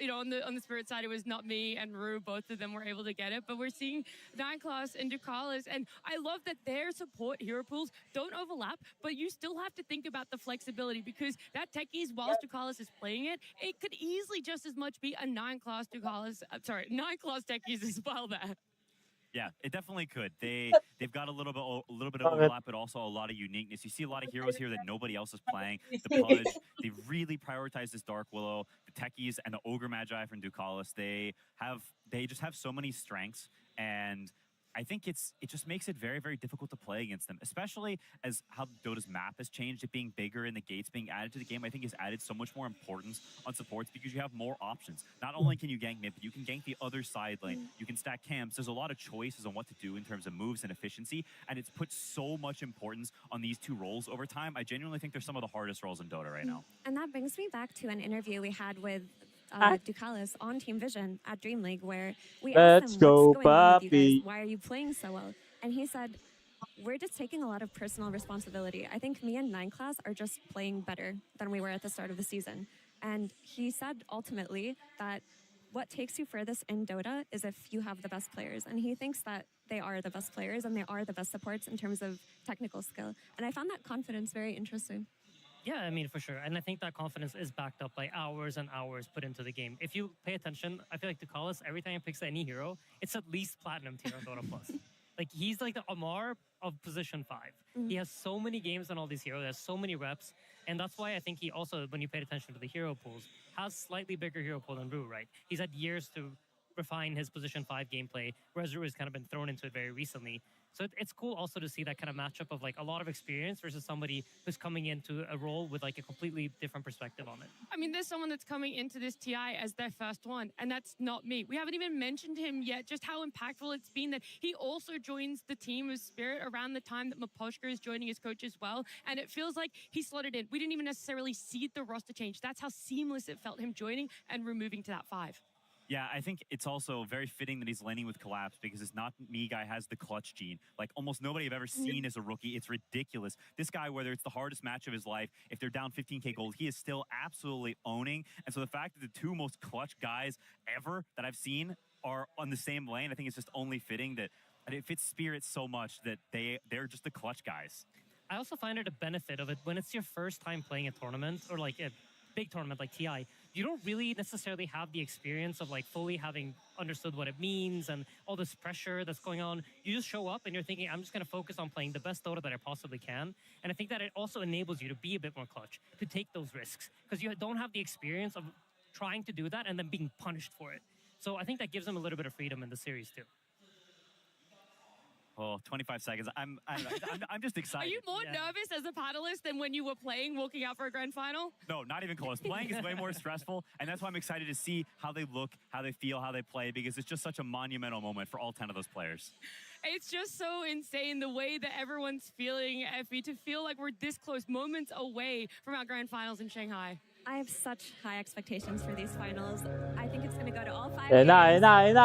you know, on the Spirit side, it was not me and Rue, both of them were able to get it, but we're seeing 9class and Ducalis, and I love that their support hero pools don't overlap, but you still have to think about the flexibility, because that techies, whilst Ducalis is playing it, it could easily just as much be a 9class Ducalis, 9class techies as well there. Yeah, it definitely could. They've got a little bit of overlap, but also a lot of uniqueness. You see a lot of heroes here that nobody else is playing. The Pudge, they really prioritize this Dark Willow, the Techies, and the Ogre Magi from Ducalis. They just have so many strengths, and I think it just makes it very, very difficult to play against them, especially as how Dota's map has changed. It being bigger and the gates being added to the game, I think has added so much more importance on supports because you have more options. Not only can you gank mid, but you can gank the other side lane. You can stack camps. There's a lot of choices on what to do in terms of moves and efficiency, and it's put so much importance on these two roles over time. I genuinely think they're some of the hardest roles in Dota right now. And that brings me back to an interview we had with Ducalis on Team Vision at Dream League, where we asked him, what's going on with you guys? Why are you playing so well? And he said, we're just taking a lot of personal responsibility. I think me and 9 Class are just playing better than we were at the start of the season. And he said ultimately that what takes you furthest in Dota is if you have the best players. And he thinks that they are the best players and they are the best supports in terms of technical skill. And I found that confidence very interesting. Yeah, I mean, for sure. And I think that confidence is backed up by hours and hours put into the game. If you pay attention, I feel like Ducalis, every time he picks any hero, it's at least platinum tier on Dota Plus. Like, he's like the Amar of position 5. He has so many games on all these heroes, he has so many reps. And that's why I think he also, when you paid attention to the hero pools, has slightly bigger hero pool than Rue, right? He's had years to refine his position 5 gameplay, whereas Rue has kind of been thrown into it very recently. So it's cool also to see that kind of matchup of like a lot of experience versus somebody who's coming into a role with like a completely different perspective on it. I mean, there's someone that's coming into this TI as their first one, and that's not me. We haven't even mentioned him yet, just how impactful it's been that he also joins the team of Spirit around the time that Maposhka is joining as coach as well. And it feels like he slotted in. We didn't even necessarily see the roster change. That's how seamless it felt him joining and removing to that 5. Yeah, I think it's also very fitting that he's laning with Collapse because it's not me guy has the clutch gene. Like almost nobody I've ever seen as a rookie. It's ridiculous. This guy, whether it's the hardest match of his life, if they're down 15k gold, he is still absolutely owning. And so the fact that the two most clutch guys ever that I've seen are on the same lane, I think it's just only fitting that it fits Spirit so much that they're just the clutch guys. I also find it a benefit of it when it's your first time playing a tournament or like a big tournament like TI. You don't really necessarily have the experience of like fully having understood what it means and all this pressure that's going on. You just show up and you're thinking, I'm just going to focus on playing the best Dota that I possibly can. And I think that it also enables you to be a bit more clutch, to take those risks, because you don't have the experience of trying to do that and then being punished for it. So I think that gives them a little bit of freedom in the series too. Oh, 25 seconds. I'm just excited. Are you more nervous as a paddlist than when you were playing, walking out for a grand final? No, not even close. Playing is way more stressful, and that's why I'm excited to see how they look, how they feel, how they play, because it's just such a monumental moment for all 10 of those players. It's just so insane the way that everyone's feeling, Effie, to feel like we're this close, moments away from our grand finals in Shanghai. I have such high expectations for these finals. I think it's going to go to all 5 games.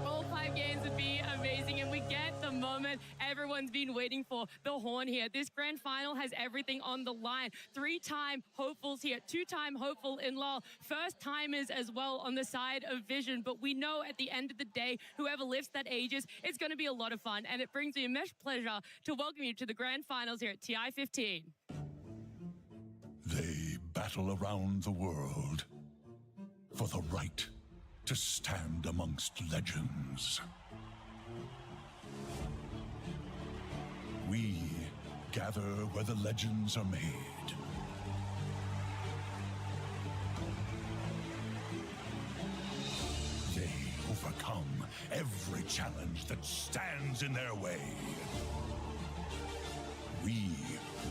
All 5 games would be amazing, and we get the moment everyone's been waiting for, the horn here. This grand final has everything on the line. 3-time hopefuls here, 2-time hopeful in LoL, first-timers as well on the side of Vision. But we know at the end of the day, whoever lifts that Aegis, it's going to be a lot of fun. And it brings me immense pleasure to welcome you to the grand finals here at TI 15. They battle around the world for the right to stand amongst legends. We gather where the legends are made. They overcome every challenge that stands in their way. We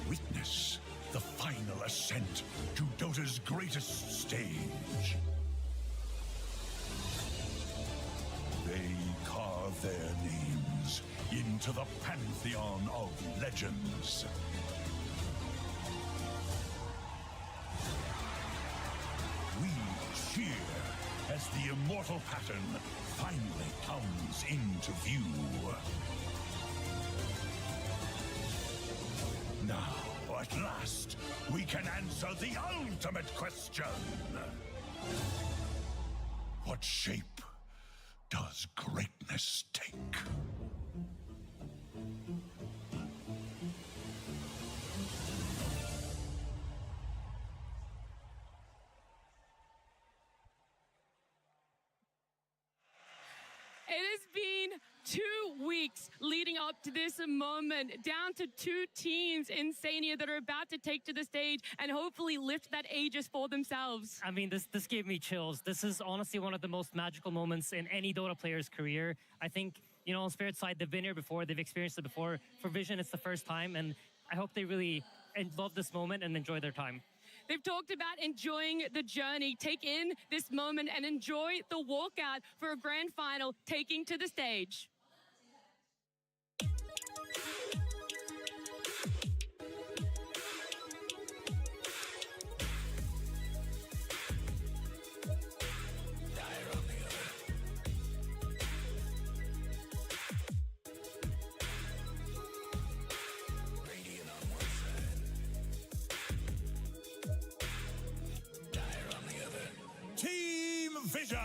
witness the final ascent to Dota's greatest stage. They carve their names into the pantheon of legends. We cheer as the immortal pattern finally comes into view. Now, at last, we can answer the ultimate question. What shape does greatness take? It has been 2 weeks leading up to this moment, down to 2 teams in Sania that are about to take to the stage and hopefully lift that Aegis for themselves. I mean, this gave me chills. This is honestly one of the most magical moments in any Dota player's career. I think You know, on Spirit side, they've been here before. They've experienced it before. For Vision, it's the first time. And I hope they really love this moment and enjoy their time. They've talked about enjoying the journey. Take in this moment and enjoy the walkout for a grand final taking to the stage. Team Vision!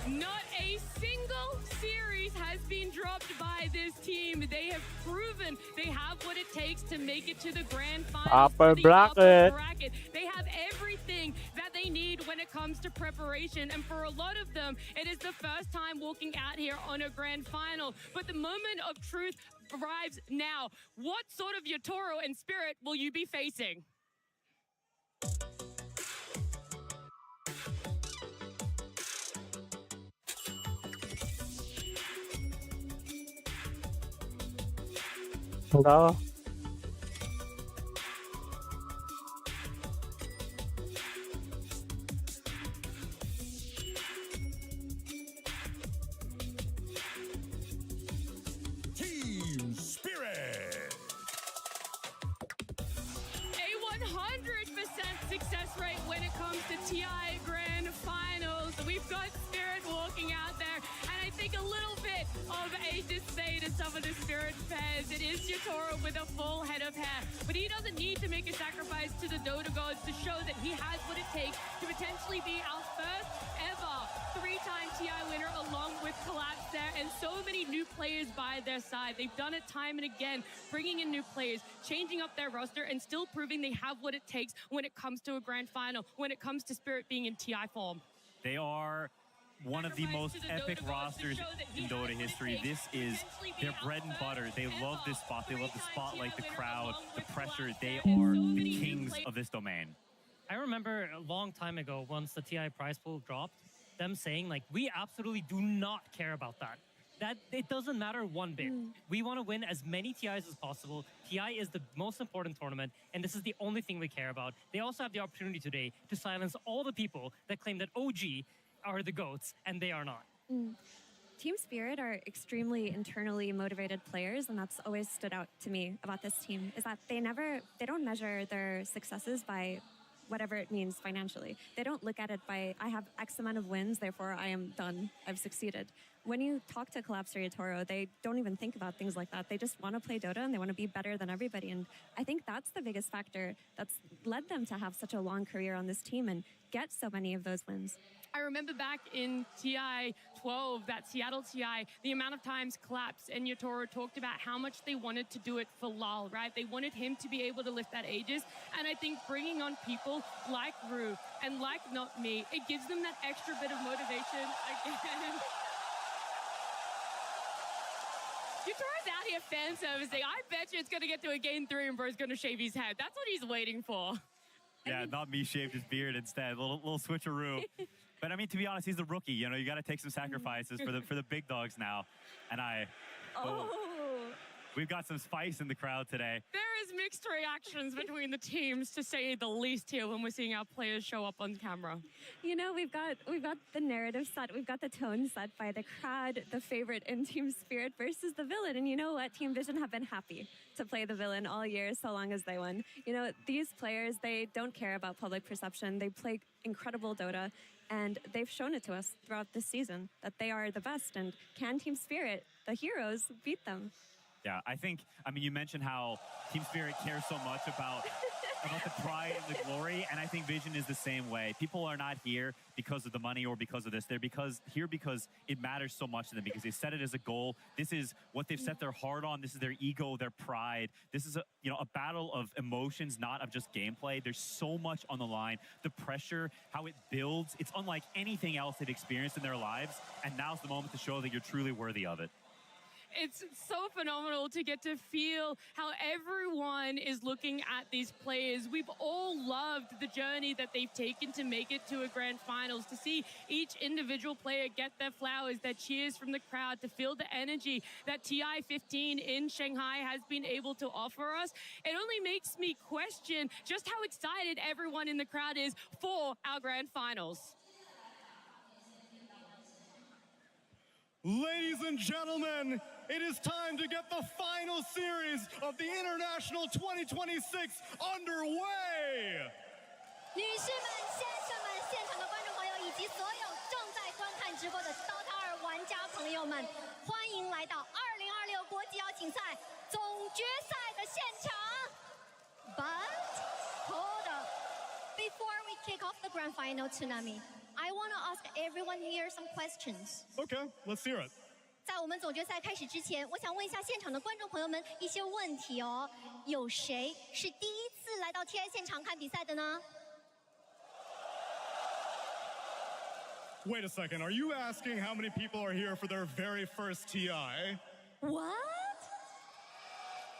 Not a single series has been dropped by this team. They have proven they have what it takes to make it to the grand finals. Upper bracket. They have everything that they need when it comes to preparation. And for a lot of them, it is the first time walking out here on a grand final. But the moment of truth arrives now. What sort of Yotaro and Spirit will you be facing? Đó. Team Spirit! A 100% success rate when it comes to TI Grand Finals. We've got Spirit walking out there, and I think a little bit of a dismay to some of the Spirit fans. It is Yotaro with a full head of hair, but he doesn't need to make a sacrifice to the Dota gods to show that he has what it takes to potentially be our first ever three-time TI winner, along with Collapse there, and so many new players by their side. They've done it time and again, bringing in new players, changing up their roster, and still proving they have what it takes when it comes to a grand final, when it comes to Spirit being in TI form. They are one of the most epic rosters in Dota history. This is their bread and butter. They love this spot. They love the spotlight, the crowd, the pressure. They are the kings of this domain. I remember a long time ago, once the TI prize pool dropped, them saying, like, we absolutely do not care about that. That it doesn't matter one bit. We want to win as many TIs as possible. TI is the most important tournament, and this is the only thing we care about. They also have the opportunity today to silence all the people that claim that OG are the GOATs, and they are not. Team Spirit are extremely internally motivated players, and that's always stood out to me about this team, is that they don't measure their successes by whatever it means financially. They don't look at it by, I have X amount of wins, therefore I am done, I've succeeded. When you talk to Collapse or Yotaro, they don't even think about things like that. They just want to play Dota and they want to be better than everybody. And I think that's the biggest factor that's led them to have such a long career on this team and get so many of those wins. I remember back in TI 12, that Seattle TI, the amount of times Collapse and Yotaro talked about how much they wanted to do it for Lal, right? They wanted him to be able to lift that Aegis. And I think bringing on people like Rue and like Not Me, it gives them that extra bit of motivation again. Yotoro's out here fan servicing. I bet you it's going to get to a game 3 and Bro's going to shave his head. That's what he's waiting for. Yeah, Not Me shaved his beard instead. Little switcheroo. But I mean, to be honest, he's the rookie. You know, you got to take some sacrifices for the big dogs now. And we've got some spice in the crowd today. There is mixed reactions between the teams, to say the least, here when we're seeing our players show up on camera. You know, we've got the narrative set, we've got the tone set by the crowd, the favorite in Team Spirit versus the villain. And you know what? Team Vision have been happy to play the villain all year, so long as they won. You know, these players, they don't care about public perception. They play incredible Dota, and they've shown it to us throughout this season that they are the best. And can Team Spirit, the heroes, beat them? Yeah, I mean, you mentioned how Team Spirit cares so much about the pride and the glory, and I think Vision is the same way. People are not here because of the money or because of this. They're here because it matters so much to them, because they set it as a goal. This is what they've set their heart on. This is their ego, their pride. This is a battle of emotions, not of just gameplay. There's so much on the line. The pressure, how it builds, it's unlike anything else they've experienced in their lives, and now's the moment to show that you're truly worthy of it. it's so phenomenal to get to feel how everyone is looking at these players. We've all loved the journey that they've taken to make it to a grand finals, to see each individual player get their flowers, their cheers from the crowd, to feel the energy that TI-15 in Shanghai has been able to offer us. It only makes me question just how excited everyone in the crowd is for our grand finals. Ladies and gentlemen, it is time to get the final series of the International 2026 underway. 女士们、先生们、现场的观众朋友以及所有正在观看直播的 DOTA 2玩家朋友们，欢迎来到2026国际邀请赛总决赛的现场。But hold up, before we kick off the grand final, Tsunami, I want to ask everyone here some questions. Okay, let's hear it. 在我们总决赛开始之前，我想问一下现场的观众朋友们一些问题哦。有谁是第一次来到 TI 现场看比赛的呢？ Wait a second, are you asking how many people are here for their very first TI? What?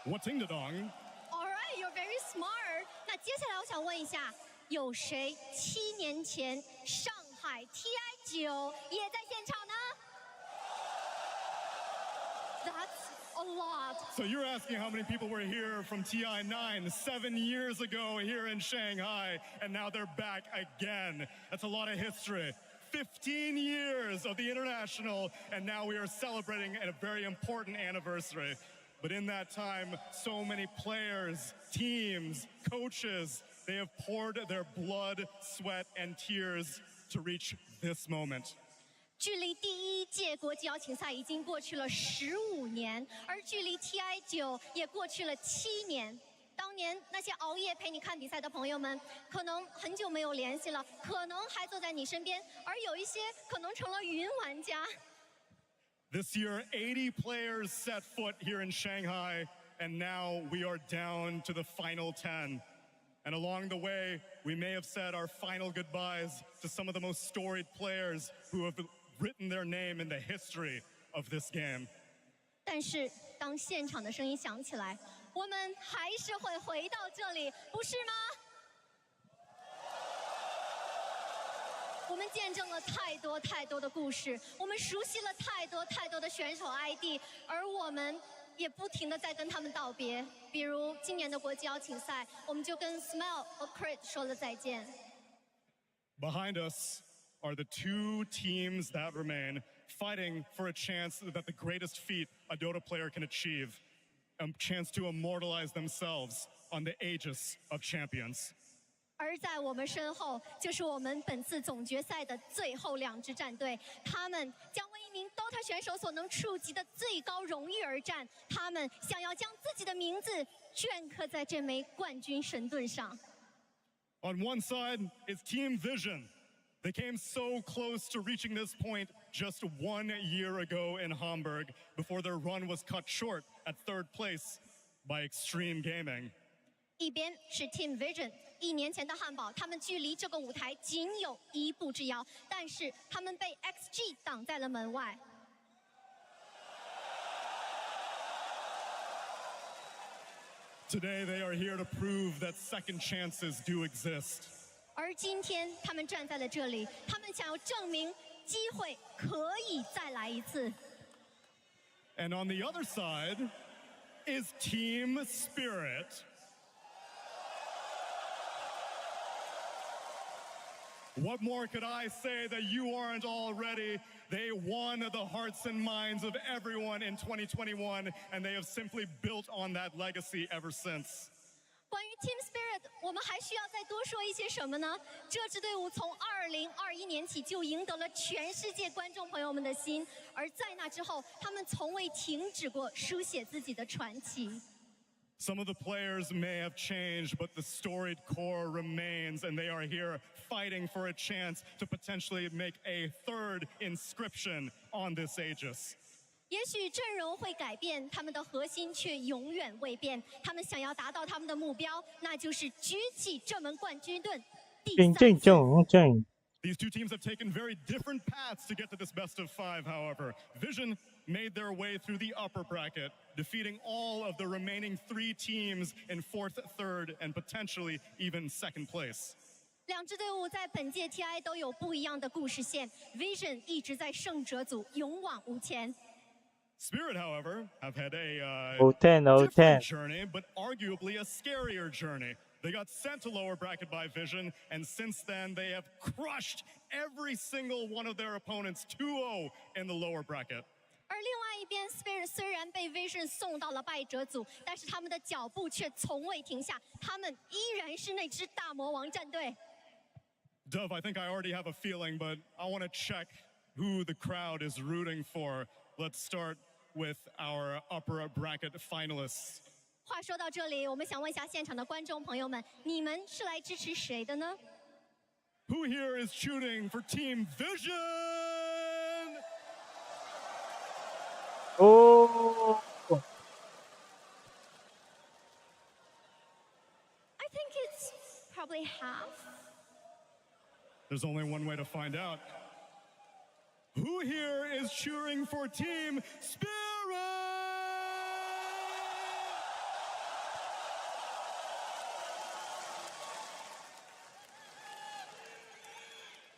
What ding dong? All right, you're very smart. 那接下来我想问一下，有谁7年前上海 TI9 也在现场呢？ That's a lot. So you're asking how many people were here from TI9 7 years ago here in Shanghai, and now they're back again. That's a lot of history. 15 years of the International, and now we are celebrating a very important anniversary. But in that time, so many players, teams, coaches, they have poured their blood, sweat, and tears to reach this moment. 距离第一届国际邀请赛已经过去了15年，而距离 TI9 也过去了7年。当年那些熬夜陪你看比赛的朋友们，可能很久没有联系了，可能还坐在你身边，而有一些可能成了云玩家。This year, 80 players set foot here in Shanghai, and now we are down to the final 10. And along the way, we may have said our final goodbyes to some of the most storied players who have written their name in the history of this game. 但是当现场的声音响起来，我们还是会回到这里，不是吗？我们见证了太多太多的故事，我们熟悉了太多太多的选手 ID， 而我们也不停地在跟他们道别。比如今年的国际邀请赛，我们就跟 Smell 和 Crit 说了再见。Behind us are the two teams that remain, fighting for a chance that the greatest feat a Dota player can achieve, a chance to immortalize themselves on the aegis of champions. 而在我们身后，就是我们本次总决赛的最后2支战队，他们将为一名 DOTA 选手所能触及的最高荣誉而战，他们想要将自己的名字镌刻在这枚冠军神盾上。On one side is Team Vision. They came so close to reaching this point just 1 year ago in Hamburg before their run was cut short at 3rd place by Extreme Gaming. 一边是 Team Vision， 1年前的汉堡，他们距离这个舞台仅有1步之遥，但是他们被 XG 挡在了门外。Today they are here to prove that second chances do exist. 而今天他们站在了这里，他们想要证明机会可以再来一次。And on the other side is Team Spirit. What more could I say that you aren't already? They won the hearts and minds of everyone in 2021, and they have simply built on that legacy ever since. 关于 Team Spirit， 我们还需要再多说一些什么呢？这支队伍从2021年起就赢得了全世界观众朋友们的心，而在那之后，他们从未停止过书写自己的传奇。Some of the players may have changed, but the storied core remains, and they are here fighting for a chance to potentially make a 3rd inscription on this Aegis. 也许阵容会改变，他们的核心却永远未变。他们想要达到他们的目标，那就是举起这门冠军盾。The These two teams have taken very different paths to get to this best of 5, however. Vision made their way through the upper bracket, defeating all of the remaining 3 teams in 4th, 3rd, and potentially even 2nd place. 两支队伍在本届 TI 都有不一样的故事线 ，Vision 一直在胜者组勇往无前。 Spirit, however, have had a different journey, but arguably a scarier journey. They got sent to lower bracket by Vision, and since then they have crushed every single one of their opponents 2-0 in the lower bracket. 而另外一边 ，Spirit 虽然被 Vision 送到了败者组，但是他们的脚步却从未停下，他们依然是那支大魔王战队。 Dove, I think I already have a feeling, but I want to check who the crowd is rooting for. Let's start with our upper bracket finalists. 话说到这里，我们想问一下现场的观众朋友们，你们是来支持谁的呢？ Who here is shooting for Team Vision? Oh. I think it's probably half. There's only one way to find out. Who here is cheering for Team Spirit?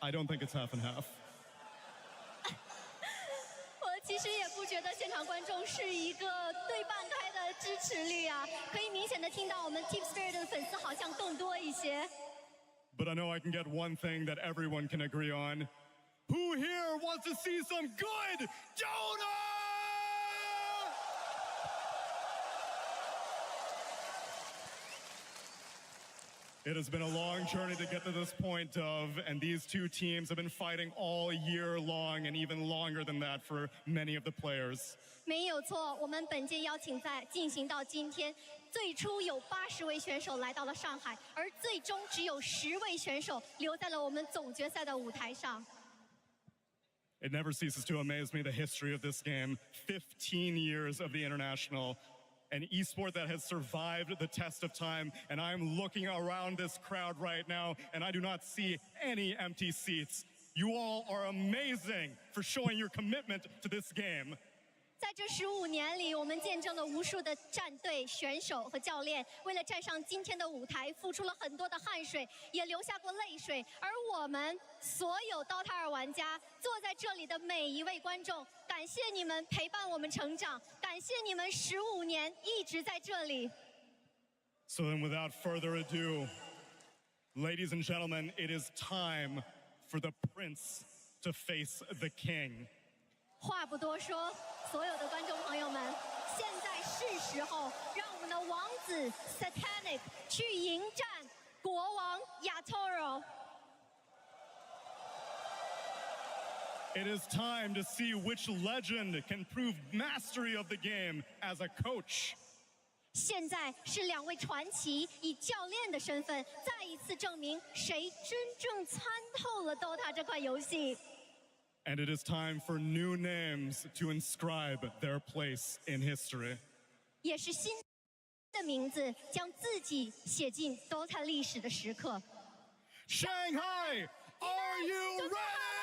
I don't think it's half and half. 我其实也不觉得现场观众是一个对半开的支持率啊，可以明显的听到我们 Team Spirit 的粉丝好像更多一些。 But I know I can get one thing that everyone can agree on. Who here wants to see some good Dota? It has been a long journey to get to this point, Dove, and these two teams have been fighting all year long and even longer than that for many of the players. 没有错，我们本届邀请赛进行到今天，最初有80位选手来到了上海，而最终只有10位选手留在了我们总决赛的舞台上。 It never ceases to amaze me the history of this game. 15 years of the international, an esport that has survived the test of time, and I'm looking around this crowd right now, and I do not see any empty seats. You all are amazing for showing your commitment to this game. 在这15年里，我们见证了无数的战队、选手和教练，为了站上今天的舞台，付出了很多的汗水，也流下过泪水。而我们所有 DOTA 2玩家，坐在这里的每一位观众，感谢你们陪伴我们成长，感谢你们15年一直在这里。So then, without further ado, ladies and gentlemen, it is time for the prince to face the king. 话不多说，所有的观众朋友们，现在是时候让我们的王子 Satanic 去迎战国王 Yatoro。 It is time to see which legend can prove mastery of the game as a coach. 现在是2位传奇以教练的身份，再一次证明谁真正参透了 DOTA 这款游戏。 And it is time for new names to inscribe their place in history. 也是新的名字将自己写进 DOTA 历史的时刻。 Shanghai, are you ready?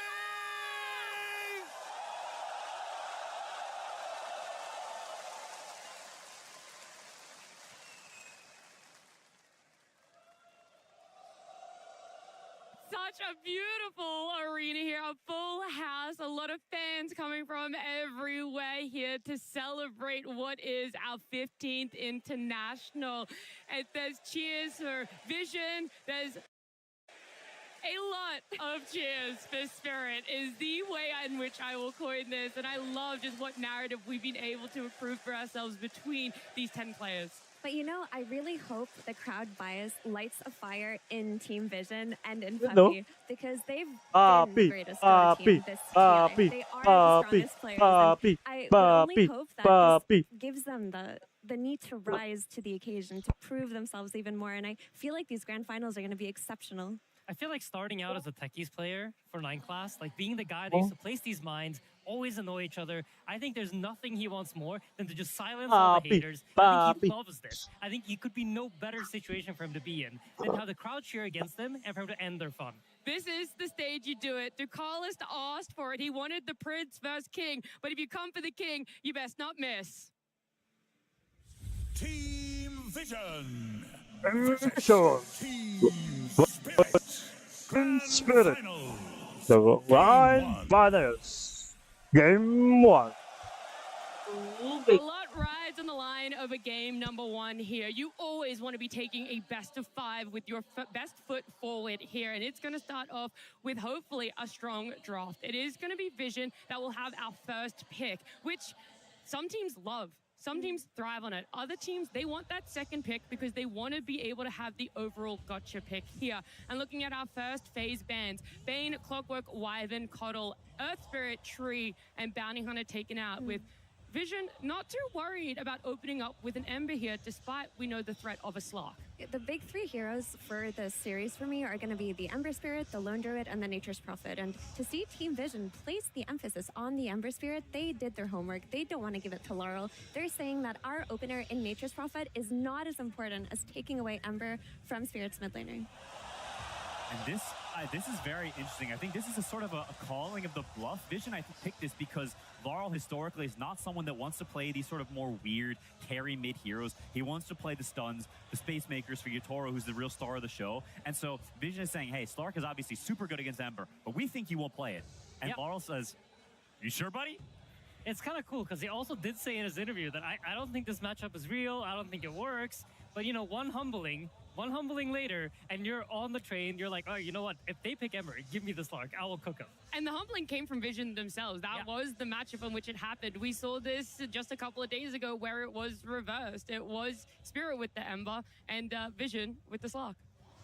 Such a beautiful arena here, a full house, a lot of fans coming from everywhere here to celebrate what is our 15th international. And there's cheers for Vision, there's a lot of cheers for Spirit is the way in which I will coin this. And I love just what narrative we've been able to improve for ourselves between these 10 players. But you know, I really hope the crowd bias lights a fire in Team Vision and in Puppy because they've been the greatest Dota team this TI. They are the strongest players. And I would only hope that this gives them the need to rise to the occasion, to prove themselves even more. And I feel like these grand finals are going to be exceptional. I feel like starting out as a techies player for 9 class, like being the guy that used to place these mines, always annoy each other. I think there's nothing he wants more than to just silence all the haters. I think he loves this. I think he could be no better situation for him to be in than have the crowd cheer against him and for him to end their fun. This is the stage you do it. Ducalis asked for it. He wanted the prince versus king. But if you come for the king, you best not miss. Team Vision. Sure. Team Spirit. The Grandfinals. Game 1. A lot rides on the line of a game number 1 here. You always want to be taking a best of 5 with your best foot forward here. And it's going to start off with hopefully a strong draft. It is going to be Vision that will have our first pick, which some teams love. Some teams thrive on it. Other teams, they want that second pick because they want to be able to have the overall gotcha pick here. And looking at our first phase bands, Bane, Clockwork, Wyvern, Coddle, Earth Spirit, Tree, and Bounty Hunter taken out with Vision not too worried about opening up with an Ember here, despite we know the threat of a Slark. The big 3 heroes for this series for me are going to be the Ember Spirit, the Lone Druid, and the Nature's Prophet. And to see Team Vision place the emphasis on the Ember Spirit, they did their homework. They don't want to give it to Laurel. They're saying that our opener in Nature's Prophet is not as important as taking away Ember from Spirit's mid laner. And this is very interesting. I think this is a sort of a calling of the bluff. Vision, I picked this because Laurel historically is not someone that wants to play these sort of more weird carry mid heroes. He wants to play the stuns, the space makers for Yatoro, who's the real star of the show. And so Vision is saying, hey, Slark is obviously super good against Ember, but we think you won't play it. And Laurel says, you sure, buddy? It's kind of cool because he also did say in his interview that I don't think this matchup is real. I don't think it works. But, you know, one humbling later, and you're on the train, you're like, oh, you know what? If they pick Ember, give me the Slark. I will cook him. And the humbling came from Vision themselves. That was the matchup in which it happened. We saw this just a couple of days ago where it was reversed. It was Spirit with the Ember and Vision with the Slark.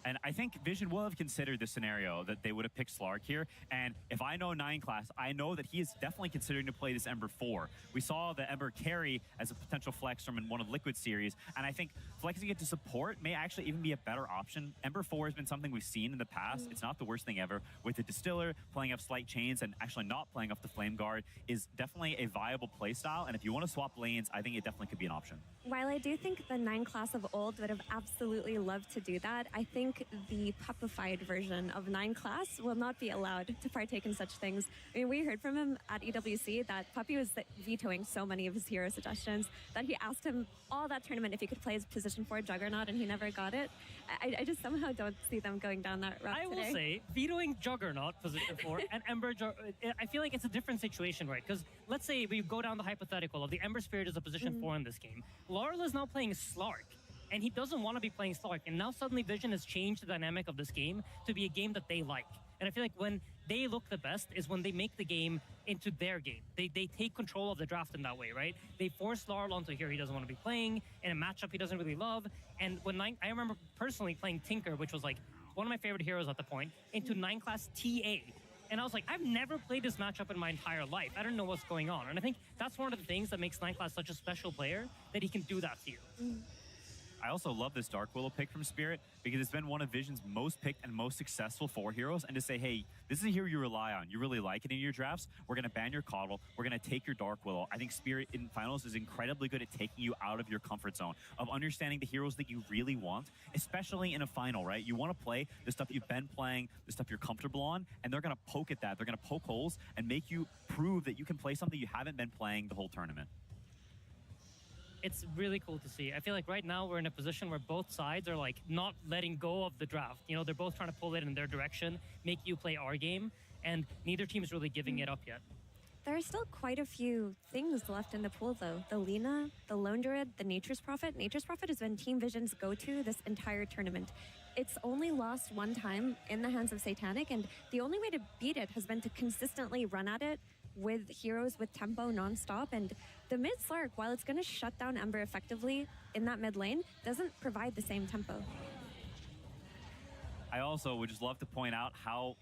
And I think Vision will have considered the scenario that they would have picked Slark here. And if I know 9 class, I know that he is definitely considering to play this Ember 4. We saw the Ember carry as a potential flex from one of Liquid's series. And I think flexing it to support may actually even be a better option. Ember 4 has been something we've seen in the past. It's not the worst thing ever. With the Distiller playing off Slight Chains and actually not playing off the Flame Guard is definitely a viable playstyle. And if you want to swap lanes, I think it definitely could be an option. While I do think the 9 class of old would have absolutely loved to do that, I think the puppified version of 9 class will not be allowed to partake in such things. I mean, we heard from him at EWC that Puppy was vetoing so many of his hero suggestions that he asked him all that tournament if he could play his position 4 Juggernaut, and he never got it. I just somehow don't see them going down that route today. I will say, vetoing Juggernaut position 4 and Ember, I feel like it's a different situation, right? Because let's say we go down the hypothetical of the Ember Spirit is a position 4 in this game. Laurel is now playing Slark, and he doesn't want to be playing Slark. And now suddenly Vision has changed the dynamic of this game to be a game that they like. And I feel like when they look the best is when they make the game into their game. They take control of the draft in that way, right? They force Laurel onto here he doesn't want to be playing, in a matchup he doesn't really love. And when I remember personally playing Tinker, which was like one of my favorite heroes at the point, into 9 class TA. And I was like, I've never played this matchup in my entire life. I don't know what's going on. And I think that's one of the things that makes 9 class such a special player, that he can do that to you. I also love this Dark Willow pick from Spirit because it's been one of Vision's most picked and most successful 4 heroes. And to say, hey, this is a hero you rely on. You really like it in your drafts. We're going to ban your Coddle. We're going to take your Dark Willow. I think Spirit in finals is incredibly good at taking you out of your comfort zone, of understanding the heroes that you really want, especially in a final, right? You want to play the stuff you've been playing, the stuff you're comfortable on, and they're going to poke at that. They're going to poke holes and make you prove that you can play something you haven't been playing the whole tournament. It's really cool to see. I feel like right now we're in a position where both sides are like not letting go of the draft. You know, they're both trying to pull it in their direction, make you play our game, and neither team is really giving it up yet. There are still quite a few things left in the pool, though. The Lina, the Lone Druid, the Nature's Prophet. Nature's Prophet has been Team Vision's go-to this entire tournament. It's only lost 1 time in the hands of Satanic, and the only way to beat it has been to consistently run at it with heroes with tempo non-stop. And the mid Slark, while it's going to shut down Ember effectively in that mid lane, doesn't provide the same tempo. I also would just love to point out how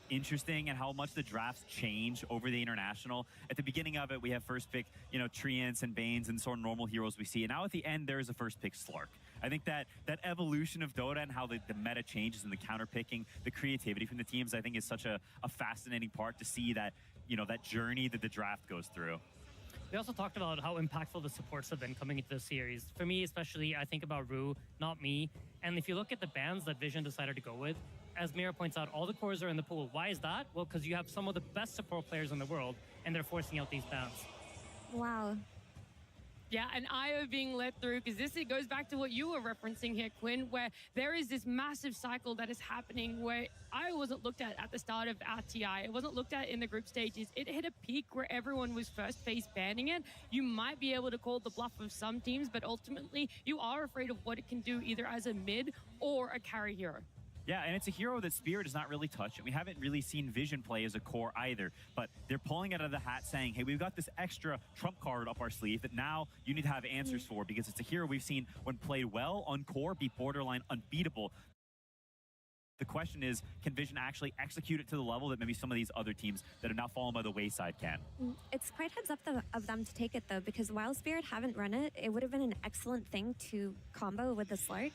interesting and how much the drafts change over the international. At the beginning of it, we have first pick, Treants and Banes and sort of normal heroes we see. And now at the end, there is a first pick Slark. I think that evolution of Dota and how the meta changes and the counter picking, the creativity from the teams, I think is such a fascinating part to see that, that journey that the draft goes through. We also talked about how impactful the supports have been coming into the series. For me, especially, I think about Rue, not me. And if you look at the bans that Vision decided to go with, as Mira points out, all the cores are in the pool. Why is that? Well, because you have some of the best support players in the world, and they're forcing out these bans. Wow. Yeah, and IO being let through, because it goes back to what you were referencing here, Quinn, where there is this massive cycle that is happening where IO wasn't looked at the start of our TI. It wasn't looked at in the group stages. It hit a peak where everyone was first phase banning it. You might be able to call the bluff of some teams, but ultimately you are afraid of what it can do either as a mid or a carry hero. Yeah, and it's a hero that Spirit does not really touch, and we haven't really seen Vision play as a core either. But they're pulling it out of the hat saying, hey, we've got this extra trump card up our sleeve that now you need to have answers for, because it's a hero we've seen, when played well on core, be borderline unbeatable. The question is, can Vision actually execute it to the level that maybe some of these other teams that have now fallen by the wayside can? It's quite heads up of them to take it, though, because while Spirit haven't run it, it would have been an excellent thing to combo with the Slark.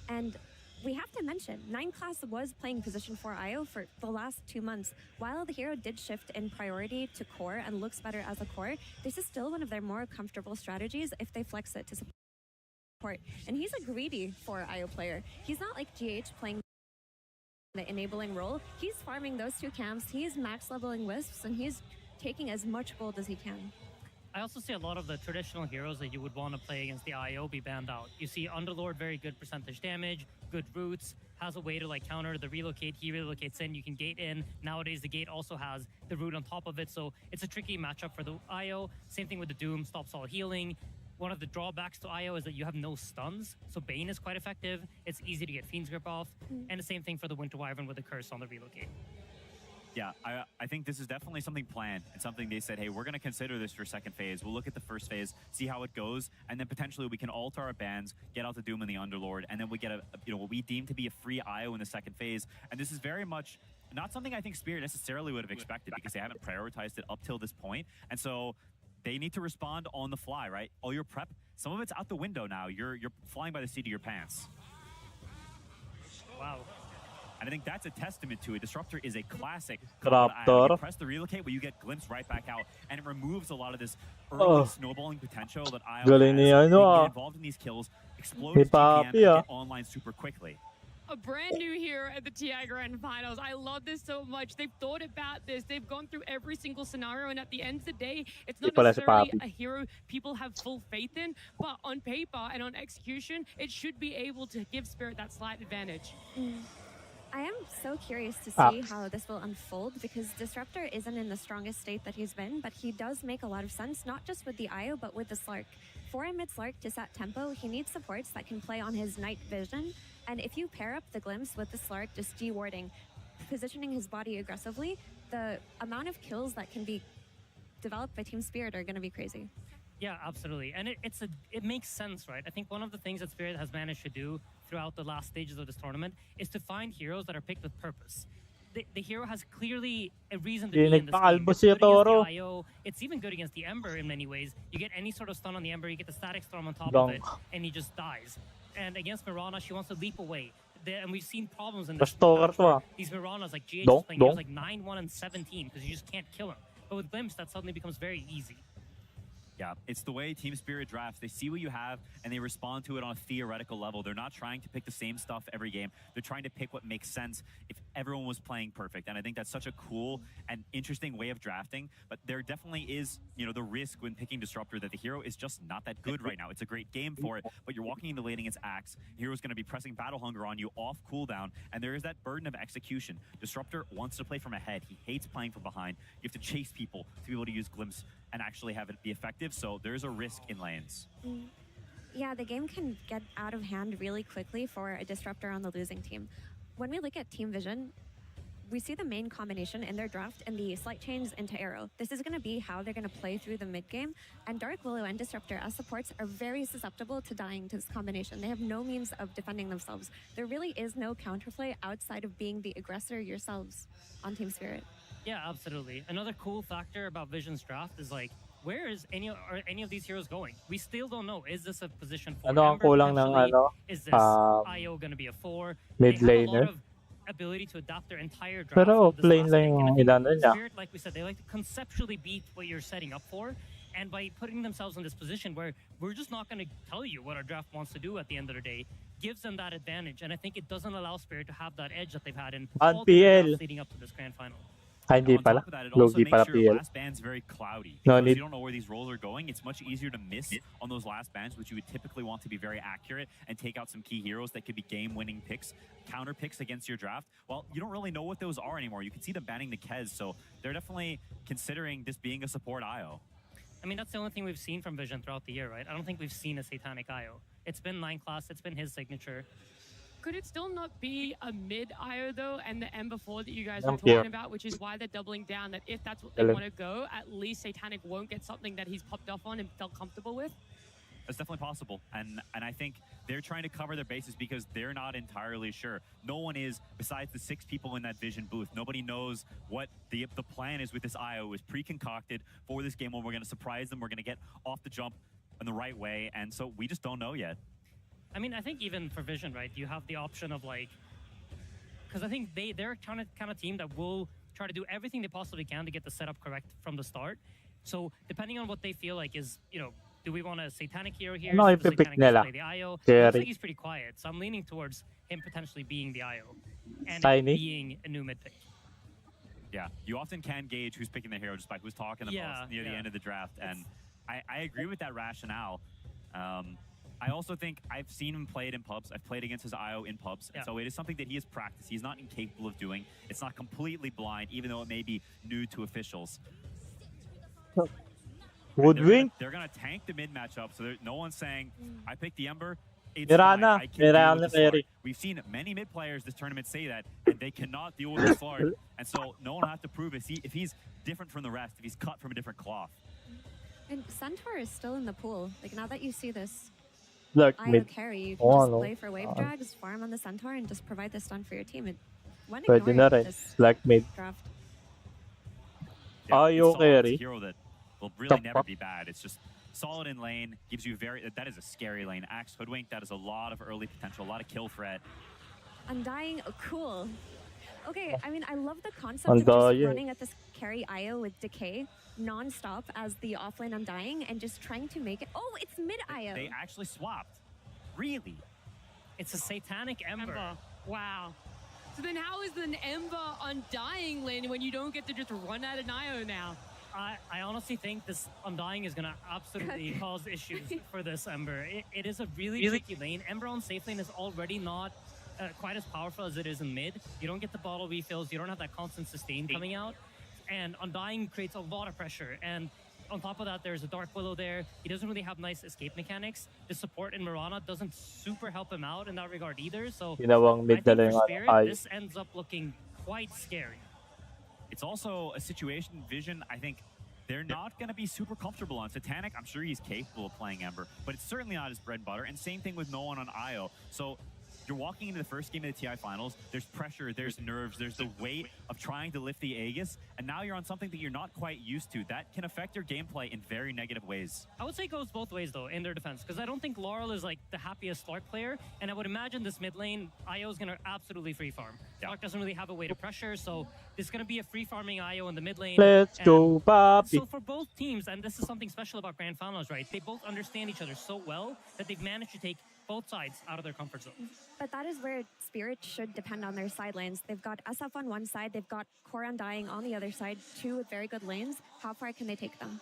And we have to mention, 9 Class was playing position 4 IO for the last 2 months. While the hero did shift in priority to core and looks better as a core, this is still one of their more comfortable strategies if they flex it to support. And he's a greedy 4 IO player. He's not like GH playing the enabling role. He's farming those 2 camps, he's max leveling Wisps, and he's taking as much gold as he can. I also see a lot of the traditional heroes that you would want to play against the IO be banned out. You see Underlord, very good percentage damage, good roots, has a way to counter the relocate. He relocates in, you can gate in. Nowadays, the gate also has the root on top of it, so it's a tricky matchup for the IO. Same thing with the Doom, stops all healing. One of the drawbacks to IO is that you have no stuns, so Bane is quite effective. It's easy to get Fiend's Grip off, and the same thing for the Winter Wyvern with the Curse on the relocate. Yeah, I think this is definitely something planned and something they said, hey, we're going to consider this for second phase. We'll look at the first phase, see how it goes, and then potentially we can alter our bans, get out the Doom and the Underlord, and then we get what we deem to be a free IO in the second phase. And this is very much not something I think Spirit necessarily would have expected, because they haven't prioritized it up till this point. And so they need to respond on the fly, right? All your prep, some of it's out the window now. You're flying by the seat of your pants. Wow. And I think that's a testament to it. Disruptor is a classic. Disruptor. You press the relocate, but you get glimpse right back out, and it removes a lot of this early snowballing potential that IO has. Galing niya, You can get involved in these kills, explode his TPM, and get online super quickly. A brand new hero at the TI Grand Finals. I love this so much. They've thought about this. They've gone through every single scenario, and at the end of the day, it's not necessarily a hero people have full faith in, but on paper and on execution, it should be able to give Spirit that slight advantage. I am so curious to see how this will unfold, because Disruptor isn't in the strongest state that he's been, but he does make a lot of sense, not just with the IO, but with the Slark. For a mid Slark to set tempo, he needs supports that can play on his night vision, and if you pair up the Glimpse with the Slark just dewarding, positioning his body aggressively, the amount of kills that can be developed by Team Spirit are going to be crazy. Yeah, absolutely. And it makes sense, right? I think one of the things that Spirit has managed to do throughout the last stages of this tournament is to find heroes that are picked with purpose. The hero has clearly a reason to be in this game. It's good against the IO. It's even good against the Ember in many ways. You get any sort of stun on the Ember, you get the static storm on top of it, and he just dies. And against Mirana, she wants to leap away. And we've seen problems in this. These Miranas, like GH is playing heroes like 9-1 and 17, because you just can't kill him. But with Glimpse, that suddenly becomes very easy. Yeah, it's the way Team Spirit drafts. They see what you have, and they respond to it on a theoretical level. They're not trying to pick the same stuff every game. They're trying to pick what makes sense if everyone was playing perfect. And I think that's such a cool and interesting way of drafting. But there definitely is, the risk when picking Disruptor that the hero is just not that good right now. It's a great game for it, but you're walking into late against Axe. The hero's going to be pressing Battle Hunger on you off cooldown, and there is that burden of execution. Disruptor wants to play from ahead. He hates playing from behind. You have to chase people to be able to use Glimpse and actually have it be effective. So there's a risk in lanes. Yeah, the game can get out of hand really quickly for a Disruptor on the losing team. When we look at Team Vision, we see the main combination in their draft and the slight change into Arrow. This is going to be how they're going to play through the mid game. And Dark Willow and Disruptor as supports are very susceptible to dying to this combination. They have no means of defending themselves. There really is no counterplay outside of being the aggressor yourselves on Team Spirit. Yeah, absolutely. Another cool factor about Vision's draft is like, where is any of these heroes going? We still don't know. Is this a position 4 Ano ang member kulang ng potentially? Is this um, IO going to be a 4? mid They have a lot laner? of ability to adapt their entire draft. Pero to this plain last lang pick. yung And I think inano niya. Spirit, like we said, they like to conceptually beat what you're setting up for. And by putting themselves in this position where we're just not going to tell you what our draft wants to do at the end of the day, gives them that advantage. And I think it doesn't allow Spirit to have that edge that they've had in all the PL. drafts leading up to this grand final. On Hindi top pala. of that, it also Logi makes pala your PL. last bands very cloudy. No Because need. you don't know where these rolls are going. It's much easier to miss on those last bands, which you would typically want to be very accurate and take out some key heroes that could be game-winning picks, counter picks against your draft. Well, you don't really know what those are anymore. You can see them banning the Kez, so they're definitely considering this being a support IO. I mean, that's the only thing we've seen from Vision throughout the year, right? I don't think we've seen a Satanic IO. It's been 9 class, it's been his signature. Could it still not be a mid IO though, and the M4 that you guys Yeah. were talking about, which is why they're doubling down that if that's what they Hello. want to go, at least Satanic won't get something that he's popped off on and felt comfortable with? That's definitely possible. And I think they're trying to cover their bases because they're not entirely sure. No one is, besides the 6 people in that Vision booth. Nobody knows what the plan is with this IO. Is pre-concocted for this game when we're going to surprise them. We're going to get off the jump in the right way. And so we just don't know yet. I mean, I think even for Vision, right, you have the option of like, because I think they're kind of team that will try to do everything they possibly can to get the setup correct from the start. So depending on what they feel like is, you know, do we want a Satanic hero here? Ano Does ipipick Satanic just nila? play the IO? It looks Carry. like he's pretty quiet, so I'm leaning towards him potentially being the IO and it Tiny? being a new mid pick. Yeah, you often can gauge who's picking the hero just by who's talking the most near the end of the draft. And I agree with that rationale. I also think I've seen him play it in pubs. I've played against his IO in pubs. And so it is something that he has practiced. He's not incapable of doing. It's not completely blind, even though it may be new to officials. Woodwing? They're going to tank the mid matchup. So no one's saying, I picked the Ember. It's Mirana. fine. I can deal Mirana with the Slark. Mary. We've seen many mid players this tournament say that, and they cannot deal with the Slark. And so no one will have to prove if he's different from the rest, if he's cut from a different cloth. And Centaur is still in the pool. Like, now that you see this Look, IO mid. carry, you can Oh, just no. play for wave drags, farm on the Centaur, and just provide the stun for your team. It went Pwede na ignored rin. this Black mid. draft. IO It's solid. It's carry. a hero that will really never Fuck. be bad. It's just solid in lane, gives you that is a scary lane. Axe Hoodwink, that is a lot of early potential, a lot of kill threat. Undying, oh, cool. Okay, I mean, I love the concept of just Undying. running at this carry IO with Decay non-stop as the offlane Undying and just trying to make it. Oh, it's mid IO. They actually swapped. Really? It's a Satanic Ember. Wow. So then how is an Ember Undying lane when you don't get to just run at an IO now? I honestly think this Undying is going to absolutely cause issues for this Ember. It is a really tricky lane. Ember on safe lane is already not quite as powerful as it is in mid. You don't get the bottle refills. You don't have that constant sustain coming out. And Undying creates a lot of pressure. And on top of that, there's a Dark Willow there. He doesn't really have nice escape mechanics. The support in Mirana doesn't super help him out in that regard either. So Ginawang I mid think na lang for ang Spirit, IO. this ends up looking quite scary. It's also a situation, Vision, I think they're not going to be super comfortable on. Satanic, I'm sure he's capable of playing Ember, but it's certainly not his bread and butter. And same thing with no one on IO. So you're walking into the first game of the TI Finals, there's pressure, there's nerves, there's the weight of trying to lift the Aegis, and now you're on something that you're not quite used to. That can affect your gameplay in very negative ways. I would say it goes both ways, though, in their defense, because I don't think Laurel is, like, the happiest Slark player, and I would imagine this mid lane, IO is going to absolutely free farm. Slark doesn't really have a way to pressure, so there's going to be a free farming IO in the mid lane. Let's go, Papi. So for both teams, and this is something special about Grand Finals, right? They both understand each other so well that they've managed to take both sides out of their comfort zone. But that is where Spirit should depend on their side lanes. They've got SF on one side, they've got Core Undying on the other side, two with very good lanes. How far can they take them?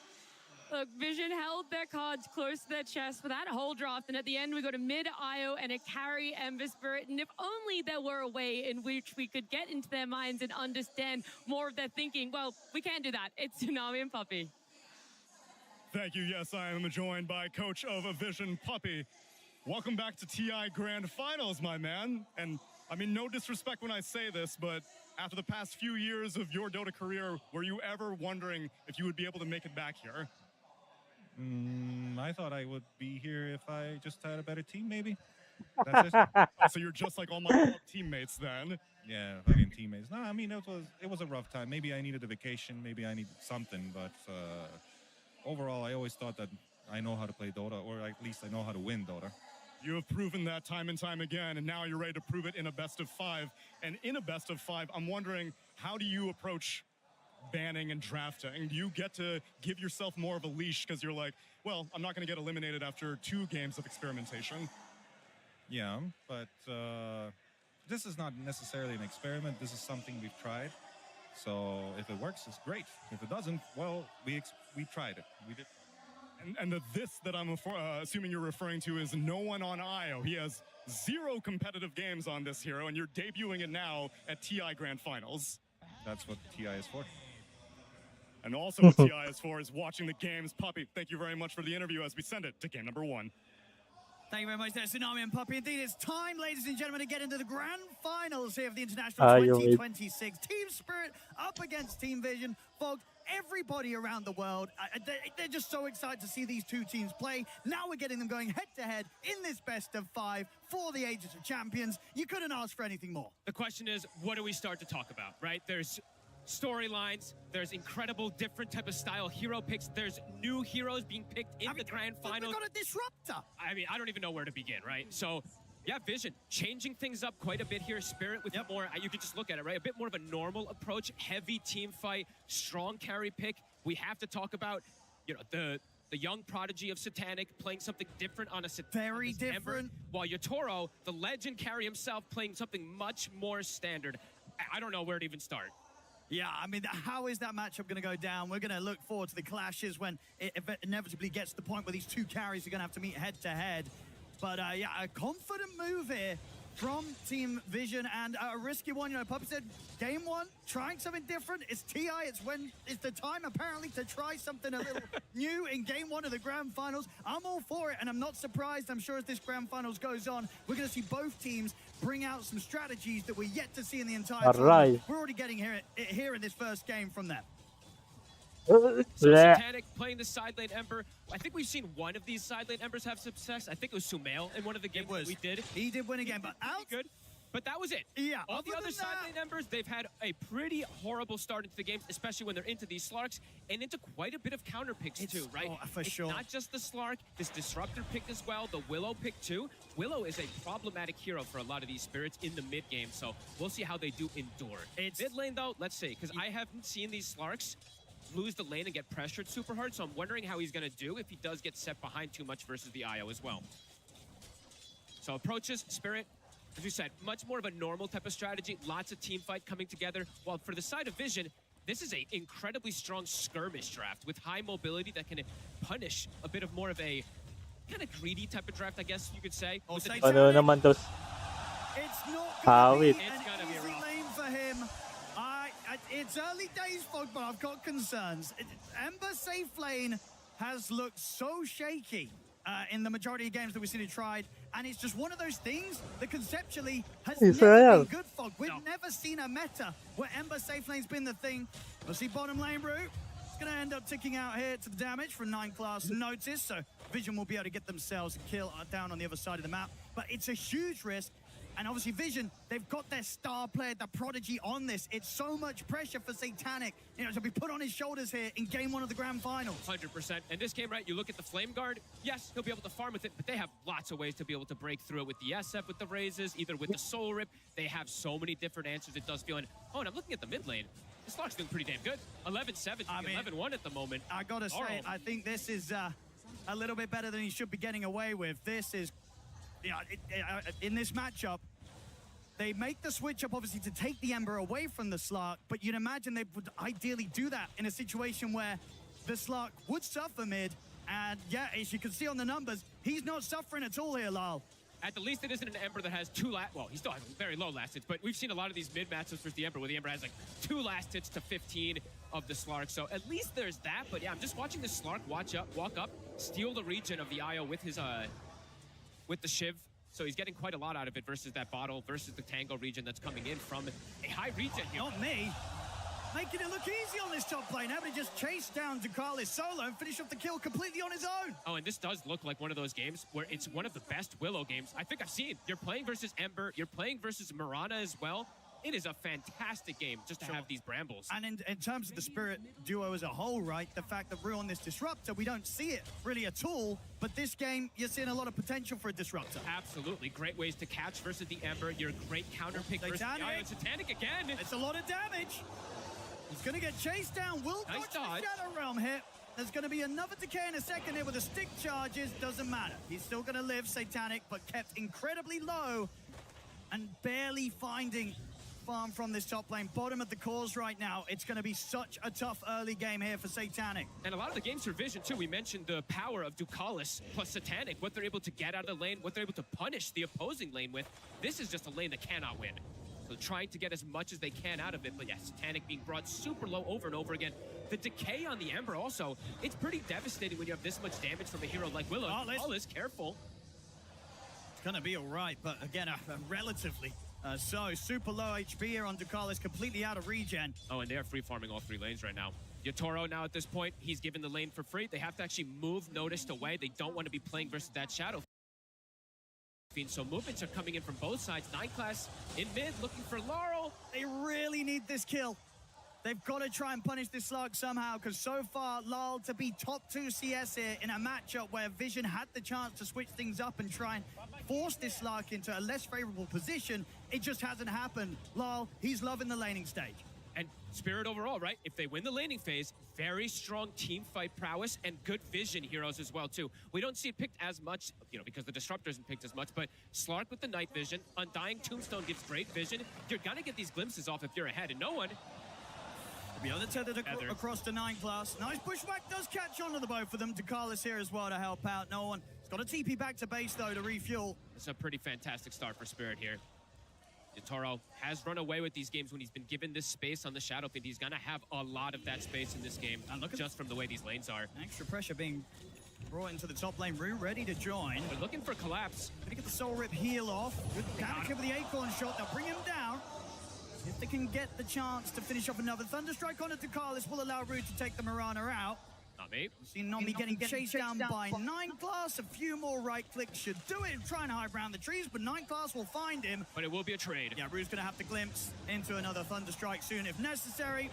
Look, Vision held their cards close to their chest for that whole draft, and at the end we go to mid IO and a carry Ember Spirit, and if only there were a way in which we could get into their minds and understand more of their thinking. Well, we can't do that. It's Tsunami and Puppy. Thank you. Yes, I am joined by coach of Vision, Puppy. Welcome back to TI Grand Finals, my man. And I mean, no disrespect when I say this, but after the past few years of your Dota career, were you ever wondering if you would be able to make it back here? I thought I would be here if I just had a better team, maybe. That's it. Oh, so you're just like all my club teammates then? Yeah, fucking teammates. No, I mean it was a rough time. Maybe I needed a vacation. Maybe I needed something. But overall, I always thought that I know how to play Dota, or at least I know how to win Dota. You have proven that time and time again, and now you're ready to prove it in a best of 5. And in a best of 5, I'm wondering, how do you approach banning and drafting? Do you get to give yourself more of a leash because you're like, well, I'm not going to get eliminated after 2 games of experimentation? Yeah, but this is not necessarily an experiment. This is something we've tried. So if it works, it's great. If it doesn't, well, we tried it. We did. And the this that I'm assuming you're referring to is no one on IO. He has 0 competitive games on this hero, and you're debuting it now at TI Grandfinals. That's what TI is for. And also what TI is for is watching the games. Puppy, thank you very much for the interview as we send it to game number 1. Thank you very much there, Tsunami and Puppy. Indeed, it's time, ladies and gentlemen, to get into the grand finals here of the International 2026. Team Spirit up against Team Vision. Folks, everybody around the world, they're just so excited to see these two teams play. Now we're getting them going head-to-head in this best of 5 for the Ages of Champions. You couldn't ask for anything more. The question is, what do we start to talk about, right? There's storylines, there's incredible different type of style hero picks, there's new heroes being picked in the grand finals. We got a disruptor. I mean, I don't even know where to begin, right? So yeah, Vision changing things up quite a bit here. Spirit with more, you could just look at it, right? A bit more of a normal approach, heavy team fight, strong carry pick. We have to talk about, you know, the young prodigy of Satanic playing something different on a very different. While Yotoro, the legend carry himself, playing something much more standard. I don't know where to even start. Yeah, I mean, how is that matchup going to go down? We're going to look forward to the clashes when it inevitably gets to the point where these two carries are going to have to meet head-to-head. But yeah, a confident move here from Team Vision, and a risky one. You know, Puppy said, game 1, trying something different. It's TI, it's the time apparently to try something a little new in game 1 of the grand finals. I'm all for it, and I'm not surprised. I'm sure as this grand finals goes on, we're going to see both teams bring out some strategies that we're yet to see in the entire tournament. We're already getting here in this first game from them. So Satanic playing the side lane Ember. I think we've seen one of these side lane Embers have success. I think it was Sumail in one of the games that we did. He did win again, but out. Good. But that was it. Yeah. All the other side lane Embers, they've had a pretty horrible start into the games, especially when they're into these Slarks and into quite a bit of counter picks too, right? Oh, for sure. Not just the Slark, this Disruptor pick as well, the Willow pick too. Willow is a problematic hero for a lot of these Spirits in the mid game, so we'll see how they do endure. Mid lane though, let's see, because I haven't seen these Slarks lose the lane and get pressured super hard, so I'm wondering how he's going to do if he does get set behind too much versus the IO as well. So approaches, Spirit, as we said, much more of a normal type of strategy, lots of team fight coming together, while for the side of Vision, this is an incredibly strong skirmish draft with high mobility that can punish a bit of more of a kind of greedy type of draft, I guess you could say. Ano naman to? It's not Kawit. an easy lane for him. It's early days, folks, but I've got concerns. Ember safe lane has looked so shaky in the majority of games that we've seen it tried, and it's just one of those things that conceptually has never been good, Fog. We've never seen a meta where Ember safe lane's been the thing. We'll see bottom lane route. It's going to end up ticking out here to the damage from 9 class notice, so Vision will be able to get themselves a kill down on the other side of the map, but it's a huge risk. And obviously Vision, they've got their star player, the prodigy on this. It's so much pressure for Satanic, you know, to be put on his shoulders here in game 1 of the grand finals. 100%. And this game, right, you look at the Flame Guard, yes, he'll be able to farm with it, but they have lots of ways to be able to break through it with the SF, with the raises, either with the Soul Rip. They have so many different answers. It does feel, and I'm looking at the mid lane. This Lark's doing pretty damn good. 11-7, 11-1 at the moment. I gotta say, I think this is a little bit better than he should be getting away with. This is, you know, in this matchup, they make the switch up, obviously, to take the Ember away from the Slark, but you'd imagine they would ideally do that in a situation where the Slark would suffer mid, and yeah, as you can see on the numbers, he's not suffering at all here, Lal. At the least, it isn't an Ember that has 2 well, he still has very low last hits, but we've seen a lot of these mid matchups versus the Ember where the Ember has like 2 last hits to 15 of the Slark, so at least there's that, but yeah, I'm just watching the Slark walk up, steal the region of the IO with his, with the Shiv. So he's getting quite a lot out of it versus that bottle, versus the Tango region that's coming in from a high regen here. Not me. Making it look easy on this top lane. Having to just chase down Ducalis solo and finish off the kill completely on his own. Oh, and this does look like one of those games where it's one of the best Willow games I think I've seen. You're playing versus Ember, you're playing versus Mirana as well. It is a fantastic game just to have these Brambles. And in terms of the Spirit duo as a whole, right, the fact that we're on this Disruptor, we don't see it really at all, but this game, you're seeing a lot of potential for a Disruptor. Absolutely. Great ways to catch versus the Ember. Your great counter pick versus the Io. Satanic again. It's a lot of damage. He's going to get chased down. Will Nice dodge the Shadow Realm hit. There's going to be another decay in a second here with the stick charges. Doesn't matter. He's still going to live, Satanic, but kept incredibly low and barely finding farm from this top lane. Bottom of the cores right now. It's going to be such a tough early game here for Satanic. And a lot of the games for Vision, too. We mentioned the power of Ducalis plus Satanic, what they're able to get out of the lane, what they're able to punish the opposing lane with. This is just a lane that cannot win. So trying to get as much as they can out of it. But yeah, Satanic being brought super low over and over again. The decay on the Ember also, it's pretty devastating when you have this much damage from a hero like Willow. Ducalis, careful. It's going to be all right, but again, relatively. So super low HP here on Ducalis, completely out of regen. Oh, and they're free farming all three lanes right now. Yatoro now at this point, he's given the lane for free. They have to actually move Noticed away. They don't want to be playing versus that Shadow. So movements are coming in from both sides. 9 class in mid, looking for Laurel. They really need this kill. They've got to try and punish this slug somehow, because so far, Lal to be top 2 CS here in a matchup where Vision had the chance to switch things up and try and force this slug into a less favorable position. It just hasn't happened. Lal, he's loving the laning stage. And Spirit overall, right? If they win the laning phase, very strong team fight prowess and good vision heroes as well, too. We don't see it picked as much, you know, because the Disruptor isn't picked as much, but Slark with the night vision, Undying Tombstone gives great vision. You're gonna get these glimpses off if you're ahead, and no one... The other tethered across the 9 class. Nice pushback does catch onto the both of them. Ducalis here as well to help out. No one. He's got a TP back to base, though, to refuel. It's a pretty fantastic start for Spirit here. Yatoro has run away with these games when he's been given this space on the Shadow Field. He's gonna have a lot of that space in this game, just from the way these lanes are. Extra pressure being brought into the top lane. Rue ready to join. They're looking for collapse. Gonna get the Soul Rip heal off. Good damage with the Acorn shot. They'll bring him down. If they can get the chance to finish off another Thunderstrike on it, Ducalis will allow Rue to take the Mirana out. Not me. See Nomi getting chased down by 9 class. A few more right clicks should do it. Trying to hide around the trees, but 9 class will find him. But it will be a trade. Yeah, Rue's going to have to glimpse into another Thunderstrike soon if necessary.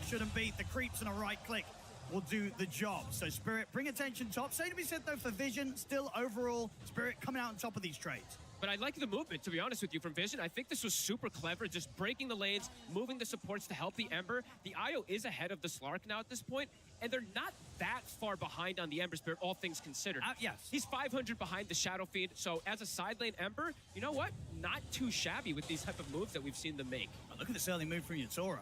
Shouldn't be. The creeps and a right click will do the job. So Spirit, bring attention top. Same to be said, though, for Vision. Still, overall, Spirit coming out on top of these trades. But I like the movement, to be honest with you, from Vision. I think this was super clever, just breaking the lanes, moving the supports to help the Ember. The Io is ahead of the Slark now at this point, and they're not that far behind on the Ember Spirit, all things considered. Yes. He's 500 behind the Shadow Fiend, so as a side lane Ember, you know what? Not too shabby with these type of moves that we've seen them make. But look at this early move from Yatoro.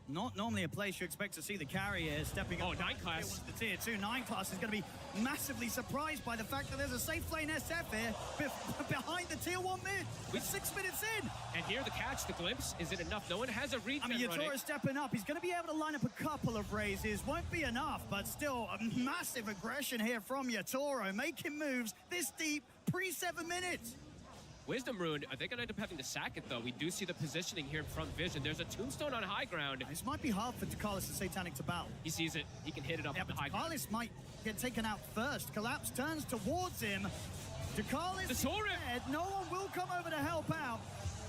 Not normally a place you expect to see the carrier stepping up. Oh, 9 class. The tier 2 9 class is going to be massively surprised by the fact that there's a safe lane SF here behind the tier 1 mid. With 6 minutes in. And here the catch, the glimpse. Is it enough? No one has a regen running. running. Stepping up. He's going to be able to line up a couple of raises. Won't be enough, but still a massive aggression here from Yatoro. Making moves this deep pre-7 minutes. Wisdom Rune, are they going to end up having to sack it, though? We do see the positioning here from Vision. There's a Tombstone on high ground. This might be hard for Ducalis and Satanic to battle. He sees it. He can hit it up on the high ground. Ducalis might get taken out first. Collapse turns towards him. Ducalis is dead. No one will come over to help out.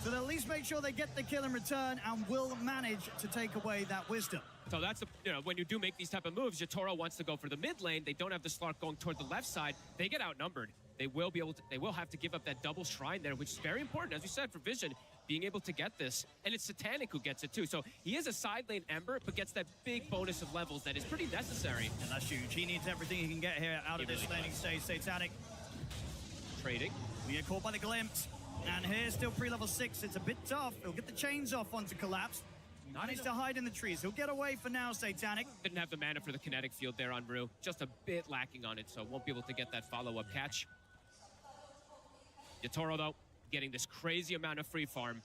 So they'll at least make sure they get the kill in return and will manage to take away that Wisdom. So that's the, you know, when you do make these type of moves, Yatoro wants to go for the mid lane. They don't have the Slark going toward the left side. They get outnumbered. They will be able to, they will have to give up that double shrine there, which is very important, as we said, for Vision, being able to get this. And it's Satanic who gets it too. So he is a side lane Ember, but gets that big bonus of levels that is pretty necessary. And that's huge. He needs everything he can get here out of this laning stage. Satanic trading. We get caught by the glimpse. And here's still pre-level 6. It's a bit tough. He'll get the chains off onto Collapse. Managed to hide in the trees. He'll get away for now, Satanic. Didn't have the mana for the kinetic field there on Rue. Just a bit lacking on it, so won't be able to get that follow-up catch. Yatoro, though, getting this crazy amount of free farm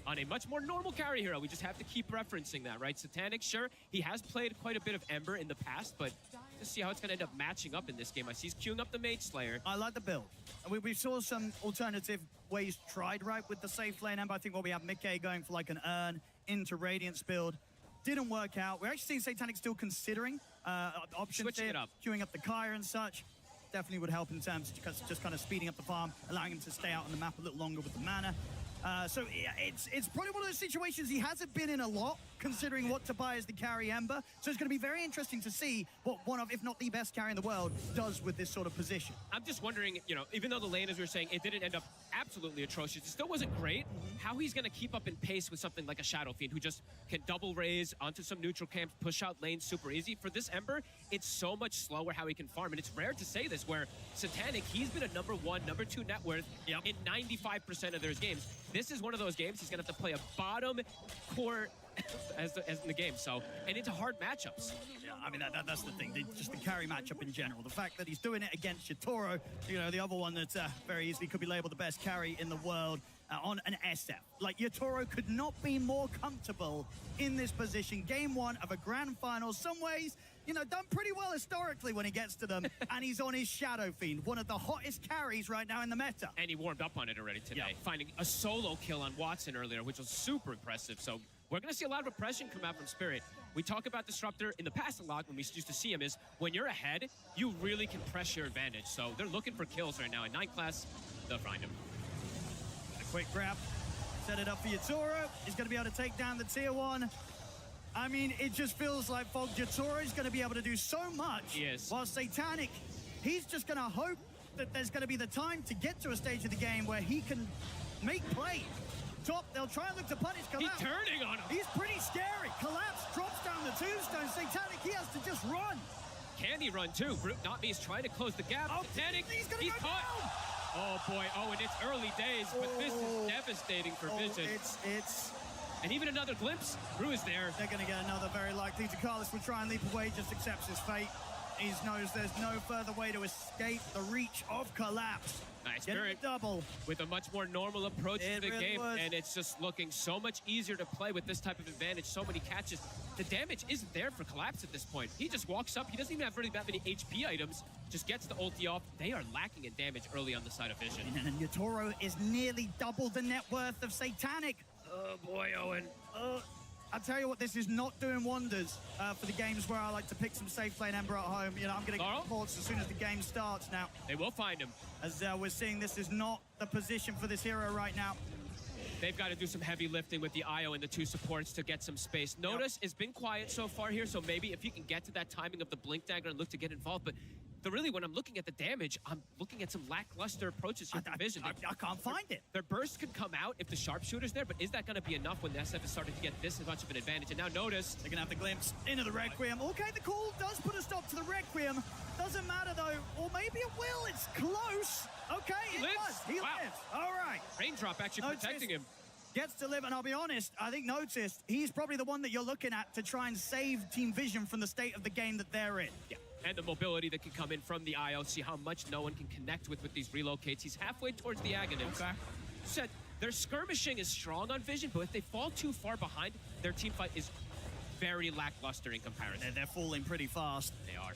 on a much more normal carry hero. We just have to keep referencing that, right? Satanic, sure, he has played quite a bit of Ember in the past, but to see how it's going to end up matching up in this game. I see he's queuing up the Mage Slayer. I like the build. We saw some alternative ways tried, right, with the safe lane Ember. I think what we have Mickey going for like an Urn into Radiance build. Didn't work out. We're actually seeing Satanic still considering options Switching here, it up. queuing up the Kaya and such. Definitely would help in terms of just kind of speeding up the farm, allowing him to stay out on the map a little longer with the mana. So yeah, it's probably one of those situations he hasn't been in a lot, considering what to buy as the carry Ember. So it's going to be very interesting to see what one of, if not the best carry in the world, does with this sort of position. I'm just wondering, you know, even though the lane, as we were saying, it didn't end up absolutely atrocious, it still wasn't great, how he's going to keep up in pace with something like a Shadow Fiend who just can double raise onto some neutral camps, push out lanes super easy. For this Ember, it's so much slower how he can farm, and it's rare to say this, where Satanic, he's been a #1, #2 net worth in 95% of their games. This is one of those games he's going to have to play a bottom core as in the game, so, and into hard matchups. Yeah, I mean, that's the thing, just the carry matchup in general. The fact that he's doing it against Yatoro, you know, the other one that very easily could be labeled the best carry in the world, on an SF. Like, Yatoro could not be more comfortable in this position. Game 1 of a grand final, some ways, you know, done pretty well historically when he gets to them, and he's on his Shadow Fiend, one of the hottest carries right now in the meta. And he warmed up on it already today, finding a solo kill on Watson earlier, which was super impressive. So we're going to see a lot of oppression come out from Spirit. We talk about Disruptor in the past a lot when we used to see him is when you're ahead, you really can press your advantage. So they're looking for kills right now. In Night Class, they'll find him. A quick grab, set it up for Yatoro. He's going to be able to take down the tier 1. I mean, it just feels like Yatoro is going to be able to do so much. Yes. While Satanic, he's just going to hope that there's going to be the time to get to a stage of the game where he can make plays. Top, they'll try and look to punish Collapse. He's turning on him. He's pretty scary. Collapse drops down the tombstone. Satanic, he has to just run. Can he run too? Brute Not Me is trying to close the gap. Oh, Satanic, he's gonna go caught. down. Oh boy, and it's early days, but this is devastating for Vision. It's... And even another glimpse, Brew is there. They're going to get another very likely. Carlos will try and leap away, just accepts his fate. He knows there's no further way to escape the reach of Collapse. Nice Spirit double. With a much more normal approach to the really game, was. and it's just looking so much easier to play with this type of advantage, so many catches. The damage isn't there for Collapse at this point. He just walks up, he doesn't even have really that many HP items, just gets the ulti off. They are lacking in damage early on the side of Vision. And Yatoro is nearly double the net worth of Satanic. Oh boy, Owen. I'll tell you what, this is not doing wonders for the games where I like to pick some safe lane Ember at home. You know, I'm going to get reports as soon as the game starts now. They will find him. As we're seeing, this is not the position for this hero right now. They've got to do some heavy lifting with the IO and the 2 supports to get some space. Notice has been quiet so far here, so maybe if you can get to that timing of the Blink Dagger and look to get involved, but really, when I'm looking at the damage, I'm looking at some lackluster approaches here for Vision. I can't find it. Their burst could come out if the sharpshooter's there, but is that going to be enough when the SF is starting to get this much of an advantage? And now notice... They're going to have the glimpse into the Requiem. Okay, the call does put a stop to the Requiem. Doesn't matter, though. Or maybe it will. It's close. Okay, he lives. He lives. All right. Raindrop actually protecting him. Gets to live, and I'll be honest, I think Noticed, he's probably the one that you're looking at to try and save Team Vision from the state of the game that they're in. Yeah. And the mobility that can come in from the IO. See how much no one can connect with these relocates. He's halfway towards the Aghanim's. Okay. Said their skirmishing is strong on Vision, but if they fall too far behind, their team fight is very lackluster in comparison. They're falling pretty fast. They are.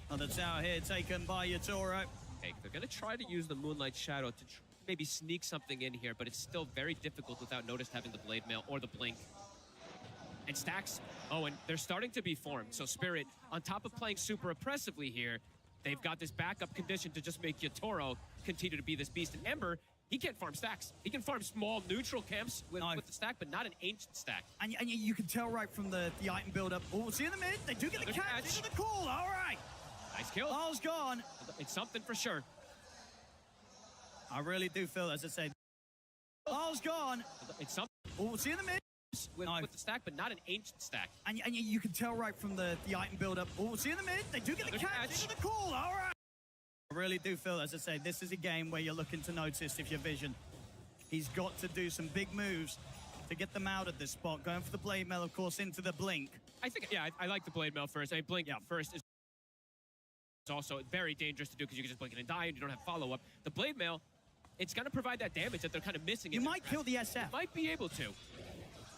Another tower here taken by Yatoro. Okay, they're going to try to use the Moonlight Shadow to maybe sneak something in here, but it's still very difficult without Noticed having the Blade Mail or the Blink. And stacks, and they're starting to be formed. So Spirit, on top of playing super oppressively here, they've got this backup condition to just make Yatoro continue to be this beast. And Ember, he can't farm stacks. He can farm small neutral camps with the stack, but not an ancient stack. And you can tell right from the item build-up. Oh, see in the mid, they do get the catch into the call. All right. Nice kill. Ball's gone. It's something for sure. I really do feel, as I said, ball's gone. It's something. Oh, see in the mid. With the stack, but not an ancient stack. And you can tell right from the item build-up. Oh, see in the mid, they do get the catch into the call. All right. I really do feel, as I say, this is a game where you're looking to Notice if you're Vision. He's got to do some big moves to get them out of this spot. Going for the Blade Mail, of course, into the Blink. I think, I like the Blade Mail first. I mean, Blink first is also very dangerous to do because you can just blink it and die and you don't have follow-up. The Blade Mail, it's going to provide that damage that they're kind of missing. You might kill the SF. You might be able to.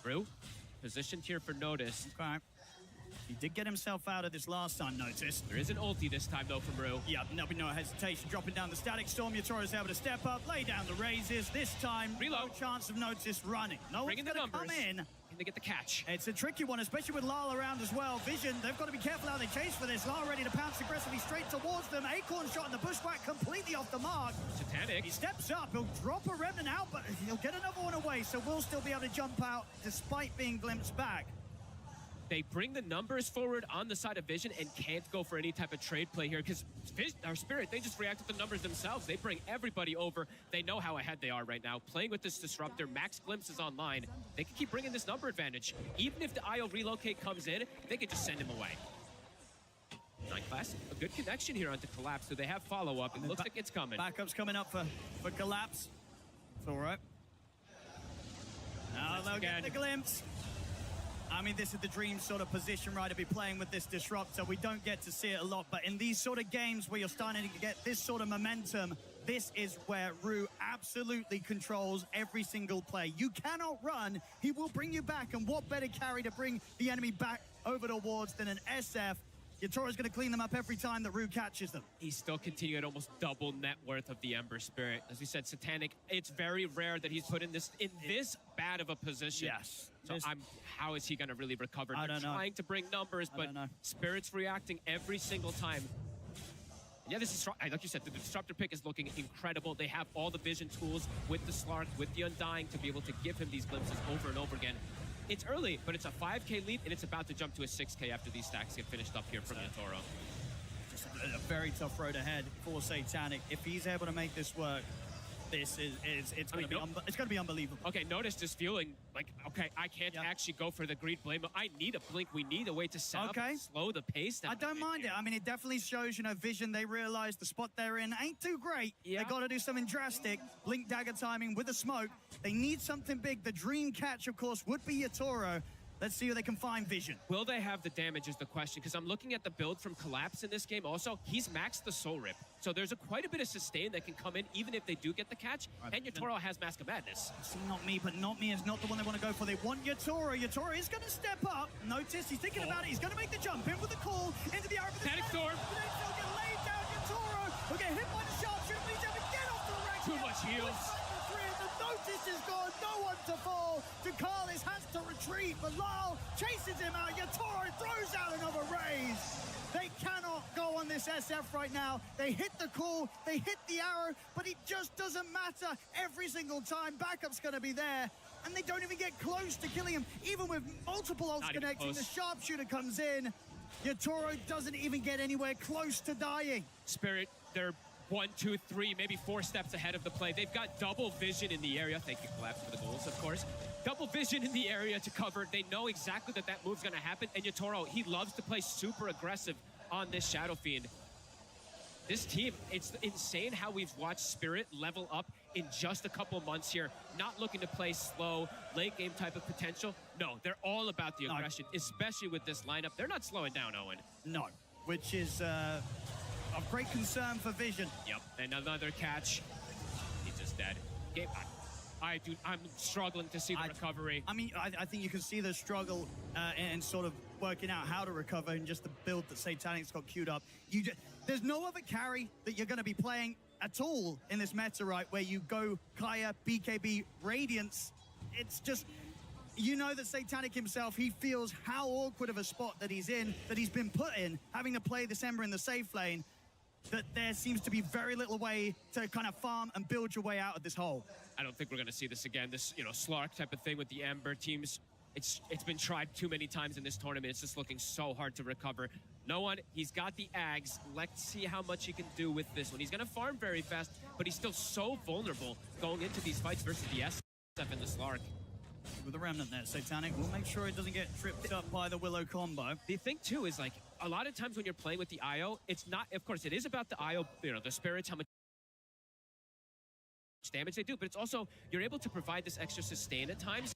Brew, positioned here for Notice. Okay. He did get himself out of this last time, notice. There is an ulti this time, though, from Rue. Yeah, there'll be no hesitation. Dropping down the Static Storm. Yatoro's able to step up, lay down the raises. This time, no chance of notice running. No one's going to come in. Can they get the catch? It's a tricky one, especially with Lyle around as well. Vision, they've got to be careful how they chase for this. Lyle ready to pounce aggressively straight towards them. Acorn shot in the bushwhack completely off the mark. Satanic. He steps up. He'll drop a Remnant out, but he'll get another one away, so we'll still be able to jump out despite being glimpsed back. They bring the numbers forward on the side of Vision and can't go for any type of trade play here because our Spirit, they just react to the numbers themselves. They bring everybody over. They know how ahead they are right now. Playing with this Disruptor, Max Glimpse is online. They can keep bringing this number advantage. Even if the IO relocate comes in, they can just send him away. 9 class, a good connection here onto Collapse, so they have follow-up. It looks like it's coming. Backup's coming up for Collapse. It's all right. Now they'll get the glimpse. I mean, this is the dream sort of position, right, to be playing with this Disruptor. We don't get to see it a lot, but in these sort of games where you're starting to get this sort of momentum, this is where Rue absolutely controls every single play. You cannot run. He will bring you back, and what better carry to bring the enemy back over towards than an SF? Yatoro's going to clean them up every time that Rue catches them. He's still continuing at almost double net worth of the Ember Spirit. As we said, Satanic, it's very rare that he's put in this bad of a position. Yes. So how is he going to really recover? I don't know. Trying to bring numbers, but Spirit's reacting every single time. Yeah, this is, like you said, the Disruptor pick is looking incredible. They have all the vision tools with the Slark, with the Undying to be able to give him these glimpses over and over again. It's early, but it's a 5K lead, and it's about to jump to a 6K after these stacks get finished up here from Yatoro. Just a very tough road ahead for Satanic. If he's able to make this work, it's going to be unbelievable. Okay, notice this feeling like, okay, I can't actually go for the Greed Blame. I need a blink. We need a way to set up and slow the pace down. I don't mind it. I mean, it definitely shows, Vision, they realize the spot they're in ain't too great. They got to do something drastic. Blink dagger timing with the smoke. They need something big. The dream catch, of course, would be Yatoro. Let's see where they can find Vision. Will they have the damage is the question, because I'm looking at the build from Collapse in this game also. He's maxed the Soul Rip. So there's quite a bit of sustain that can come in even if they do get the catch. And Yatoro has Mask of Madness. See, not me, but not me is not the one they want to go for. They want Yatoro. Yatoro is going to step up. Notice, he's thinking about it. He's going to make the jump in with the call into the arrow. Static Storm. He'll get laid down. Yatoro will get hit by the sharpshooter, but he's able to get off the rack. Too much heals. The notice is gone. No one to fall. Ducalis has to retreat, but Lyle chases him out. Yatoro throws out another raise. They cannot go on this SF right now. They hit the call, they hit the arrow, but it just doesn't matter every single time. Backup's going to be there, and they don't even get close to killing him. Even with multiple ults connecting, the sharpshooter comes in. Yatoro doesn't even get anywhere close to dying. Spirit, they're 1, 2, 3, maybe 4 steps ahead of the play. They've got double vision in the area. Thank you, Collapse, for the goals, of course. Double vision in the area to cover. They know exactly that move's going to happen. And Yatoro, he loves to play super aggressive on this Shadow Fiend. This team, it's insane how we've watched Spirit level up in just a couple months here. Not looking to play slow, late game type of potential. No, they're all about the aggression, especially with this lineup. They're not slowing down, Owen. No, which is of great concern for Vision. Yep, and another catch. He's just dead. I'm struggling to see the recovery. I mean, I think you can see the struggle in sort of working out how to recover in just the build that Satanic's got queued up. There's no other carry that you're going to be playing at all in this meta, right, where you go Kaya, BKB, Radiance. It's just, that Satanic himself, he feels how awkward of a spot that he's in, that he's been put in, having to play this Ember in the safe lane, that there seems to be very little way to kind of farm and build your way out of this hole. I don't think we're going to see this again. This, Slark type of thing with the Ember teams. It's been tried too many times in this tournament. It's just looking so hard to recover. No one, he's got the Ags. Let's see how much he can do with this one. He's going to farm very fast, but he's still so vulnerable going into these fights versus the SF and the Slark. With the Remnant there, Satanic will make sure he doesn't get tripped up by the Willow combo. The thing, too, is like, a lot of times when you're playing with the IO, it's not, of course, it is about the IO, the spirits, how much damage they do, but it's also, you're able to provide this extra sustain at times.